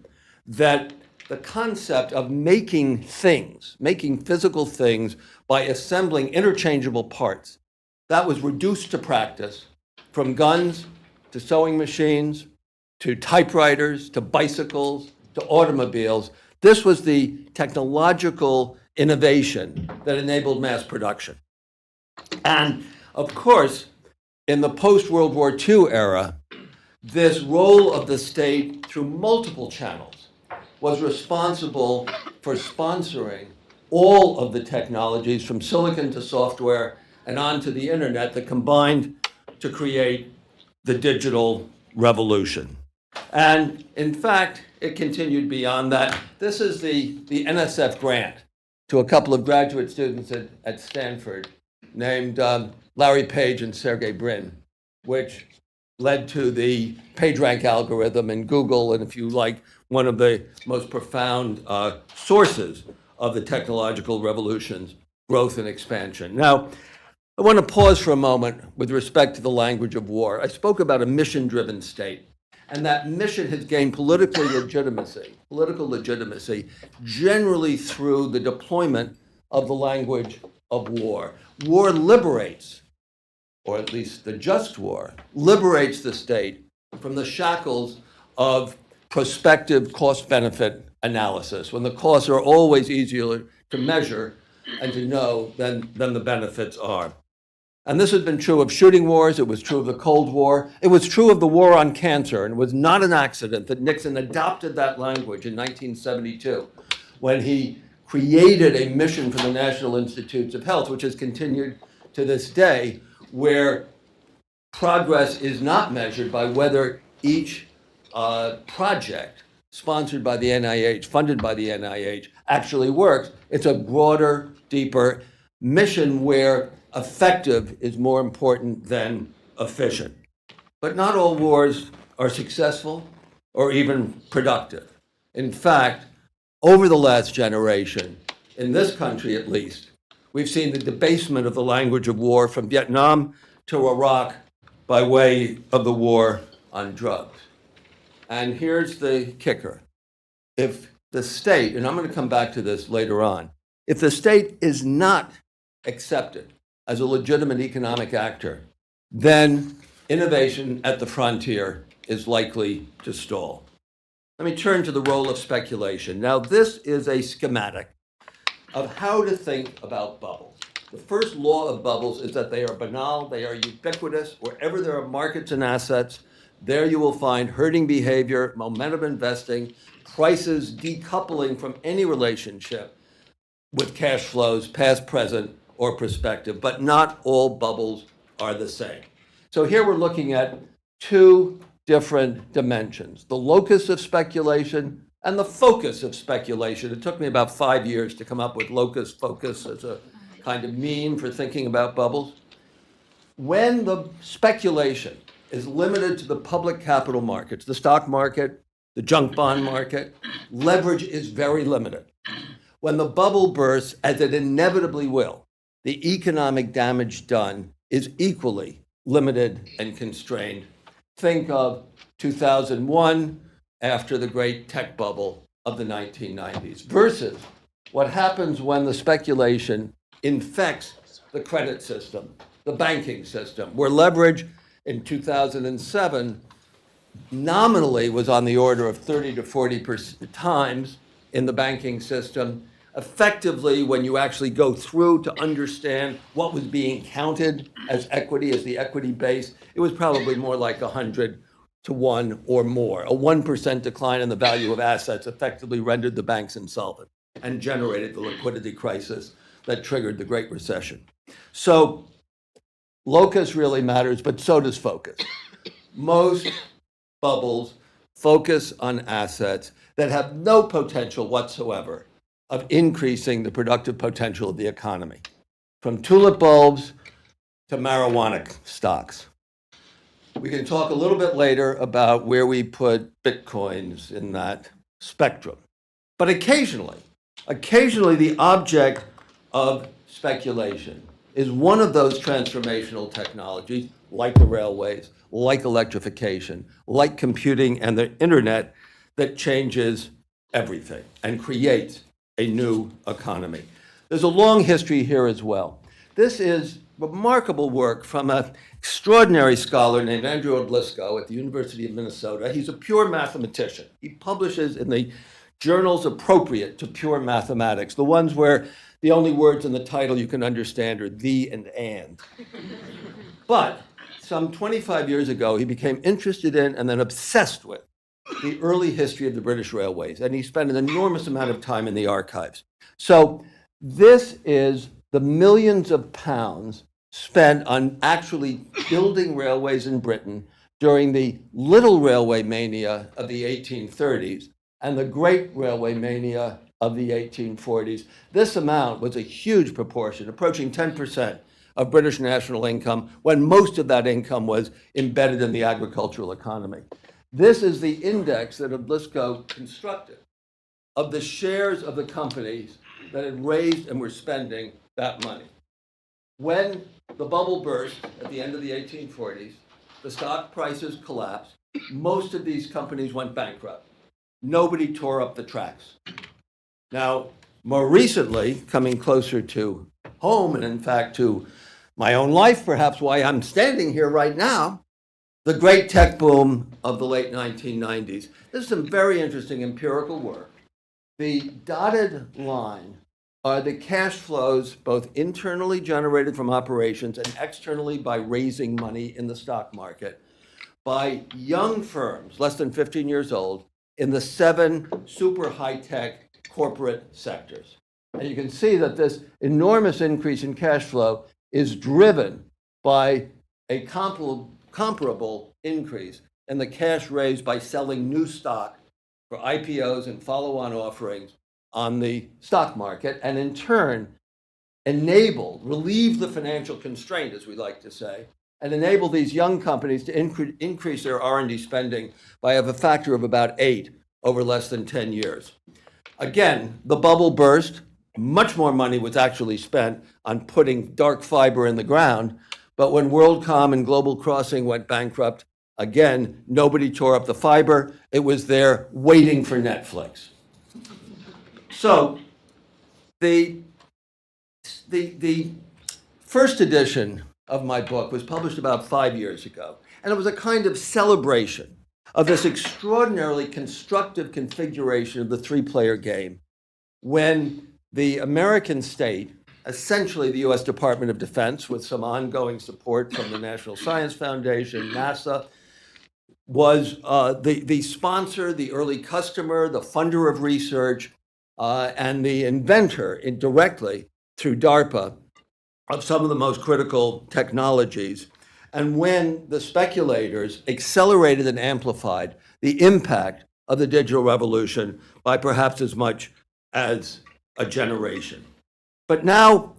that the concept of making things, making physical things by assembling interchangeable parts, that was reduced to practice from guns to sewing machines, to typewriters, to bicycles, to automobiles. This was the technological innovation that enabled mass production. And of course, in the post-World War II era, this role of the state through multiple channels was responsible for sponsoring all of the technologies from silicon to software and onto the internet that combined to create the digital revolution. And in fact, it continued beyond that. This is the NSF grant to a couple of graduate students at Stanford named Larry Page and Sergey Brin, which led to the PageRank algorithm in Google, and if you like, one of the most profound sources of the technological revolution's growth and expansion. Now, I want to pause for a moment with respect to the language of war. I spoke about a mission-driven state, and that mission has gained political legitimacy, generally through the deployment of the language of war. War liberates, or at least the just war, liberates the state from the shackles of prospective cost-benefit analysis, when the costs are always easier to measure and to know than the benefits are. And this has been true of shooting wars. It was true of the Cold War. It was true of the war on cancer. And it was not an accident that Nixon adopted that language in 1972 when he created a mission for the National Institutes of Health, which has continued to this day, where progress is not measured by whether each project sponsored by the NIH, funded by the NIH, actually works. It's a broader, deeper mission where effective is more important than efficient. But not all wars are successful or even productive. In fact, over the last generation, in this country at least, we've seen the debasement of the language of war from Vietnam to Iraq by way of the war on drugs. And here's the kicker. If the state, and I'm going to come back to this later on, if the state is not accepted as a legitimate economic actor, then innovation at the frontier is likely to stall. Let me turn to the role of speculation. Now, this is a schematic of how to think about bubbles. The first law of bubbles is that they are banal, they are ubiquitous. Wherever there are markets and assets, there you will find herding behavior, momentum investing, prices decoupling from any relationship with cash flows, past, present, or prospective. But not all bubbles are the same. So here we're looking at two different dimensions, the locus of speculation and the focus of speculation. It took me about 5 years to come up with locus focus as a kind of meme for thinking about bubbles. When the speculation is limited to the public capital markets, the stock market, the junk bond market, leverage is very limited. When the bubble bursts, as it inevitably will, the economic damage done is equally limited and constrained. Think of 2001 after the great tech bubble of the 1990s versus what happens when the speculation infects the credit system, the banking system, where leverage in 2007 nominally was on the order of 30 to 40% times in the banking system. Effectively, when you actually go through to understand what was being counted as equity, as the equity base, it was probably more like 100 to 1 or more. A 1% decline in the value of assets effectively rendered the banks insolvent and generated the liquidity crisis that triggered the Great Recession. So locus really matters, but so does focus. Most bubbles focus on assets that have no potential whatsoever of increasing the productive potential of the economy, from tulip bulbs to marijuana stocks. We can talk a little bit later about where we put bitcoins in that spectrum. But occasionally the object of speculation is one of those transformational technologies, like the railways, like electrification, like computing and the internet, that changes everything and creates a new economy. There's a long history here as well. This is remarkable work from an extraordinary scholar named Andrew Odlyzko at the University of Minnesota. He's a pure mathematician. He publishes in the journals appropriate to pure mathematics, the ones where the only words in the title you can understand are the and. But some 25 years ago, he became interested in and then obsessed with the early history of the British Railways, and he spent an enormous amount of time in the archives. So this is the millions of pounds spent on actually building railways in Britain during the little railway mania of the 1830s and the great railway mania of the 1840s. This amount was a huge proportion, approaching 10% of British national income, when most of that income was embedded in the agricultural economy. This is the index that Odlyzko constructed of the shares of the companies that had raised and were spending that money. When the bubble burst at the end of the 1840s, the stock prices collapsed. Most of these companies went bankrupt. Nobody tore up the tracks. Now, more recently, coming closer to home, and in fact to my own life, perhaps why I'm standing here right now, the great tech boom of the late 1990s. This is some very interesting empirical work. The dotted line are the cash flows both internally generated from operations and externally by raising money in the stock market by young firms, less than 15 years old, in the 7 super high-tech corporate sectors. And you can see that this enormous increase in cash flow is driven by a comparable increase in the cash raised by selling new stock for IPOs and follow-on offerings on the stock market, and in turn relieve the financial constraint, as we like to say, and enable these young companies to increase their R&D spending by a factor of about 8 over less than 10 years. Again, the bubble burst. Much more money was actually spent on putting dark fiber in the ground, but when WorldCom and Global Crossing went bankrupt, again, nobody tore up the fiber. It was there waiting for Netflix. So the first edition of my book was published about 5 years ago, and it was a kind of celebration of this extraordinarily constructive configuration of the 3-player game when the American state, essentially the U.S. Department of Defense, with some ongoing support from the National Science Foundation, NASA, was the sponsor, the early customer, the funder of research, and the inventor indirectly through DARPA of some of the most critical technologies. And when the speculators accelerated and amplified the impact of the digital revolution by perhaps as much as a generation. But now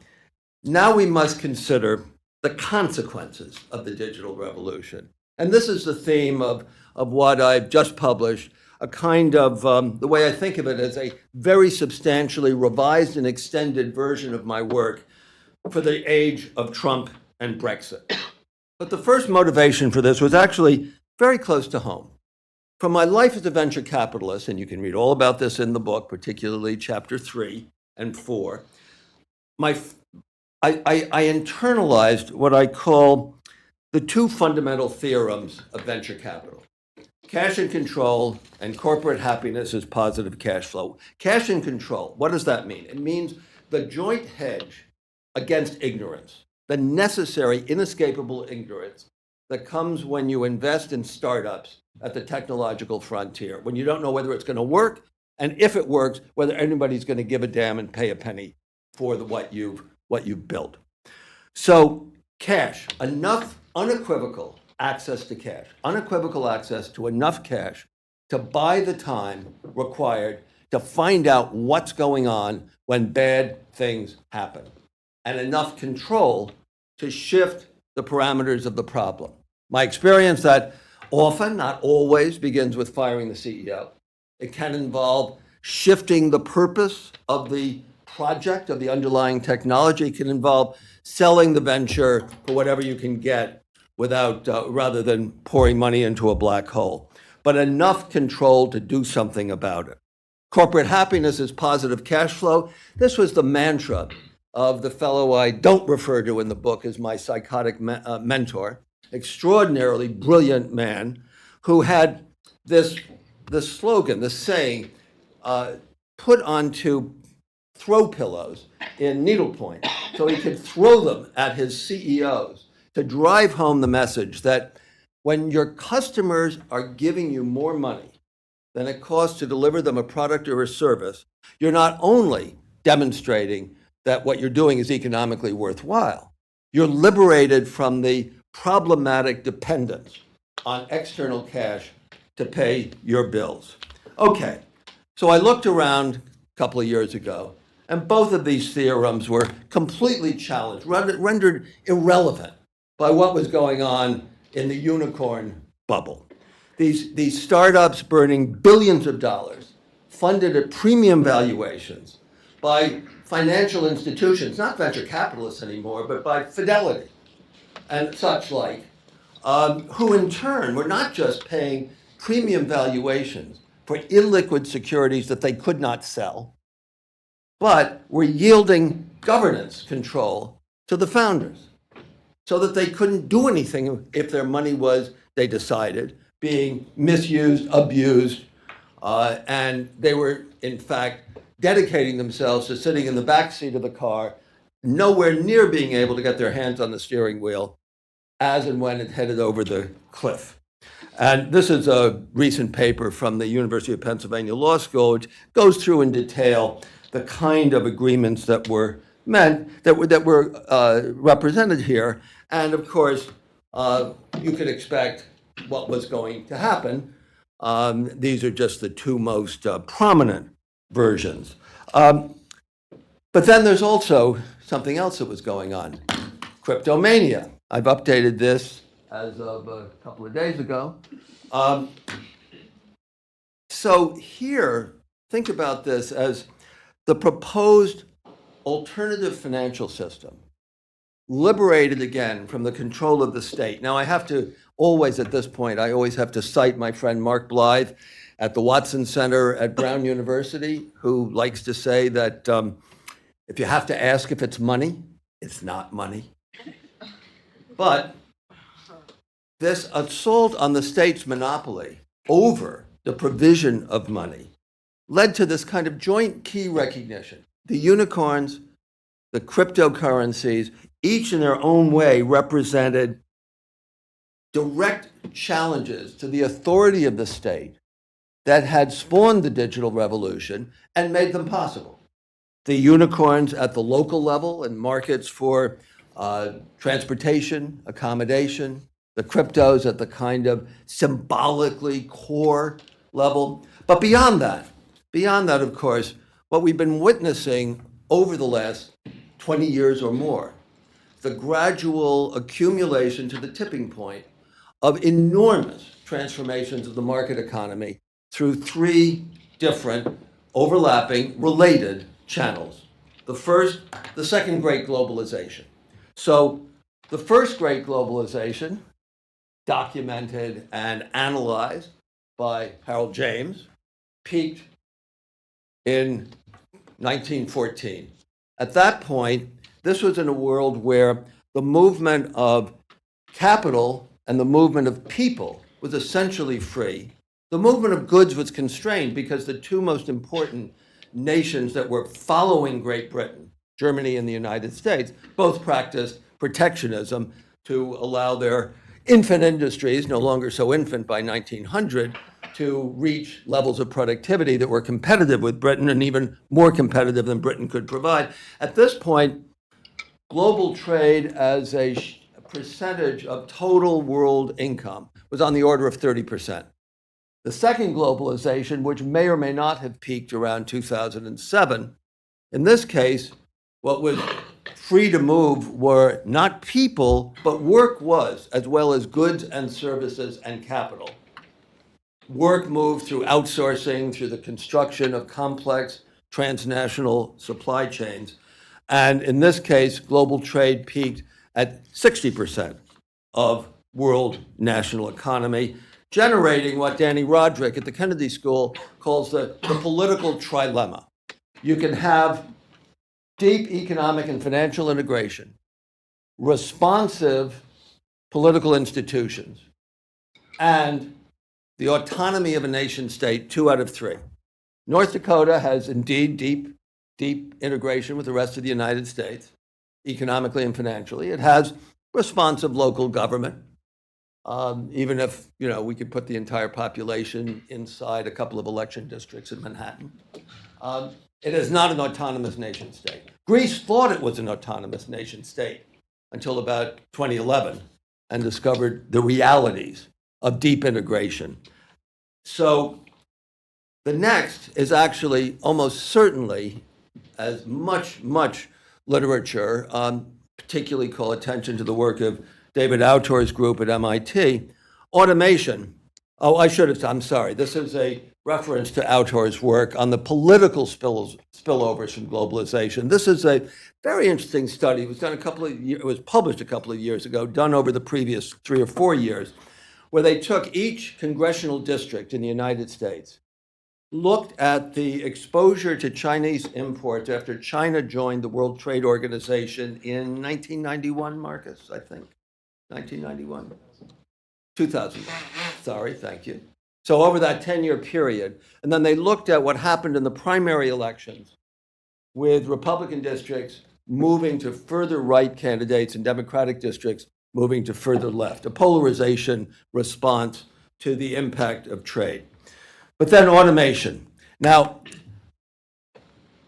we must consider the consequences of the digital revolution. And this is the theme of what I've just published, a kind of, the way I think of it, as a very substantially revised and extended version of my work for the age of Trump and Brexit. But the first motivation for this was actually very close to home. From my life as a venture capitalist, and you can read all about this in the book, particularly chapter 3 and 4, I internalized what I call the 2 fundamental theorems of venture capital. Cash and control and corporate happiness is positive cash flow. Cash and control, what does that mean? It means the joint hedge against ignorance, the necessary, inescapable ignorance that comes when you invest in startups at the technological frontier, when you don't know whether it's going to work, and if it works, whether anybody's going to give a damn and pay a penny for what you've built. So cash, enough unequivocal access to cash, unequivocal access to enough cash to buy the time required to find out what's going on when bad things happen, and enough control to shift the parameters of the problem. My experience that often, not always, begins with firing the CEO. It can involve shifting the purpose of the project, of the underlying technology. It can involve selling the venture for whatever you can get without, rather than pouring money into a black hole. But enough control to do something about it. Corporate happiness is positive cash flow. This was the mantra of the fellow I don't refer to in the book as my psychotic mentor, extraordinarily brilliant man who had this slogan, this saying, put onto throw pillows in needlepoint so he could throw them at his CEOs to drive home the message that when your customers are giving you more money than it costs to deliver them a product or a service, you're not only demonstrating that what you're doing is economically worthwhile, you're liberated from the problematic dependence on external cash to pay your bills. Okay, so I looked around a couple of years ago, and both of these theorems were completely challenged, rendered irrelevant by what was going on in the unicorn bubble. These startups burning billions of dollars, funded at premium valuations by financial institutions, not venture capitalists anymore, but by Fidelity and such like, who in turn were not just paying premium valuations for illiquid securities that they could not sell, but were yielding governance control to the founders so that they couldn't do anything if their money was, they decided, being misused, abused, and they were, in fact, dedicating themselves to sitting in the back seat of the car, nowhere near being able to get their hands on the steering wheel as and when it headed over the cliff. And this is a recent paper from the University of Pennsylvania Law School, which goes through in detail the kind of agreements that were represented here. And of course, you could expect what was going to happen. These are just the two most prominent versions. But then there's also something else that was going on. Cryptomania. I've updated this as of a couple of days ago. So here, think about this as the proposed alternative financial system, liberated again from the control of the state. Now, I have to always, at this point, I always have to cite my friend Mark Blythe at the Watson Center at Brown University, who likes to say that if you have to ask if it's money, it's not money. But this assault on the state's monopoly over the provision of money led to this kind of joint key recognition. The unicorns, the cryptocurrencies, each in their own way represented direct challenges to the authority of the state that had spawned the digital revolution and made them possible. The unicorns at the local level and markets for transportation, accommodation, the cryptos at the kind of symbolically core level. But beyond that, of course, what we've been witnessing over the last 20 years or more, the gradual accumulation to the tipping point of enormous transformations of the market economy through three different, overlapping, related channels. The second great globalization. So the first great globalization, documented and analyzed by Harold James, peaked in 1914. At that point, this was in a world where the movement of capital and the movement of people was essentially free. The movement of goods was constrained because the two most important nations that were following Great Britain, Germany and the United States, both practiced protectionism to allow their infant industries, no longer so infant by 1900, to reach levels of productivity that were competitive with Britain and even more competitive than Britain could provide. At this point, global trade as a percentage of total world income was on the order of 30%. The second globalization, which may or may not have peaked around 2007, in this case, what was free to move were not people, but work was, as well as goods and services and capital. Work moved through outsourcing, through the construction of complex transnational supply chains. And in this case, global trade peaked at 60% of world national economy, generating what Danny Roderick at the Kennedy School calls the political trilemma. You can have deep economic and financial integration, responsive political institutions, and the autonomy of a nation state, 2 out of 3. North Dakota has indeed deep integration with the rest of the United States, economically and financially. It has responsive local government, even if, we could put the entire population inside a couple of election districts in Manhattan. It is not an autonomous nation state. Greece thought it was an autonomous nation state until about 2011 and discovered the realities of deep integration. So the next is actually almost certainly, as much literature, particularly call attention to the work of David Autor's group at MIT, automation. Oh, I'm sorry. This is a reference to Autor's work on the political spillovers from globalization. This is a very interesting study. It was done it was published a couple of years ago, done over the previous 3 or 4 years, where they took each congressional district in the United States, looked at the exposure to Chinese imports after China joined the World Trade Organization in 1991, Marcus, I think. 1991? 2000. Sorry, thank you. So over that 10-year period, and then they looked at what happened in the primary elections with Republican districts moving to further right candidates and Democratic districts moving to further left, a polarization response to the impact of trade. But then automation. Now,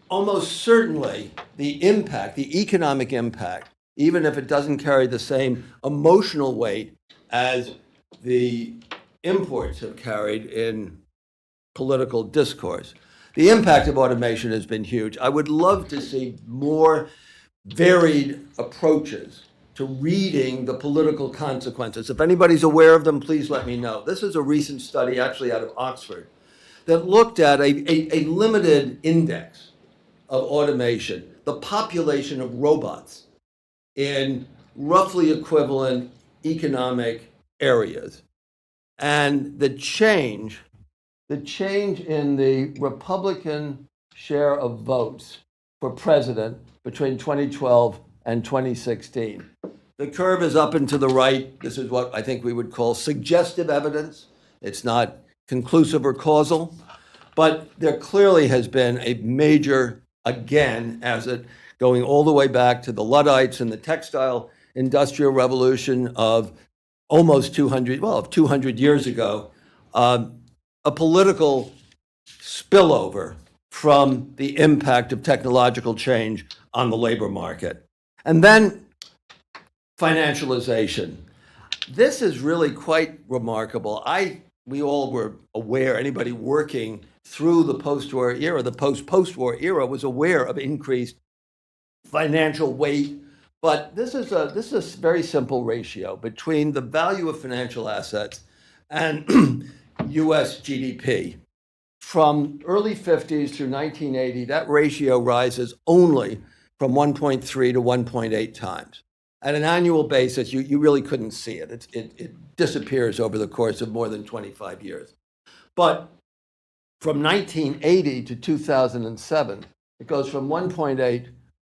almost certainly the impact, the economic impact, even if it doesn't carry the same emotional weight as the imports have carried in political discourse, the impact of automation has been huge. I would love to see more varied approaches to reading the political consequences. If anybody's aware of them, please let me know. This is a recent study, actually out of Oxford, that looked at a limited index of automation, the population of robots in roughly equivalent economic areas. And the change in the Republican share of votes for president between 2012 and 2016. The curve is up and to the right. This is what I think we would call suggestive evidence. It's not conclusive or causal, but there clearly has been a major, again, as it going all the way back to the Luddites and the textile industrial revolution of almost 200 years ago, a political spillover from the impact of technological change on the labor market. And then financialization. This is really quite remarkable. We all were aware, anybody working through the post-war era, the post-war era was aware of increased financial weight. But this is a very simple ratio between the value of financial assets and US GDP. From early 50s through 1980, that ratio rises only from 1.3 to 1.8 times. At an annual basis, you really couldn't see it. It disappears over the course of more than 25 years. But from 1980 to 2007, it goes from 1.8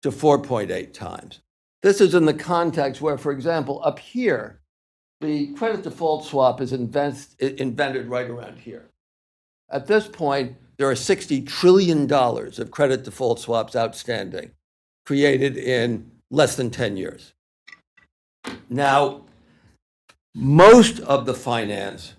to 4.8 times. This is in the context where, for example, up here, the credit default swap is invented right around here. At this point, there are $60 trillion of credit default swaps outstanding, created in less than 10 years. Now, most of the financial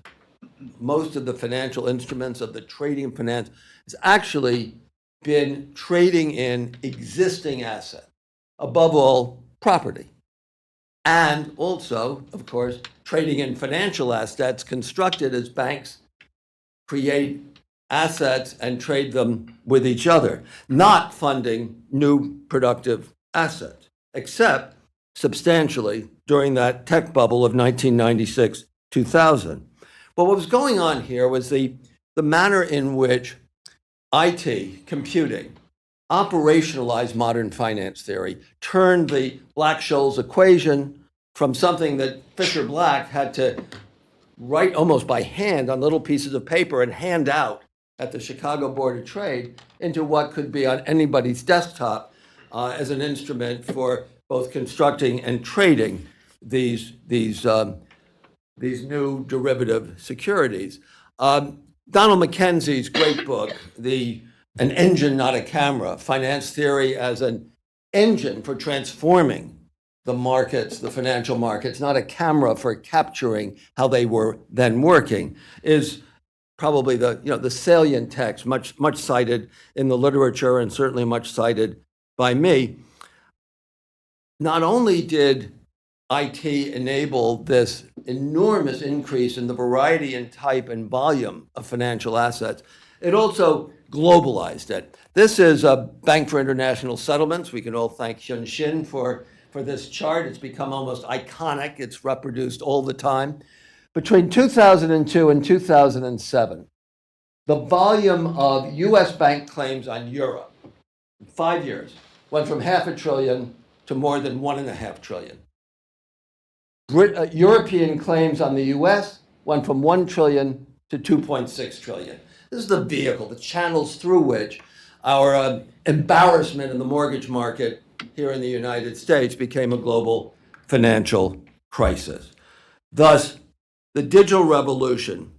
instruments of the trading finance has actually been trading in existing assets, above all, property. And also, of course, trading in financial assets constructed as banks create assets and trade them with each other, not funding new productive assets, except substantially during that tech bubble of 1996, 2000. But what was going on here was the manner in which IT, computing, operationalized modern finance theory, turned the Black-Scholes equation from something that Fisher-Black had to write almost by hand on little pieces of paper and hand out at the Chicago Board of Trade into what could be on anybody's desktop as an instrument for both constructing and trading these new derivative securities. Donald Mackenzie's great book, An Engine, Not a Camera, Finance Theory as an Engine for Transforming the Markets, the Financial Markets, not a camera for capturing how they were then working, is probably the salient text, much cited in the literature and certainly much cited by me. Not only did IT enable this enormous increase in the variety and type and volume of financial assets, it also globalized it. This is a Bank for International Settlements. We can all thank Hyun Shin for this chart. It's become almost iconic. It's reproduced all the time. Between 2002 and 2007, the volume of US bank claims on Europe in 5 years went from $500 billion to more than $1.5 trillion. European claims on the US went from $1 trillion to $2.6 trillion. This is the vehicle, the channels through which our embarrassment in the mortgage market here in the United States became a global financial crisis. Thus, the digital revolution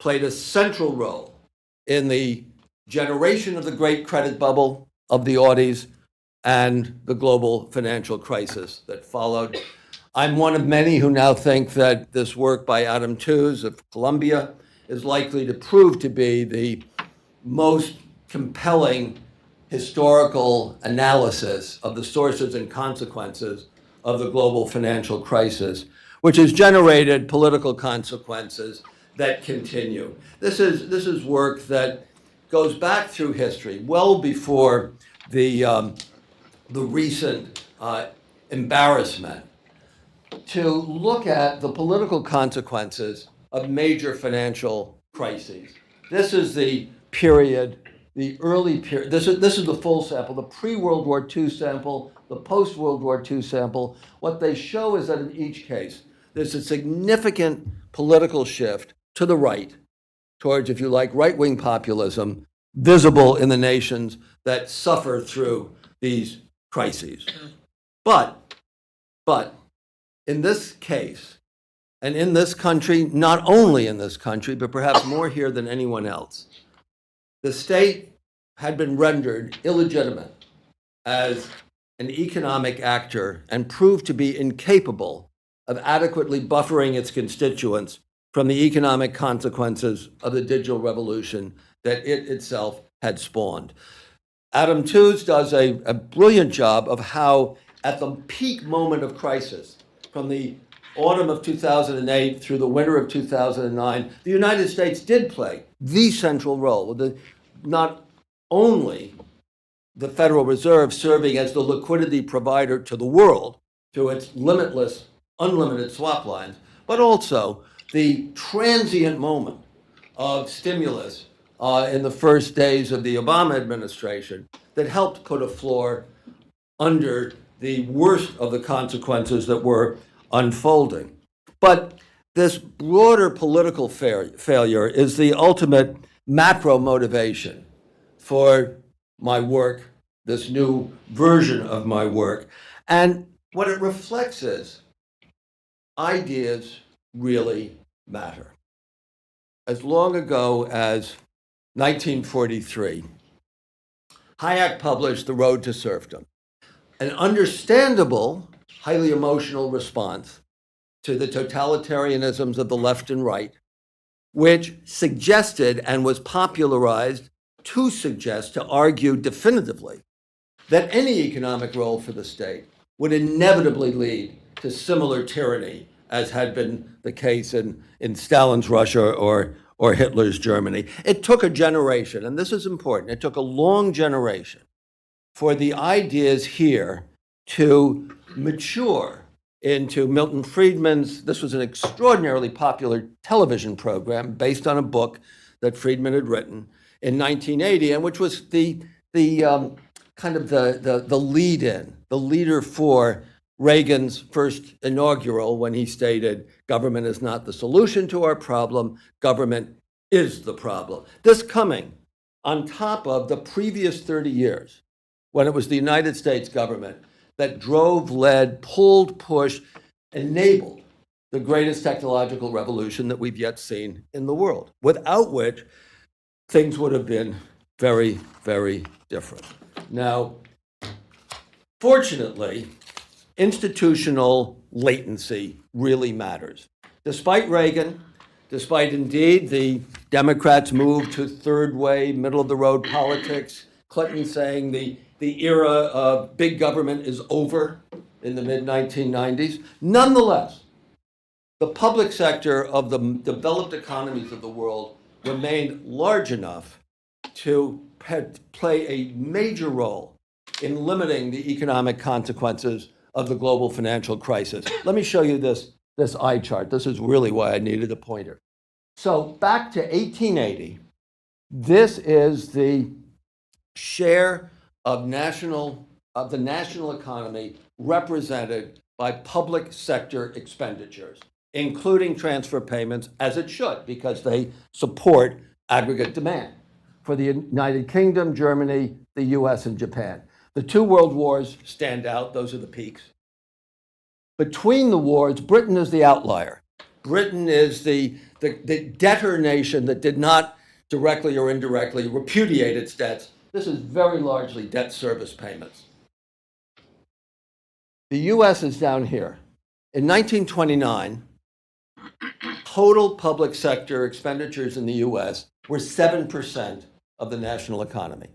played a central role in the generation of the great credit bubble of the Audis and the global financial crisis that followed. I'm one of many who now think that this work by Adam Tooze of Columbia is likely to prove to be the most compelling historical analysis of the sources and consequences of the global financial crisis, which has generated political consequences that continue. This is work that goes back through history, well before the recent embarrassment, to look at the political consequences of major financial crises. This is the period, the early period. This is the full sample, the pre-World War II sample, the post-World War II sample. What they show is that in each case, there's a significant political shift to the right, towards, if you like, right-wing populism, visible in the nations that suffer through these crises. But in this case, and in this country, not only in this country, but perhaps more here than anyone else, the state had been rendered illegitimate as an economic actor and proved to be incapable of adequately buffering its constituents from the economic consequences of the digital revolution that it itself had spawned. Adam Tooze does a brilliant job of how, at the peak moment of crisis, from the autumn of 2008 through the winter of 2009, the United States did play the central role, with not only the Federal Reserve serving as the liquidity provider to the world through its limitless, unlimited swap lines, but also the transient moment of stimulus in the first days of the Obama administration that helped put a floor under the worst of the consequences that were unfolding. But this broader political failure is the ultimate macro motivation for my work, this new version of my work. And what it reflects is ideas really matter. As long ago as 1943, Hayek published The Road to Serfdom, an understandable, highly emotional response to the totalitarianisms of the left and right, which suggested and was popularized to suggest, to argue definitively, that any economic role for the state would inevitably lead to similar tyranny as had been the case in Stalin's Russia or Hitler's Germany. It took a generation, and this is important, it took a long generation for the ideas here to mature into Milton Friedman's. This was an extraordinarily popular television program based on a book that Friedman had written in 1980, and which was the kind of the lead-in, the leader for Reagan's first inaugural, when he stated, government is not the solution to our problem, government is the problem. This coming on top of the previous 30 years, when it was the United States government that drove, led, pulled, pushed, enabled the greatest technological revolution that we've yet seen in the world, without which things would have been very, very different. Now, fortunately, institutional latency really matters. Despite Reagan, despite indeed the Democrats' move to third way, middle of the road politics, Clinton saying the era of big government is over in the mid-1990s, nonetheless, the public sector of the developed economies of the world remained large enough to play a major role in limiting the economic consequences of the global financial crisis. Let me show you this eye chart. This is really why I needed a pointer. So back to 1880, this is the share of the national economy represented by public sector expenditures, including transfer payments, as it should, because they support aggregate demand for the United Kingdom, Germany, the US, and Japan. The two world wars stand out. Those are the peaks. Between the wars, Britain is the outlier. Britain is the debtor nation that did not directly or indirectly repudiate its debts. This is very largely debt service payments. The US is down here. In 1929, total public sector expenditures in the US were 7% of the national economy.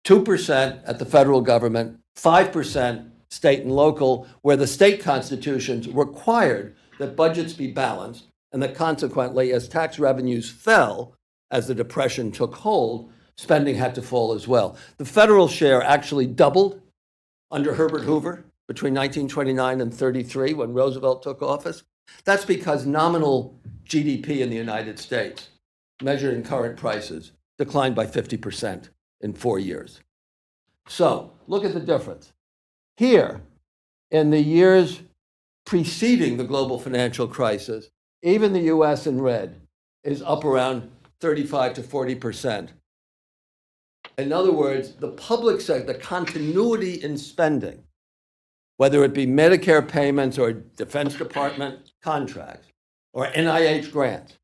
2% at the federal government, 5% state and local, where the state constitutions required that budgets be balanced, and that consequently, as tax revenues fell, as the Depression took hold, spending had to fall as well. The federal share actually doubled under Herbert Hoover between 1929 and 33 when Roosevelt took office. That's because nominal GDP in the United States, measured in current prices, declined by 50% in 4 years. So look at the difference. Here, in the years preceding the global financial crisis, even the US in red is up around 35 to 40%. In other words, the public sector, the continuity in spending, whether it be Medicare payments or Defense Department contracts or NIH grants,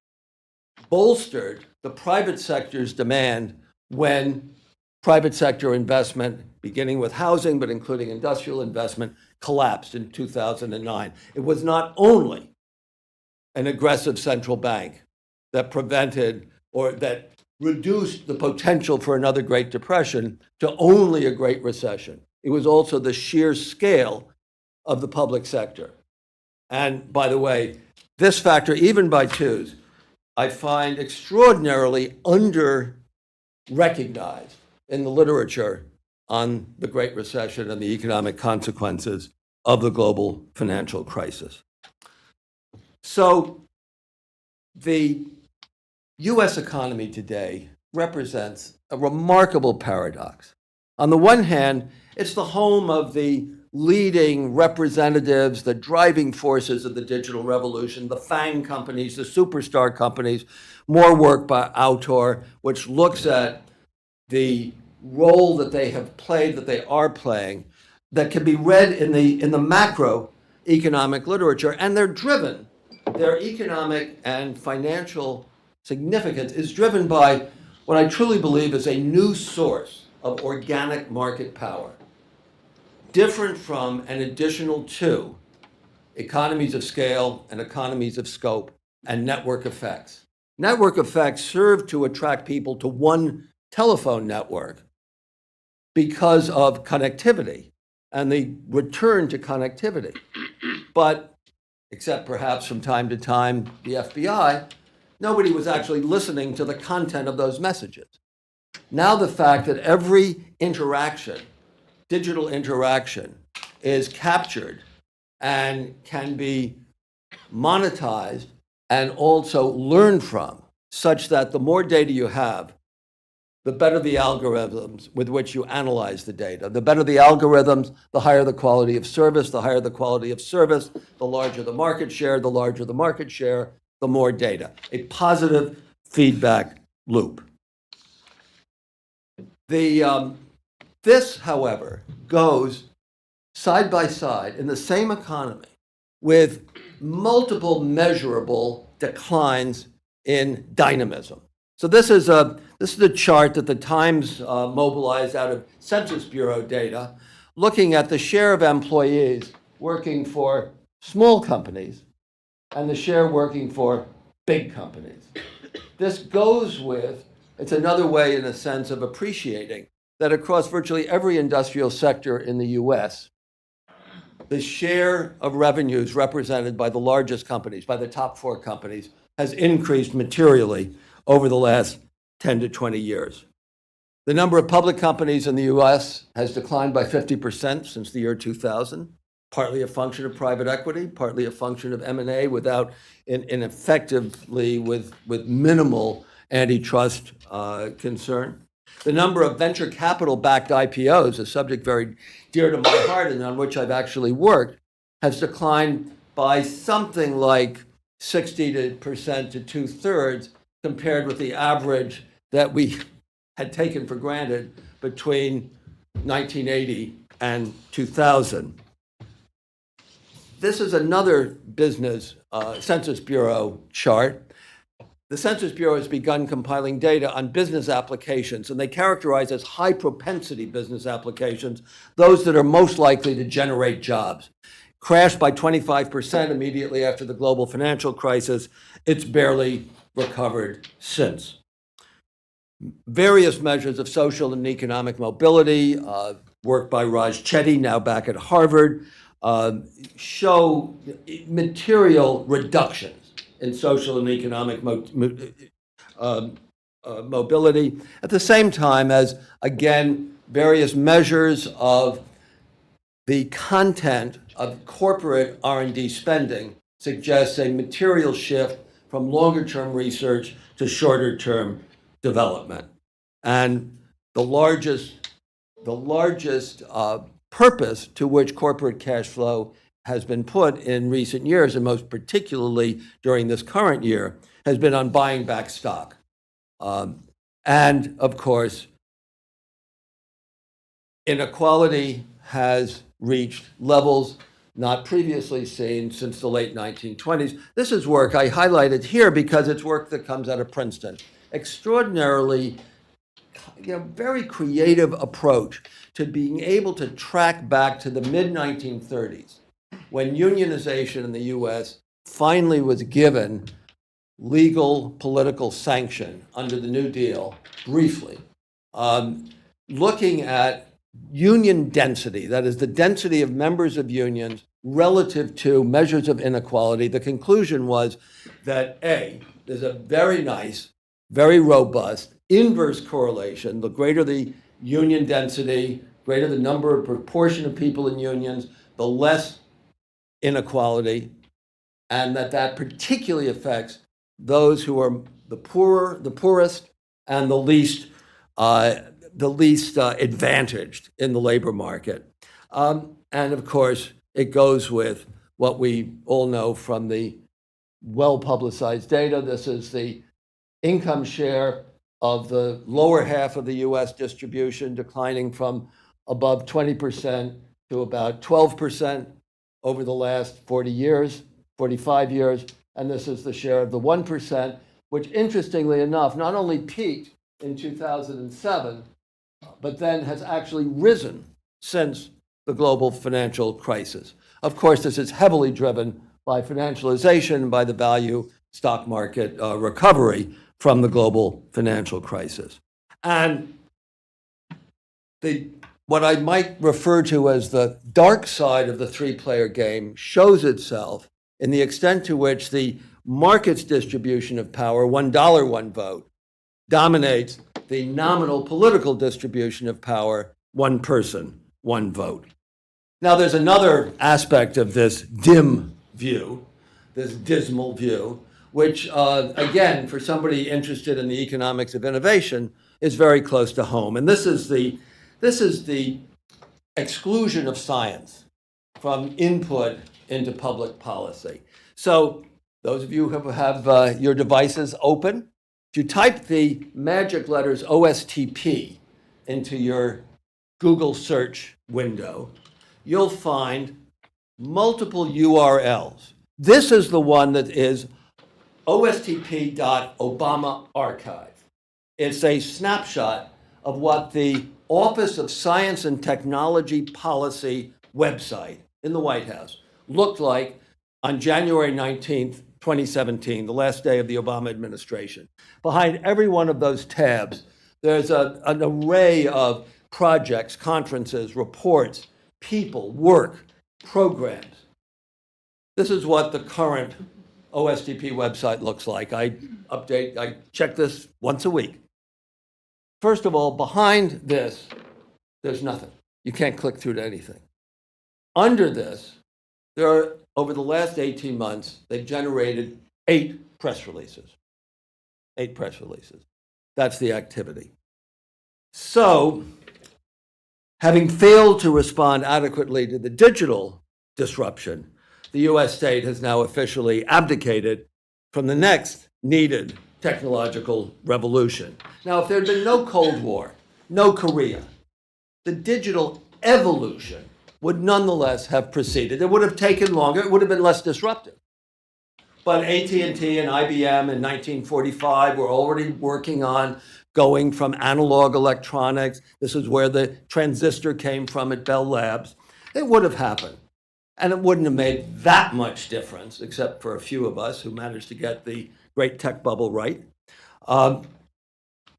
bolstered the private sector's demand when private sector investment, beginning with housing, but including industrial investment, collapsed in 2009. It was not only an aggressive central bank that prevented or that reduced the potential for another Great Depression to only a Great Recession. It was also the sheer scale of the public sector. And by the way, this factor, even by twos, I find extraordinarily under-recognized in the literature on the Great Recession and the economic consequences of the global financial crisis. So the US economy today represents a remarkable paradox. On the one hand, it's the home of the leading representatives, the driving forces of the digital revolution, the FANG companies, the superstar companies, more work by Autor, which looks at the role that they have played, that they are playing, that can be read in the macroeconomic literature, and they're driven. Their economic and financial significance is driven by what I truly believe is a new source of organic market power, different from and additional to economies of scale and economies of scope and network effects. Network effects serve to attract people to one telephone network because of connectivity and the return to connectivity. But, except perhaps from time to time, the FBI, nobody was actually listening to the content of those messages. Now the fact that every interaction, digital interaction, is captured and can be monetized and also learned from, such that the more data you have, the better the algorithms with which you analyze the data. The better the algorithms, the higher the quality of service. The higher the quality of service, the larger the market share. The larger the market share, the more data. A positive feedback loop. This, however, goes side by side in the same economy with multiple measurable declines in dynamism. So this is a chart that the Times mobilized out of Census Bureau data, looking at the share of employees working for small companies and the share working for big companies. This goes with, it's another way in a sense of appreciating that across virtually every industrial sector in the US, the share of revenues represented by the largest companies, by the top 4 companies, has increased materially over the last 10 to 20 years. The number of public companies in the US has declined by 50% since the year 2000, partly a function of private equity, partly a function of M&A without, ineffectively with minimal antitrust concern. The number of venture capital-backed IPOs, a subject very dear to my heart and on which I've actually worked, has declined by something like 60% to 2/3 compared with the average that we had taken for granted between 1980 and 2000. This is another business Census Bureau chart. The Census Bureau has begun compiling data on business applications, and they characterize as high propensity business applications, those that are most likely to generate jobs. Crashed by 25% immediately after the global financial crisis. It's barely recovered since. Various measures of social and economic mobility, work by Raj Chetty, now back at Harvard, show material reductions in social and economic mobility, at the same time as, again, various measures of the content of corporate R&D spending suggests a material shift from longer-term research to shorter-term development. And the largest purpose to which corporate cash flow has been put in recent years, and most particularly during this current year, has been on buying back stock. And of course, inequality has reached levels not previously seen since the late 1920s. This is work I highlighted here because it's work that comes out of Princeton. Extraordinarily, very creative approach to being able to track back to the mid-1930s, when unionization in the US finally was given legal political sanction under the New Deal, briefly, looking at union density, that is the density of members of unions relative to measures of inequality. The conclusion was that A, there's a very nice, very robust inverse correlation. The greater the union density, greater the number of proportion of people in unions, the less inequality, and that particularly affects those who are the poorest, and the least advantaged in the labor market. And of course, it goes with what we all know from the well-publicized data. This is the income share of the lower half of the US distribution, declining from above 20% to about 12% over the last 40 years, 45 years. And this is the share of the 1%, which interestingly enough, not only peaked in 2007, but then has actually risen since the global financial crisis. Of course, this is heavily driven by financialization, by the value stock market recovery from the global financial crisis. And what I might refer to as the dark side of the three-player game shows itself in the extent to which the market's distribution of power, $1, one vote, dominates the nominal political distribution of power, one person, one vote. Now, there's another aspect of this dim view, this dismal view, which, again, for somebody interested in the economics of innovation, is very close to home. And this is the exclusion of science from input into public policy. So those of you who have your devices open, if you type the magic letters OSTP into your Google search window, you'll find multiple URLs. This is the one that is OSTP.Obama Archive. It's a snapshot of what the Office of Science and Technology Policy website in the White House looked like on January 19th, 2017, the last day of the Obama administration. Behind every one of those tabs, there's an array of projects, conferences, reports, people, work, programs. This is what the current OSTP website looks like. I check this once a week. First of all, behind this, there's nothing. You can't click through to anything. Under this, there are, over the last 18 months, they've generated 8 press releases. 8 press releases. That's the activity. So, having failed to respond adequately to the digital disruption, the US state has now officially abdicated from the next needed technological revolution. Now, if there had been no Cold War, no Korea, the digital evolution would nonetheless have proceeded. It would have taken longer. It would have been less disruptive. But AT&T and IBM in 1945 were already working on going from analog electronics. This is where the transistor came from at Bell Labs. It would have happened. And it wouldn't have made that much difference, except for a few of us who managed to get the great tech bubble right. But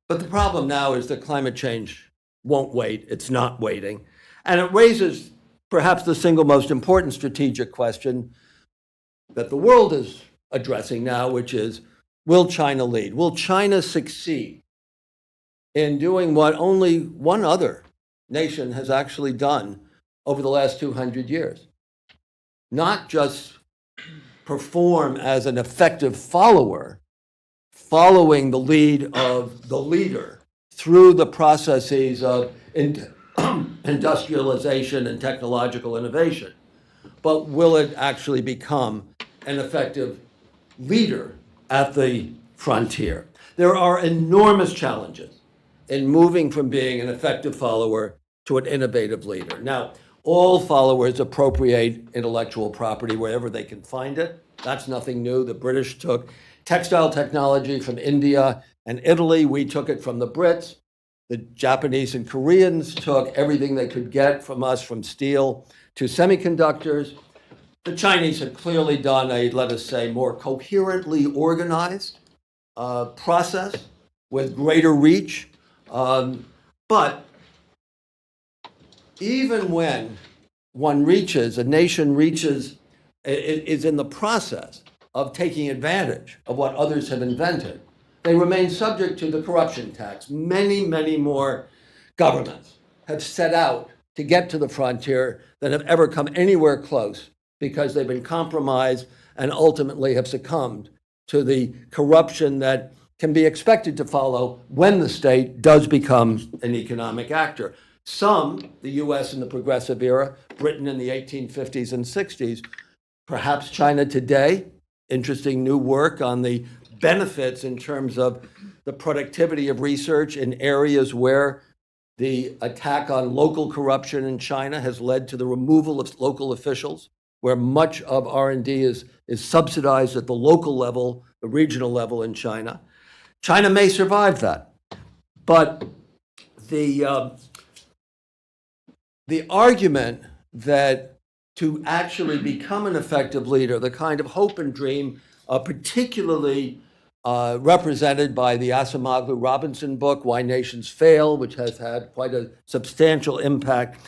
the problem now is that climate change won't wait. It's not waiting. And it raises perhaps the single most important strategic question that the world is addressing now, which is, will China lead? Will China succeed in doing what only one other nation has actually done over the last 200 years? Not just perform as an effective follower, following the lead of the leader through the processes of industrialization and technological innovation, but will it actually become an effective leader at the frontier? There are enormous challenges in moving from being an effective follower to an innovative leader. Now, all followers appropriate intellectual property wherever they can find it. That's nothing new. The British took textile technology from India and Italy. We took it from the Brits. The Japanese and Koreans took everything they could get from us, from steel to semiconductors. The Chinese have clearly done a, let us say, more coherently organized process with greater reach. But even when a nation reaches, is in the process of taking advantage of what others have invented, they remain subject to the corruption tax. Many, many more governments have set out to get to the frontier than have ever come anywhere close, because they've been compromised and ultimately have succumbed to the corruption that can be expected to follow when the state does become an economic actor. Some, the US in the progressive era, Britain in the 1850s and 60s, perhaps China today, interesting new work on the benefits in terms of the productivity of research in areas where the attack on local corruption in China has led to the removal of local officials, where much of R&D is subsidized at the local level, the regional level in China. China may survive that, but the argument that to actually become an effective leader, the kind of hope and dream, particularly represented by the Acemoglu Robinson book, Why Nations Fail, which has had quite a substantial impact,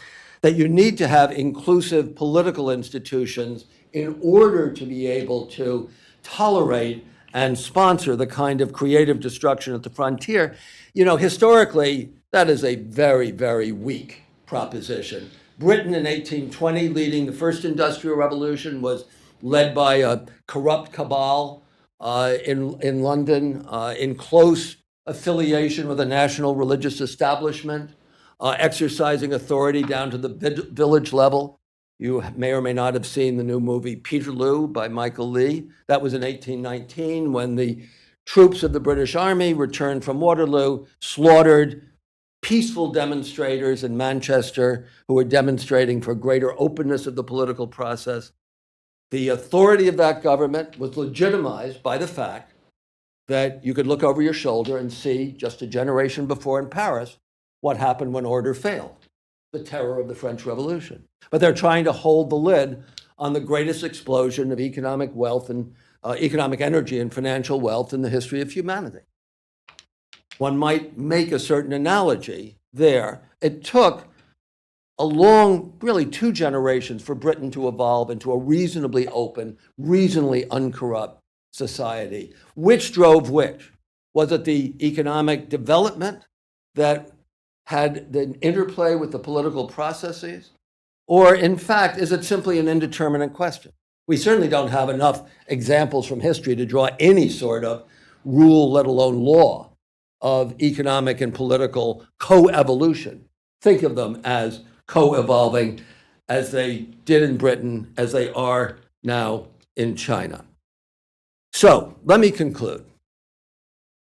that you need to have inclusive political institutions in order to be able to tolerate and sponsor the kind of creative destruction at the frontier. You know, historically, that is a very, very weak proposition. Britain in 1820, leading the first industrial revolution, was led by a corrupt cabal in London, in close affiliation with a national religious establishment, exercising authority down to the village level. You may or may not have seen the new movie Peterloo by Michael Lee. That was in 1819, when the troops of the British Army returned from Waterloo, slaughtered peaceful demonstrators in Manchester who were demonstrating for greater openness of the political process. The authority of that government was legitimized by the fact that you could look over your shoulder and see, just a generation before in Paris, what happened when order failed, the terror of the French Revolution. But they're trying to hold the lid on the greatest explosion of economic wealth and economic energy and financial wealth in the history of humanity. One might make a certain analogy there. It took a long, really 2 generations for Britain to evolve into a reasonably open, reasonably uncorrupt society. Which drove which? Was it the economic development that had the interplay with the political processes? Or in fact, is it simply an indeterminate question? We certainly don't have enough examples from history to draw any sort of rule, let alone law, of economic and political co-evolution. Think of them as co-evolving, as they did in Britain, as they are now in China. So let me conclude.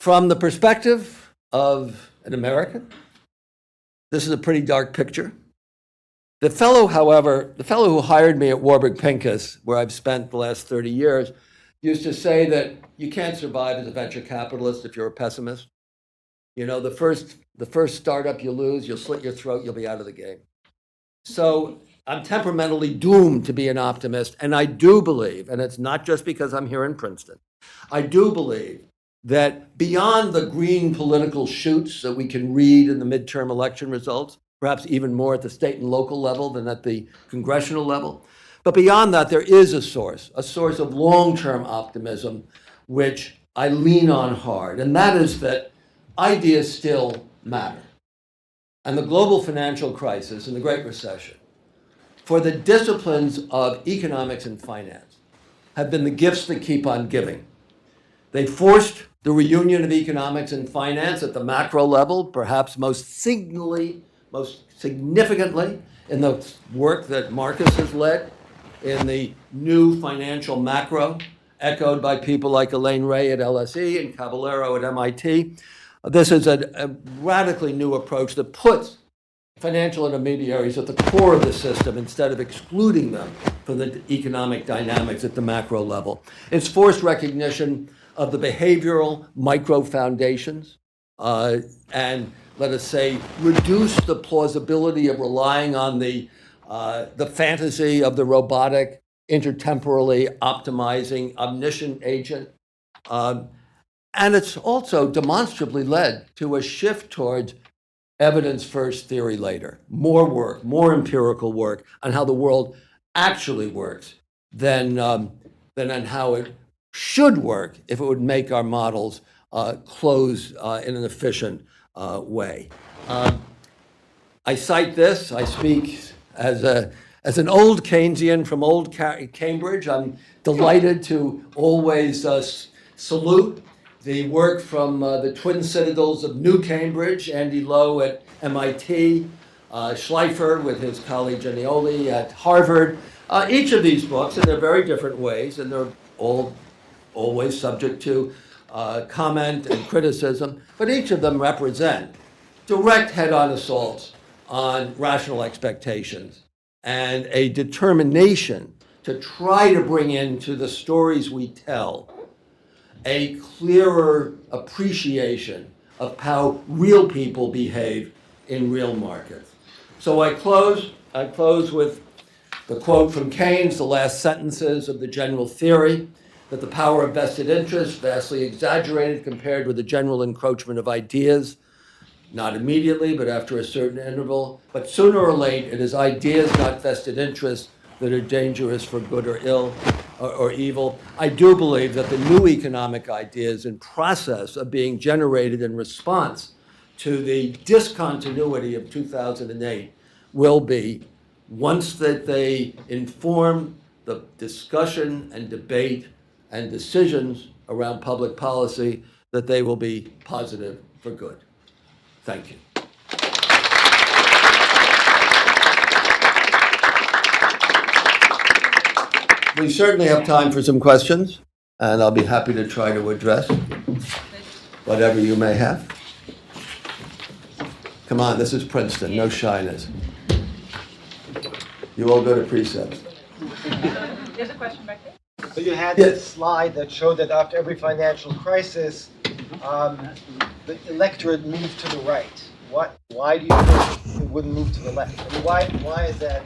From the perspective of an American, this is a pretty dark picture. The fellow, however, the fellow who hired me at Warburg Pincus, where I've spent the last 30 years, used to say that you can't survive as a venture capitalist if you're a pessimist. You know, the first startup you lose, you'll slit your throat, you'll be out of the game. So I'm temperamentally doomed to be an optimist, and I do believe, and it's not just because I'm here in Princeton, I do believe that beyond the green political shoots that we can read in the midterm election results, perhaps even more at the state and local level than at the congressional level, but beyond that, there is a source of long-term optimism, which I lean on hard, and that is that ideas still matter. And the global financial crisis and the Great Recession, for the disciplines of economics and finance, have been the gifts that keep on giving. They forced the reunion of economics and finance at the macro level, perhaps most significantly in the work that Marcus has led in the new financial macro, echoed by people like Elaine Ray at LSE and Caballero at MIT. This is a radically new approach that puts financial intermediaries at the core of the system instead of excluding them from the economic dynamics at the macro level. It's forced recognition of the behavioral micro foundations and, let us say, reduce the plausibility of relying on the fantasy of the robotic, intertemporally optimizing, omniscient agent. And it's also demonstrably led to a shift towards evidence first, theory later. More work, more empirical work on how the world actually works than on how it should work if it would make our models close in an efficient way. I cite this. I speak as an old Keynesian from old Cambridge. I'm delighted to always salute the work from the twin citadels of New Cambridge, Andy Lowe at MIT, Schleifer with his colleague Genioli at Harvard. Each of these books, in their very different ways, and they're all always subject to comment and criticism, but each of them represent direct head-on assaults on rational expectations and a determination to try to bring into the stories we tell a clearer appreciation of how real people behave in real markets. So I close with the quote from Keynes, the last sentences of the general theory, that the power of vested interests, vastly exaggerated compared with the general encroachment of ideas, not immediately, but after a certain interval, but sooner or late, it is ideas, not vested interests, that are dangerous for good or ill or evil. I do believe that the new economic ideas and process of being generated in response to the discontinuity of 2008 will be, once that they inform the discussion and debate and decisions around public policy, that they will be positive for good. Thank you. We certainly have time for some questions, and I'll be happy to try to address whatever you may have. Come on, this is Princeton, no shyness. You all go to precepts. There's a question back there. So you had this slide that showed that after every financial crisis, the electorate moved to the right. Why do you think it wouldn't move to the left? I mean, why is that?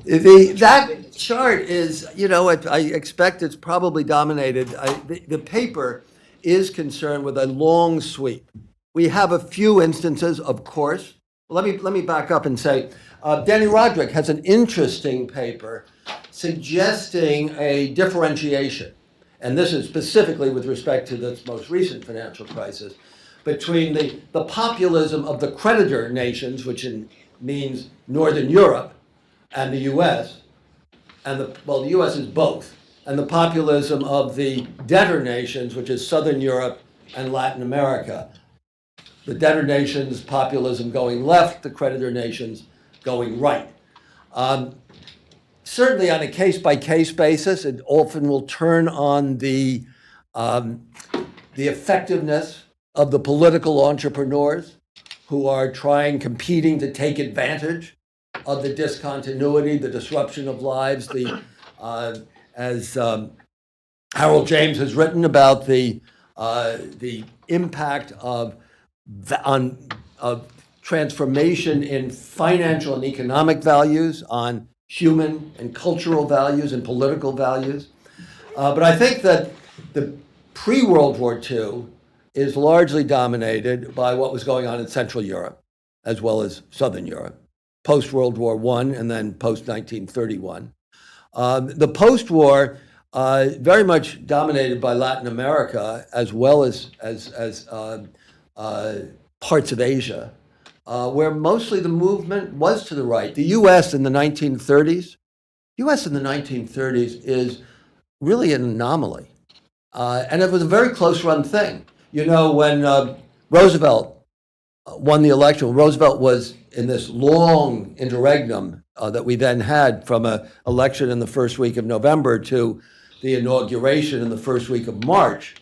That chart is, I expect it's probably dominated. The paper is concerned with a long sweep. We have a few instances, of course. Let me back up and say, Danny Roderick has an interesting paper suggesting a differentiation, and this is specifically with respect to this most recent financial crisis, between the populism of the creditor nations, which means Northern Europe, and the U.S., and the U.S. is both, and the populism of the debtor nations, which is Southern Europe and Latin America. The debtor nations' populism going left, the creditor nations going right. Certainly on a case-by-case basis, it often will turn on the effectiveness of the political entrepreneurs who are competing to take advantage of the discontinuity, the disruption of lives, as Harold James has written about the impact of transformation in financial and economic values, on human and cultural values and political values. But I think that the pre-World War II is largely dominated by what was going on in Central Europe, as well as Southern Europe, post-World War I and then post-1931. The post-war, very much dominated by Latin America, as well as parts of Asia, where mostly the movement was to the right. The U.S. in the 1930s is really an anomaly. And it was a very close-run thing. You know, when Roosevelt won the election, Roosevelt was in this long interregnum that we then had from an election in the first week of November to the inauguration in the first week of March.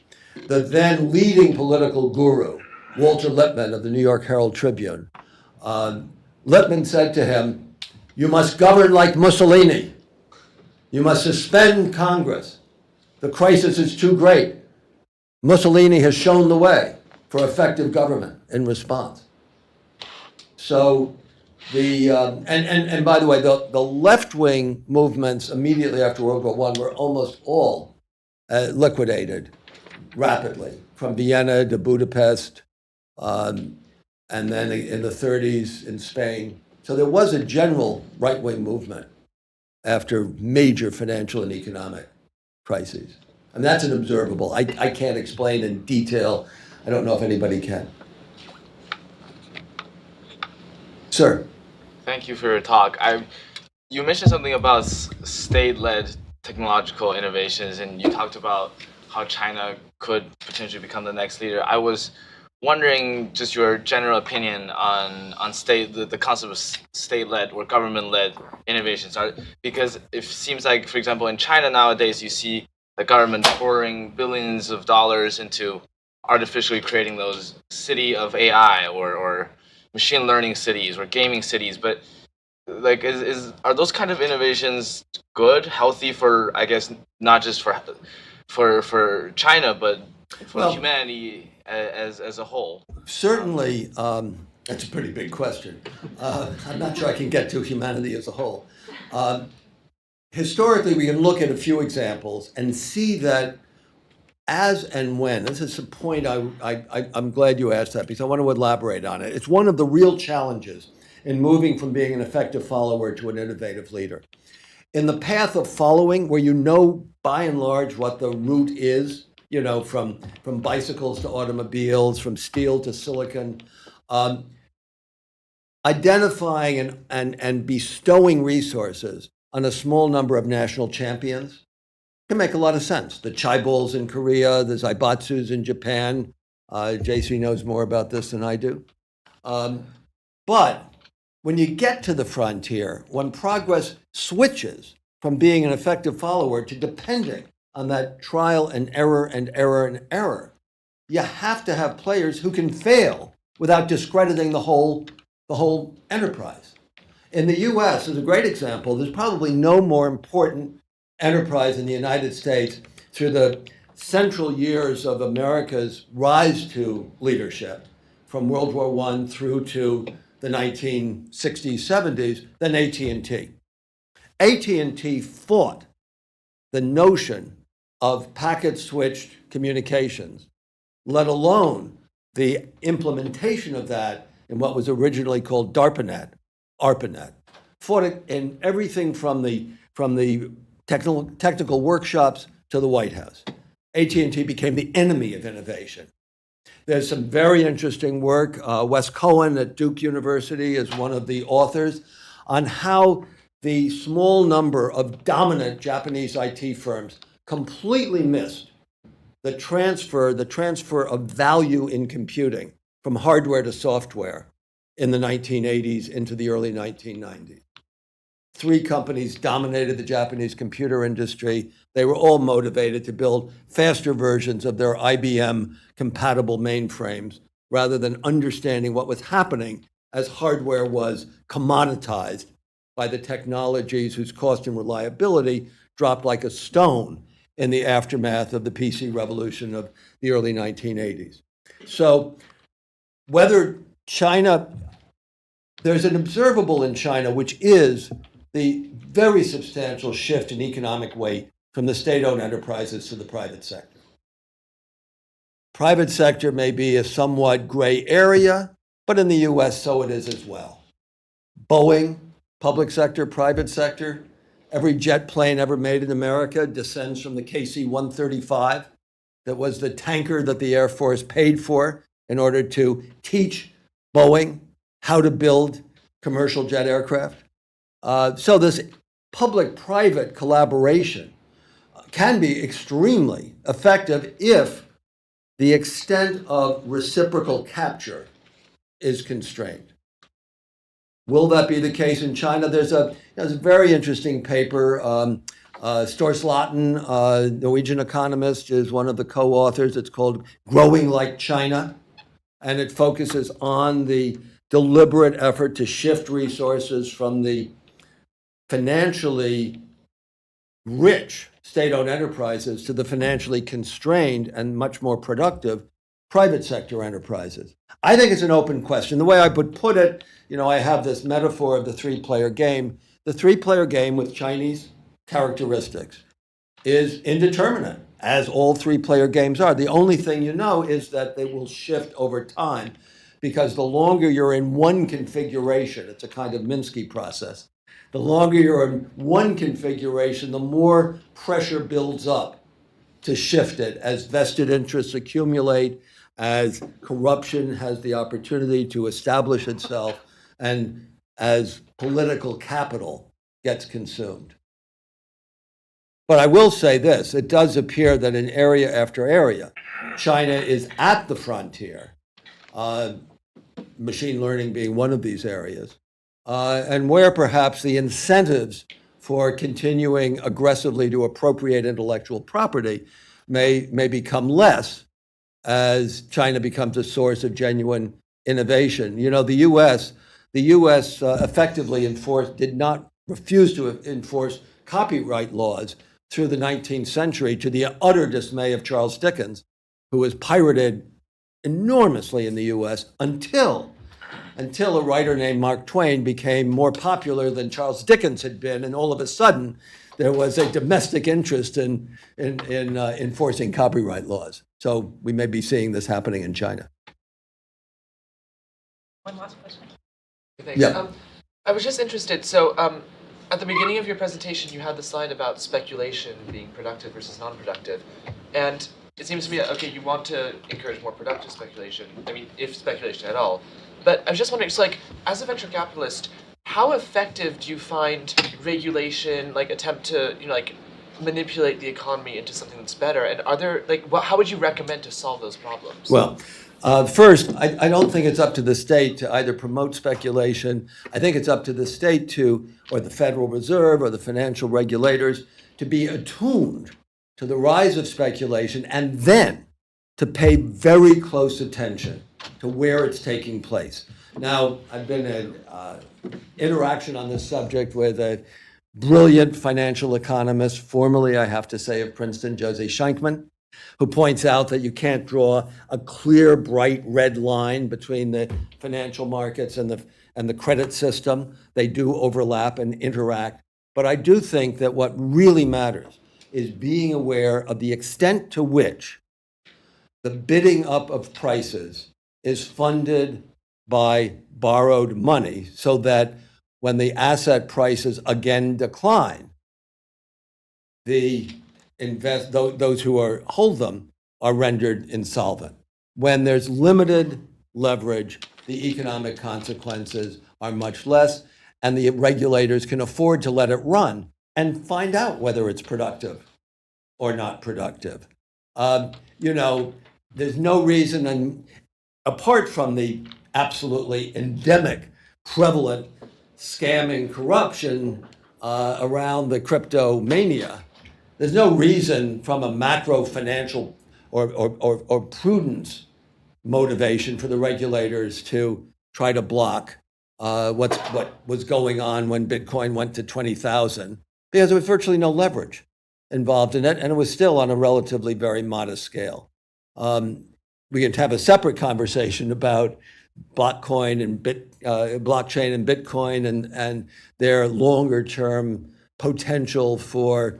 The then leading political guru, Walter Lippmann of the New York Herald Tribune, Lippmann said to him, "You must govern like Mussolini. You must suspend Congress. The crisis is too great. Mussolini has shown the way for effective government in response." So and by the way, the left-wing movements immediately after World War I were almost all liquidated rapidly, from Vienna to Budapest, and then in the 30s in Spain. So there was a general right-wing movement after major financial and economic crises. And that's an observable. I can't explain in detail. I don't know if anybody can. Sir. Thank you for your talk. You mentioned something about state-led technological innovations, and you talked about how China could potentially become the next leader. I was wondering just your general opinion on the concept of state-led or government-led innovations. Because it seems like, for example, in China nowadays, you see the government pouring billions of dollars into artificially creating those city of AI or machine learning cities or gaming cities. But like, are those kind of innovations good, healthy for, I guess, not just for China, but for humanity as a whole? Certainly, that's a pretty big question. I'm not sure I can get to humanity as a whole. Historically, we can look at a few examples and see that as and when, this is a point I'm glad you asked that because I want to elaborate on it. It's one of the real challenges in moving from being an effective follower to an innovative leader. In the path of following, where you know by and large what the route is, you know, from bicycles to automobiles, from steel to silicon, identifying and bestowing resources on a small number of national champions can make a lot of sense. The Chaebols in Korea, the Zaibatsus in Japan. JC knows more about this than I do. But when you get to the frontier, when progress switches from being an effective follower to depending on that trial and error and error and error, you have to have players who can fail without discrediting the whole enterprise. In the US, as a great example, there's probably no more important enterprise in the United States through the central years of America's rise to leadership, from World War I through to the 1960s, 70s, than AT&T. AT&T fought the notion of packet-switched communications, let alone the implementation of that in what was originally called DARPANET, ARPANET. Fought it in everything from the technical workshops to the White House. AT&T became the enemy of innovation. There's some very interesting work. Wes Cohen at Duke University is one of the authors on how the small number of dominant Japanese IT firms completely missed the transfer of value in computing from hardware to software in the 1980s into the early 1990s. 3 companies dominated the Japanese computer industry. They were all motivated to build faster versions of their IBM-compatible mainframes rather than understanding what was happening as hardware was commoditized by the technologies whose cost and reliability dropped like a stone in the aftermath of the PC revolution of the early 1980s. So whether China, there's an observable in China, which is the very substantial shift in economic weight from the state-owned enterprises to the private sector. Private sector may be a somewhat gray area, but in the US, so it is as well. Boeing, public sector, private sector, every jet plane ever made in America descends from the KC-135 that was the tanker that the Air Force paid for in order to teach Boeing how to build commercial jet aircraft. So this public-private collaboration can be extremely effective if the extent of reciprocal capture is constrained. Will that be the case in China? There's a very interesting paper. Storslaten, Norwegian economist, is one of the co-authors. It's called Growing Like China, and it focuses on the deliberate effort to shift resources from the financially rich state-owned enterprises to the financially constrained and much more productive private sector enterprises. I think it's an open question. The way I would put it, I have this metaphor of the three-player game. The three-player game with Chinese characteristics is indeterminate, as all three-player games are. The only thing you know is that they will shift over time, because the longer you're in one configuration, it's a kind of Minsky process, the longer you're in one configuration, the more pressure builds up to shift it as vested interests accumulate, as corruption has the opportunity to establish itself, and as political capital gets consumed. But I will say this, it does appear that in area after area, China is at the frontier, machine learning being one of these areas, and where perhaps the incentives for continuing aggressively to appropriate intellectual property may become less as China becomes a source of genuine innovation. The U.S. effectively refused to enforce copyright laws through the 19th century, to the utter dismay of Charles Dickens, who was pirated enormously in the U.S. until a writer named Mark Twain became more popular than Charles Dickens had been, and all of a sudden there was a domestic interest in enforcing copyright laws. So we may be seeing this happening in China. One last question. Thanks. Yeah. I was just interested, so at the beginning of your presentation, you had the slide about speculation being productive versus non-productive. And it seems to me, okay, you want to encourage more productive speculation, if speculation at all. But I was just wondering, so as a venture capitalist, how effective do you find regulation, attempt to, manipulate the economy into something that's better? And are there, how would you recommend to solve those problems? Well, first, I don't think it's up to the state to either promote speculation. I think it's up to the state or the Federal Reserve or the financial regulators to be attuned to the rise of speculation, and then to pay very close attention to where it's taking place. Now, I've been in interaction on this subject with a brilliant financial economist, formerly, I have to say, of Princeton, Jose Schenkman, who points out that you can't draw a clear, bright red line between the financial markets and the credit system. They do overlap and interact. But I do think that what really matters is being aware of the extent to which the bidding up of prices is funded by borrowed money, so that when the asset prices again decline, those who hold them are rendered insolvent. When there's limited leverage, the economic consequences are much less, and the regulators can afford to let it run and find out whether it's productive or not productive. There's no reason, and apart from the absolutely endemic, prevalent scamming corruption around the crypto mania, there's no reason from a macro financial or prudence motivation for the regulators to try to block what was going on when Bitcoin went to 20,000, because there was virtually no leverage involved in it, and it was still on a relatively very modest scale. We could have a separate conversation about blockchain and Bitcoin and their longer term potential for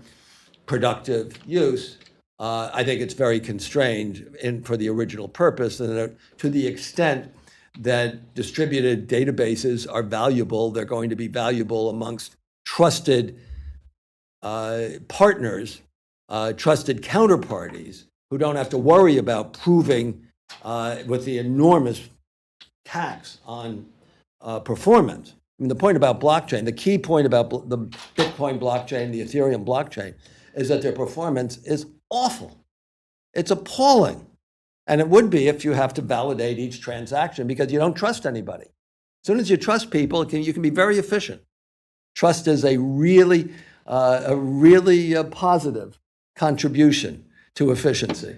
productive use. I think it's very constrained for the original purpose, and to the extent that distributed databases are valuable, they're going to be valuable amongst trusted partners, trusted counterparties who don't have to worry about proving with the enormous tax on performance. I mean, the point about blockchain, the key point about the Bitcoin blockchain, the Ethereum blockchain, is that their performance is awful. It's appalling. And it would be if you have to validate each transaction because you don't trust anybody. As soon as you trust people, you can be very efficient. Trust is a really positive contribution to efficiency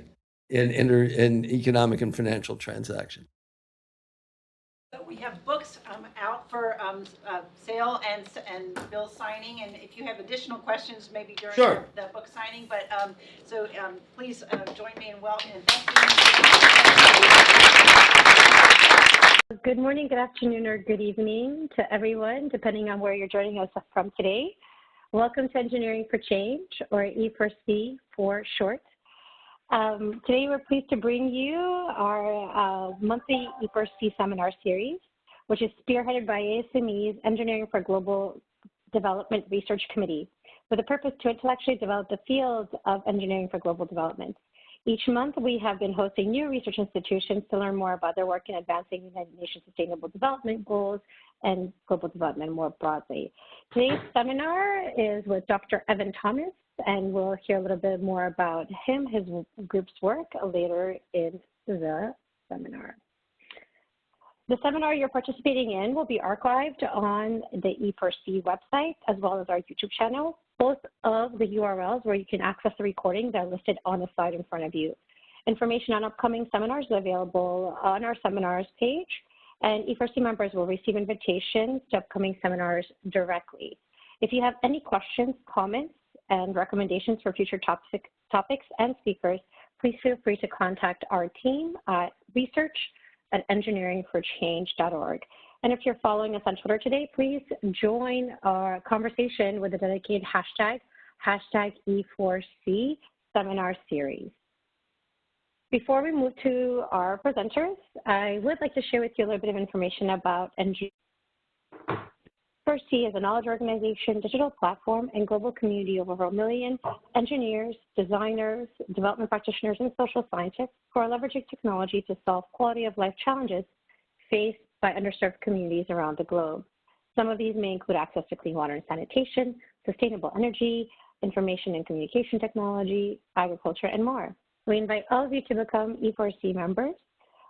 in economic and financial transactions. So we have books out for sale and bill signing, and if you have additional questions, maybe during Sure. the book signing. But please join me in welcoming. Good morning, good afternoon, or good evening to everyone, depending on where you're joining us from today. Welcome to Engineering for Change, or E4C for short. Today we're pleased to bring you our monthly E4C seminar series, which is spearheaded by ASME's Engineering for Global Development Research Committee, with a purpose to intellectually develop the field of engineering for global development. Each month, we have been hosting new research institutions to learn more about their work in advancing the United Nations Sustainable Development Goals and global development more broadly. Today's seminar is with Dr. Evan Thomas, and we'll hear a little bit more about him, his group's work, later in the seminar. The seminar you're participating in will be archived on the E4C website, as well as our YouTube channel. Both of the URLs where you can access the recordings are listed on the slide in front of you. Information on upcoming seminars is available on our seminars page, and E4C members will receive invitations to upcoming seminars directly. If you have any questions, comments, and recommendations for future topics and speakers, please feel free to contact our team at research@engineeringforchange.org. And if you're following us on Twitter today, please join our conversation with the dedicated hashtag E4C seminar series. Before we move to our presenters, I would like to share with you a little bit of information about E4C. E4C is a knowledge organization, digital platform, and global community of over 1 million engineers, designers, development practitioners, and social scientists who are leveraging technology to solve quality of life challenges faced by underserved communities around the globe. Some of these may include access to clean water and sanitation, sustainable energy, information and communication technology, agriculture, and more. We invite all of you to become E4C members.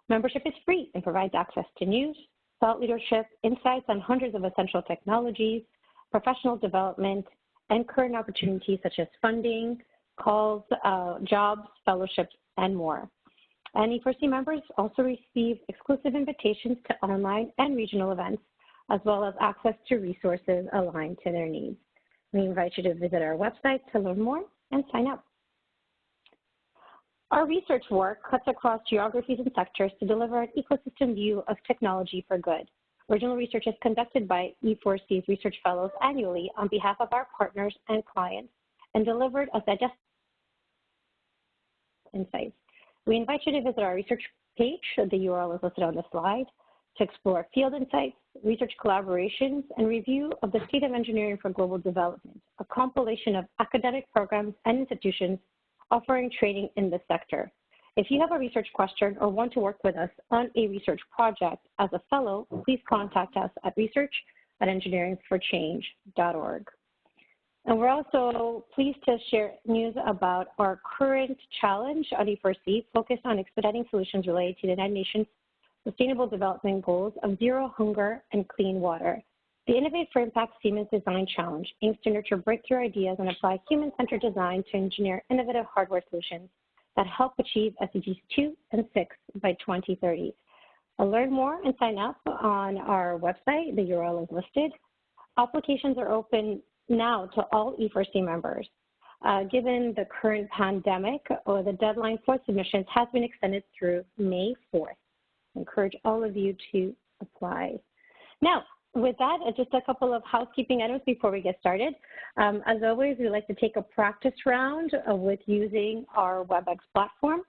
Membership is free and provides access to news, thought leadership, insights on hundreds of essential technologies, professional development, and current opportunities such as funding, calls, jobs, fellowships, and more. And E4C members also receive exclusive invitations to online and regional events, as well as access to resources aligned to their needs. We invite you to visit our website to learn more and sign up. Our research work cuts across geographies and sectors to deliver an ecosystem view of technology for good. Original research is conducted by E4C's research fellows annually on behalf of our partners and clients and delivered as digestible insights. We invite you to visit our research page, the URL is listed on the slide, to explore field insights, research collaborations, and review of the State of Engineering for Global Development, a compilation of academic programs and institutions offering training in this sector. If you have a research question or want to work with us on a research project as a fellow, please contact us at research@engineeringforchange.org. And we're also pleased to share news about our current challenge on E4C, focused on expediting solutions related to the United Nations Sustainable Development Goals of zero hunger and clean water. The Innovate for Impact Siemens Design Challenge aims to nurture breakthrough ideas and apply human-centered design to engineer innovative hardware solutions that help achieve SDGs 2 and 6 by 2030. Learn more and sign up on our website. The URL is listed. Applications are open now to all E4C members. Given the current pandemic, the deadline for submissions has been extended through May 4th. I encourage all of you to apply. Now, with that, just a couple of housekeeping items before we get started. As always, we like to take a practice round with using our WebEx platform.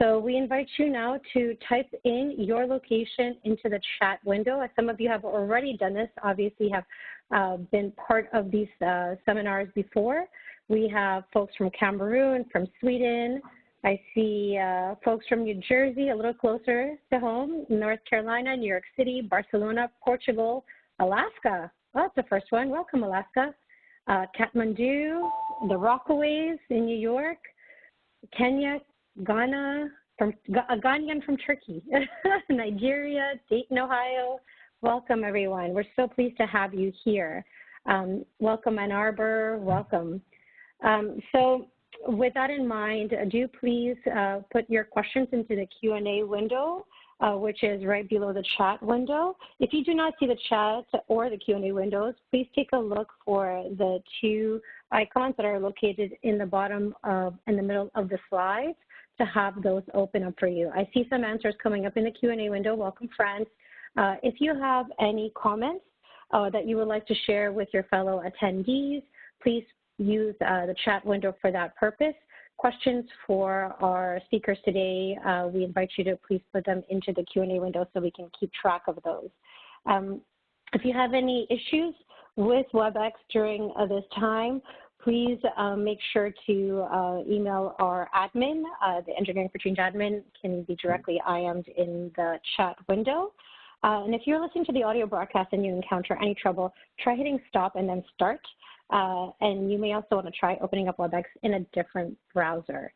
So we invite you now to type in your location into the chat window. As some of you have already done this, obviously have been part of these seminars before. We have folks from Cameroon, from Sweden. I see folks from New Jersey, a little closer to home, North Carolina, New York City, Barcelona, Portugal, Alaska. Well, that's the first one. Welcome, Alaska. Kathmandu, the Rockaways in New York, Kenya, Ghana, a Ghanaian from Turkey, Nigeria, Dayton, Ohio. Welcome, everyone. We're so pleased to have you here. Welcome, Ann Arbor. Welcome. So with that in mind, do please put your questions into the Q&A window, which is right below the chat window. If you do not see the chat or the Q&A windows, please take a look for the two icons that are located in the bottom in the middle of the slides to have those open up for you. I see some answers coming up in the Q&A window. Welcome, friends. If you have any comments that you would like to share with your fellow attendees, please use the chat window for that purpose. Questions for our speakers today, we invite you to please put them into the Q&A window so we can keep track of those. If you have any issues with WebEx during this time, please make sure to email our admin. The Engineering for Change admin can be directly IM'd in the chat window. And if you're listening to the audio broadcast and you encounter any trouble, try hitting stop and then start. And you may also want to try opening up WebEx in a different browser.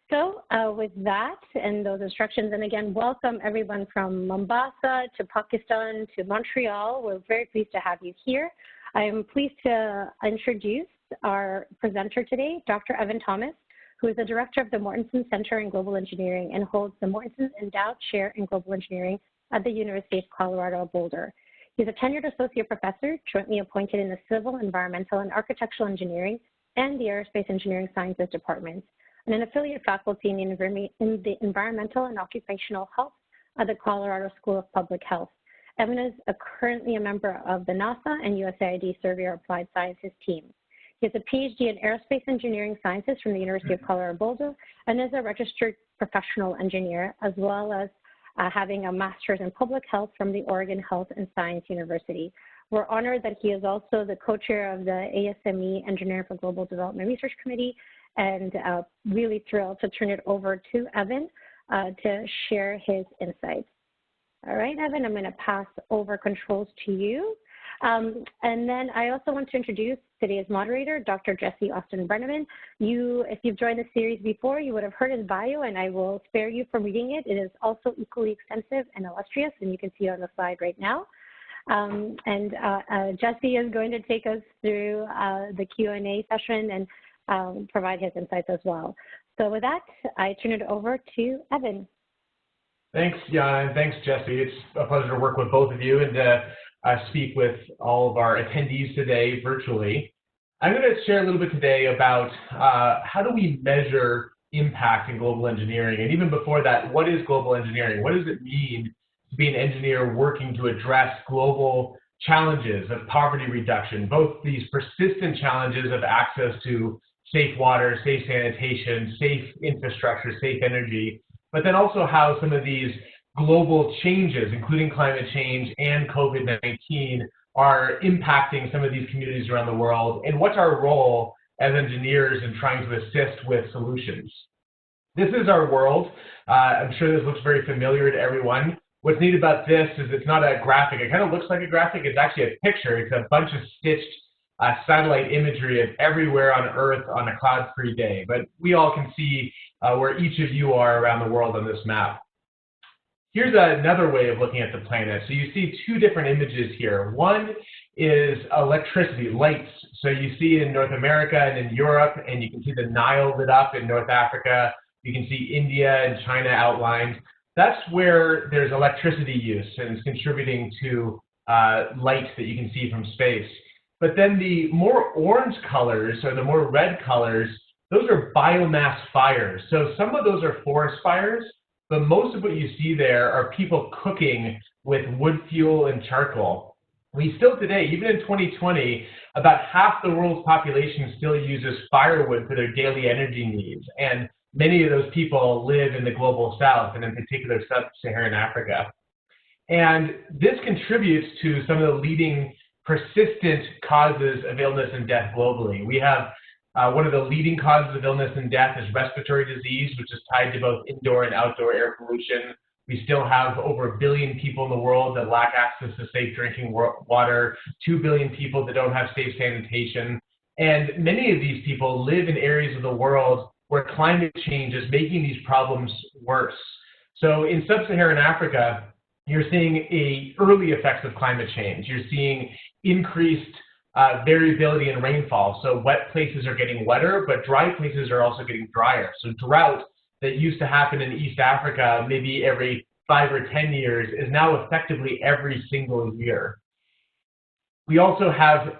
So with that and those instructions, and again, welcome everyone from Mombasa to Pakistan to Montreal. We're very pleased to have you here. I am pleased to introduce our presenter today, Dr. Evan Thomas, who is the director of the Mortenson Center in Global Engineering and holds the Mortenson Endowed Chair in Global Engineering at the University of Colorado Boulder. He's a tenured associate professor, jointly appointed in the Civil, Environmental, and Architectural Engineering and the Aerospace Engineering Sciences departments, and an affiliate faculty in the Environmental and Occupational Health at the Colorado School of Public Health. Evan is currently a member of the NASA and USAID Surveyor Applied Sciences team. He has a PhD in Aerospace Engineering Sciences from the University of Colorado Boulder and is a registered professional engineer, as well as having a master's in public health from the Oregon Health and Science University. We're honored that he is also the co-chair of the ASME Engineering for Global Development Research Committee, and really thrilled to turn it over to Evan to share his insights. All right, Evan, I'm going to pass over controls to you. And then I also want to introduce today's moderator, Dr. Jesse Austin Brenneman. If you've joined the series before, you would have heard his bio, and I will spare you from reading it. It is also equally extensive and illustrious, and you can see it on the slide right now. Jesse is going to take us through the Q&A session and provide his insights as well. So with that, I turn it over to Evan. Thanks, Yana, and thanks, Jesse. It's a pleasure to work with both of you and to speak with all of our attendees today virtually. I'm going to share a little bit today about how do we measure impact in global engineering, and even before that, what is global engineering? What does it mean to be an engineer working to address global challenges of poverty reduction, both these persistent challenges of access to safe water, safe sanitation, safe infrastructure, safe energy, but then also how some of these global changes, including climate change and COVID-19, are impacting some of these communities around the world, and what's our role as engineers in trying to assist with solutions. This is our world. I'm sure this looks very familiar to everyone. What's neat about this is it's not a graphic. It kind of looks like a graphic. It's actually a picture. It's a bunch of stitched satellite imagery of everywhere on Earth on a cloud-free day. But we all can see where each of you are around the world on this map. Here's another way of looking at the planet. So you see two different images here. One is electricity, lights. So you see in North America and in Europe, and you can see the Nile lit up in North Africa. You can see India and China outlined. that's where there's electricity use and it's contributing to light that you can see from space. But then the more orange colors or the more red colors, those are biomass fires. So some of those are forest fires, but most of what you see there are people cooking with wood fuel and charcoal. We still today, even in 2020, about half the world's population still uses firewood for their daily energy needs. And many of those people live in the global south, and in particular sub-Saharan Africa. And this contributes to some of the leading persistent causes of illness and death globally. We have one of the leading causes of illness and death is respiratory disease, which is tied to both indoor and outdoor air pollution. We still have over 1 billion people in the world that lack access to safe drinking water, 2 billion people that don't have safe sanitation. And many of these people live in areas of the world where climate change is making these problems worse. So in sub-Saharan Africa, you're seeing early effects of climate change. You're seeing increased variability in rainfall. So wet places are getting wetter, but dry places are also getting drier. So drought that used to happen in East Africa maybe every 5 or 10 years is now effectively every single year. We also have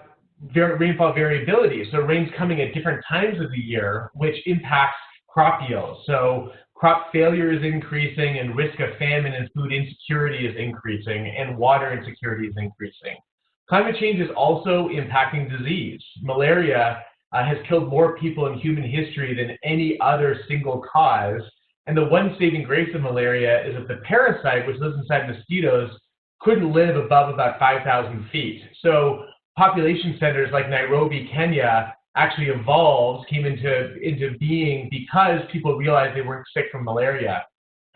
rainfall variability. So rain's coming at different times of the year, which impacts crop yields. So crop failure is increasing and risk of famine and food insecurity is increasing and water insecurity is increasing. Climate change is also impacting disease. Malaria has killed more people in human history than any other single cause. And the one saving grace of malaria is that the parasite, which lives inside mosquitoes, couldn't live above about 5,000 feet. So population centers like Nairobi, Kenya, actually evolved, came into being because people realized they weren't sick from malaria.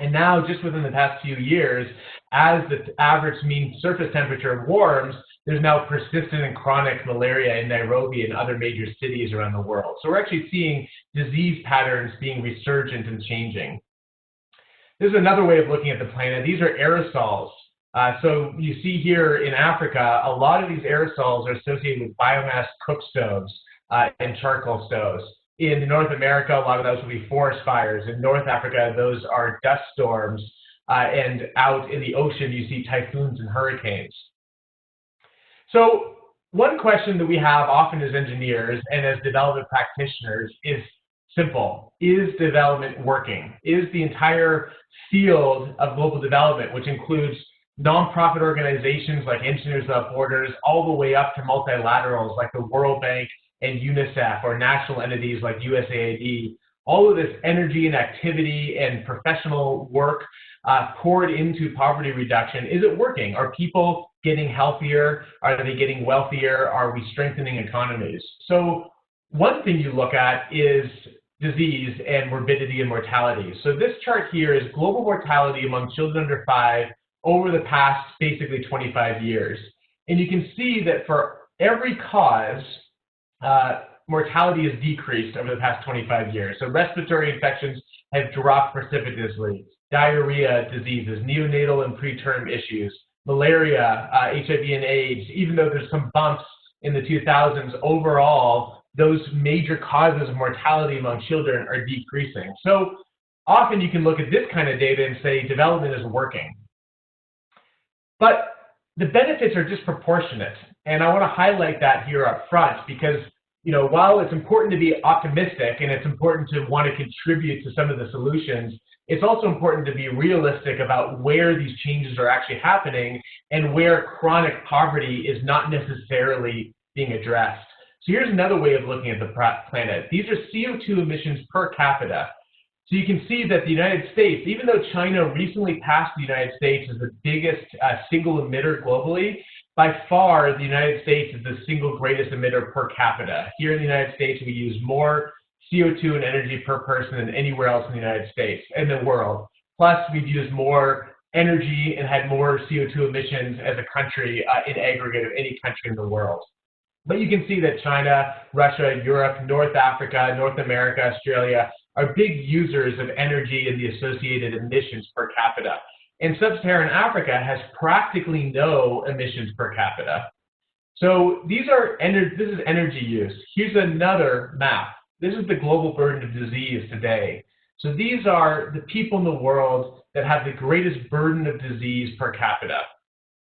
And now, just within the past few years, as the average mean surface temperature warms, there's now persistent and chronic malaria in Nairobi and other major cities around the world. So we're actually seeing disease patterns being resurgent and changing. This is another way of looking at the planet. These are aerosols. So you see here in Africa, a lot of these aerosols are associated with biomass cook stoves and charcoal stoves. In North America, a lot of those will be forest fires. In North Africa, those are dust storms. And out in the ocean, you see typhoons and hurricanes. So one question that we have often as engineers and as development practitioners is simple. Is development working? Is the entire field of global development, which includes nonprofit organizations like Engineers Without Borders, all the way up to multilaterals like the World Bank and UNICEF, or national entities like USAID, all of this energy and activity and professional work poured into poverty reduction, is it working? Are people getting healthier? Are they getting wealthier? Are we strengthening economies? So one thing you look at is disease and morbidity and mortality. So this chart here is global mortality among children under 5 over the past basically 25 years. And you can see that for every cause, mortality has decreased over the past 25 years. So respiratory infections have dropped precipitously, diarrhea diseases, neonatal and preterm issues, malaria, HIV and AIDS. Even though there's some bumps in the 2000s, overall, those major causes of mortality among children are decreasing. So often you can look at this kind of data and say development is working. But the benefits are disproportionate. And I want to highlight that here up front because, you know, while it's important to be optimistic and it's important to want to contribute to some of the solutions, it's also important to be realistic about where these changes are actually happening and where chronic poverty is not necessarily being addressed. So here's another way of looking at the planet. These are CO2 emissions per capita. So you can see that the United States, even though China recently passed the United States as the biggest single emitter globally, by far the United States is the single greatest emitter per capita. Here in the United States, we use more CO2 and energy per person than anywhere else in the United States, in the world. Plus, we've used more energy and had more CO2 emissions as a country in aggregate of any country in the world. But you can see that China, Russia, Europe, North Africa, North America, Australia are big users of energy and the associated emissions per capita. And sub-Saharan Africa has practically no emissions per capita. So this is energy use. Here's another map. This is the global burden of disease today. So these are the people in the world that have the greatest burden of disease per capita.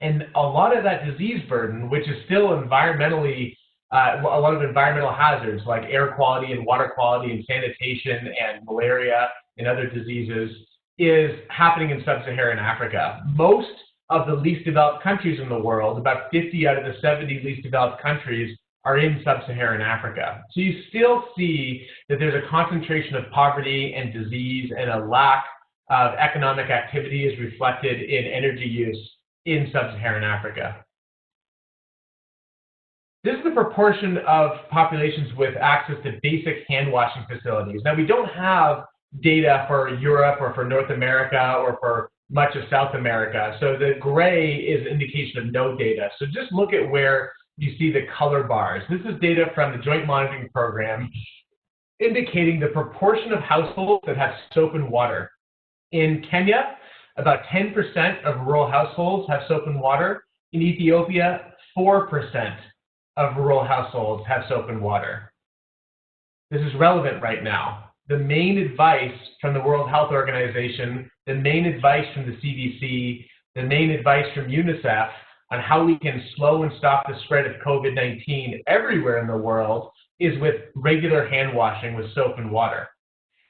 And a lot of that disease burden, which is still environmentally, a lot of environmental hazards like air quality and water quality and sanitation and malaria and other diseases, is happening in sub-Saharan Africa. Most of the least developed countries in the world, about 50 out of the 70 least developed countries, are in sub-Saharan Africa. So you still see that there's a concentration of poverty and disease, and a lack of economic activity is reflected in energy use in sub-Saharan Africa. This is the proportion of populations with access to basic hand washing facilities. Now, we don't have data for Europe or for North America or for much of South America. So the gray is an indication of no data. So just look at where you see the color bars. This is data from the Joint Monitoring Program indicating the proportion of households that have soap and water. In Kenya, about 10% of rural households have soap and water. In Ethiopia, 4% of rural households have soap and water. This is relevant right now. The main advice from the World Health Organization, the main advice from the CDC, the main advice from UNICEF on how we can slow and stop the spread of COVID-19 everywhere in the world is with regular hand washing with soap and water.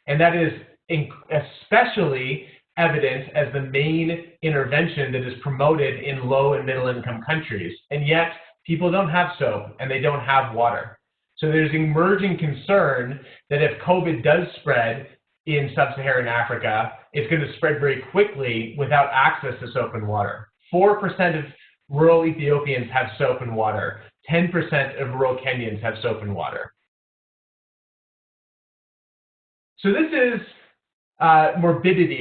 And that is especially evident as the main intervention that is promoted in low and middle income countries. And yet people don't have soap and they don't have water. So there's emerging concern that if COVID does spread in sub-Saharan Africa, it's going to spread very quickly without access to soap and water. 4% of rural Ethiopians have soap and water. 10% of rural Kenyans have soap and water. So this is morbidity,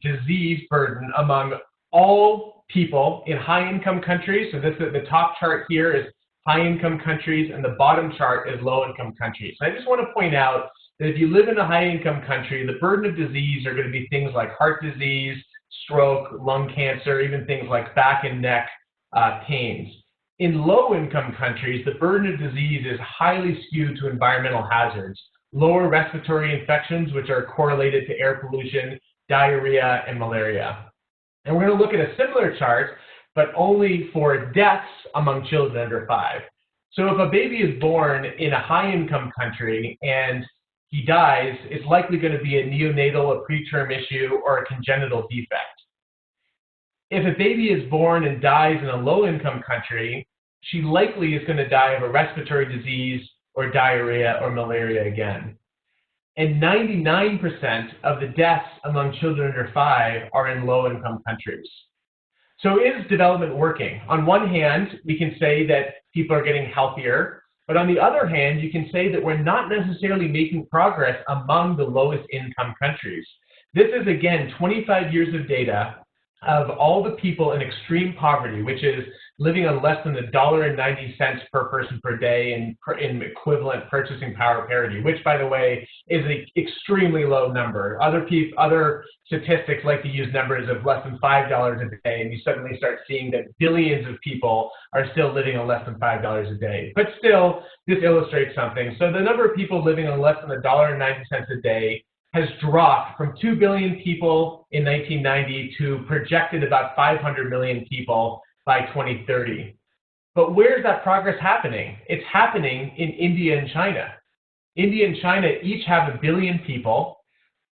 disease burden among all people in high-income countries. So this is the top chart here is high-income countries, and the bottom chart is low-income countries. And I just want to point out that if you live in a high-income country, the burden of disease are going to be things like heart disease, stroke, lung cancer, even things like back and neck pains. In low-income countries, the burden of disease is highly skewed to environmental hazards, lower respiratory infections, which are correlated to air pollution, diarrhea, and malaria. And we're going to look at a similar chart, but only for deaths among children under 5. So if a baby is born in a high-income country and he dies, it's likely going to be a neonatal, a preterm issue, or a congenital defect. If a baby is born and dies in a low-income country, she likely is going to die of a respiratory disease or diarrhea or malaria again. And 99% of the deaths among children under 5 are in low-income countries. So is development working? On one hand, we can say that people are getting healthier, but on the other hand, you can say that we're not necessarily making progress among the lowest income countries. This is, again, 25 years of data of all the people in extreme poverty, which is living on less than $1.90 per person per day in equivalent purchasing power parity, which, by the way, is an extremely low number. Other statistics like to use numbers of less than $5 a day, and you suddenly start seeing that billions of people are still living on less than $5 a day. But still, this illustrates something. So the number of people living on less than $1.90 a day has dropped from 2 billion people in 1990 to projected about 500 million people by 2030. But where's that progress happening? It's happening in India and China. India and China each have 1 billion people.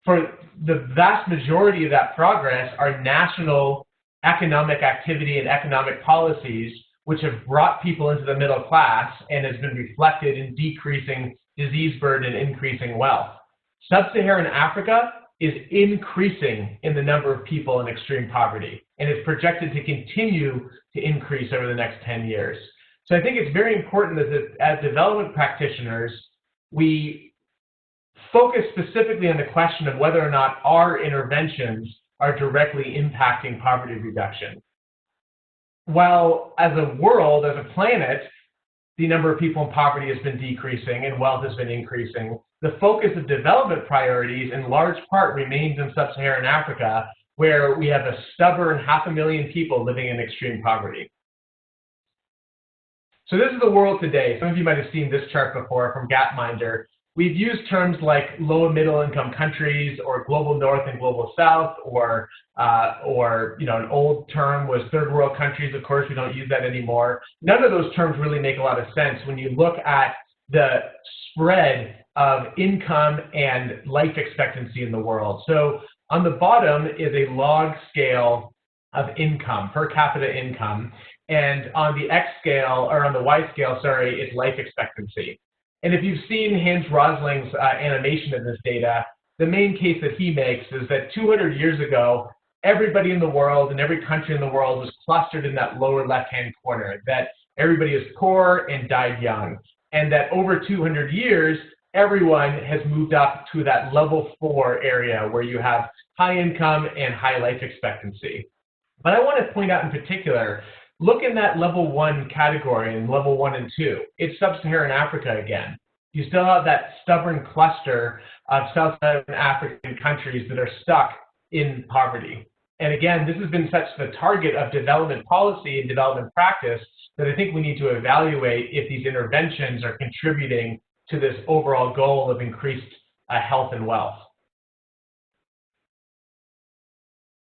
For the vast majority of that progress are national economic activity and economic policies which have brought people into the middle class and has been reflected in decreasing disease burden and increasing wealth. Sub-Saharan Africa is increasing in the number of people in extreme poverty, and is projected to continue to increase over the next 10 years. So I think it's very important that as development practitioners, we focus specifically on the question of whether or not our interventions are directly impacting poverty reduction. While as a world, as a planet, the number of people in poverty has been decreasing and wealth has been increasing, the focus of development priorities in large part remains in sub-Saharan Africa, where we have a stubborn 500,000 people living in extreme poverty. So this is the world today. Some of you might have seen this chart before from Gapminder. we've used terms like low and middle income countries or global north and global south, or an old term was third world countries. Of course, we don't use that anymore. None of those terms really make a lot of sense when you look at the spread of income and life expectancy in the world. So on the bottom is a log scale of income, per capita income, and on the X scale, or on the Y scale, sorry, is life expectancy. And if you've seen Hans Rosling's animation of this data, the main case that he makes is that 200 years ago, everybody in the world and every country in the world was clustered in that lower left-hand corner, that everybody is poor and died young, and that over 200 years, everyone has moved up to that level 4 area where you have high income and high life expectancy. But I want to point out in particular, look in that level 1 category, in level 1 and 2. It's sub-Saharan Africa again. You still have that stubborn cluster of Sub-Saharan African countries that are stuck in poverty. And again, this has been such the target of development policy and development practice that I think we need to evaluate if these interventions are contributing to this overall goal of increased health and wealth.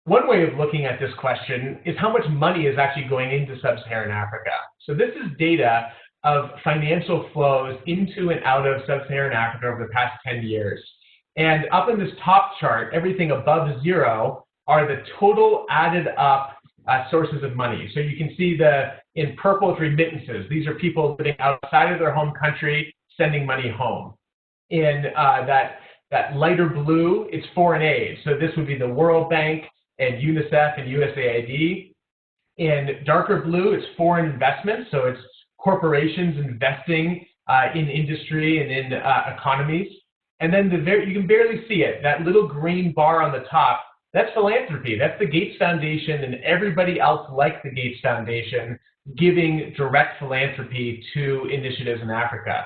One way of looking at this question is how much money is actually going into Sub-Saharan Africa. So this is data of financial flows into and out of Sub-Saharan Africa over the past 10 years. And up in this top chart, everything above 0 are the total added up sources of money. So you can see in purple, it's remittances. These are people living outside of their home country, sending money home. In that lighter blue, it's foreign aid. So this would be the World Bank and UNICEF and USAID. In darker blue, it's foreign investment. So it's corporations investing in industry and in economies. And then you can barely see it. That little green bar on the top, that's philanthropy. That's the Gates Foundation and everybody else like the Gates Foundation giving direct philanthropy to initiatives in Africa.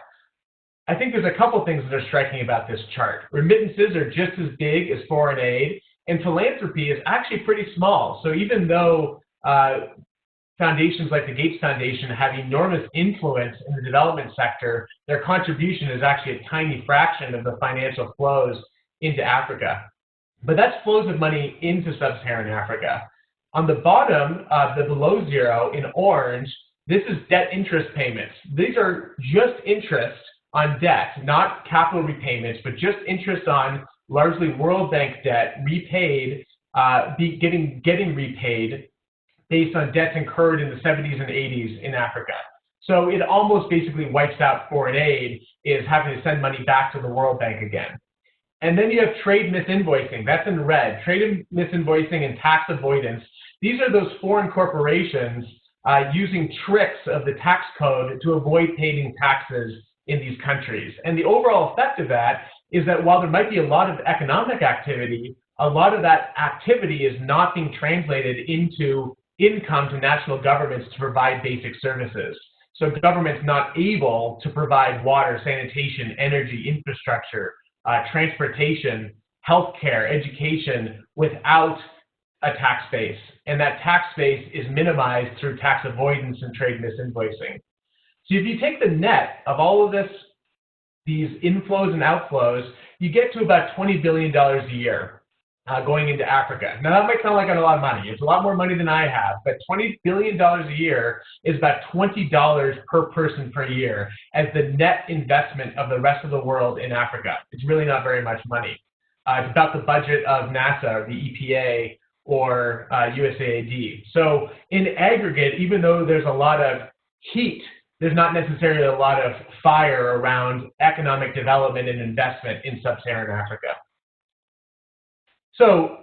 I think there's a couple things that are striking about this chart. Remittances are just as big as foreign aid, and philanthropy is actually pretty small. So even though foundations like the Gates Foundation have enormous influence in the development sector, their contribution is actually a tiny fraction of the financial flows into Africa. But that's flows of money into Sub-Saharan Africa. On the bottom, the below 0 in orange, this is debt interest payments. These are just interest on debt, not capital repayments, but just interest on largely World Bank debt repaid, getting repaid based on debts incurred in the 70s and 80s in Africa. So it almost basically wipes out foreign aid, is having to send money back to the World Bank again. And then you have trade misinvoicing, that's in red. Trade misinvoicing and tax avoidance. These are those foreign corporations using tricks of the tax code to avoid paying taxes in these countries. And the overall effect of that is that while there might be a lot of economic activity, a lot of that activity is not being translated into income to national governments to provide basic services. So governments not able to provide water, sanitation, energy, infrastructure, transportation, healthcare, education without a tax base. And that tax base is minimized through tax avoidance and trade misinvoicing. So if you take the net of all of these inflows and outflows, you get to about $20 billion a year going into Africa. Now that might sound like a lot of money. It's a lot more money than I have, but $20 billion a year is about $20 per person per year as the net investment of the rest of the world in Africa. It's really not very much money. It's about the budget of NASA or the EPA or USAID. So in aggregate, even though there's a lot of heat, there's not necessarily a lot of fire around economic development and investment in Sub-Saharan Africa. So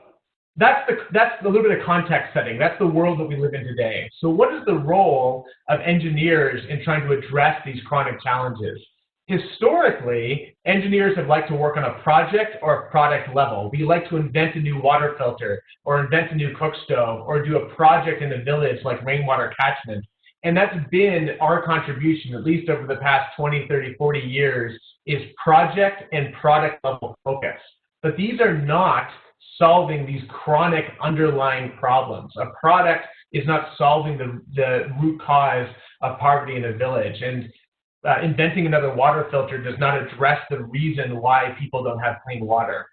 that's a little bit of context setting. That's the world that we live in today. So what is the role of engineers in trying to address these chronic challenges? Historically, engineers have liked to work on a project or a product level. We like to invent a new water filter or invent a new cook stove or do a project in a village like rainwater catchment. And that's been our contribution, at least over the past 20, 30, 40 years, is project and product level focus. But these are not solving these chronic underlying problems. A product is not solving the root cause of poverty in a village. And inventing another water filter does not address the reason why people don't have clean water.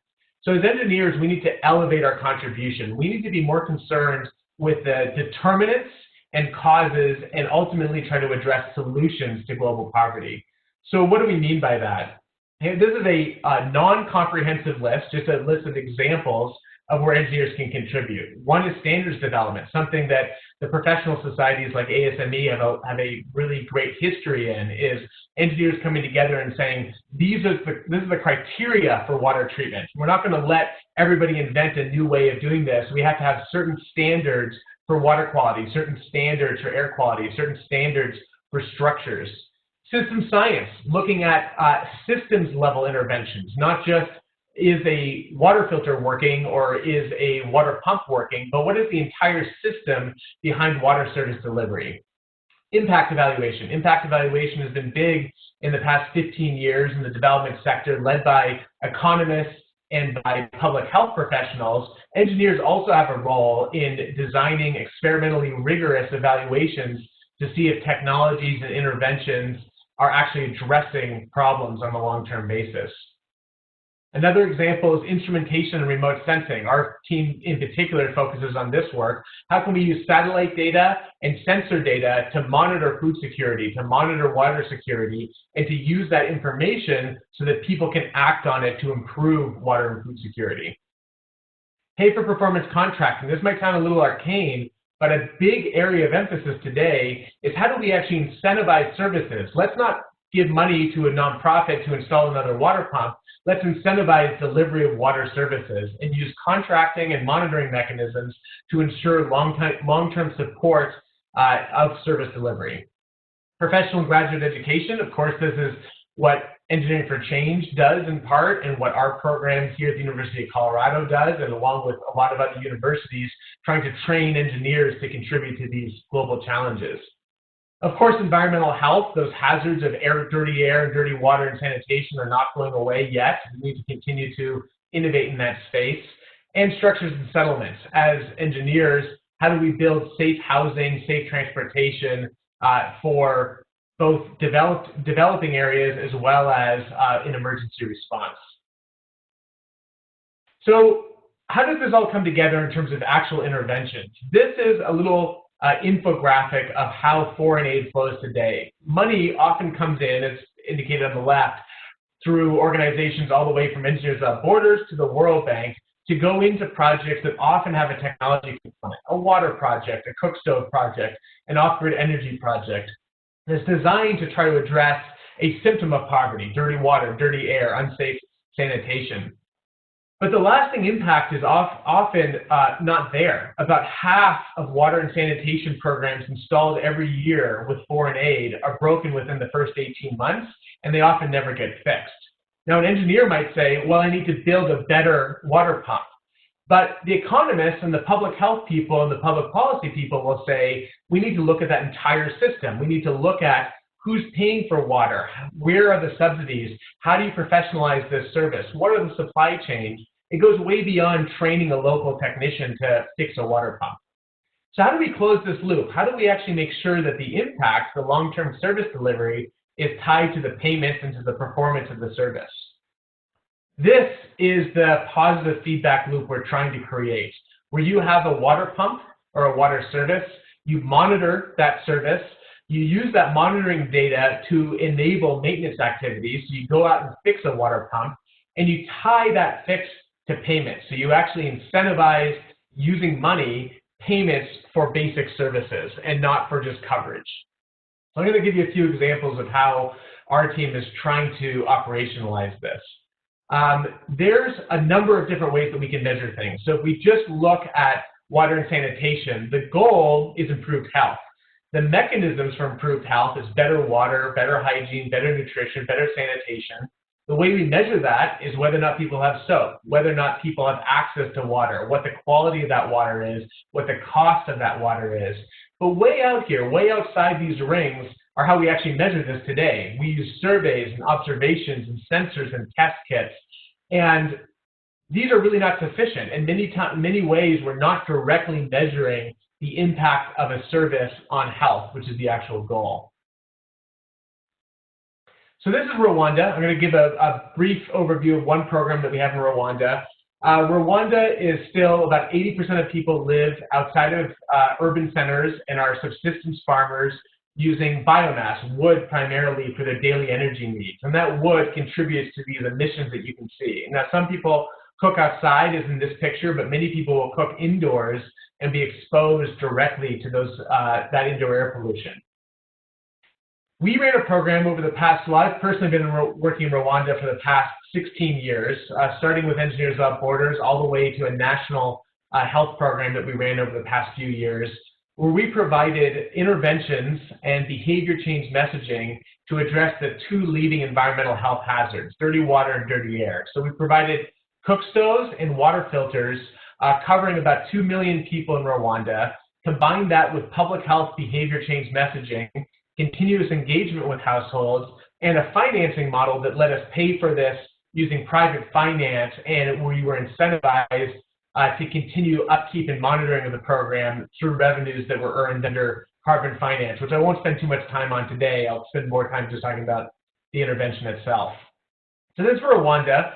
So as engineers, we need to elevate our contribution. We need to be more concerned with the determinants and causes and ultimately try to address solutions to global poverty. So what do we mean by that? Hey, this is a non-comprehensive list, just a list of examples of where engineers can contribute. One is standards development, something that the professional societies like ASME have a really great history in, is engineers coming together and saying, this is the criteria for water treatment. We're not going to let everybody invent a new way of doing this. We have to have certain standards for water quality, certain standards for air quality, certain standards for structures. System science, looking at systems level interventions, not just is a water filter working or is a water pump working, but what is the entire system behind water service delivery? Impact evaluation. Impact evaluation has been big in the past 15 years in the development sector, led by economists and by public health professionals. Engineers also have a role in designing experimentally rigorous evaluations to see if technologies and interventions are actually addressing problems on a long-term basis. Another example is instrumentation and remote sensing. Our team in particular focuses on this work. How can we use satellite data and sensor data to monitor food security, to monitor water security, and to use that information so that people can act on it to improve water and food security? Pay for performance contracting. This might sound a little arcane, but a big area of emphasis today is how do we actually incentivize services? Let's not give money to a nonprofit to install another water pump. Let's incentivize delivery of water services and use contracting and monitoring mechanisms to ensure long-term support of service delivery. Professional and graduate education, of course, this is what Engineering for Change does in part, and what our program here at the University of Colorado does, and along with a lot of other universities, trying to train engineers to contribute to these global challenges. Of course, environmental health, those hazards of dirty air and dirty water and sanitation are not going away yet. We need to continue to innovate in that space. And structures and settlements. As engineers, how do we build safe housing, safe transportation for both developing areas as well as in emergency response? So how does this all come together in terms of actual interventions? This is a little infographic of how foreign aid flows today. Money often comes in, as indicated on the left, through organizations all the way from Engineers Without Borders to the World Bank to go into projects that often have a technology component, a water project, a cook stove project, an off-grid energy project that's designed to try to address a symptom of poverty: dirty water, dirty air, unsafe sanitation. But the lasting impact is often not there. About half of water and sanitation programs installed every year with foreign aid are broken within the first 18 months, and they often never get fixed. Now, an engineer might say, well, I need to build a better water pump. But the economists and the public health people and the public policy people will say, we need to look at that entire system. We need to look at who's paying for water, where are the subsidies, how do you professionalize this service, what are the supply chains? It goes way beyond training a local technician to fix a water pump. So how do we close this loop? How do we actually make sure that the impact, the long-term service delivery, is tied to the payments and to the performance of the service? This is the positive feedback loop we're trying to create, where you have a water pump or a water service, you monitor that service, you use that monitoring data to enable maintenance activities. So you go out and fix a water pump, and you tie that fix to payments. So you actually incentivize using money, payments for basic services and not for just coverage. So I'm going to give you a few examples of how our team is trying to operationalize this. There's a number of different ways that we can measure things. So if we just look at water and sanitation, the goal is improved health. The mechanisms for improved health is better water, better hygiene, better nutrition, better sanitation. The way we measure that is whether or not people have soap, whether or not people have access to water, what the quality of that water is, what the cost of that water is. But way out here, way outside these rings, are how we actually measure this today. We use surveys and observations and sensors and test kits. And these are really not sufficient. In many ways, we're not directly measuring the impact of a service on health, which is the actual goal. So this is Rwanda. I'm going to give a brief overview of one program that we have in Rwanda. Rwanda is still about 80% of people live outside of urban centers and are subsistence farmers using biomass, wood primarily, for their daily energy needs. And that wood contributes to these emissions that you can see. Now, some people cook outside, as in this picture, but many people will cook indoors and be exposed directly to that indoor air pollution. We ran a program over the past, well, I've personally been working in Rwanda for the past 16 years, starting with Engineers Without Borders all the way to a national health program that we ran over the past few years, where we provided interventions and behavior change messaging to address the two leading environmental health hazards, dirty water and dirty air. So we provided cook stoves and water filters covering about 2 million people in Rwanda, combined that with public health behavior change messaging, continuous engagement with households, and a financing model that let us pay for this using private finance, and we were incentivized to continue upkeep and monitoring of the program through revenues that were earned under carbon finance, which I won't spend too much time on today. I'll spend more time just talking about the intervention itself. So this is Rwanda.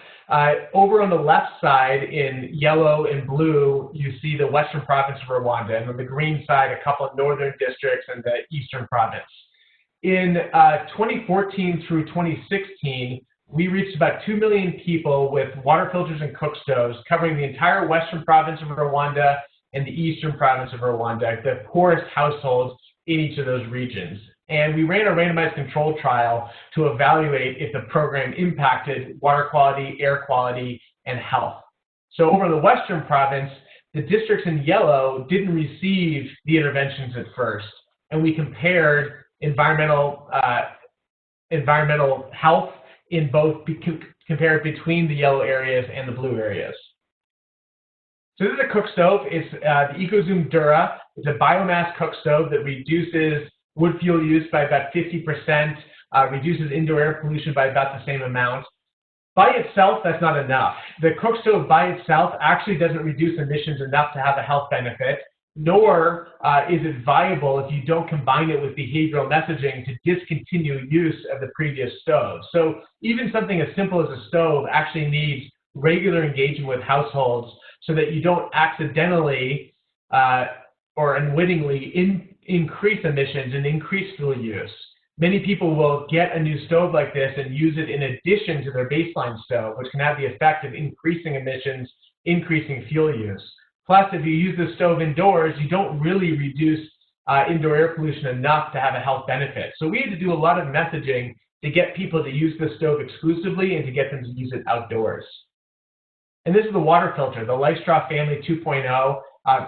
Over on the left side in yellow and blue, you see the western province of Rwanda, and on the green side, a couple of northern districts and the eastern province. In 2014 through 2016, we reached about 2 million people with water filters and cook stoves, covering the entire western province of Rwanda and the eastern province of Rwanda, the poorest households in each of those regions. And we ran a randomized control trial to evaluate if the program impacted water quality, air quality, and health. So over in the western province, the districts in yellow didn't receive the interventions at first, and we compared environmental health in both, compared between the yellow areas and the blue areas. So this is a cook stove. It's the EcoZoom Dura. It's a biomass cook stove that reduces wood fuel use by about 50%, reduces indoor air pollution by about the same amount. By itself, that's not enough. The cook stove by itself actually doesn't reduce emissions enough to have a health benefit, nor is it viable if you don't combine it with behavioral messaging to discontinue use of the previous stove. So even something as simple as a stove actually needs regular engagement with households so that you don't accidentally or unwittingly increase emissions and increase fuel use. Many people will get a new stove like this and use it in addition to their baseline stove, which can have the effect of increasing emissions, increasing fuel use. Plus, if you use the stove indoors, you don't really reduce indoor air pollution enough to have a health benefit. So we had to do a lot of messaging to get people to use the stove exclusively and to get them to use it outdoors. And this is the water filter, the LifeStraw Family 2.0.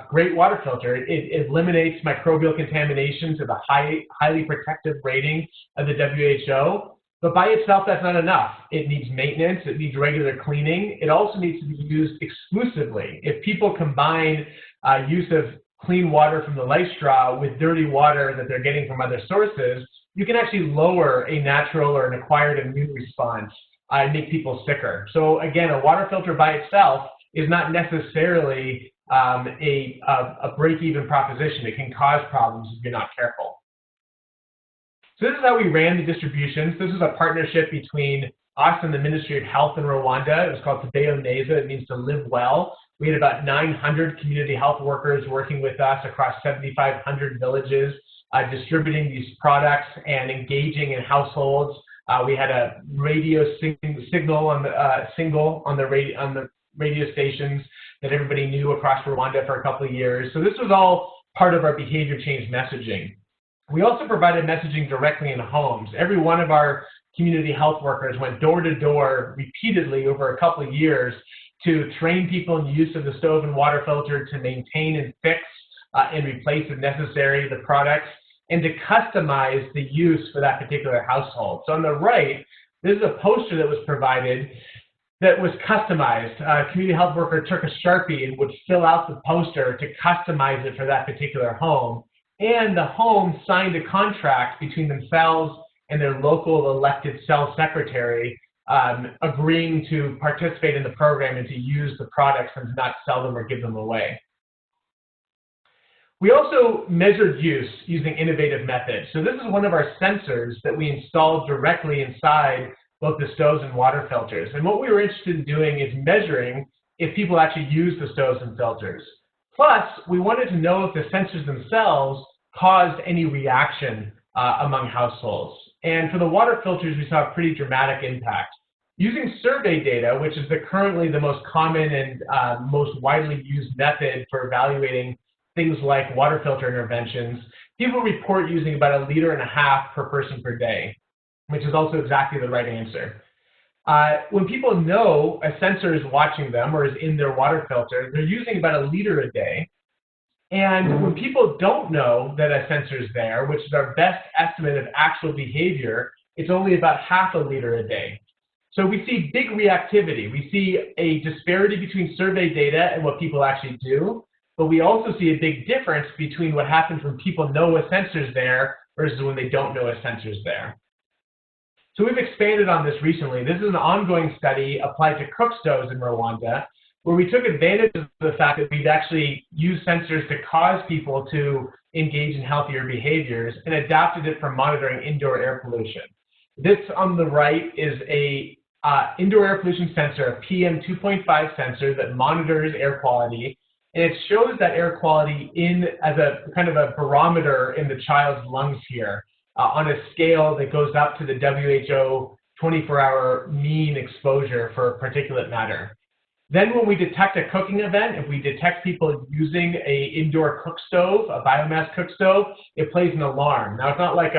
Great water filter. It eliminates microbial contamination to the highly protective rating of the WHO. But by itself, that's not enough. It needs maintenance. It needs regular cleaning. It also needs to be used exclusively. If people combine use of clean water from the LifeStraw with dirty water that they're getting from other sources, you can actually lower a natural or an acquired immune response and make people sicker. So again, a water filter by itself is not necessarily a break-even proposition. It can cause problems if you're not careful. So this is how we ran the distributions. This is a partnership between us and the Ministry of Health in Rwanda. It was called Tebeo Neza. It means to live well. We had about 900 community health workers working with us across 7,500 villages, distributing these products and engaging in households. We had a radio signal on the radio stations that everybody knew across Rwanda for a couple of years. So this was all part of our behavior change messaging. We also provided messaging directly in homes. Every one of our community health workers went door to door repeatedly over a couple of years to train people in the use of the stove and water filter, to maintain and fix and replace if necessary the products, and to customize the use for that particular household. So on the right, this is a poster that was provided that was customized. A community health worker took a Sharpie and would fill out the poster to customize it for that particular home. And the home signed a contract between themselves and their local elected cell secretary, agreeing to participate in the program and to use the products and to not sell them or give them away. We also measured use using innovative methods. So this is one of our sensors that we installed directly inside both the stoves and water filters. And what we were interested in doing is measuring if people actually use the stoves and filters. Plus, we wanted to know if the sensors themselves caused any reaction among households. And for the water filters, we saw a pretty dramatic impact. Using survey data, which is currently the most common and most widely used method for evaluating things like water filter interventions, people report using about 1.5 liters per person per day, which is also exactly the right answer. When people know a sensor is watching them or is in their water filter, they're using about 1 liter a day. And when people don't know that a sensor is there, which is our best estimate of actual behavior, it's only about 0.5 liter a day. So we see big reactivity. We see a disparity between survey data and what people actually do, but we also see a big difference between what happens when people know a sensor's there versus when they don't know a sensor's there. So we've expanded on this recently. This is an ongoing study applied to cook stoves in Rwanda, where we took advantage of the fact that we'd actually used sensors to cause people to engage in healthier behaviors and adapted it for monitoring indoor air pollution. This on the right is a indoor air pollution sensor, a PM2.5 sensor that monitors air quality, and it shows that air quality as a kind of a barometer in the child's lungs here on a scale that goes up to the WHO 24-hour mean exposure for particulate matter. Then when we detect a cooking event, if we detect people using an indoor cook stove, a biomass cook stove, it plays an alarm. Now it's not like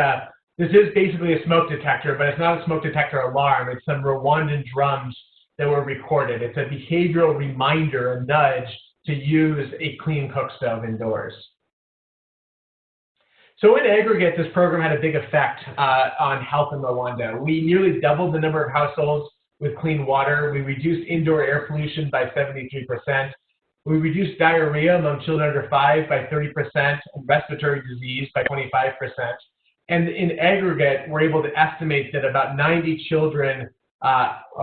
this is basically a smoke detector, but it's not a smoke detector alarm. It's some Rwandan drums that were recorded. It's a behavioral reminder, a nudge to use a clean cook stove indoors. So in aggregate, this program had a big effect on health in Rwanda. We nearly doubled the number of households with clean water. We reduced indoor air pollution by 73%. We reduced diarrhea among children under 5 by 30% and respiratory disease by 25%. And in aggregate, we're able to estimate that about 90 children,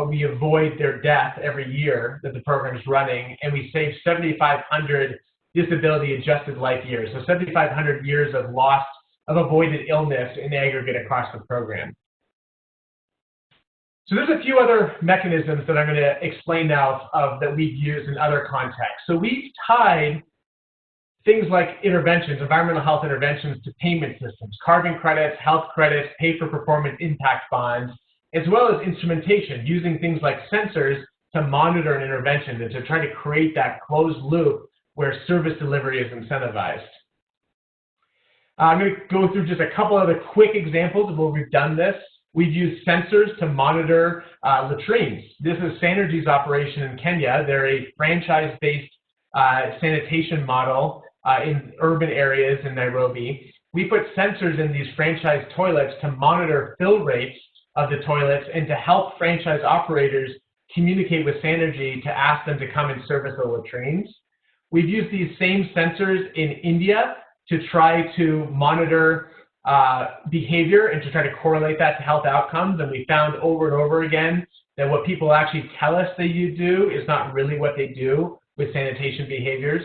we avoid their death every year that the program is running, and we save 7,500 disability-adjusted life years. So 7,500 years of avoided illness in aggregate across the program. So there's a few other mechanisms that I'm going to explain now that we've used in other contexts. So we've tied things like interventions, environmental health interventions, to payment systems, carbon credits, health credits, pay-for-performance impact bonds, as well as instrumentation, using things like sensors to monitor an intervention and to try to create that closed loop where service delivery is incentivized. I'm going to go through just a couple other quick examples of where we've done this. We've used sensors to monitor latrines. This is Sanergy's operation in Kenya. They're a franchise-based sanitation model in urban areas in Nairobi. We put sensors in these franchise toilets to monitor fill rates of the toilets and to help franchise operators communicate with Sanergy to ask them to come and service the latrines. We've used these same sensors in India to try to monitor behavior and to try to correlate that to health outcomes. And we found over and over again that what people actually tell us they do is not really what they do with sanitation behaviors.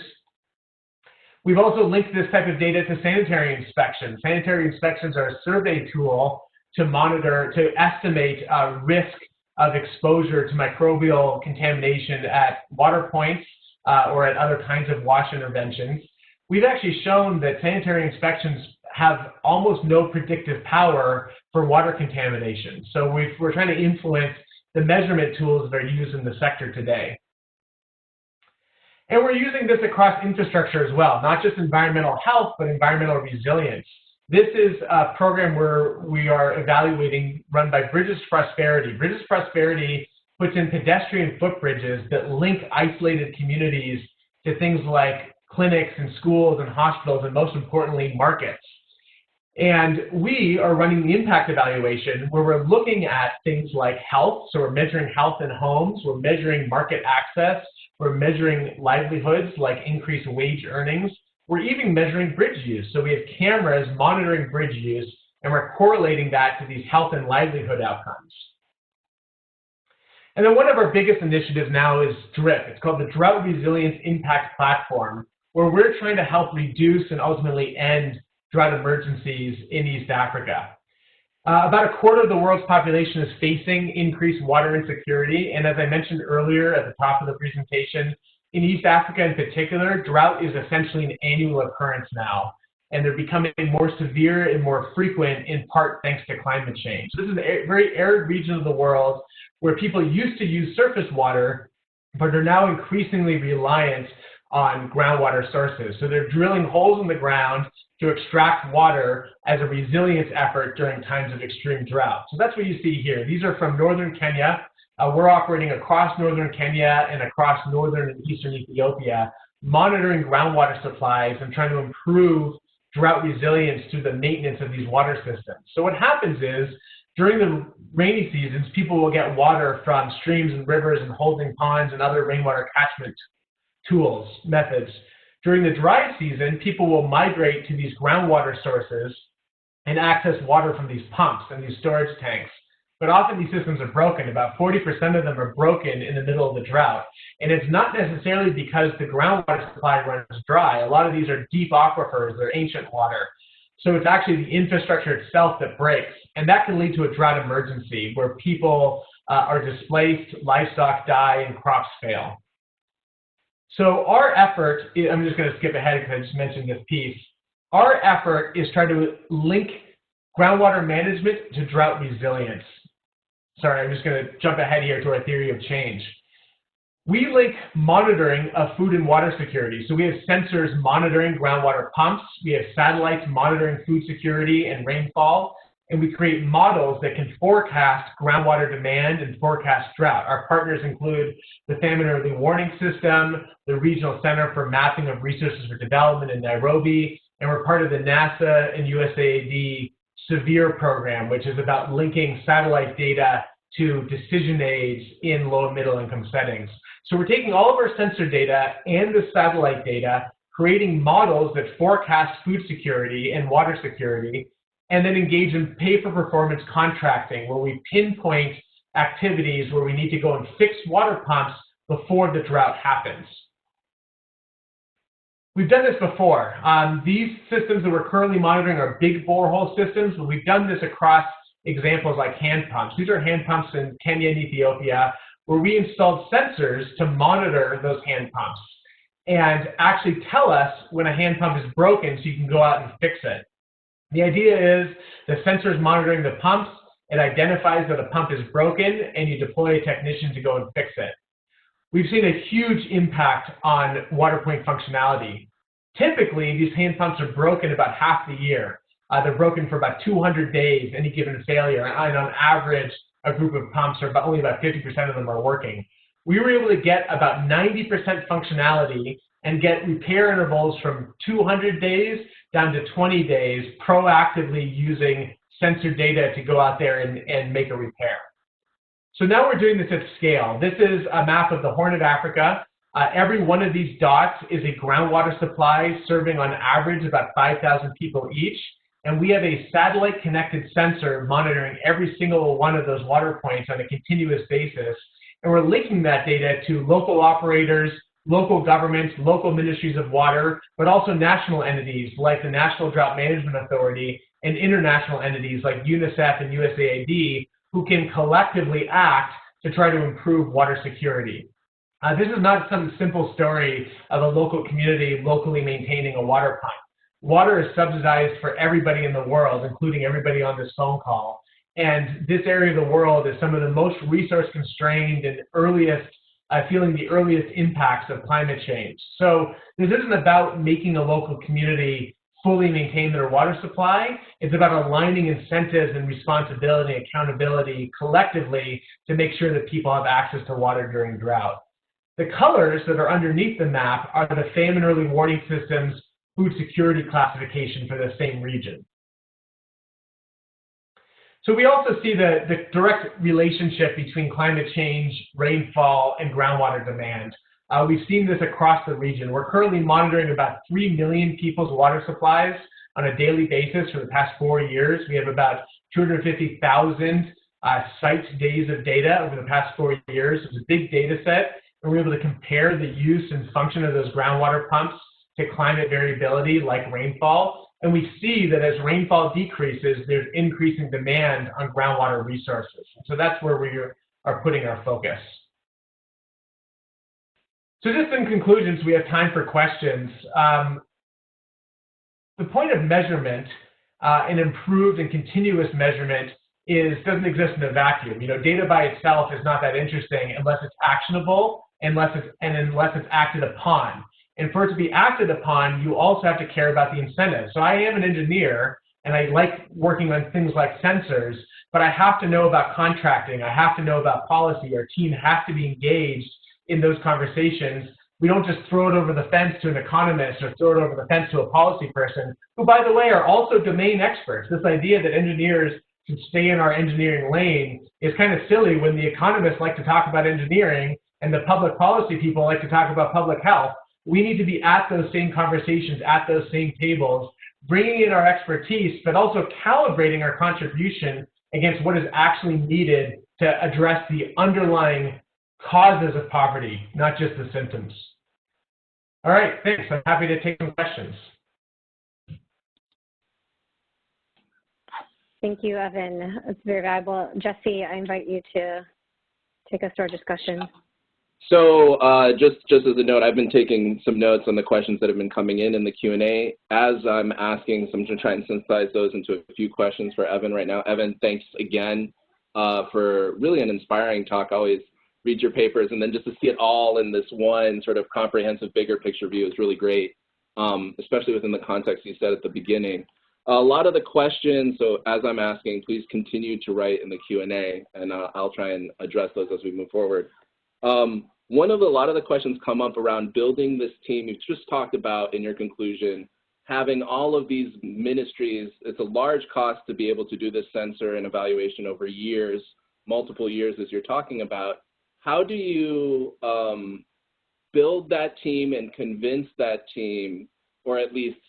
We've also linked this type of data to sanitary inspections. Sanitary inspections are a survey tool to monitor, to estimate risk of exposure to microbial contamination at water points or at other kinds of wash interventions. We've actually shown that sanitary inspections have almost no predictive power for water contamination. So we're trying to influence the measurement tools that are used in the sector today. And we're using this across infrastructure as well, not just environmental health, but environmental resilience. This is a program where we are evaluating, run by Bridges to Prosperity. Bridges to Prosperity puts in pedestrian footbridges that link isolated communities to things like clinics and schools and hospitals, and most importantly, markets. And we are running the impact evaluation where we're looking at things like health. So we're measuring health in homes, we're measuring market access, we're measuring livelihoods like increased wage earnings. We're even measuring bridge use. So we have cameras monitoring bridge use, and we're correlating that to these health and livelihood outcomes. And then one of our biggest initiatives now is DRIP. It's called the Drought Resilience Impact Platform, where we're trying to help reduce and ultimately end drought emergencies in East Africa. About a quarter of the world's population is facing increased water insecurity, and as I mentioned earlier at the top of the presentation, in East Africa in particular, drought is essentially an annual occurrence now, and they're becoming more severe and more frequent in part thanks to climate change. This is a very arid region of the world where people used to use surface water, but are now increasingly reliant on groundwater sources. So they're drilling holes in the ground to extract water as a resilience effort during times of extreme drought. So that's what you see here. These are from northern Kenya. We're operating across northern Kenya and across northern and eastern Ethiopia, monitoring groundwater supplies and trying to improve drought resilience through the maintenance of these water systems. So what happens is, during the rainy seasons, people will get water from streams and rivers and holding ponds and other rainwater catchment methods. During the dry season, people will migrate to these groundwater sources and access water from these pumps and these storage tanks. But often these systems are broken. About 40% of them are broken in the middle of the drought. And it's not necessarily because the groundwater supply runs dry. A lot of these are deep aquifers, they're ancient water. So it's actually the infrastructure itself that breaks. And that can lead to a drought emergency where people are displaced, livestock die, and crops fail. So our effort, I'm just going to skip ahead because I just mentioned this piece. Our effort is trying to link groundwater management to drought resilience. Sorry, I'm just going to jump ahead here to our theory of change. We link monitoring of food and water security. So we have sensors monitoring groundwater pumps. We have satellites monitoring food security and rainfall. And we create models that can forecast groundwater demand and forecast drought. Our partners include the Famine Early Warning System, the Regional Center for Mapping of Resources for Development in Nairobi, and we're part of the NASA and USAID SEVERE program, which is about linking satellite data to decision aids in low and middle income settings. So we're taking all of our sensor data and the satellite data, creating models that forecast food security and water security, and then engage in pay-for-performance contracting, where we pinpoint activities where we need to go and fix water pumps before the drought happens. We've done this before. These systems that we're currently monitoring are big borehole systems, but we've done this across examples like hand pumps. These are hand pumps in Kenya and Ethiopia, where we installed sensors to monitor those hand pumps and actually tell us when a hand pump is broken so you can go out and fix it. The idea is the sensor is monitoring the pumps, it identifies that a pump is broken, and you deploy a technician to go and fix it. We've seen a huge impact on water point functionality. Typically, these hand pumps are broken about half the year. They're broken for about 200 days, any given failure, and on average, a group of pumps, or only about 50% of them are working. We were able to get about 90% functionality and get repair intervals from 200 days down to 20 days, proactively using sensor data to go out there and make a repair. So now we're doing this at scale. This is a map of the Horn of Africa. Every one of these dots is a groundwater supply serving on average about 5,000 people each. And we have a satellite connected sensor monitoring every single one of those water points on a continuous basis. And we're linking that data to local operators, local governments, local ministries of water, but also national entities like the National Drought Management Authority and international entities like UNICEF and USAID, who can collectively act to try to improve water security. This is not some simple story of a local community locally maintaining a water pump. Water is subsidized for everybody in the world, including everybody on this phone call. And this area of the world is some of the most resource constrained and feeling the earliest impacts of climate change. So this isn't about making a local community fully maintain their water supply. It's about aligning incentives and responsibility and accountability collectively to make sure that people have access to water during drought. The colors that are underneath the map are the Famine Early Warning System's food security classification for the same region. So we also see the direct relationship between climate change, rainfall, and groundwater demand. We've seen this across the region. We're currently monitoring about 3 million people's water supplies on a daily basis for the past 4 years. We have about 250,000 site days of data over the past 4 years. It's a big data set, and we're able to compare the use and function of those groundwater pumps to climate variability like rainfall. And we see that as rainfall decreases, there's increasing demand on groundwater resources. So that's where we are putting our focus. So just in conclusion, so we have time for questions. The point of measurement, an improved and continuous measurement, doesn't exist in a vacuum. You know, data by itself is not that interesting unless it's actionable, unless it's acted upon. And for it to be acted upon, you also have to care about the incentives. So I am an engineer, and I like working on things like sensors, but I have to know about contracting. I have to know about policy. Our team has to be engaged in those conversations. We don't just throw it over the fence to an economist or throw it over the fence to a policy person, who, by the way, are also domain experts. This idea that engineers should stay in our engineering lane is kind of silly when the economists like to talk about engineering and the public policy people like to talk about public health. We need to be at those same conversations, at those same tables, bringing in our expertise, but also calibrating our contribution against what is actually needed to address the underlying causes of poverty, not just the symptoms. All right, thanks. I'm happy to take some questions. Thank you, Evan. It's very valuable. Jesse, I invite you to take us to our discussion. So just as a note, I've been taking some notes on the questions that have been coming in the Q&A. As I'm asking, so I'm going to try and synthesize those into a few questions for Evan right now. Evan, thanks again for really an inspiring talk. I always read your papers, and then just to see it all in this one sort of comprehensive, bigger picture view is really great, especially within the context you said at the beginning. A lot of the questions, so as I'm asking, please continue to write in the Q&A, and I'll try and address those as we move forward. A lot of the questions come up around building this team. You've just talked about in your conclusion, having all of these ministries. It's a large cost to be able to do this sensor and evaluation over years, multiple years as you're talking about. How do you build that team and convince that team, or at least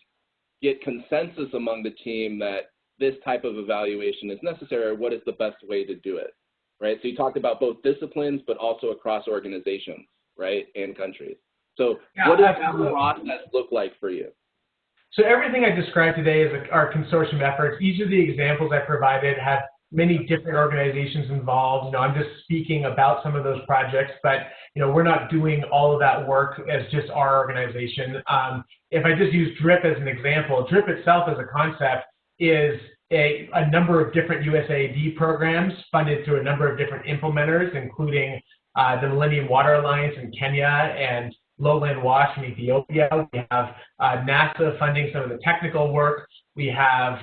get consensus among the team that this type of evaluation is necessary, or what is the best way to do it, right? So you talked about both disciplines, but also across organizations, right, and countries. So what does that process look like for you? So everything I described today is our consortium efforts. Each of the examples I provided have many different organizations involved. You know, I'm just speaking about some of those projects, but you know, we're not doing all of that work as just our organization. If I just use DRIP as an example, DRIP itself as a concept is a number of different USAID programs funded through a number of different implementers, including the Millennium Water Alliance in Kenya and Lowland Wash in Ethiopia. We have NASA funding some of the technical work. We have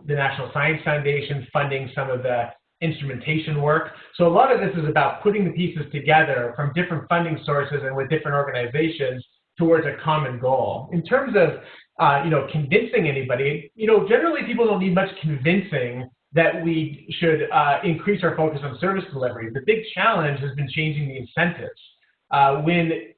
the National Science Foundation funding some of the instrumentation work. So a lot of this is about putting the pieces together from different funding sources and with different organizations towards a common goal. In terms of convincing anybody, generally people don't need much convincing that we should increase our focus on service delivery. The big challenge has been changing the incentives.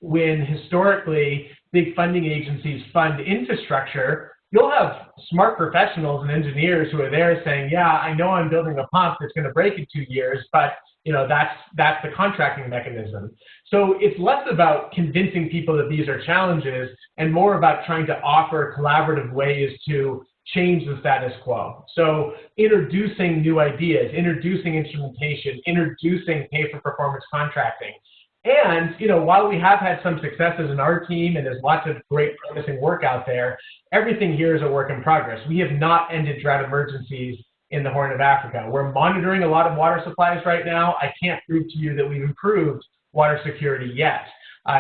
When historically big funding agencies fund infrastructure, you'll have smart professionals and engineers who are there saying, yeah, I know I'm building a pump that's going to break in 2 years, but that's the contracting mechanism. So it's less about convincing people that these are challenges and more about trying to offer collaborative ways to change the status quo. So introducing new ideas, introducing instrumentation, introducing pay-for-performance contracting. And, while we have had some successes in our team and there's lots of great promising work out there, everything here is a work in progress. We have not ended drought emergencies in the Horn of Africa. We're monitoring a lot of water supplies right now. I can't prove to you that we've improved water security yet.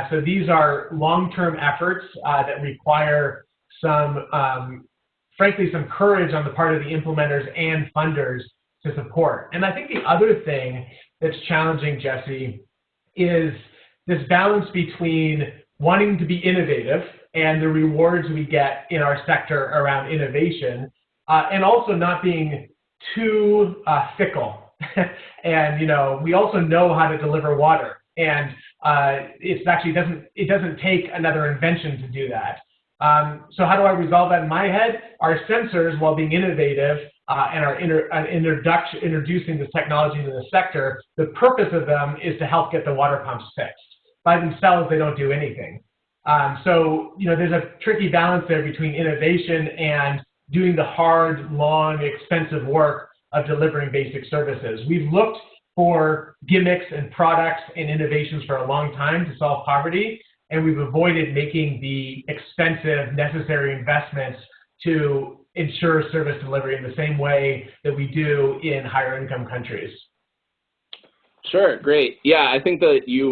So these are long-term efforts that require frankly, some courage on the part of the implementers and funders to support. And I think the other thing that's challenging, Jesse, is this balance between wanting to be innovative and the rewards we get in our sector around innovation, and also not being too fickle. And we also know how to deliver water, and it doesn't take another invention to do that. So how do I resolve that in my head? Our sensors, while being innovative and are introducing this technology into the sector, the purpose of them is to help get the water pumps fixed. By themselves, they don't do anything. So, there's a tricky balance there between innovation and doing the hard, long, expensive work of delivering basic services. We've looked for gimmicks and products and innovations for a long time to solve poverty, and we've avoided making the expensive, necessary investments to ensure service delivery in the same way that we do in higher income countries. Sure, great. Yeah, I think that you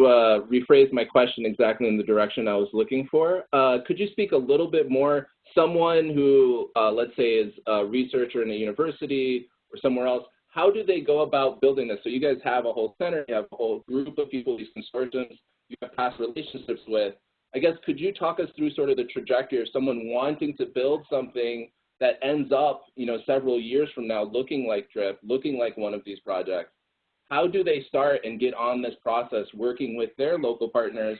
rephrased my question exactly in the direction I was looking for. Could you speak a little bit more? Someone who, let's say, is a researcher in a university or somewhere else, how do they go about building this? So you guys have a whole center, you have a whole group of people, these consortiums, you have past relationships with. I guess, could you talk us through sort of the trajectory of someone wanting to build something that ends up, several years from now looking like DRIP, looking like one of these projects? How do they start and get on this process working with their local partners?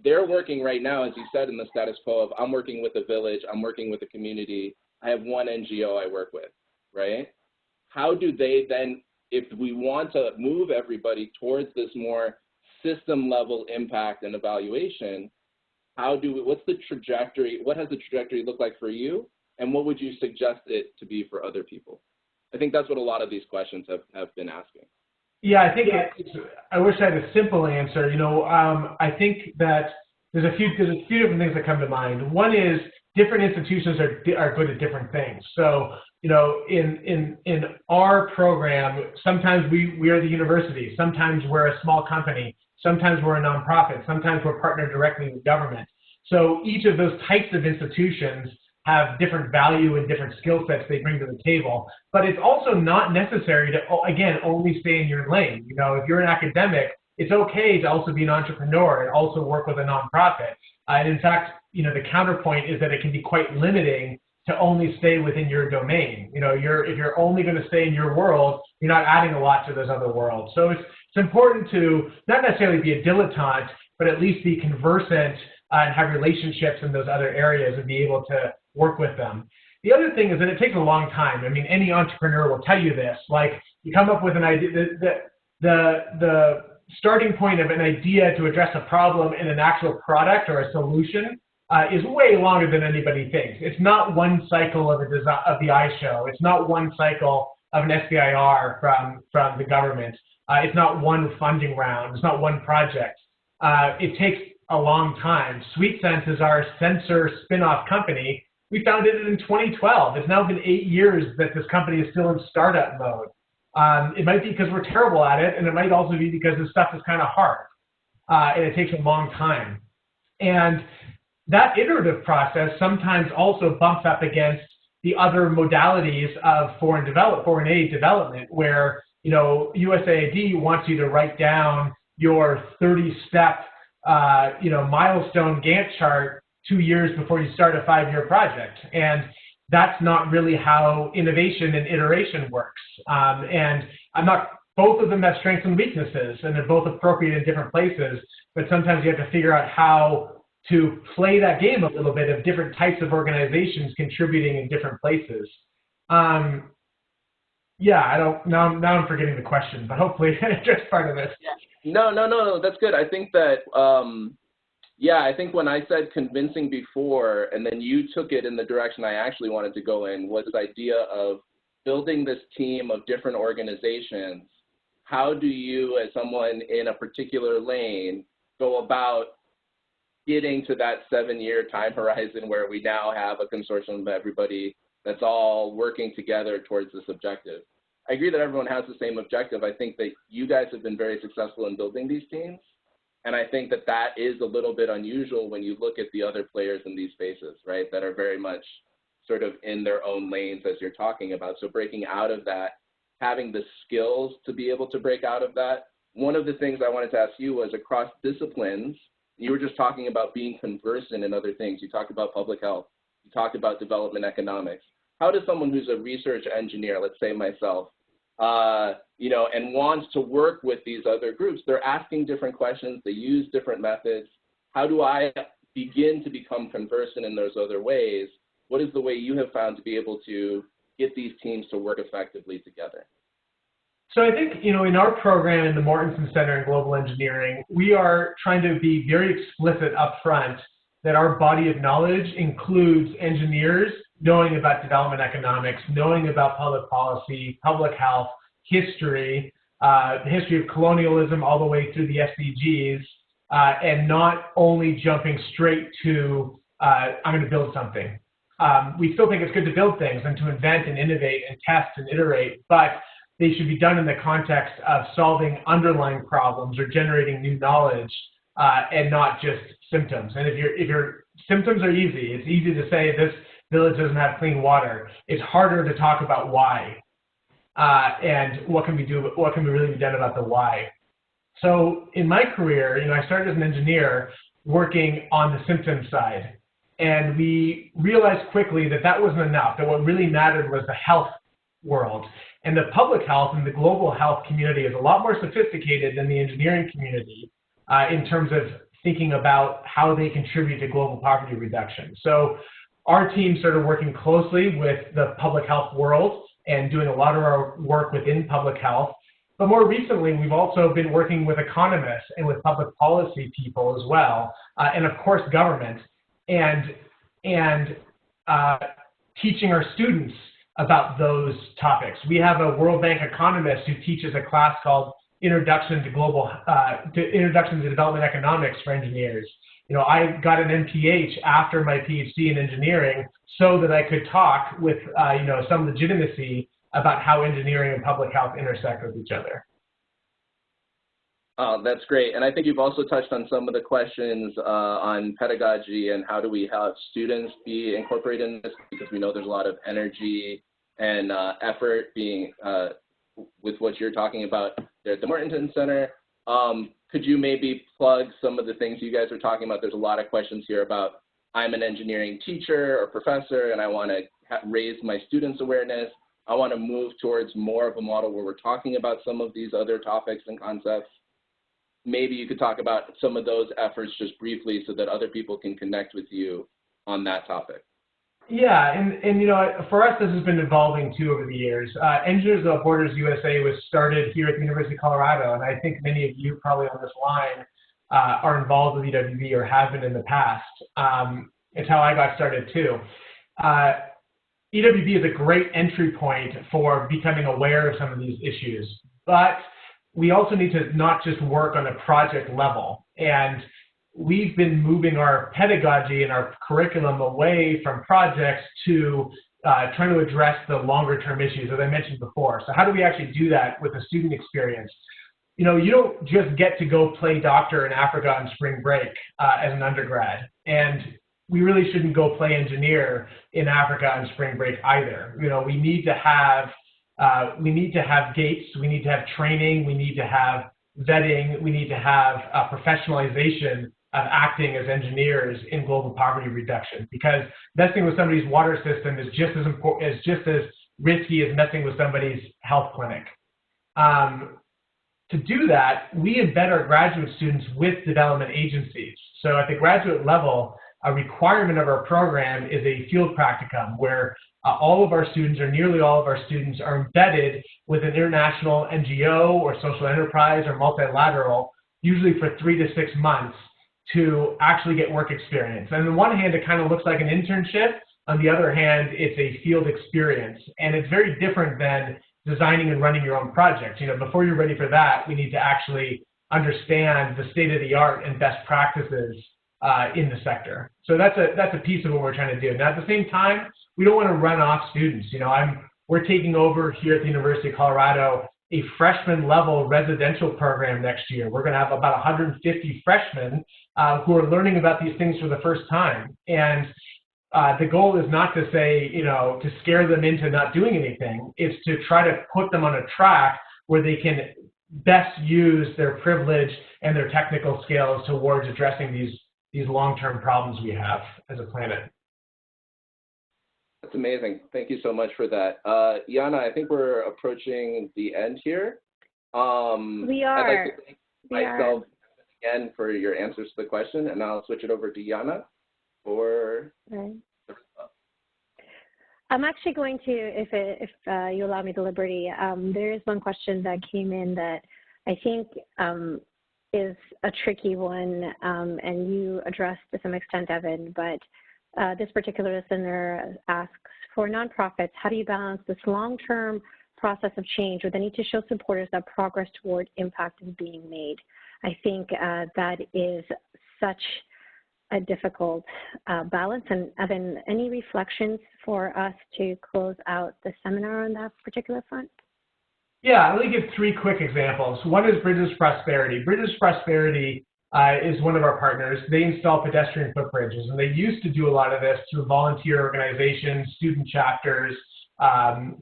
They're working right now, as you said, in the status quo of I'm working with a village, I'm working with a community, I have one NGO I work with, right? How do they then, if we want to move everybody towards this more system level impact and evaluation, what's the trajectory, what has the trajectory look like for you? And what would you suggest it to be for other people? I think that's what a lot of these questions have been asking. Yeah, I think I wish I had a simple answer. I think that there's a few different things that come to mind. One is different institutions are good at different things. So, in our program, sometimes we are the university, sometimes we're a small company, sometimes we're a nonprofit, sometimes we're partnered directly with government. So each of those types of institutions have different value and different skill sets they bring to the table. But it's also not necessary to, again, only stay in your lane. If you're an academic, it's okay to also be an entrepreneur and also work with a nonprofit. And in fact, the counterpoint is that it can be quite limiting to only stay within your domain. If you're only going to stay in your world, you're not adding a lot to those other worlds. So it's important to not necessarily be a dilettante, but at least be conversant and have relationships in those other areas and be able to work with them. The other thing is that it takes a long time. I mean, any entrepreneur will tell you this. Like, you come up with an idea, the starting point of an idea to address a problem in an actual product or a solution is way longer than anybody thinks. It's not one cycle of the iShow. It's not one cycle of an SBIR from the government. It's not one funding round. It's not one project. It takes a long time. SweetSense is our sensor spin-off company. We founded it in 2012. It's now been 8 years that this company is still in startup mode. It might be because we're terrible at it, and it might also be because this stuff is kind of hard, and it takes a long time. And that iterative process sometimes also bumps up against the other modalities of foreign aid development, where USAID wants you to write down your 30-step milestone Gantt chart 2 years before you start a 5-year project. And that's not really how innovation and iteration works. And both of them have strengths and weaknesses, and they're both appropriate in different places, but sometimes you have to figure out how to play that game a little bit of different types of organizations contributing in different places. Now I'm forgetting the question, but hopefully I addressed part of this. No, that's good. I think that, I think when I said convincing before, and then you took it in the direction I actually wanted to go in, was this idea of building this team of different organizations. How do you, as someone in a particular lane, go about getting to that 7-year time horizon where we now have a consortium of everybody that's all working together towards this objective? I agree that everyone has the same objective. I think that you guys have been very successful in building these teams. And I think that that is a little bit unusual when you look at the other players in these spaces, right, that are very much sort of in their own lanes as you're talking about. So breaking out of that, having the skills to be able to break out of that. One of the things I wanted to ask you was across disciplines, you were just talking about being conversant in other things. You talked about public health. You talked about development economics. How does someone who's a research engineer, let's say myself, and wants to work with these other groups, they're asking different questions, they use different methods. How do I begin to become conversant in those other ways? What is the way you have found to be able to get these teams to work effectively together? So I think, in our program in the Mortenson Center in Global Engineering, we are trying to be very explicit up front that our body of knowledge includes engineers knowing about development economics, knowing about public policy, public health, history, the history of colonialism all the way through the SDGs, and not only jumping straight to, I'm going to build something. We still think it's good to build things and to invent and innovate and test and iterate, but they should be done in the context of solving underlying problems or generating new knowledge, and not just symptoms. And if your symptoms are easy, it's easy to say this village doesn't have clean water. It's harder to talk about why, and what can we do, what can we really be done about the why. So in my career, I started as an engineer working on the symptom side, and we realized quickly that that wasn't enough, that what really mattered was the health world. And the public health and the global health community is a lot more sophisticated than the engineering community in terms of thinking about how they contribute to global poverty reduction. So our team started working closely with the public health world and doing a lot of our work within public health. But more recently, we've also been working with economists and with public policy people as well, and of course government, and teaching our students about those topics. We have a World Bank economist who teaches a class called Introduction to Development Economics for engineers. I got an MPH after my PhD in engineering so that I could talk with some legitimacy about how engineering and public health intersect with each other. That's great. And I think you've also touched on some of the questions on pedagogy and how do we have students be incorporated in this, because we know there's a lot of energy and effort being with what you're talking about there at the Mortenson Center. Could you maybe plug some of the things you guys are talking about? There's a lot of questions here about, I'm an engineering teacher or professor and I want to raise my students' awareness. I want to move towards more of a model where we're talking about some of these other topics and concepts. Maybe you could talk about some of those efforts just briefly so that other people can connect with you on that topic. Yeah, and for us, this has been evolving too over the years. Engineers Without Borders USA was started here at the University of Colorado, and I think many of you probably on this line are involved with EWB or have been in the past. It's how I got started too. EWB is a great entry point for becoming aware of some of these issues, but we also need to not just work on a project level. And we've been moving our pedagogy and our curriculum away from projects to trying to address the longer term issues, as I mentioned before. So how do we actually do that with a student experience? You don't just get to go play doctor in Africa on spring break as an undergrad. And we really shouldn't go play engineer in Africa on spring break either. We need to have gates, we need to have training, we need to have vetting, we need to have professionalization of acting as engineers in global poverty reduction, because messing with somebody's water system is just as important, is just as risky as messing with somebody's health clinic. To do that, we embed our graduate students with development agencies. So at the graduate level, a requirement of our program is a field practicum where all of our students, or nearly all of our students, are embedded with an international NGO or social enterprise or multilateral, usually for 3 to 6 months, to actually get work experience. And on the one hand, it kind of looks like an internship. On the other hand, it's a field experience. And it's very different than designing and running your own project. Before you're ready for that, we need to actually understand the state of the art and best practices in the sector. So that's a piece of what we're trying to do. Now, at the same time, we don't want to run off students. We're taking over here at the University of Colorado a freshman level residential program next year. We're going to have about 150 freshmen who are learning about these things for the first time. And the goal is not to say, to scare them into not doing anything. It's to try to put them on a track where they can best use their privilege and their technical skills towards addressing these long-term problems we have as a planet. That's amazing. Thank you so much for that. Yana, I think we're approaching the end here. We are. I'd like to thank myself again for your answers to the question, and I'll switch it over to Yana for the response. I'm actually going to, if you allow me the liberty, there is one question that came in that I think is a tricky one, and you addressed to some extent, Evan, but this particular listener asks, for nonprofits, how do you balance this long-term process of change where they need to show supporters that progress toward impact is being made? I think that is such a difficult balance. And Evan, any reflections for us to close out the seminar on that particular front? Yeah, let me give 3 quick examples. One is Bridges Prosperity. Bridges Prosperity is one of our partners. They install pedestrian footbridges, and they used to do a lot of this through volunteer organizations, student chapters,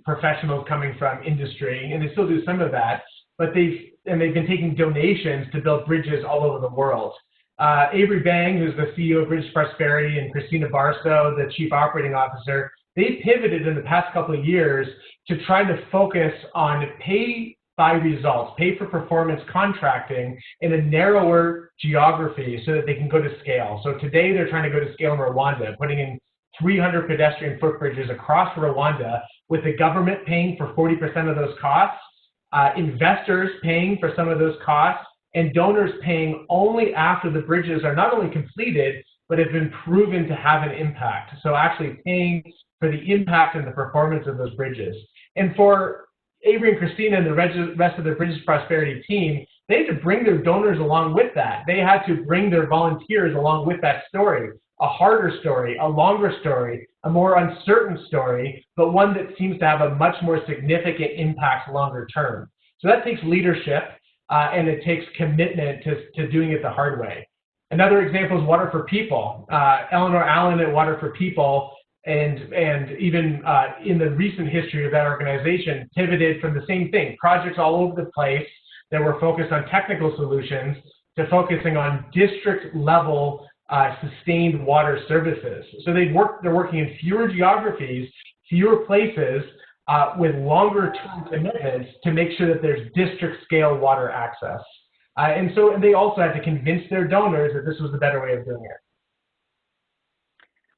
professionals coming from industry, and they still do some of that. But they've been taking donations to build bridges all over the world. Avery Bang, who's the CEO of Bridges Prosperity, and Christina Barstow, the Chief Operating Officer, they pivoted in the past couple of years to try to focus on pay by results, pay for performance contracting in a narrower geography so that they can go to scale. So today they're trying to go to scale in Rwanda, putting in 300 pedestrian footbridges across Rwanda, with the government paying for 40% of those costs, investors paying for some of those costs, and donors paying only after the bridges are not only completed, but have been proven to have an impact. So actually paying for the impact and the performance of those bridges. And for Avery and Christina and the rest of the Bridges Prosperity team, they had to bring their donors along with that. They had to bring their volunteers along with that story, a harder story, a longer story, a more uncertain story, but one that seems to have a much more significant impact longer term. So that takes leadership, and it takes commitment to doing it the hard way. Another example is Water for People. Eleanor Allen at Water for People, and even in the recent history of that organization, pivoted from the same thing, projects all over the place that were focused on technical solutions, to focusing on district level sustained water services. So they're working in fewer geographies, fewer places, with longer term commitments to make sure that there's district scale water access. And they also had to convince their donors that this was the better way of doing it.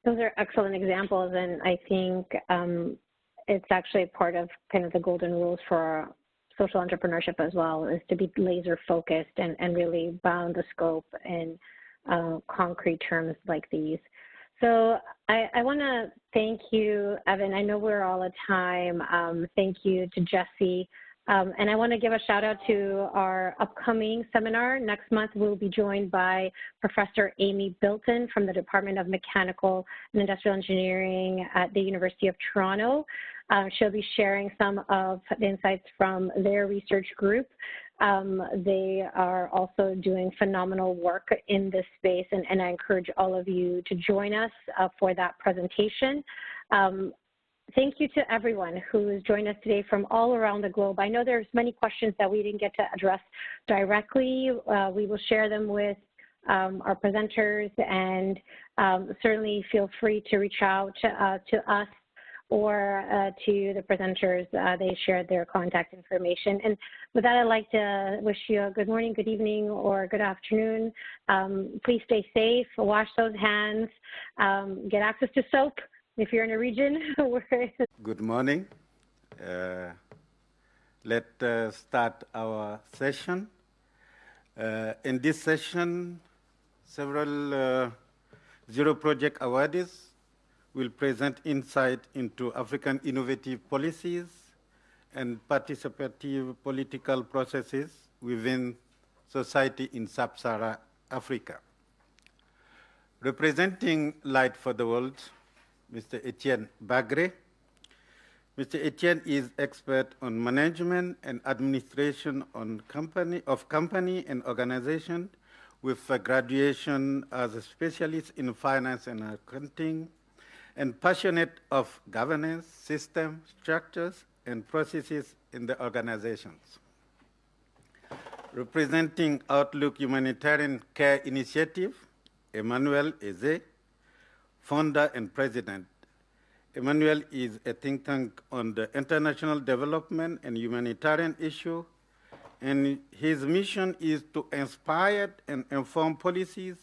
Those are excellent examples, and I think it's actually part of kind of the golden rules for social entrepreneurship as well, is to be laser focused and really bound the scope in concrete terms like these. So I want to thank you, Evan. I know we're all at time. Thank you to Jesse. And I want to give a shout out to our upcoming seminar. Next month, we'll be joined by Professor Amy Bilton from the Department of Mechanical and Industrial Engineering at the University of Toronto. She'll be sharing some of the insights from their research group. They are also doing phenomenal work in this space, and I encourage all of you to join us for that presentation. Thank you to everyone who has joined us today from all around the globe. I know there's many questions that we didn't get to address directly. We will share them with our presenters, and certainly feel free to reach out to us or to the presenters. They shared their contact information. And with that, I'd like to wish you a good morning, good evening, or good afternoon. Please stay safe, wash those hands, get access to soap if you're in a region where... Good morning. Let's start our session. In this session, several Zero Project awardees will present insight into African innovative policies and participative political processes within society in Sub-Saharan Africa. Representing Light for the World, Mr. Etienne Bagre. Mr. Etienne is expert on management and administration of company and organization, with a graduation as a specialist in finance and accounting, and passionate of governance, system, structures, and processes in the organizations. Representing Outlook Humanitarian Care Initiative, Emmanuel Eze, founder and president. Emmanuel is a think tank on the international development and humanitarian issue, and his mission is to inspire and inform policy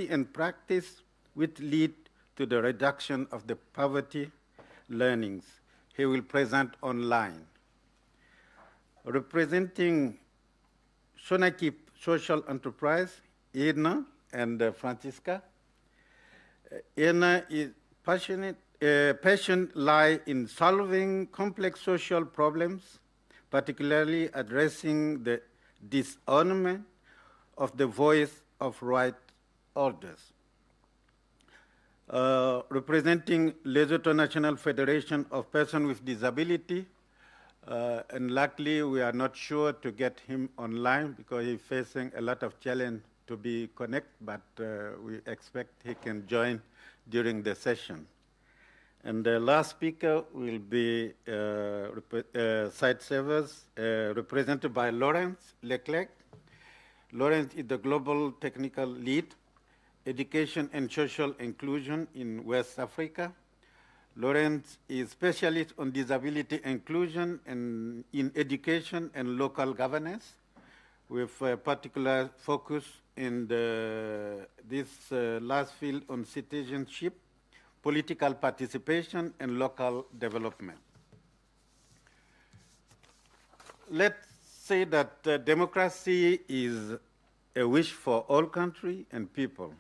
and practice which lead to the reduction of the poverty learnings. He will present online. Representing social enterprise, Edna and Francisca. Edna is passion lie in solving complex social problems, particularly addressing the dishonorment of the voice of right orders. Representing Lesotho National Federation of Persons with Disability, and luckily we are not sure to get him online because he's facing a lot of challenge to be connected, but we expect he can join during the session. And the last speaker will be Site Savers, represented by Lawrence Leclerc. Lawrence is the Global Technical Lead, Education and Social Inclusion in West Africa. Lawrence is specialist on disability inclusion and in education and local governance, with a particular focus in this last field on citizenship, political participation, and local development. Let's say that democracy is a wish for all countries and people.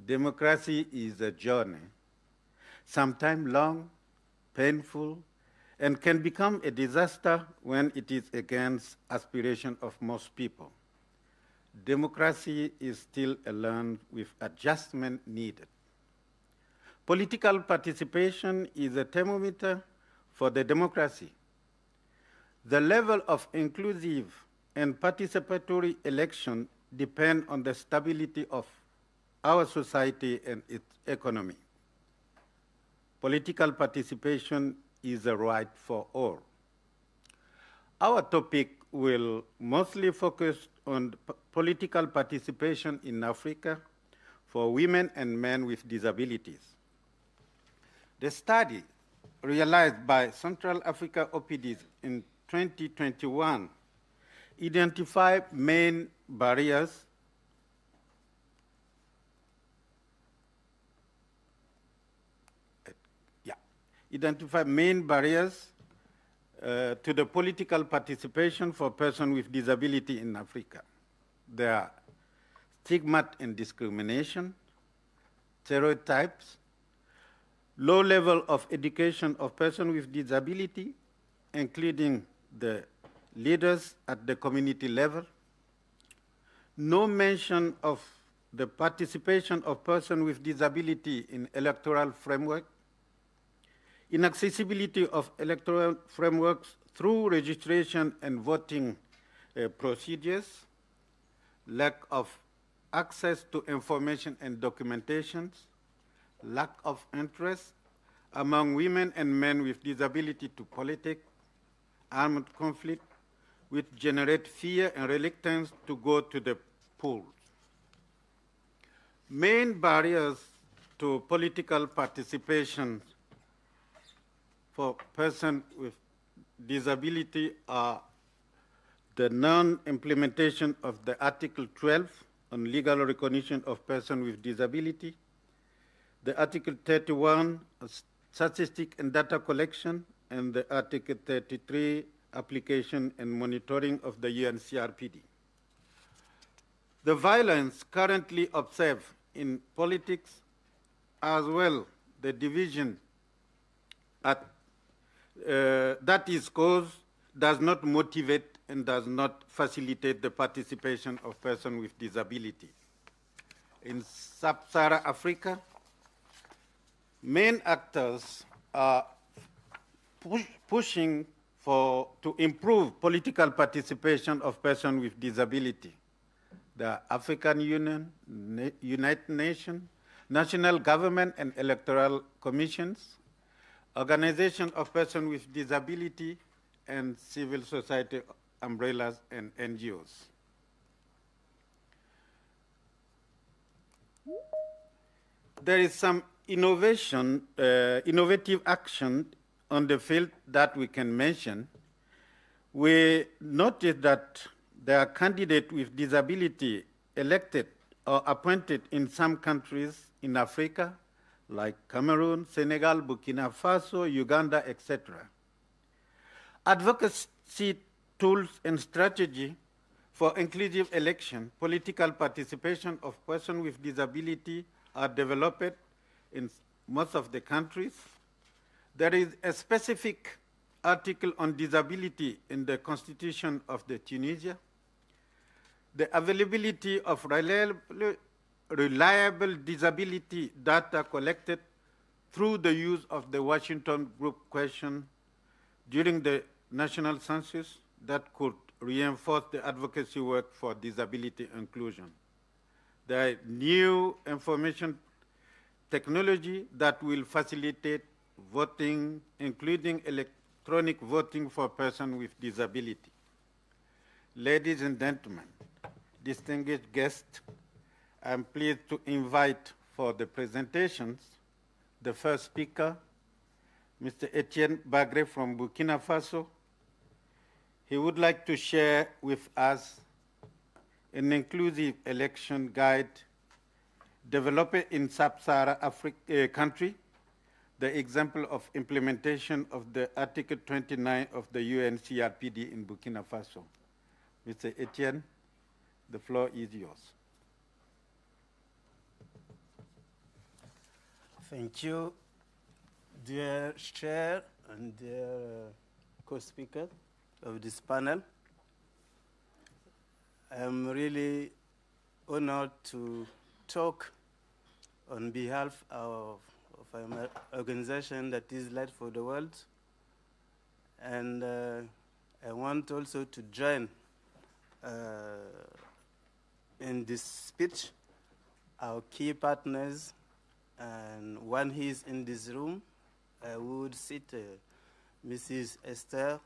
Democracy is a journey, sometimes long, painful, and can become a disaster when it is against aspiration of most people. Democracy is still a land with adjustment needed. Political participation is a thermometer for the democracy. The level of inclusive and participatory election depend on the stability of our society and its economy. Political participation is a right for all. Our topic will mostly focus on political participation in Africa for women and men with disabilities. The study realized by Central Africa OPDs in 2021 identified main barriers to the political participation for persons with disability in Africa. There are stigma and discrimination, stereotypes, low level of education of persons with disability, including the leaders at the community level, no mention of the participation of persons with disability in electoral framework, inaccessibility of electoral frameworks through registration and voting procedures, lack of access to information and documentations, lack of interest among women and men with disability to politics, armed conflict, which generate fear and reluctance to go to the polls. Main barriers to political participation for persons with disability are the non-implementation of the Article 12 on legal recognition of persons with disability, the Article 31 statistic and data collection, and the Article 33 application and monitoring of the UNCRPD. The violence currently observed in politics, as well the division that is caused, does not motivate and does not facilitate the participation of persons with disability. In Sub-Saharan Africa, main actors are pushing to improve political participation of persons with disability. The African Union, United Nations, national government and electoral commissions, organization of persons with disability, and civil society umbrellas and NGOs. There is some innovative action on the field that we can mention. We noticed that there are candidates with disability elected or appointed in some countries in Africa, like Cameroon, Senegal, Burkina Faso, Uganda, etc. Advocacy tools and strategy For inclusive election, political participation of persons with disability are developed in most of the countries. There is a specific article on disability in the Constitution of the Tunisia. The availability of reliable disability data collected through the use of the Washington Group question during the national census that could reinforce the advocacy work for disability inclusion. There are new information technology that will facilitate voting, including electronic voting for persons with disability. Ladies and gentlemen, distinguished guests, I'm pleased to invite for the presentations the first speaker, Mr. Etienne Bagre from Burkina Faso. He would like to share with us an inclusive election guide developed in sub-Saharan Africa country, the example of implementation of the Article 29 of the UNCRPD in Burkina Faso. Mr. Etienne, the floor is yours. Thank you, dear chair and dear co-speaker of this panel. I'm really honored to talk on behalf of an organization that is Light for the World. And I want also to join in this speech our key partners, and one he is in this room. I would cite Mrs. Esther,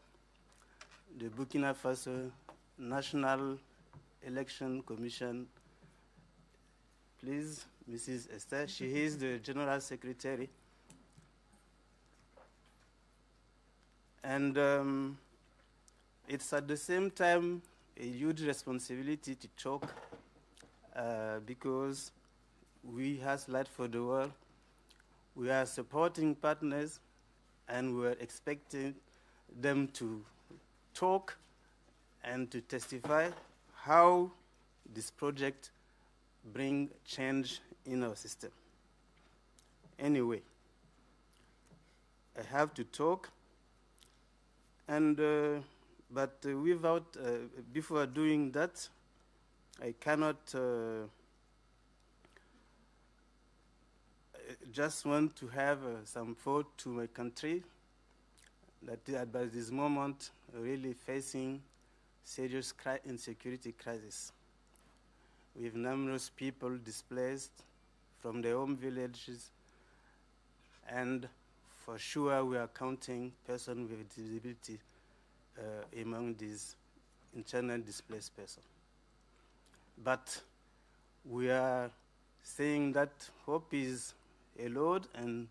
the Burkina Faso National Election Commission. Please, Mrs. Esther, she is the General Secretary. And it's at the same time a huge responsibility to talk because we as Light for the World, we are supporting partners and we're expecting them to talk and to testify how this project bring change in our system. Anyway, I have to talk, and but without before doing that, I cannot just want to have some thought to my country that at this moment really facing serious insecurity crisis, with numerous people displaced from their home villages, and for sure we are counting persons with disability among these internally displaced persons. But we are saying that hope is a load, and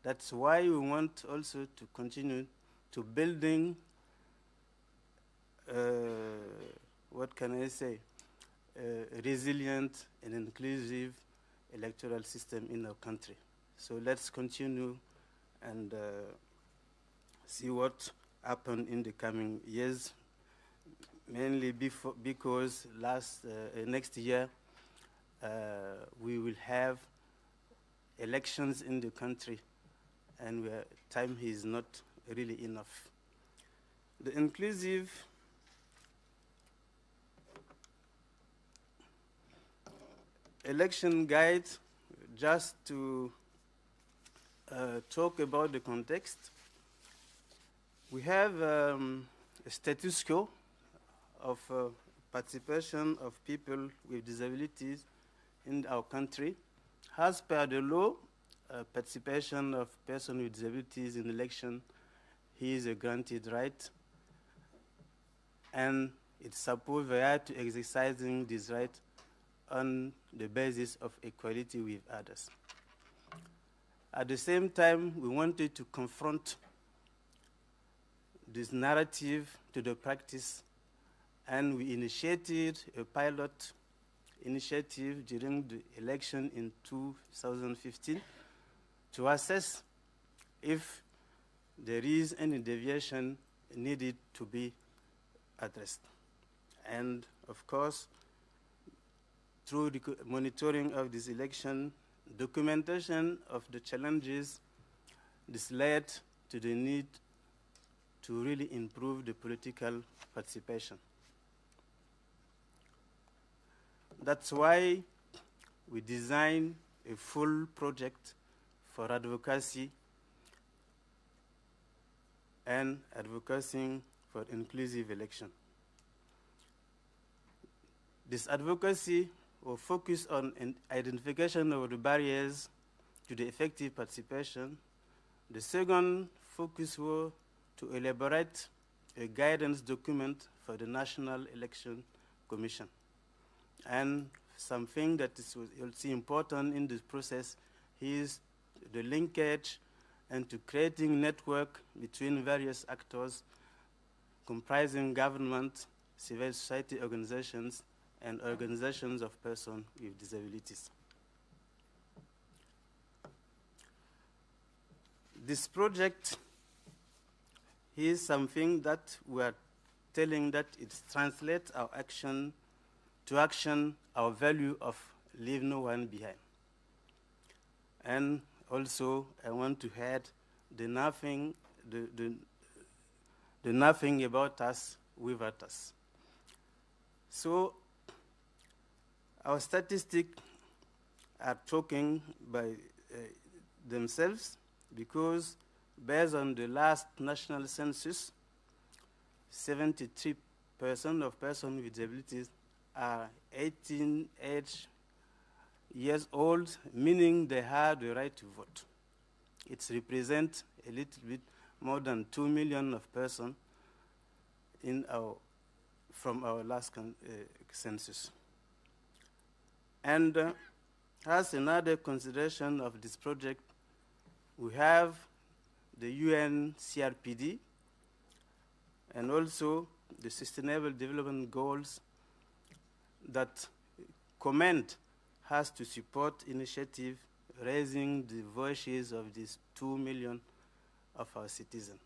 that's why we want also to continue to building, what can I say, a resilient and inclusive electoral system in our country. So let's continue and see what happens in the coming years, mainly because next year we will have elections in the country, and time is not really enough. The inclusive election guide, just to talk about the context, we have a status quo of participation of people with disabilities in our country. As per the law, participation of persons with disabilities in election is a granted right, and it's supposed they are to exercising this right on the basis of equality with others. At the same time, we wanted to confront this narrative to the practice, and we initiated a pilot initiative during the election in 2015 to assess if there is any deviation needed to be addressed. And of course, through the monitoring of this election, documentation of the challenges, this led to the need to really improve the political participation. That's why we designed a full project for advocacy and advocating for inclusive election. This advocacy will focus on identification of the barriers to the effective participation. The second focus was to elaborate a guidance document for the National Election Commission. And something that is also important in this process is the linkage and to creating network between various actors comprising government, civil society organizations, and organizations of persons with disabilities. This project is something that we are telling that it translates our action to action, our value of leave no one behind. And also, I want to add the nothing about us without us. So, our statistics are talking by themselves because based on the last national census, 73% of persons with disabilities are 18 years old, meaning they have the right to vote. It represents a little bit more than 2 million of persons from our last census. And as another consideration of this project, we have the UN CRPD and also the Sustainable Development Goals that comment has to support initiative raising the voices of these 2 million of our citizens.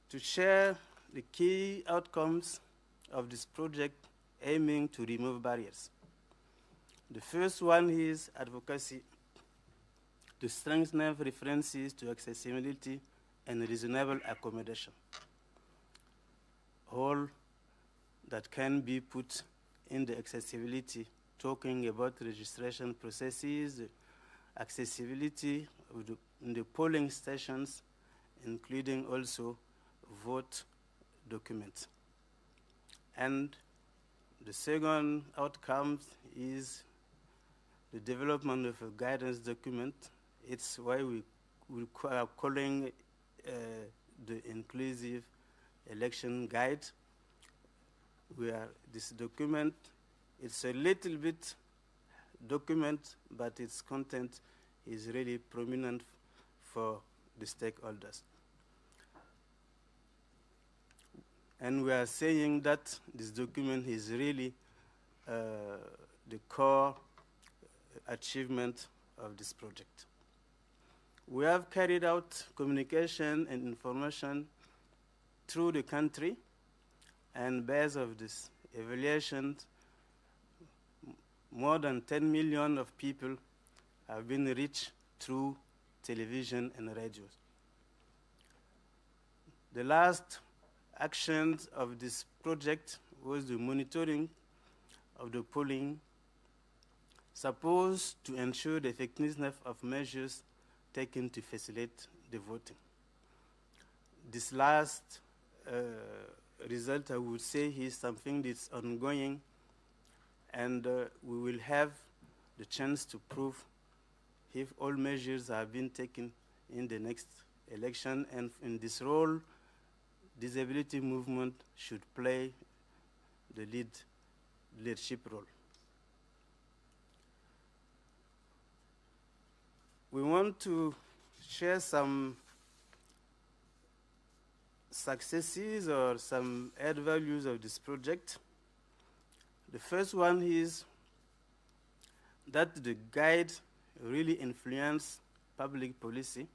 To share the key outcomes of this project aiming to remove barriers. The first one is advocacy, to strengthen references to accessibility and reasonable accommodation. All that can be put in the accessibility, talking about registration processes, accessibility in the polling stations, including also vote documents. And the second outcome is the development of a guidance document. It's why we are calling the inclusive election guide. This document, it's a little bit document, but its content is really prominent for the stakeholders. And we are saying that this document is really the core achievement of this project. We have carried out communication and information through the country, and based on this evaluation, more than 10 million of people have been reached through television and radio. The last actions of this project was the monitoring of the polling, supposed to ensure the effectiveness of measures taken to facilitate the voting. This last result, I would say, is something that's ongoing, and we will have the chance to prove if all measures have been taken in the next election, and in this role, disability movement should play the leadership role. We want to share some successes or some add values of this project. The first one is that the guide really influenced public policy,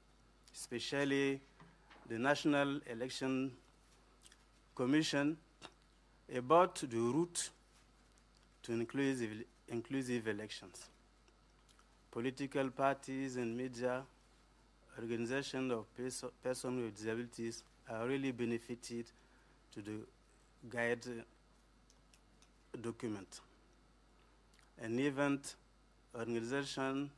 especially the National Election Commission about the route to inclusive elections. Political parties and media, organizations of persons with disabilities are really benefited to the guide document. An event organization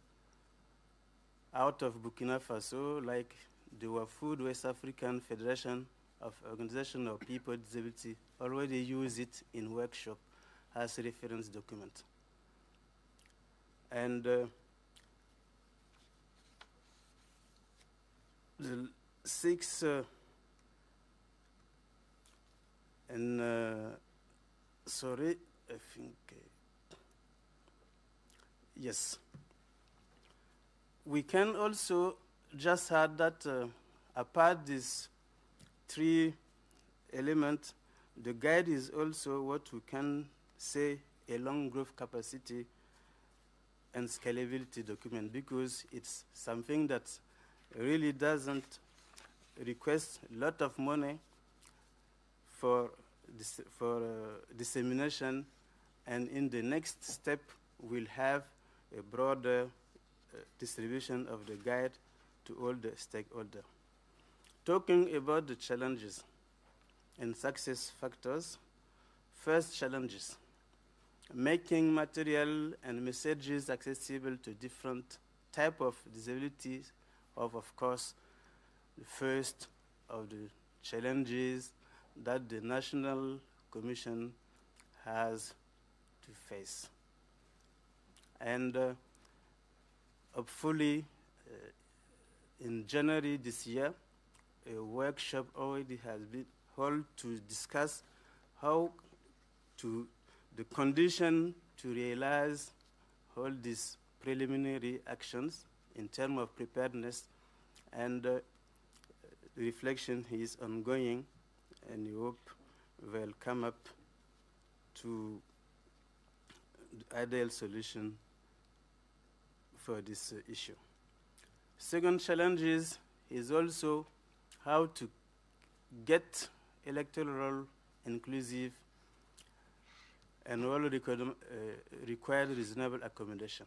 out of Burkina Faso, like the WAFUD, West African Federation of Organization of People with Disability, already use it in workshop as a reference document. And the six sorry, I think yes. We can also just add that apart these three elements, the guide is also what we can say a long growth capacity and scalability document, because it's something that really doesn't request a lot of money for dissemination, and in the next step we'll have a broader distribution of the guide to all the stakeholders. Talking about the challenges and success factors, first challenges: making material and messages accessible to different type of disabilities. Of course, the first of the challenges that the National Commission has to face. And hopefully, in January this year, a workshop already has been held to discuss how to the condition to realize all these preliminary actions in terms of preparedness, and the reflection is ongoing, and we hope will come up to the ideal solution for this issue. Second challenge is also how to get electoral inclusive and all required reasonable accommodation.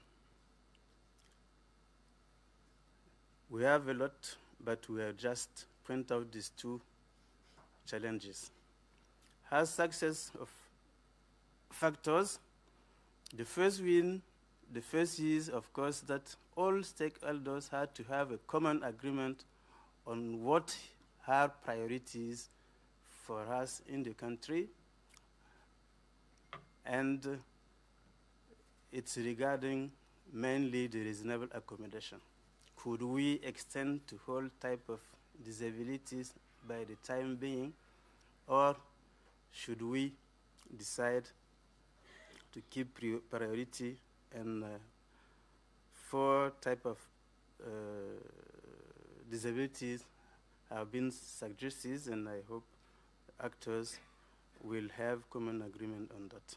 We have a lot, but we have just point out these two challenges. As success of factors, the first is, of course, that all stakeholders had to have a common agreement on what are priorities for us in the country, and it's regarding mainly the reasonable accommodation. Could we extend to all type of disabilities by the time being, or should we decide to keep priority and 4 type of disabilities have been suggested, and I hope actors will have common agreement on that.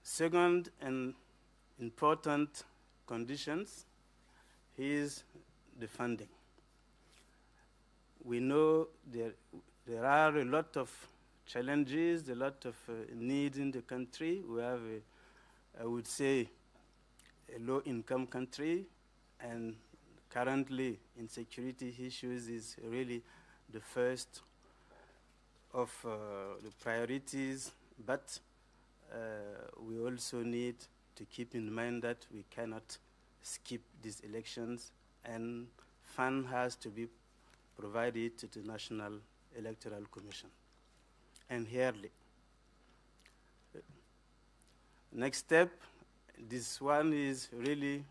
Second and important conditions is the funding. We know there are a lot of challenges, a lot of needs in the country. We have, I would say, a low-income country, and currently insecurity issues is really the first of the priorities, but we also need to keep in mind that we cannot skip these elections, and fund has to be provided to the National Electoral Commission, and yearly. Next step, this one is really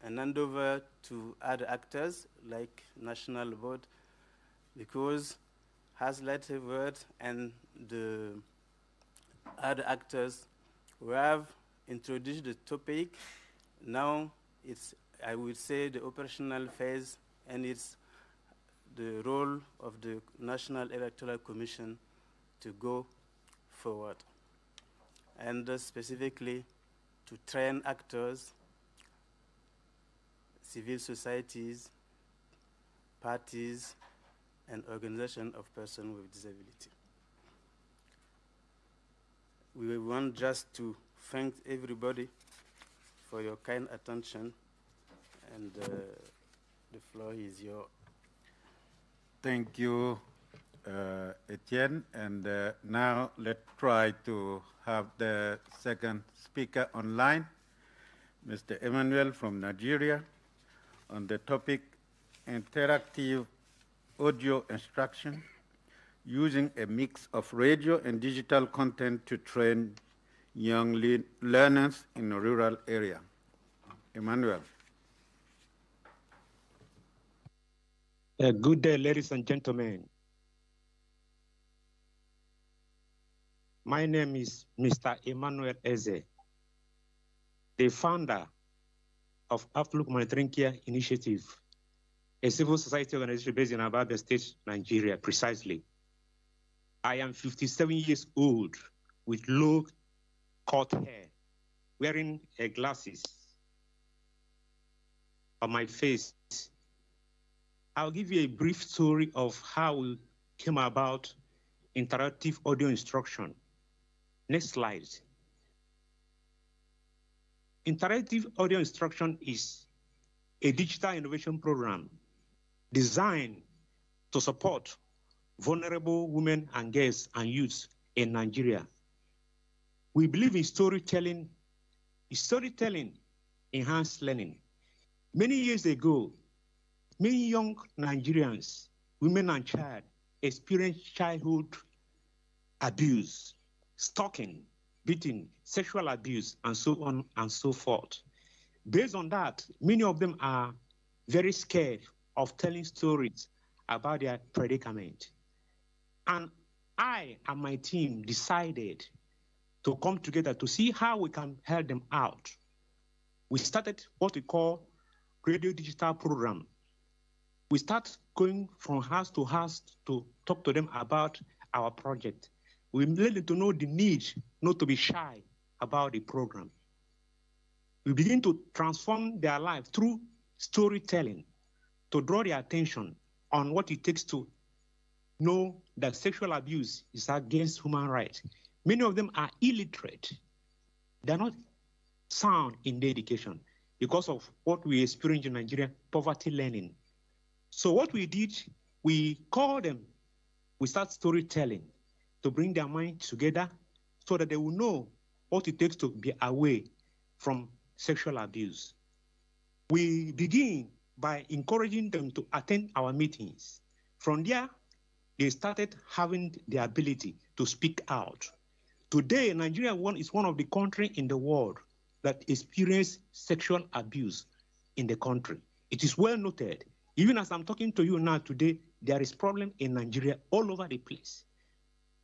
an handover to other actors like National Board, because has later word and the other actors who have introduced the topic. Now it's, I would say, the operational phase, and it's the role of the National Electoral Commission to go forward, and specifically to train actors, civil societies, parties, and organizations of persons with disability. we want just to thank everybody for your kind attention, and the floor is yours. Thank you, Etienne. And now let's try to have the second speaker online, Mr. Emmanuel from Nigeria, on the topic interactive audio instruction using a mix of radio and digital content to train young learners in a rural area. Emmanuel. Good day, ladies and gentlemen. My name is Mr. Emmanuel Eze, the founder of Outlook Monitoring Care Initiative, a civil society organization based in Abia State, Nigeria, precisely. I am 57 years old with low cut hair, wearing glasses on my face. I'll give you a brief story of how we came about interactive audio instruction. Next slide. Interactive audio instruction is a digital innovation program designed to support vulnerable women and girls and youths in Nigeria. We believe in storytelling. Storytelling enhanced learning. Many years ago, many young Nigerians, women and child, experienced childhood abuse, stalking, beating, sexual abuse, and so on and so forth. Based on that, many of them are very scared of telling stories about their predicament. And I and my team decided to come together to see how we can help them out. We started what we call radio digital program. We start going from house to house to talk to them about our project. We let them to know the need not to be shy about the program. We begin to transform their life through storytelling to draw their attention on what it takes to know that sexual abuse is against human rights. Many of them are illiterate. They're not sound in their education because of what we experience in Nigeria, poverty learning. So what we did, we called them, we start storytelling to bring their mind together so that they will know what it takes to be away from sexual abuse. We begin by encouraging them to attend our meetings. From there, they started having the ability to speak out. Today, Nigeria is one of the countries in the world that experience sexual abuse in the country. It is well noted. Even as I'm talking to you now today, there is problem in Nigeria all over the place.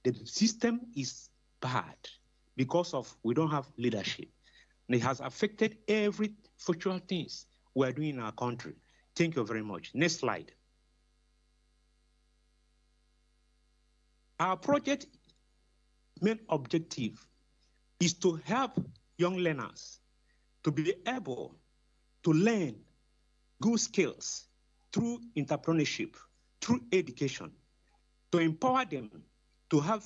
The system is bad because of we don't have leadership. And it has affected every virtual things we are doing in our country. Thank you very much. Next slide. Our project main objective is to help young learners to be able to learn good skills through entrepreneurship, through education, to empower them to have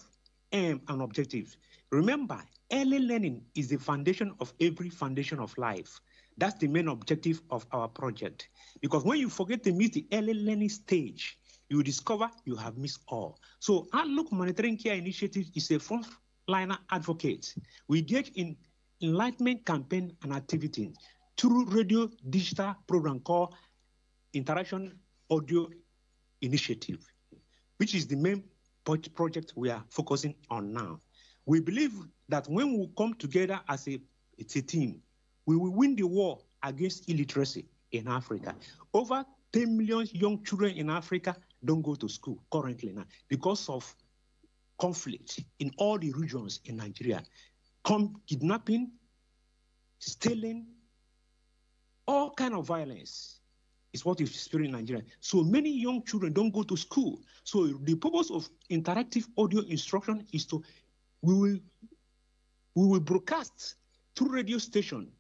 aim and objectives. Remember, early learning is the foundation of every foundation of life. That's the main objective of our project. Because when you forget to meet the early learning stage, you discover you have missed all. So Outlook Monitoring Care Initiative is a frontliner advocate. We engage in enlightenment campaign and activities through radio digital program called Interaction Audio Initiative, which is the main project we are focusing on now. We believe that when we come together as a team, we will win the war against illiteracy in Africa. Over 10 million young children in Africa don't go to school currently now because of conflict in all the regions in Nigeria. Kidnapping, stealing, all kind of violence is what is experienced in Nigeria. So many young children don't go to school. So the purpose of interactive audio instruction is to, we will broadcast through radio station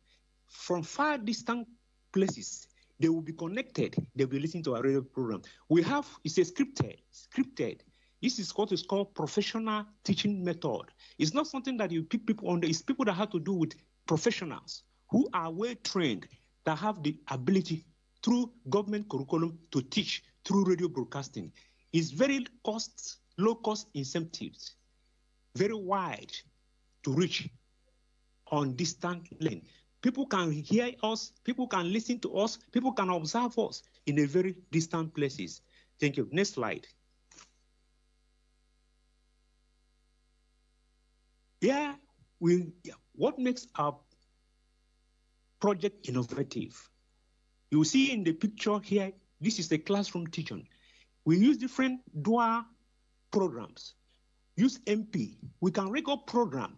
from far distant places. They will be connected. They'll be listening to our radio program. We have, it's a scripted. This is what is called professional teaching method. It's not something that you pick people on. It's people that have to do with professionals who are well trained, that have the ability through government curriculum to teach through radio broadcasting. It's very low cost incentives, very wide to reach on distant lane. People can hear us, people can listen to us, people can observe us in a very distant places. Thank you. Next slide. What makes our project innovative? You see in the picture here, this is a classroom teaching. We use different dual programs. Use MP. We can record program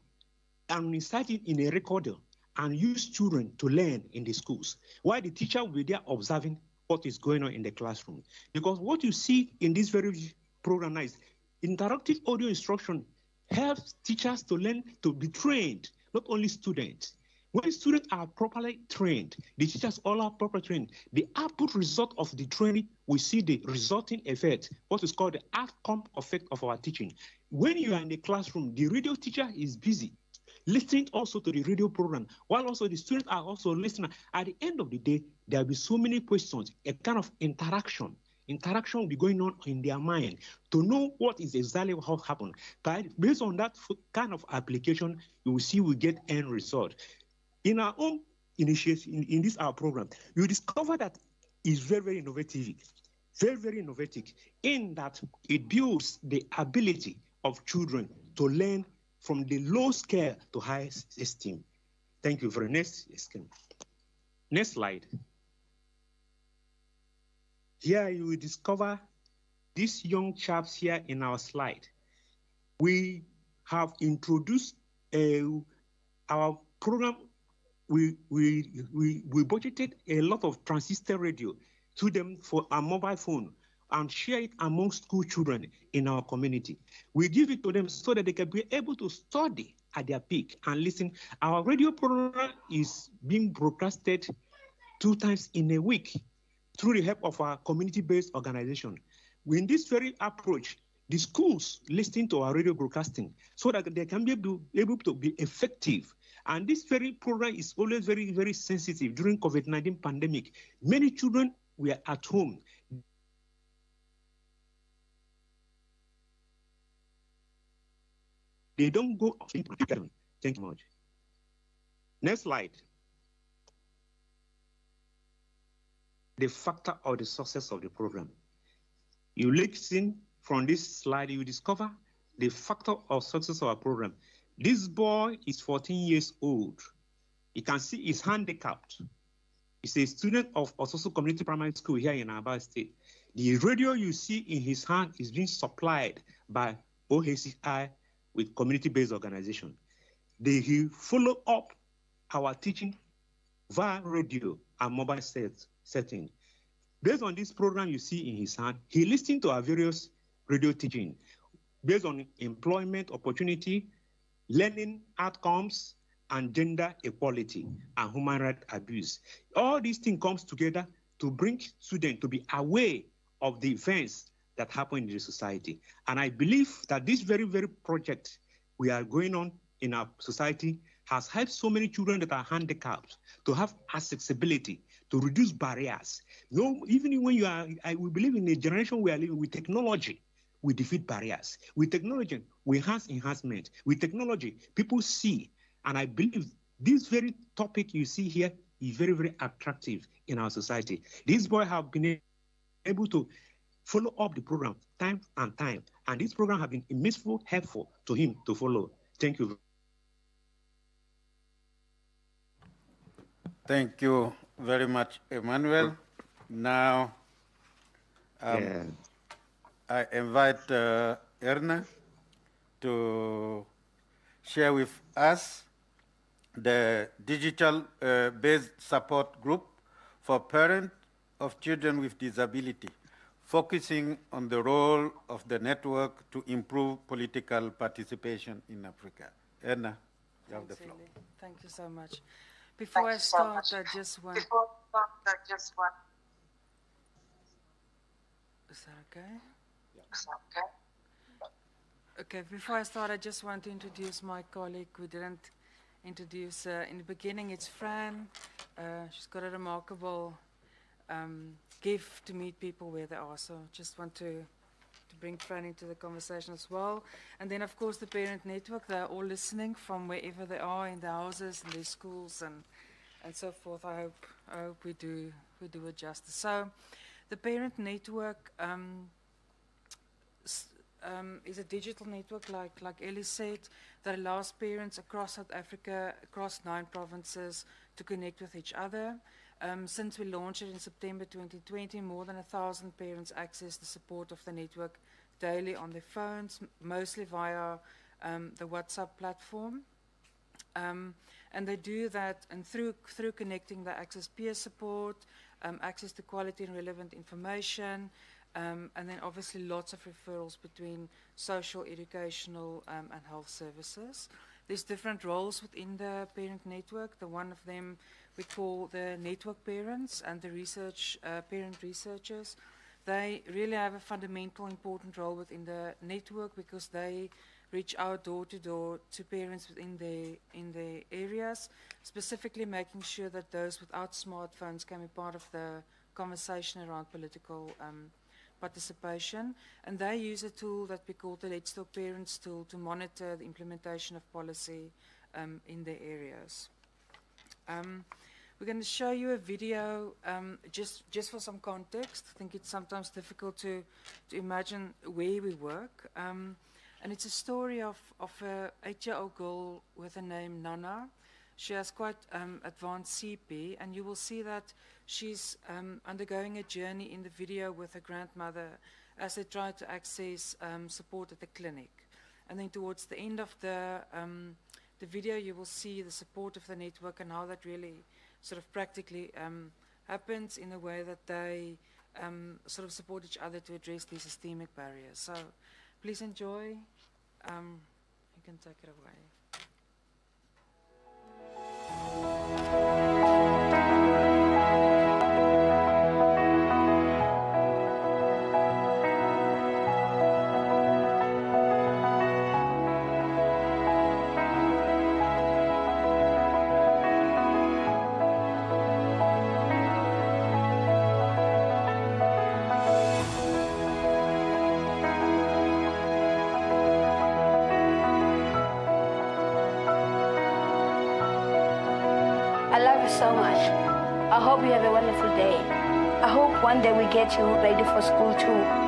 and insert it in a recorder and use children to learn in the schools, while the teacher will be there observing what is going on in the classroom. Because what you see in this very program is interactive audio instruction helps teachers to learn to be trained, not only students. When students are properly trained, the teachers all are properly trained, the output result of the training, we see the resulting effect, what is called the outcome effect of our teaching. When you are in the classroom, the radio teacher is busy listening also to the radio program, while also the students are also listening. At the end of the day, there will be so many questions, a kind of interaction. Interaction will be going on in their mind to know what is exactly what happened. But based on that kind of application, you will see we get end result. In our own initiative, in this our program, you discover that it's very, very innovative, very, very innovative in that it builds the ability of children to learn from the low scale to high esteem. Thank you very much. Next slide. Here you will discover these young chaps here in our slide. We have introduced our program. We budgeted a lot of transistor radio to them for a mobile phone and share it among school children in our community. We give it to them so that they can be able to study at their peak and listen. Our radio program is being broadcasted 2 times in a week through the help of our community-based organization. In this very approach, the schools listen to our radio broadcasting so that they can be able to be effective. And this very program is always very, very sensitive during COVID-19 pandemic. Many children were at home. They don't go. Thank you much. Next slide. The factor of the success of the program. You listen from this slide, you discover the factor of success of our program. This boy is 14 years old. You can see he's handicapped. He's a student of Ososo Community Primary School here in Aba State. The radio you see in his hand is being supplied by OHCI with community-based organization. He follow up our teaching via radio and mobile setting. Based on this program you see in his hand, he listened to our various radio teaching based on employment opportunity, learning outcomes, and gender equality and human rights abuse. All these things comes together to bring students to be aware of the events that happen in the society. And I believe that this very, very project we are going on in our society has helped so many children that are handicapped to have accessibility, to reduce barriers. Even when you are, we believe in a generation we are living with technology, we defeat barriers. With technology, we enhance enhancement. With technology, people see. And I believe this very topic you see here is very, very attractive in our society. These boys have been able to follow up the program time and time. And this program has been immensely helpful to him to follow. Thank you. Thank you very much, Emmanuel. Now, I invite Erna to share with us the digital based support group for parents of children with disability, focusing on the role of the network to improve political participation in Africa. Erna, you have the floor. Thank you so much. Before I start, I just want... Is that okay? Okay, before I start, I just want to introduce my colleague who didn't introduce in the beginning. It's Fran. She's got a remarkable gift to meet people where they are. So just want to bring Fran into the conversation as well. And then, of course, the parent network. They're all listening from wherever they are in their houses, in their schools, and so forth. I hope we do it justice. So the parent network is a digital network, like Ellie said, that allows parents across South Africa, across 9 provinces, to connect with each other. Since we launched it in September 2020, more than 1,000 parents access the support of the network daily on their phones, mostly via the WhatsApp platform. And they do that, and through connecting, they access peer support, access to quality and relevant information, and then obviously lots of referrals between social, educational, and health services. There's different roles within the parent network. The one of them we call the network parents and the parent researchers. They really have a fundamental important role within the network because they reach out door to door to parents within their areas, specifically making sure that those without smartphones can be part of the conversation around political participation. And they use a tool that we call the Let's Talk Parents tool to monitor the implementation of policy in their areas. We're going to show you a video just for some context. I think it's sometimes difficult to imagine where we work. And it's a story of an 8-year-old girl with a name Nana. She has quite advanced CP, and you will see that she's undergoing a journey in the video with her grandmother as they try to access support at the clinic. And then towards the end of the video, you will see the support of the network and how that really sort of practically happens in a way that they sort of support each other to address these systemic barriers. So please enjoy. You can take it away. I love you so much. I hope you have a wonderful day. I hope one day we get you ready for school too.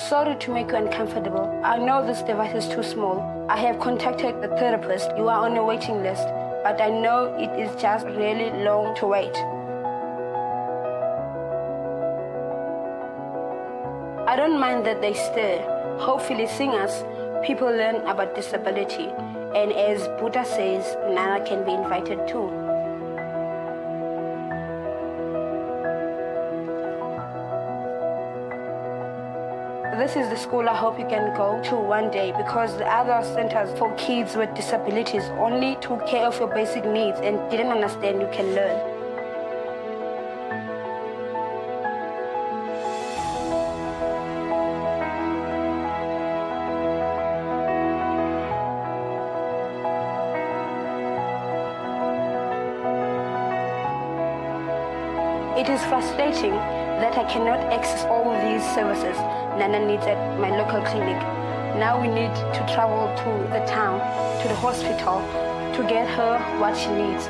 Sorry to make you uncomfortable. I know this device is too small. I have contacted the therapist. You are on a waiting list, but I know it is just really long to wait. I don't mind that they stare. Hopefully seeing us, people learn about disability. And as Buddha says, Nana can be invited too. This is the school I hope you can go to one day, because the other centers for kids with disabilities only took care of your basic needs and didn't understand you can learn. It is frustrating that I cannot access all these services Nana needs at my local clinic. Now we need to travel to the town, to the hospital, to get her what she needs.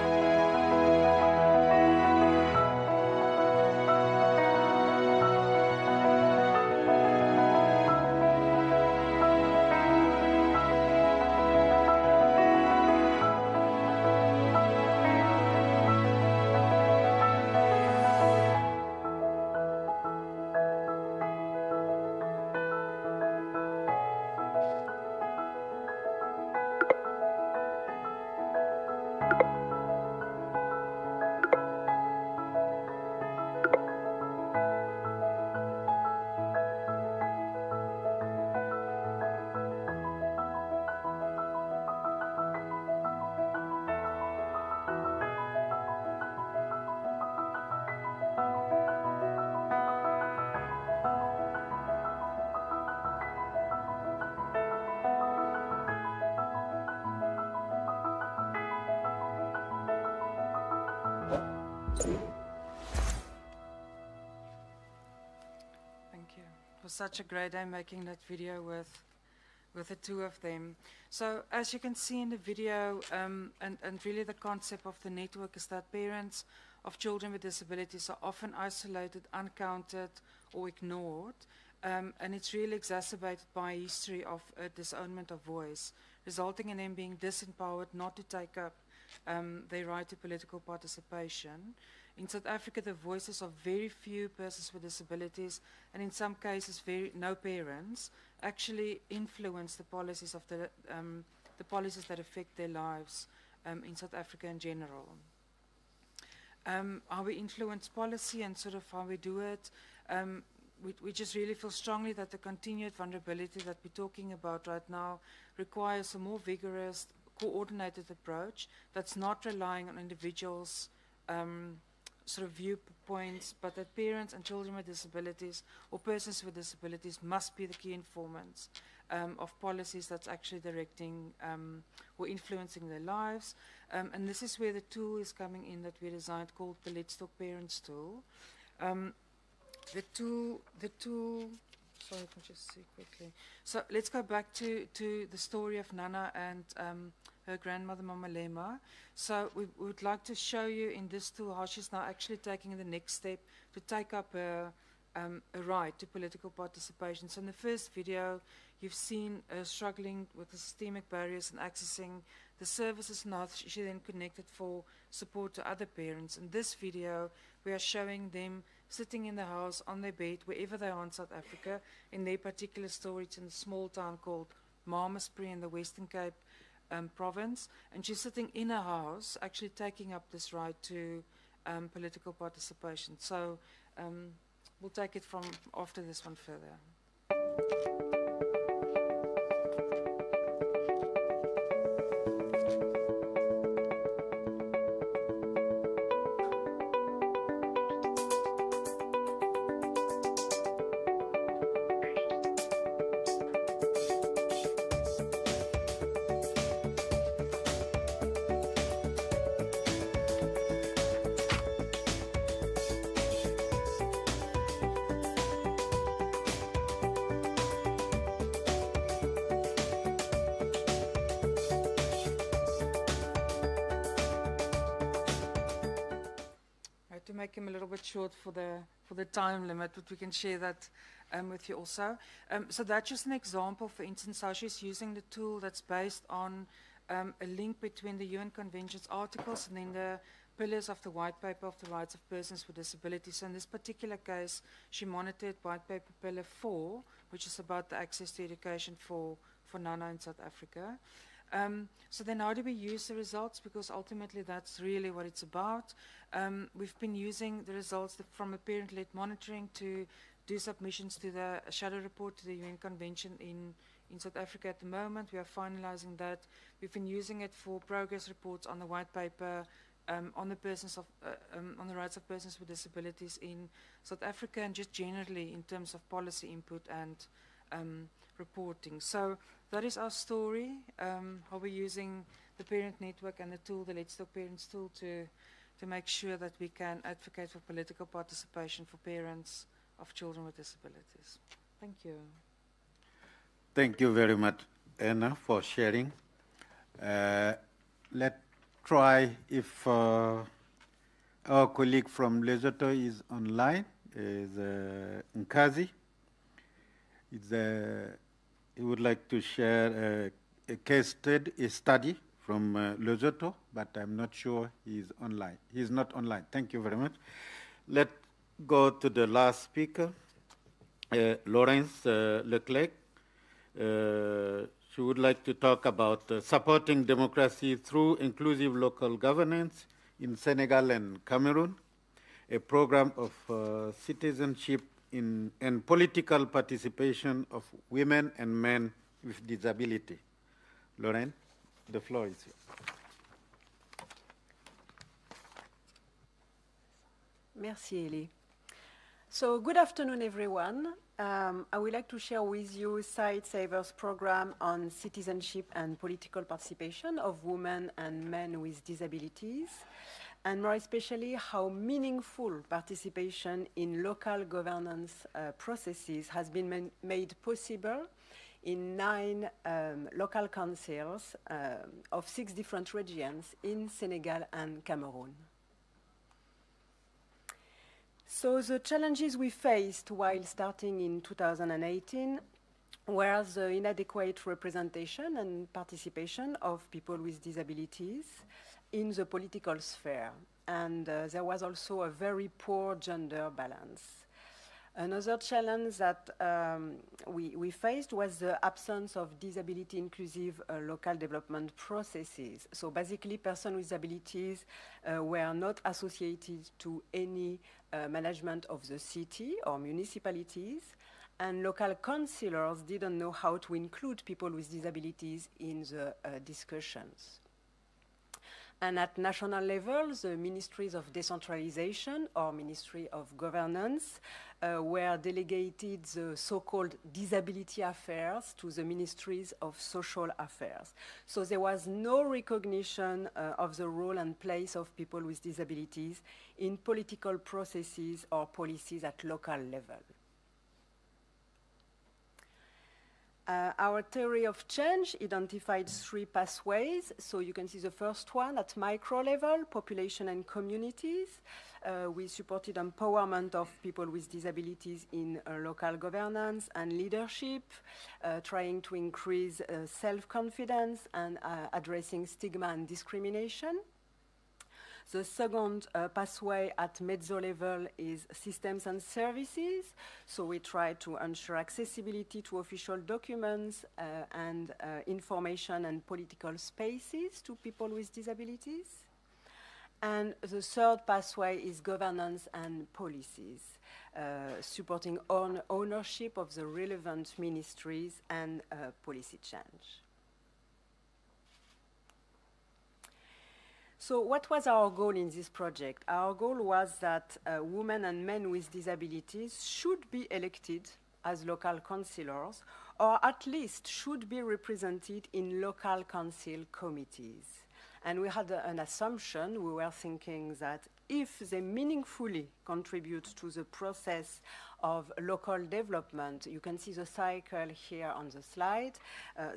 Thank you. It was such a great day making that video with the two of them. So as you can see in the video, and really the concept of the network is that parents of children with disabilities are often isolated, uncounted, or ignored. And it's really exacerbated by a history of disownment of voice, resulting in them being disempowered not to take up their right to political participation. In South Africa, the voices of very few persons with disabilities, and in some cases no parents, actually influence the policies of the policies that affect their lives in South Africa in general. How we influence policy and sort of how we do it, we just really feel strongly that the continued vulnerability that we're talking about right now requires a more vigorous, coordinated approach that's not relying on individuals' sort of viewpoints, but that parents and children with disabilities or persons with disabilities must be the key informants of policies that's actually directing or influencing their lives. And this is where the tool is coming in that we designed called the Let's Talk Parents tool. The tool, sorry, I can just see quickly. So let's go back to the story of Nana and her grandmother, Mama Lema. So we would like to show you in this tool how she's now actually taking the next step to take up a right to political participation. So in the first video, you've seen her struggling with the systemic barriers and accessing the services, and how she then connected for support to other parents. In this video, we are showing them sitting in the house on their bed, wherever they are in South Africa. In their particular story, it's in a small town called Malmesbury in the Western Cape province. And she's sitting in a house, actually taking up this right to political participation. So we'll take it from after this one further. To make him a little bit short for the time limit, but we can share that with you also. So that's just an example, for instance, how she's using the tool that's based on a link between the UN Convention's articles and then the pillars of the White Paper of the Rights of Persons with Disabilities. So in this particular case, she monitored White Paper Pillar 4, which is about the access to education for Nana in South Africa. So then how do we use the results? Because ultimately that's really what it's about. We've been using the results from a parent-led monitoring to do submissions to the shadow report to the UN Convention in South Africa at the moment. We are finalizing that. We've been using it for progress reports on the white paper on the rights of persons with disabilities in South Africa, and just generally in terms of policy input and reporting. So that is our story, how we're using the parent network and the tool, the Let's Talk Parents tool, to make sure that we can advocate for political participation for parents of children with disabilities. Thank you. Thank you very much, Anna, for sharing. Let's try if our colleague from Lesotho is online, is Nkazi. He would like to share a case study from Lesotho, but I'm not sure he's online. He's not online. Thank you very much. Let's go to the last speaker, Laurence Leclerc. She would like to talk about supporting democracy through inclusive local governance in Senegal and Cameroon, a program of citizenship and political participation of women and men with disability. Laurent, the floor is yours. Merci, Elie. So good afternoon, everyone. I would like to share with you Sight Savers program on citizenship and political participation of women and men with disabilities, and more especially how meaningful participation in local governance processes has been made possible in 9 local councils of 6 different regions in Senegal and Cameroon. So the challenges we faced while starting in 2018 were the inadequate representation and participation of people with disabilities in the political sphere. And there was also a very poor gender balance. Another challenge that we faced was the absence of disability-inclusive local development processes. So basically, persons with disabilities were not associated to any management of the city or municipalities, and local councillors didn't know how to include people with disabilities in the discussions. And at national level, the Ministries of Decentralization or Ministry of Governance were delegated the so-called disability affairs to the Ministries of Social Affairs. So there was no recognition of the role and place of people with disabilities in political processes or policies at local level. Our theory of change identified 3 pathways. So you can see the first one at micro level, population and communities. We supported empowerment of people with disabilities in local governance and leadership, trying to increase self-confidence and addressing stigma and discrimination. The second pathway at mezzo level is systems and services. So we try to ensure accessibility to official documents and information and political spaces to people with disabilities. And the third pathway is governance and policies, supporting ownership of the relevant ministries and policy change. So what was our goal in this project? Our goal was that women and men with disabilities should be elected as local councillors, or at least should be represented in local council committees. And we had an assumption. We were thinking that if they meaningfully contribute to the process of local development, you can see the cycle here on the slide.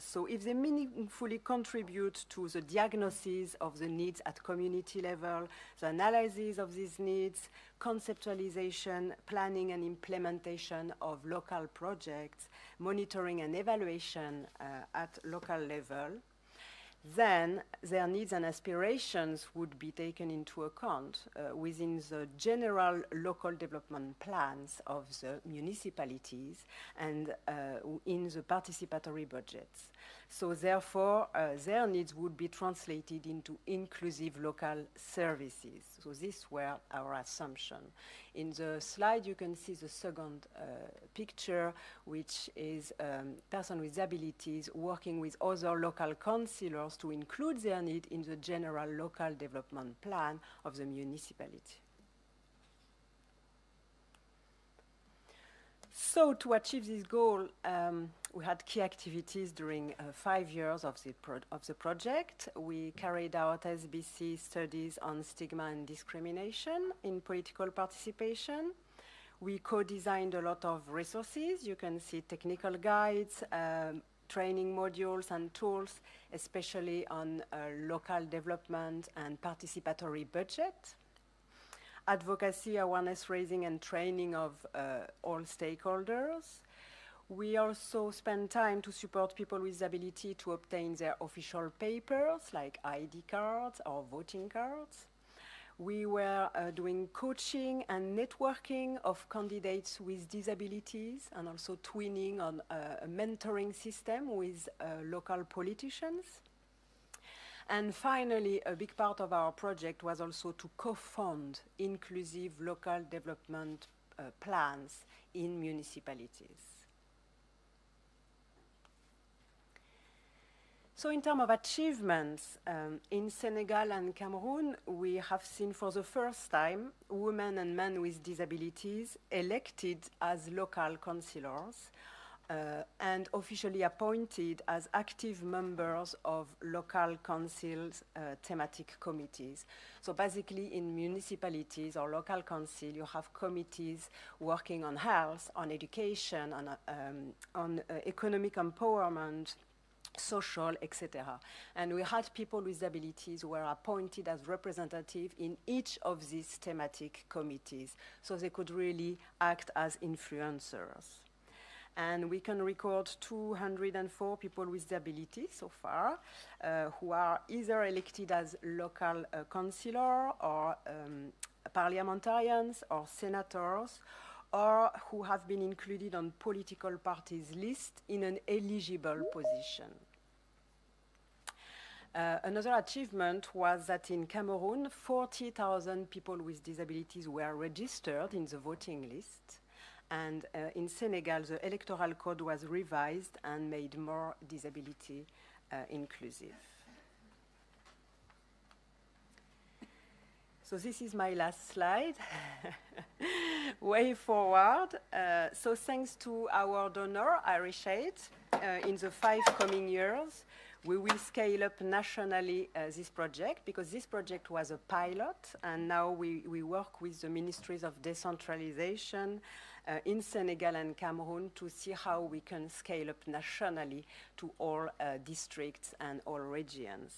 So if they meaningfully contribute to the diagnosis of the needs at community level, the analysis of these needs, conceptualization, planning and implementation of local projects, monitoring and evaluation at local level, then their needs and aspirations would be taken into account within the general local development plans of the municipalities and in the participatory budgets. So therefore, their needs would be translated into inclusive local services. So these were our assumption. In the slide, you can see the second picture, which is person with disabilities working with other local councillors to include their need in the general local development plan of the municipality. So to achieve this goal, we had key activities during 5 years of the project. We carried out SBC studies on stigma and discrimination in political participation. We co-designed a lot of resources. You can see technical guides, training modules and tools, especially on local development and participatory budget. Advocacy, awareness raising and training of all stakeholders. We also spend time to support people with disability to obtain their official papers like ID cards or voting cards. We were doing coaching and networking of candidates with disabilities and also twinning on a mentoring system with local politicians. And finally, a big part of our project was also to co-fund inclusive local development plans in municipalities. So in terms of achievements, in Senegal and Cameroon, we have seen for the first time women and men with disabilities elected as local councillors and officially appointed as active members of local councils' thematic committees. So basically in municipalities or local council, you have committees working on health, on education, on economic empowerment, social, etc. And we had people with disabilities who were appointed as representatives in each of these thematic committees, so they could really act as influencers. And we can record 204 people with disabilities so far, who are either elected as local councillor or parliamentarians or senators, or who have been included on political parties' list in an eligible position. Another achievement was that in Cameroon, 40,000 people with disabilities were registered in the voting list. And in Senegal, the electoral code was revised and made more disability inclusive. So this is my last slide. Way forward. So thanks to our donor, IRISH8, in the 5 coming years, we will scale up nationally this project, because this project was a pilot, and now we work with the ministries of decentralization in Senegal and Cameroon to see how we can scale up nationally to all districts and all regions.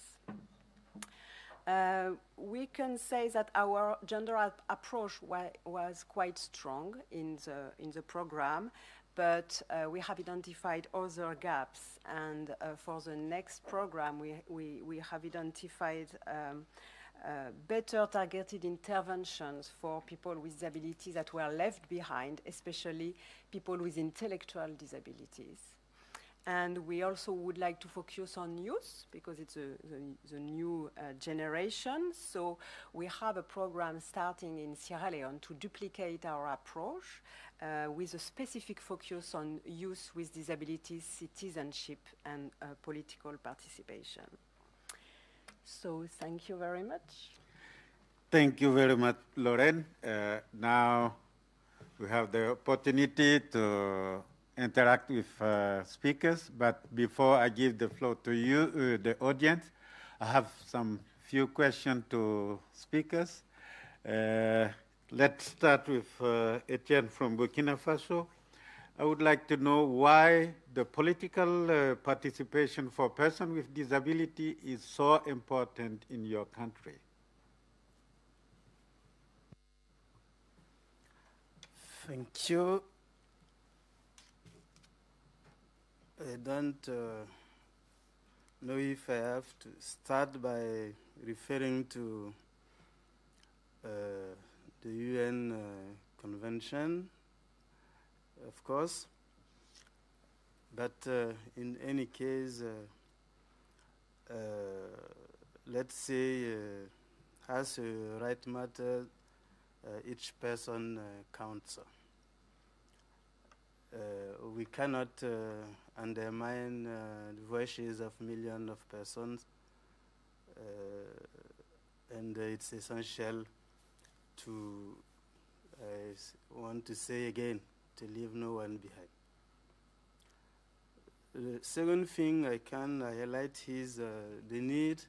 We can say that our gender approach was quite strong in the program, but we have identified other gaps, and for the next program we have identified better targeted interventions for people with disabilities that were left behind, especially people with intellectual disabilities. And we also would like to focus on youth, because it's the new generation. So we have a program starting in Sierra Leone to duplicate our approach with a specific focus on youth with disabilities, citizenship, and political participation. So thank you very much. Thank you very much, Lorraine. Now we have the opportunity to interact with speakers, but before I give the floor to you, the audience, I have some few questions to speakers. Let's start with Etienne from Burkina Faso. I would like to know why the political participation for persons with disability is so important in your country. Thank you. I don't know if I have to start by referring to the UN Convention, of course, but in any case, let's say, as a right matter, each person counts. We cannot undermine the voices of millions of persons, and it's essential to, I want to say again, to leave no one behind. The second thing I can highlight is the need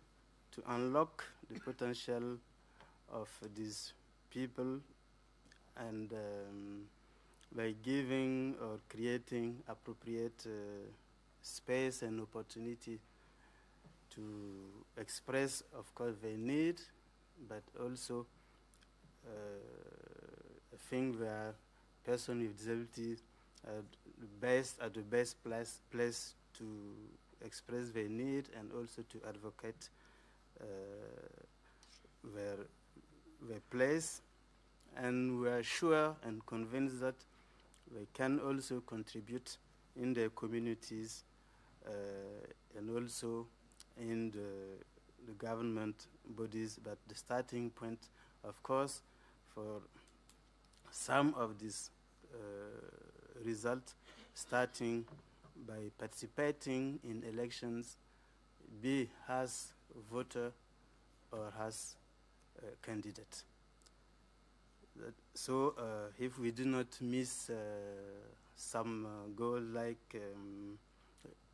to unlock the potential of these people, and by giving or creating appropriate space and opportunity to express, of course, their need, but also a thing where persons with disabilities are the best place to express their need and also to advocate their place. And we are sure and convinced that they can also contribute in their communities and also in the government bodies. But the starting point, of course, for some of these results, starting by participating in elections, be as voter or as candidate. So if we do not miss some goal like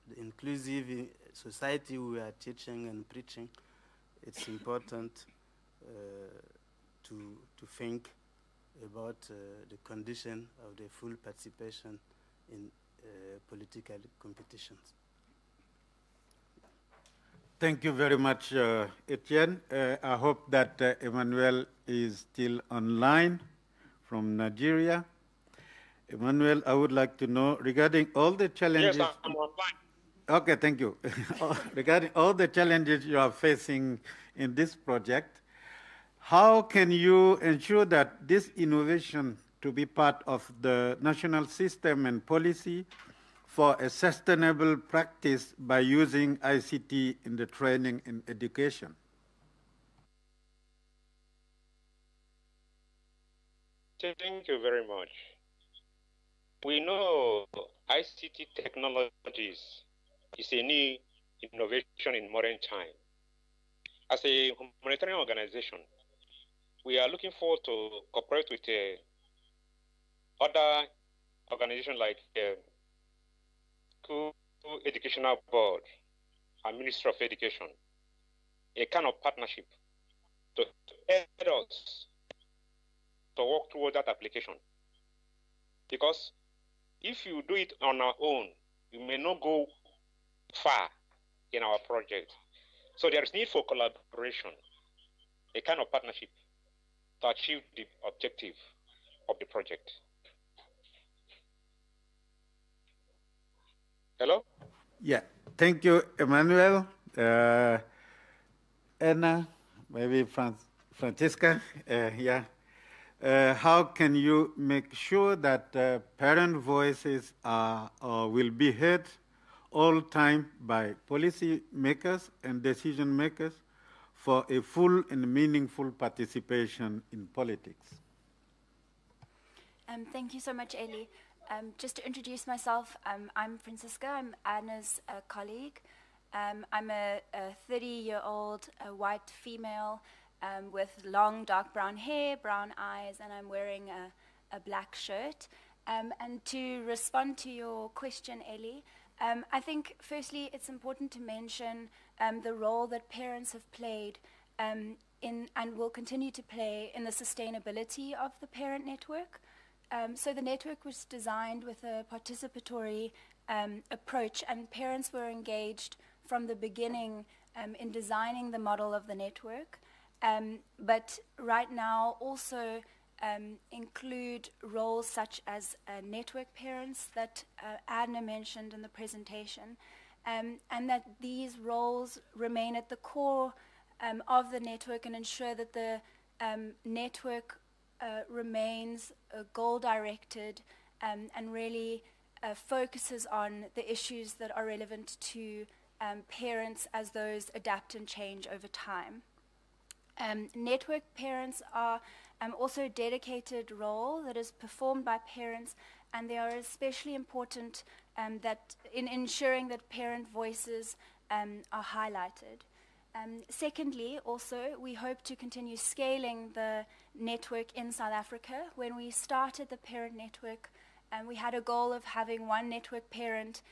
the inclusive society we are teaching and preaching, it's important to think about the condition of the full participation in political competitions. Thank you very much, Etienne. I hope that Emmanuel is still online from Nigeria. Emmanuel, I would like to know regarding all the challenges. Yes, I'm online. Okay, thank you. Regarding all the challenges you are facing in this project, how can you ensure that this innovation to be part of the national system and policy for a sustainable practice by using ICT in the training and education? Thank you very much. We know ICT technologies is a new innovation in modern time. As a humanitarian organization, we are looking forward to cooperate with other organizations like School Educational Board and Ministry of Education, a kind of partnership to aid us to work toward that application. Because if you do it on our own, you may not go far in our project. So there is need for collaboration, a kind of partnership to achieve the objective of the project. Hello? Yeah, thank you, Emmanuel. Anna, maybe Francesca, yeah. How can you make sure that parent voices are will be heard all time by policy makers and decision makers for a full and meaningful participation in politics? Thank you so much, Eli. Just to introduce myself, I'm Francisca. I'm Anna's colleague. I'm a 30-year-old white female with long dark brown hair, brown eyes, and I'm wearing a black shirt. And to respond to your question, Eli, I think firstly it's important to mention the role that parents have played in and will continue to play in the sustainability of the parent network. So the network was designed with a participatory approach, and parents were engaged from the beginning in designing the model of the network. But right now also include roles such as network parents that Adna mentioned in the presentation, and that these roles remain at the core of the network and ensure that the network remains goal-directed and really focuses on the issues that are relevant to parents as those adapt and change over time. Network parents are also a dedicated role that is performed by parents, and they are especially important that in ensuring that parent voices are highlighted. Secondly, also, we hope to continue scaling the network in South Africa. When we started the parent network, we had a goal of having one network parent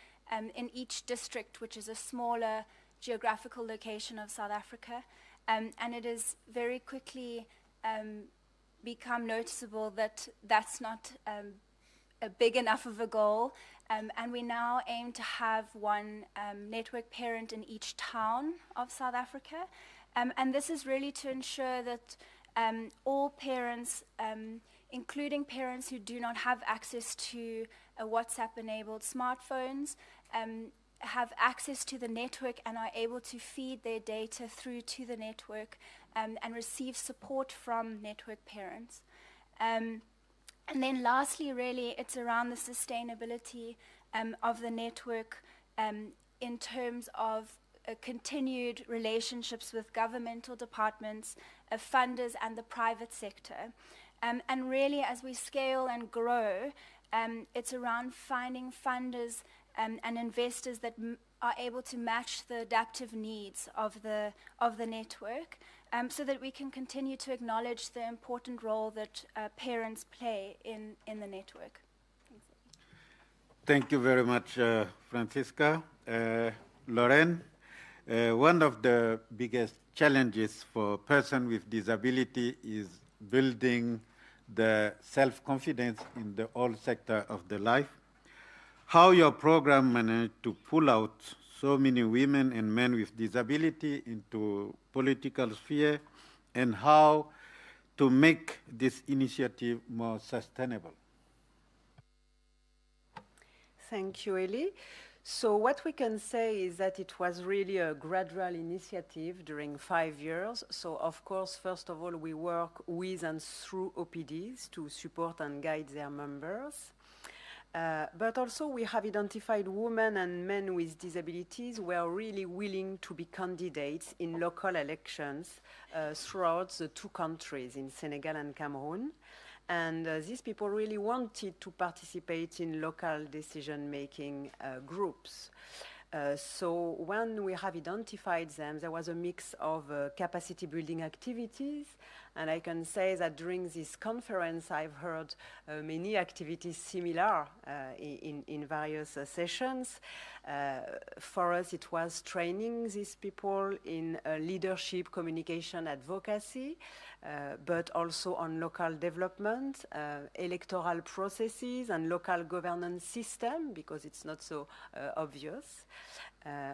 in each district, which is a smaller geographical location of South Africa. And it has very quickly become noticeable that that's not a big enough of a goal. And we now aim to have one network parent in each town of South Africa. And this is really to ensure that all parents, including parents who do not have access to a WhatsApp-enabled smartphones, have access to the network and are able to feed their data through to the network and receive support from network parents. And then lastly, really, it's around the sustainability of the network in terms of continued relationships with governmental departments, funders, and the private sector. And really, as we scale and grow, it's around finding funders and investors that are able to match the adaptive needs of the network, so that we can continue to acknowledge the important role that parents play in the network. Thank you very much, Francisca. Lauren, one of the biggest challenges for persons with disability is building the self-confidence in the whole sector of the life. How your program managed to pull out so many women and men with disability into political sphere, and how to make this initiative more sustainable. Thank you, Eli. So what we can say is that it was really a gradual initiative during 5 years. So of course, first of all, we work with and through OPDs to support and guide their members. But also we have identified women and men with disabilities who are really willing to be candidates in local elections throughout the 2 countries, in Senegal and Cameroon. And these people really wanted to participate in local decision-making groups. So when we have identified them, there was a mix of capacity building activities. And I can say that during this conference, I've heard many activities similar in various sessions. For us, it was training these people in leadership, communication, advocacy, but also on local development, electoral processes, and local governance system, because it's not so obvious.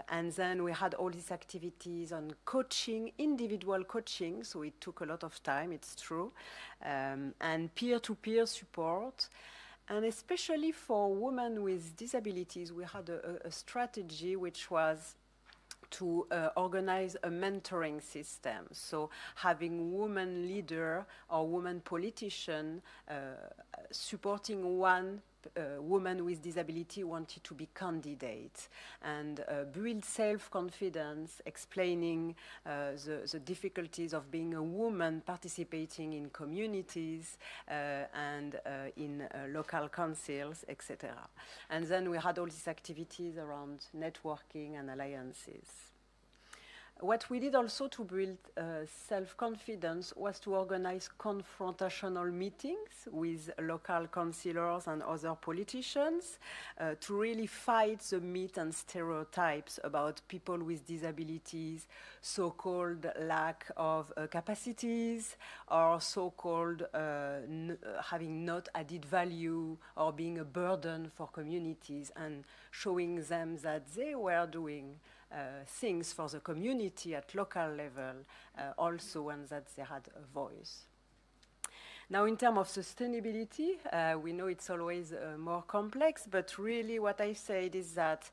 And then we had all these activities on coaching, individual coaching, so it took a lot of time, it's true, and peer-to-peer support. And especially for women with disabilities, we had a strategy which was to organize a mentoring system. So having women leader or woman politician supporting one woman with disability wanted to be candidate, and build self-confidence, explaining the difficulties of being a woman participating in communities and in local councils, etc. And then we had all these activities around networking and alliances. What we did also to build self-confidence was to organize confrontational meetings with local councillors and other politicians to really fight the myths and stereotypes about people with disabilities, so-called lack of capacities, or so-called having not added value or being a burden for communities, and showing them that they were doing things for the community at local level also, and that they had a voice. Now, in terms of sustainability, we know it's always more complex, but really what I said is that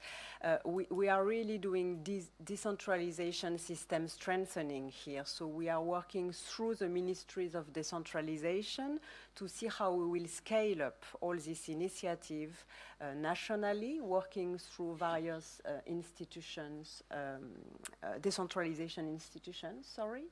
we are really doing decentralization system strengthening here. So we are working through the ministries of decentralization to see how we will scale up all this initiative nationally, working through various institutions, decentralization institutions, sorry.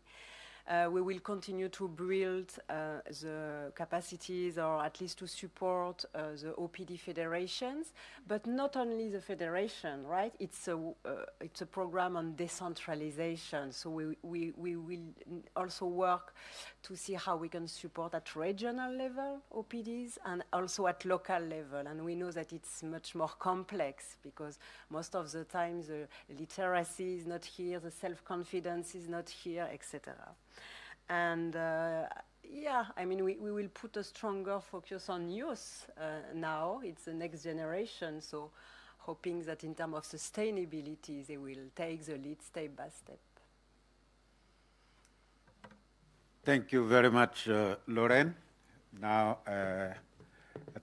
We will continue to build the capacities, or at least to support the OPD federations, but not only the federation, right? It's a program on decentralization. So we will also work to see how we can support at regional level OPDs and also at local level. And we know that it's much more complex because most of the time the literacy is not here, the self-confidence is not here, etc. And yeah, I mean, we will put a stronger focus on youth now. It's the next generation, so hoping that in terms of sustainability, they will take the lead step by step. Thank you very much, Lauren. Now, I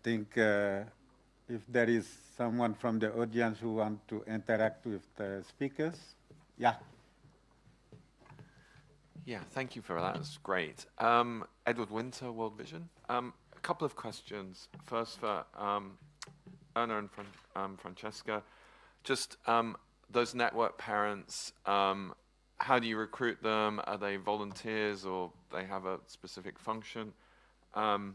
think if there is someone from the audience who wants to interact with the speakers, yeah. Yeah, thank you for that. That's great. Edward Winter, World Vision. A couple of questions. First for Erna and Francesca. Just those network parents, how do you recruit them? Are they volunteers or they have a specific function? And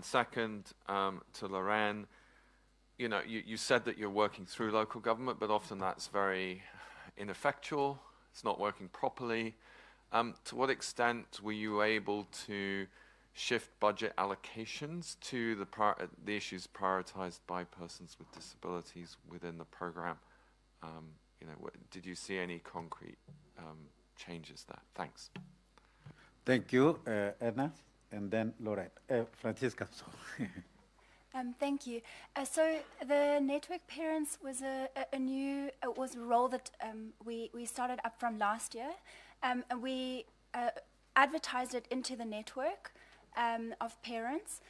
second, to Lorraine, you know, you said that you're working through local government, but often that's very ineffectual. It's not working properly. To what extent were you able to shift budget allocations to the issues prioritized by persons with disabilities within the program? You know, did you see any concrete changes there? Thanks. Thank you, Anna, and then Lorette. Francisca. Thank you. So the Network Parents was a role that we started up from last year. And we advertised it into the network of parents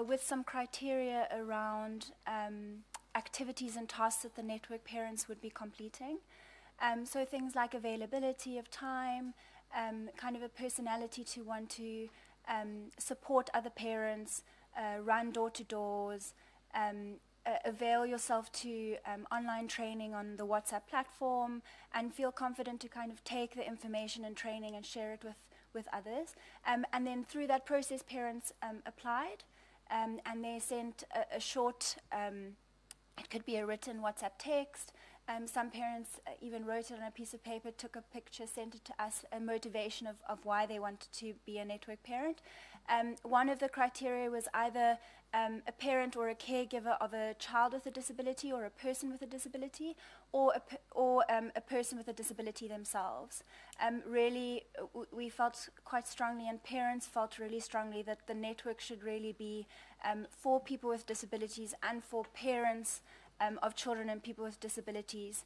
with some criteria around activities and tasks that the network parents would be completing. So things like availability of time, kind of a personality to want to support other parents, run door-to-doors, avail yourself to online training on the WhatsApp platform, and feel confident to kind of take the information and training and share it with others. And then through that process, parents applied, and they sent a short, it could be a written WhatsApp text. Some parents even wrote it on a piece of paper, took a picture, sent it to us, a motivation of why they wanted to be a network parent. One of the criteria was either a parent or a caregiver of a child with a disability or a person with a disability, or a person with a disability themselves. Really, we felt quite strongly, and parents felt really strongly, that the network should really be for people with disabilities and for parents of children and people with disabilities,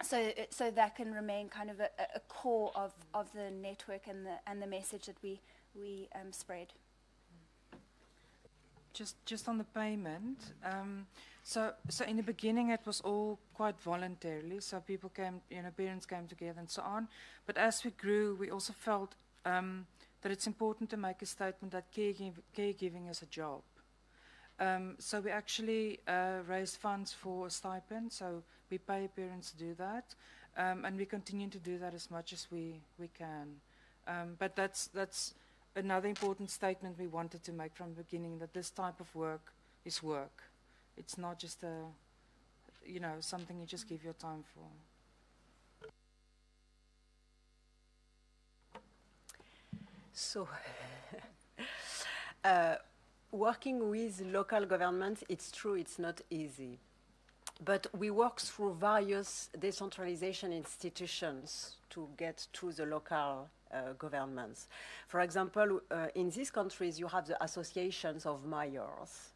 so that can remain kind of a core of the network and the message that we spread. Just on the payment, so in the beginning it was all quite voluntarily, so people came, parents came together and so on. But as we grew, we also felt that it's important to make a statement that caregiving is a job. So we actually raised funds for a stipend, so we pay parents to do that, and we continue to do that as much as we can. But that's another important statement we wanted to make from the beginning, that this type of work is work. It's not just something you just give your time for. So, working with local governments, it's true, it's not easy. But we work through various decentralization institutions to get to the local governments. For example, in these countries, you have the associations of mayors.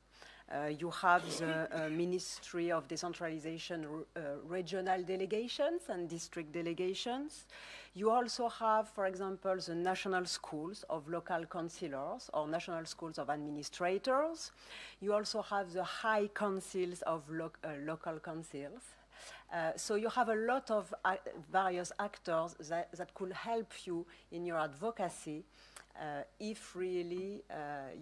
You have the Ministry of Decentralization regional delegations and district delegations. You also have, for example, the national schools of local councillors or national schools of administrators. You also have the high councils of local councils. So you have a lot of various actors that could help you in your advocacy if really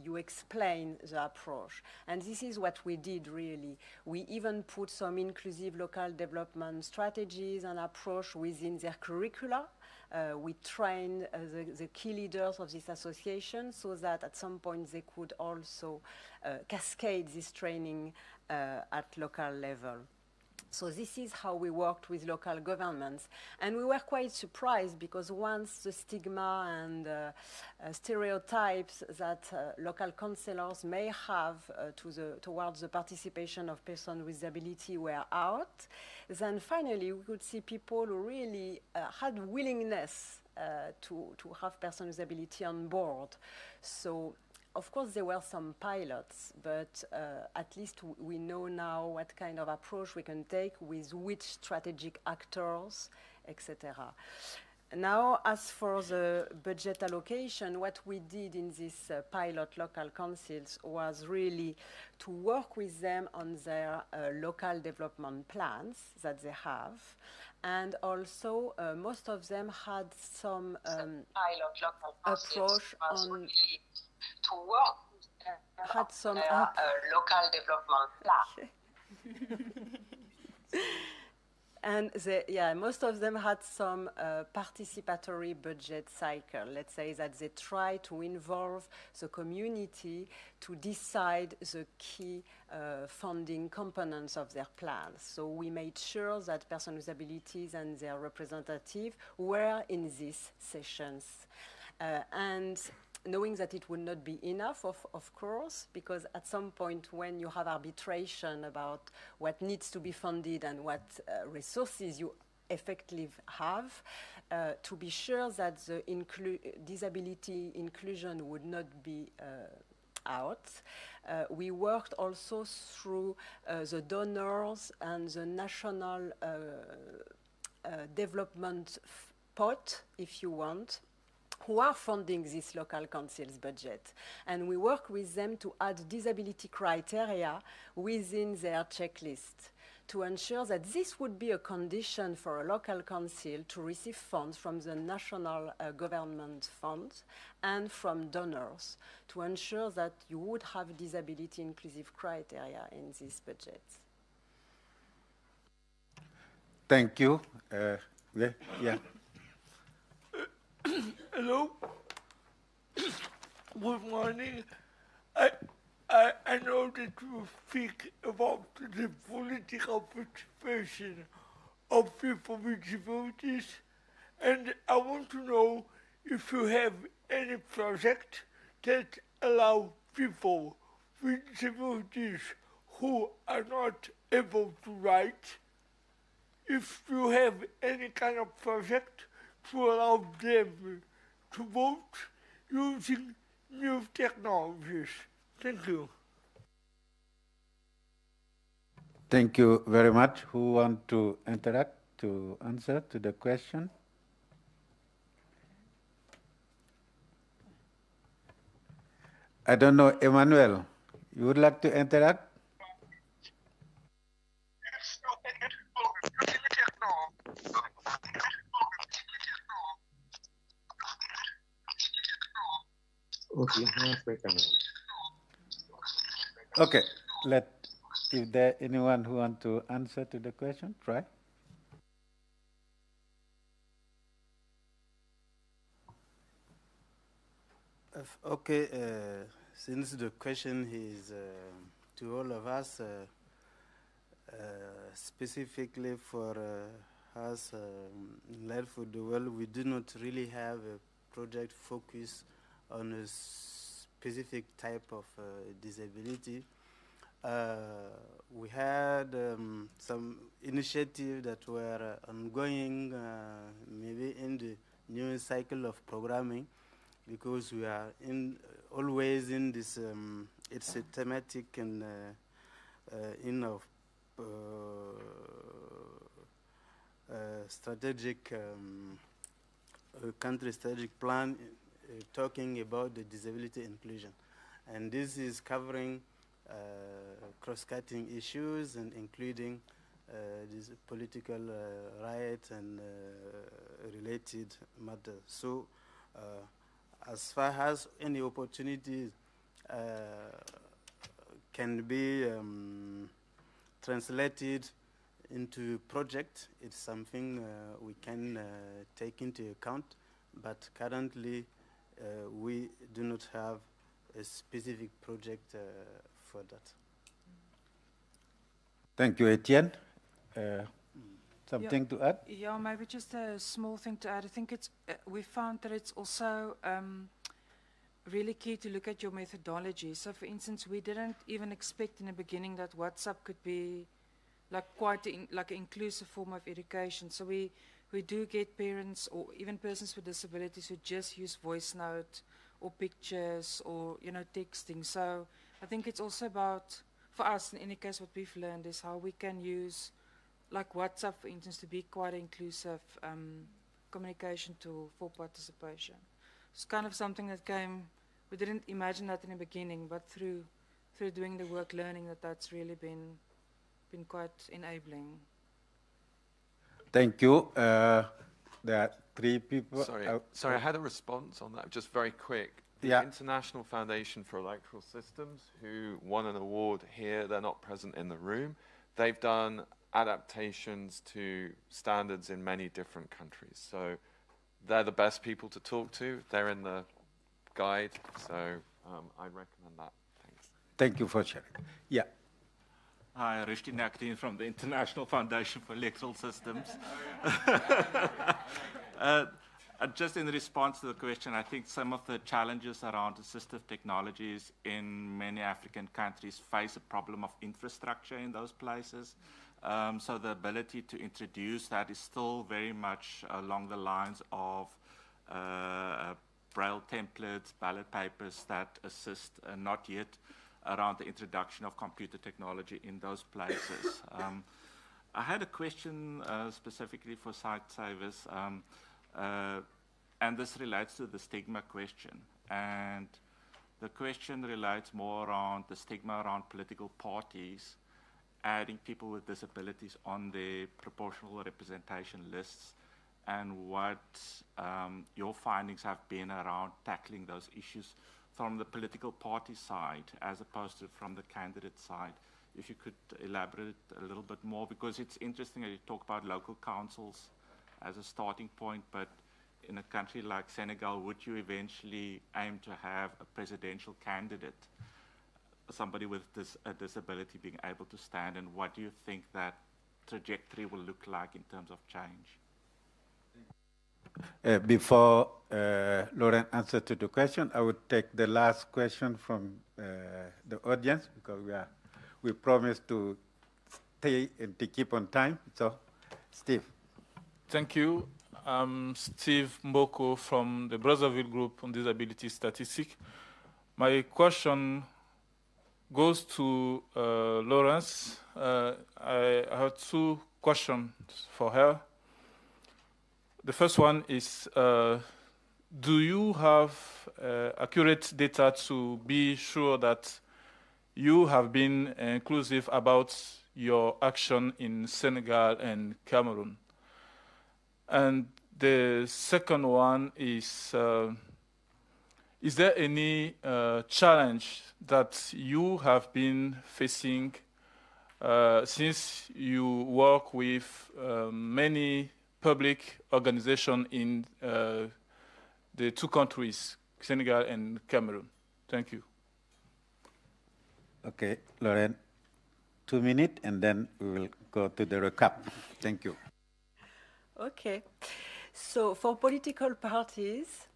you explain the approach. And this is what we did really. We even put some inclusive local development strategies and approach within their curricula. We trained the key leaders of this association so that at some point they could also cascade this training at local level. So this is how we worked with local governments. And we were quite surprised because once the stigma and stereotypes that local councillors may have towards the participation of persons with disability were out, then finally we could see people who really had willingness to have persons with disability on board. So of course, there were some pilots, but at least we know now what kind of approach we can take with which strategic actors, etc. Now, as for the budget allocation, what we did in these pilot local councils was really to work with them on their local development plans that they have. And also, most of them had some approach on to work had some local development plan. And most of them had some participatory budget cycle. Let's say that they try to involve the community to decide the key funding components of their plans. So we made sure that persons with disabilities and their representatives were in these sessions. And knowing that it would not be enough, of course, because at some point when you have arbitration about what needs to be funded and what resources you effectively have, to be sure that the disability inclusion would not be out. We worked also through the donors and the national development pot, if you want, who are funding this local council's budget. And we work with them to add disability criteria within their checklist to ensure that this would be a condition for a local council to receive funds from the national government funds and from donors to ensure that you would have disability inclusive criteria in these budgets. Thank you. Yeah. Hello. Good morning. I know that you speak about the political participation of people with disabilities, and I want to know if you have any project that allow people with disabilities who are not able to write, if you have any kind of project to allow them to vote using new technologies. Thank you. Thank you very much. Who want to interact to answer to the question? I don't know, Emmanuel, you would like to interact? Okay, if there anyone who want to answer to the question, try. Okay, since the question is to all of us, specifically for us in Light for the World, we do not really have a project focused on a specific type of disability. We had some initiatives that were ongoing, maybe in the new cycle of programming, because we are always in this, it's a thematic and strategic, country strategic plan talking about the disability inclusion. And this is covering cross-cutting issues and including these political rights and related matters. So as far as any opportunities can be translated into project, it's something we can take into account, but currently we do not have a specific project for that. Thank you, Etienne. Something to add? Yeah, maybe just a small thing to add. I think it's we found that it's also really key to look at your methodology. So, for instance, we didn't even expect in the beginning that WhatsApp could be like quite like an inclusive form of education. So we do get parents or even persons with disabilities who just use voice note or pictures or texting. So I think it's also about, for us in any case, what we've learned is how we can use like WhatsApp, for instance, to be quite an inclusive communication tool for participation. It's kind of something that came, we didn't imagine that in the beginning, but through doing the work, learning that's really been quite enabling. Thank you. There are 3 people. Sorry, I had a response on that, just very quick. The International Foundation for Electoral Systems, who won an award here, they're not present in the room. They've done adaptations to standards in many different countries. So they're the best people to talk to. They're in the guide, so I recommend that. Thanks. Thank you for sharing. Yeah. Hi, Rishti Nakdeen from the International Foundation for Electoral Systems. Just in response to the question, I think some of the challenges around assistive technologies in many African countries face a problem of infrastructure in those places. So the ability to introduce that is still very much along the lines of Braille templates, ballot papers that assist, not yet around the introduction of computer technology in those places. I had a question specifically for Site Savers, and this relates to the stigma question. And the question relates more around the stigma around political parties adding people with disabilities on their proportional representation lists, and what your findings have been around tackling those issues from the political party side as opposed to from the candidate side. If you could elaborate a little bit more, because it's interesting that you talk about local councils as a starting point, but in a country like Senegal, would you eventually aim to have a presidential candidate, somebody with a disability being able to stand, and what do you think that trajectory will look like in terms of change? Before Lauren answers to the question, I would take the last question from the audience, because we promised to stay and to keep on time. So, Steve. Thank you. I'm Steve Mboko from the Brazzaville Group on Disability Statistics. My question goes to Lawrence. I have two questions for her. The first one is, do you have accurate data to be sure that you have been inclusive about your action in Senegal and Cameroon? And the second one is there any challenge that you have been facing since you work with many public organizations in the two countries, Senegal and Cameroon? Thank you. Okay, Lauren, 2 minutes, and then we will go to the recap. Thank you. Okay. So for political parties,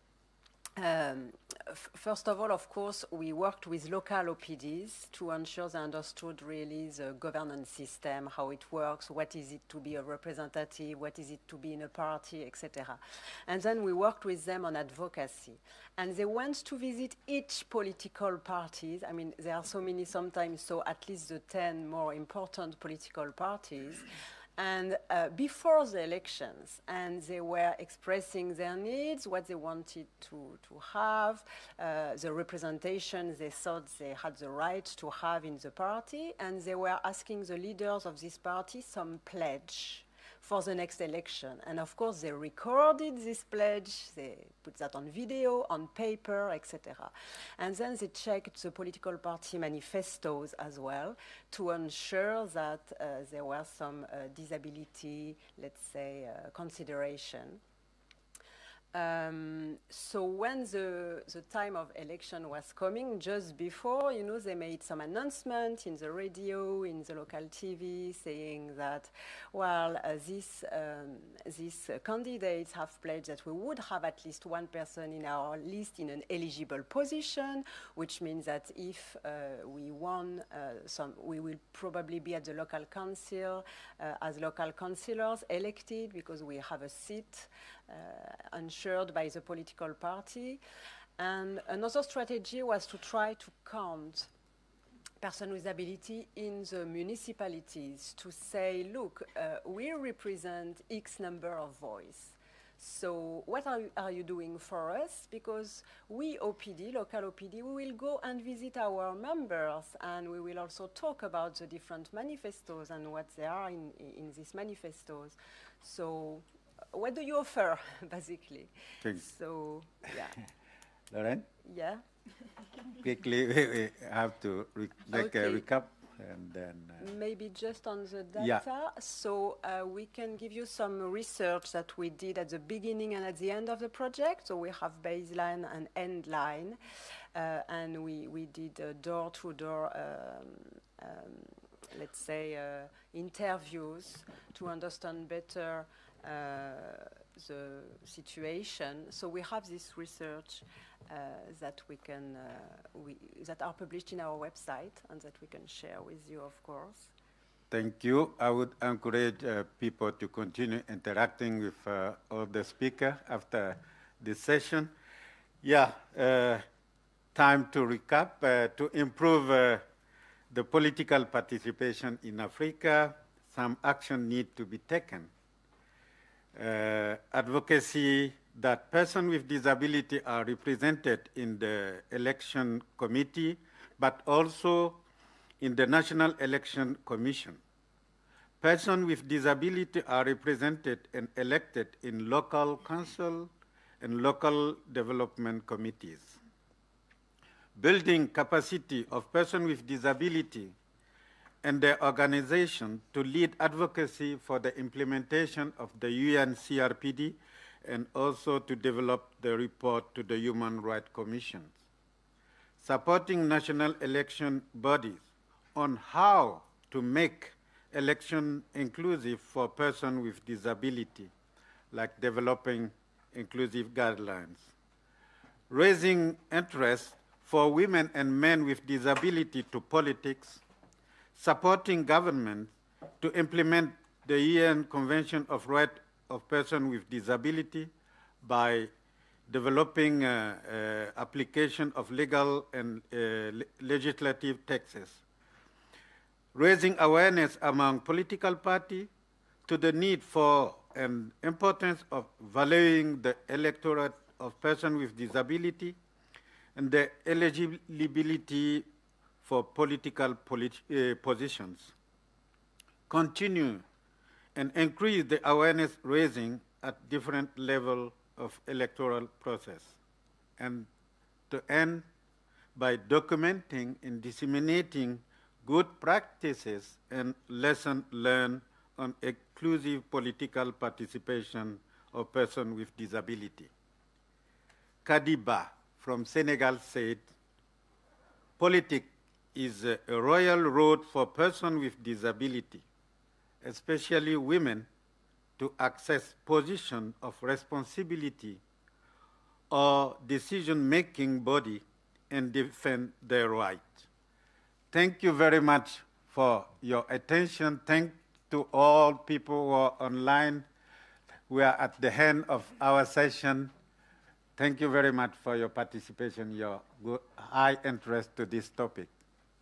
first of all, of course, we worked with local OPDs to ensure they understood really the governance system, how it works, what is it to be a representative, what is it to be in a party, etc. And then we worked with them on advocacy. And they went to visit each political parties. I mean, there are so many sometimes, so at least the 10 more important political parties. And before the elections, and they were expressing their needs, what they wanted to have, the representation they thought they had the right to have in the party, and they were asking the leaders of this party some pledge for the next election. And of course, they recorded this pledge, they put that on video, on paper, etc. And then they checked the political party manifestos as well to ensure that there were some disability, let's say, consideration. So when the time of election was coming, just before, you know, they made some announcement in the radio, in the local TV, saying that, well, these candidates have pledged that we would have at least one person in our list in an eligible position, which means that if we won we will probably be at the local council as local councillors elected, because we have a seat ensured by the political party. And another strategy was to try to count persons with disability in the municipalities, to say, look, we represent X number of voices. So what are you doing for us? Because we, OPD, local OPD, we will go and visit our members, and we will also talk about the different manifestos and what they are in these manifestos. So what do you offer, basically? Thanks. So, yeah. Lauren? Yeah. Quickly, we have to make a recap. and then Maybe just on the data. Yeah. So we can give you some research that we did at the beginning and at the end of the project. So we have baseline and end line. And we did door-to-door, let's say, interviews to understand better the situation. So we have this research that we can that are published in our website and that we can share with you, of course. Thank you. I would encourage people to continue interacting with all the speakers after this session. Yeah, time to recap. To improve the political participation in Africa, some action need to be taken. Advocacy that persons with disability are represented in the election committee, but also in the National Election Commission. Persons with disability are represented and elected in local council and local development committees. Building capacity of persons with disability and their organization to lead advocacy for the implementation of the UN CRPD and also to develop the report to the Human Rights Commission. Supporting national election bodies on how to make election inclusive for persons with disability, like developing inclusive guidelines. Raising interest for women and men with disability to politics, supporting government to implement the UN Convention of Rights of Persons with Disability by developing application of legal and legislative texts. Raising awareness among political parties to the need for and importance of valuing the electorate of persons with disability and the eligibility for political positions. Continue and increase the awareness raising at different levels of electoral process. And to end by documenting and disseminating good practices and lessons learned on inclusive political participation of persons with disability. Kadiba from Senegal said, politics is a royal road for persons with disability, especially women, to access positions of responsibility or decision-making body and defend their rights. Thank you very much for your attention. Thank to all people who are online. We are at the end of our session. Thank you very much for your participation, your high interest to this topic.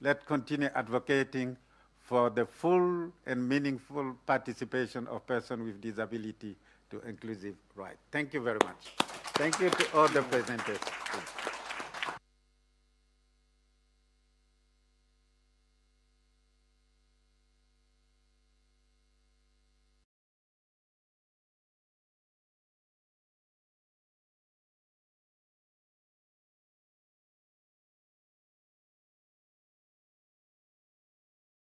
Let's continue advocating for the full and meaningful participation of persons with disability to inclusive rights. Thank you very much. Thank you to all the presenters.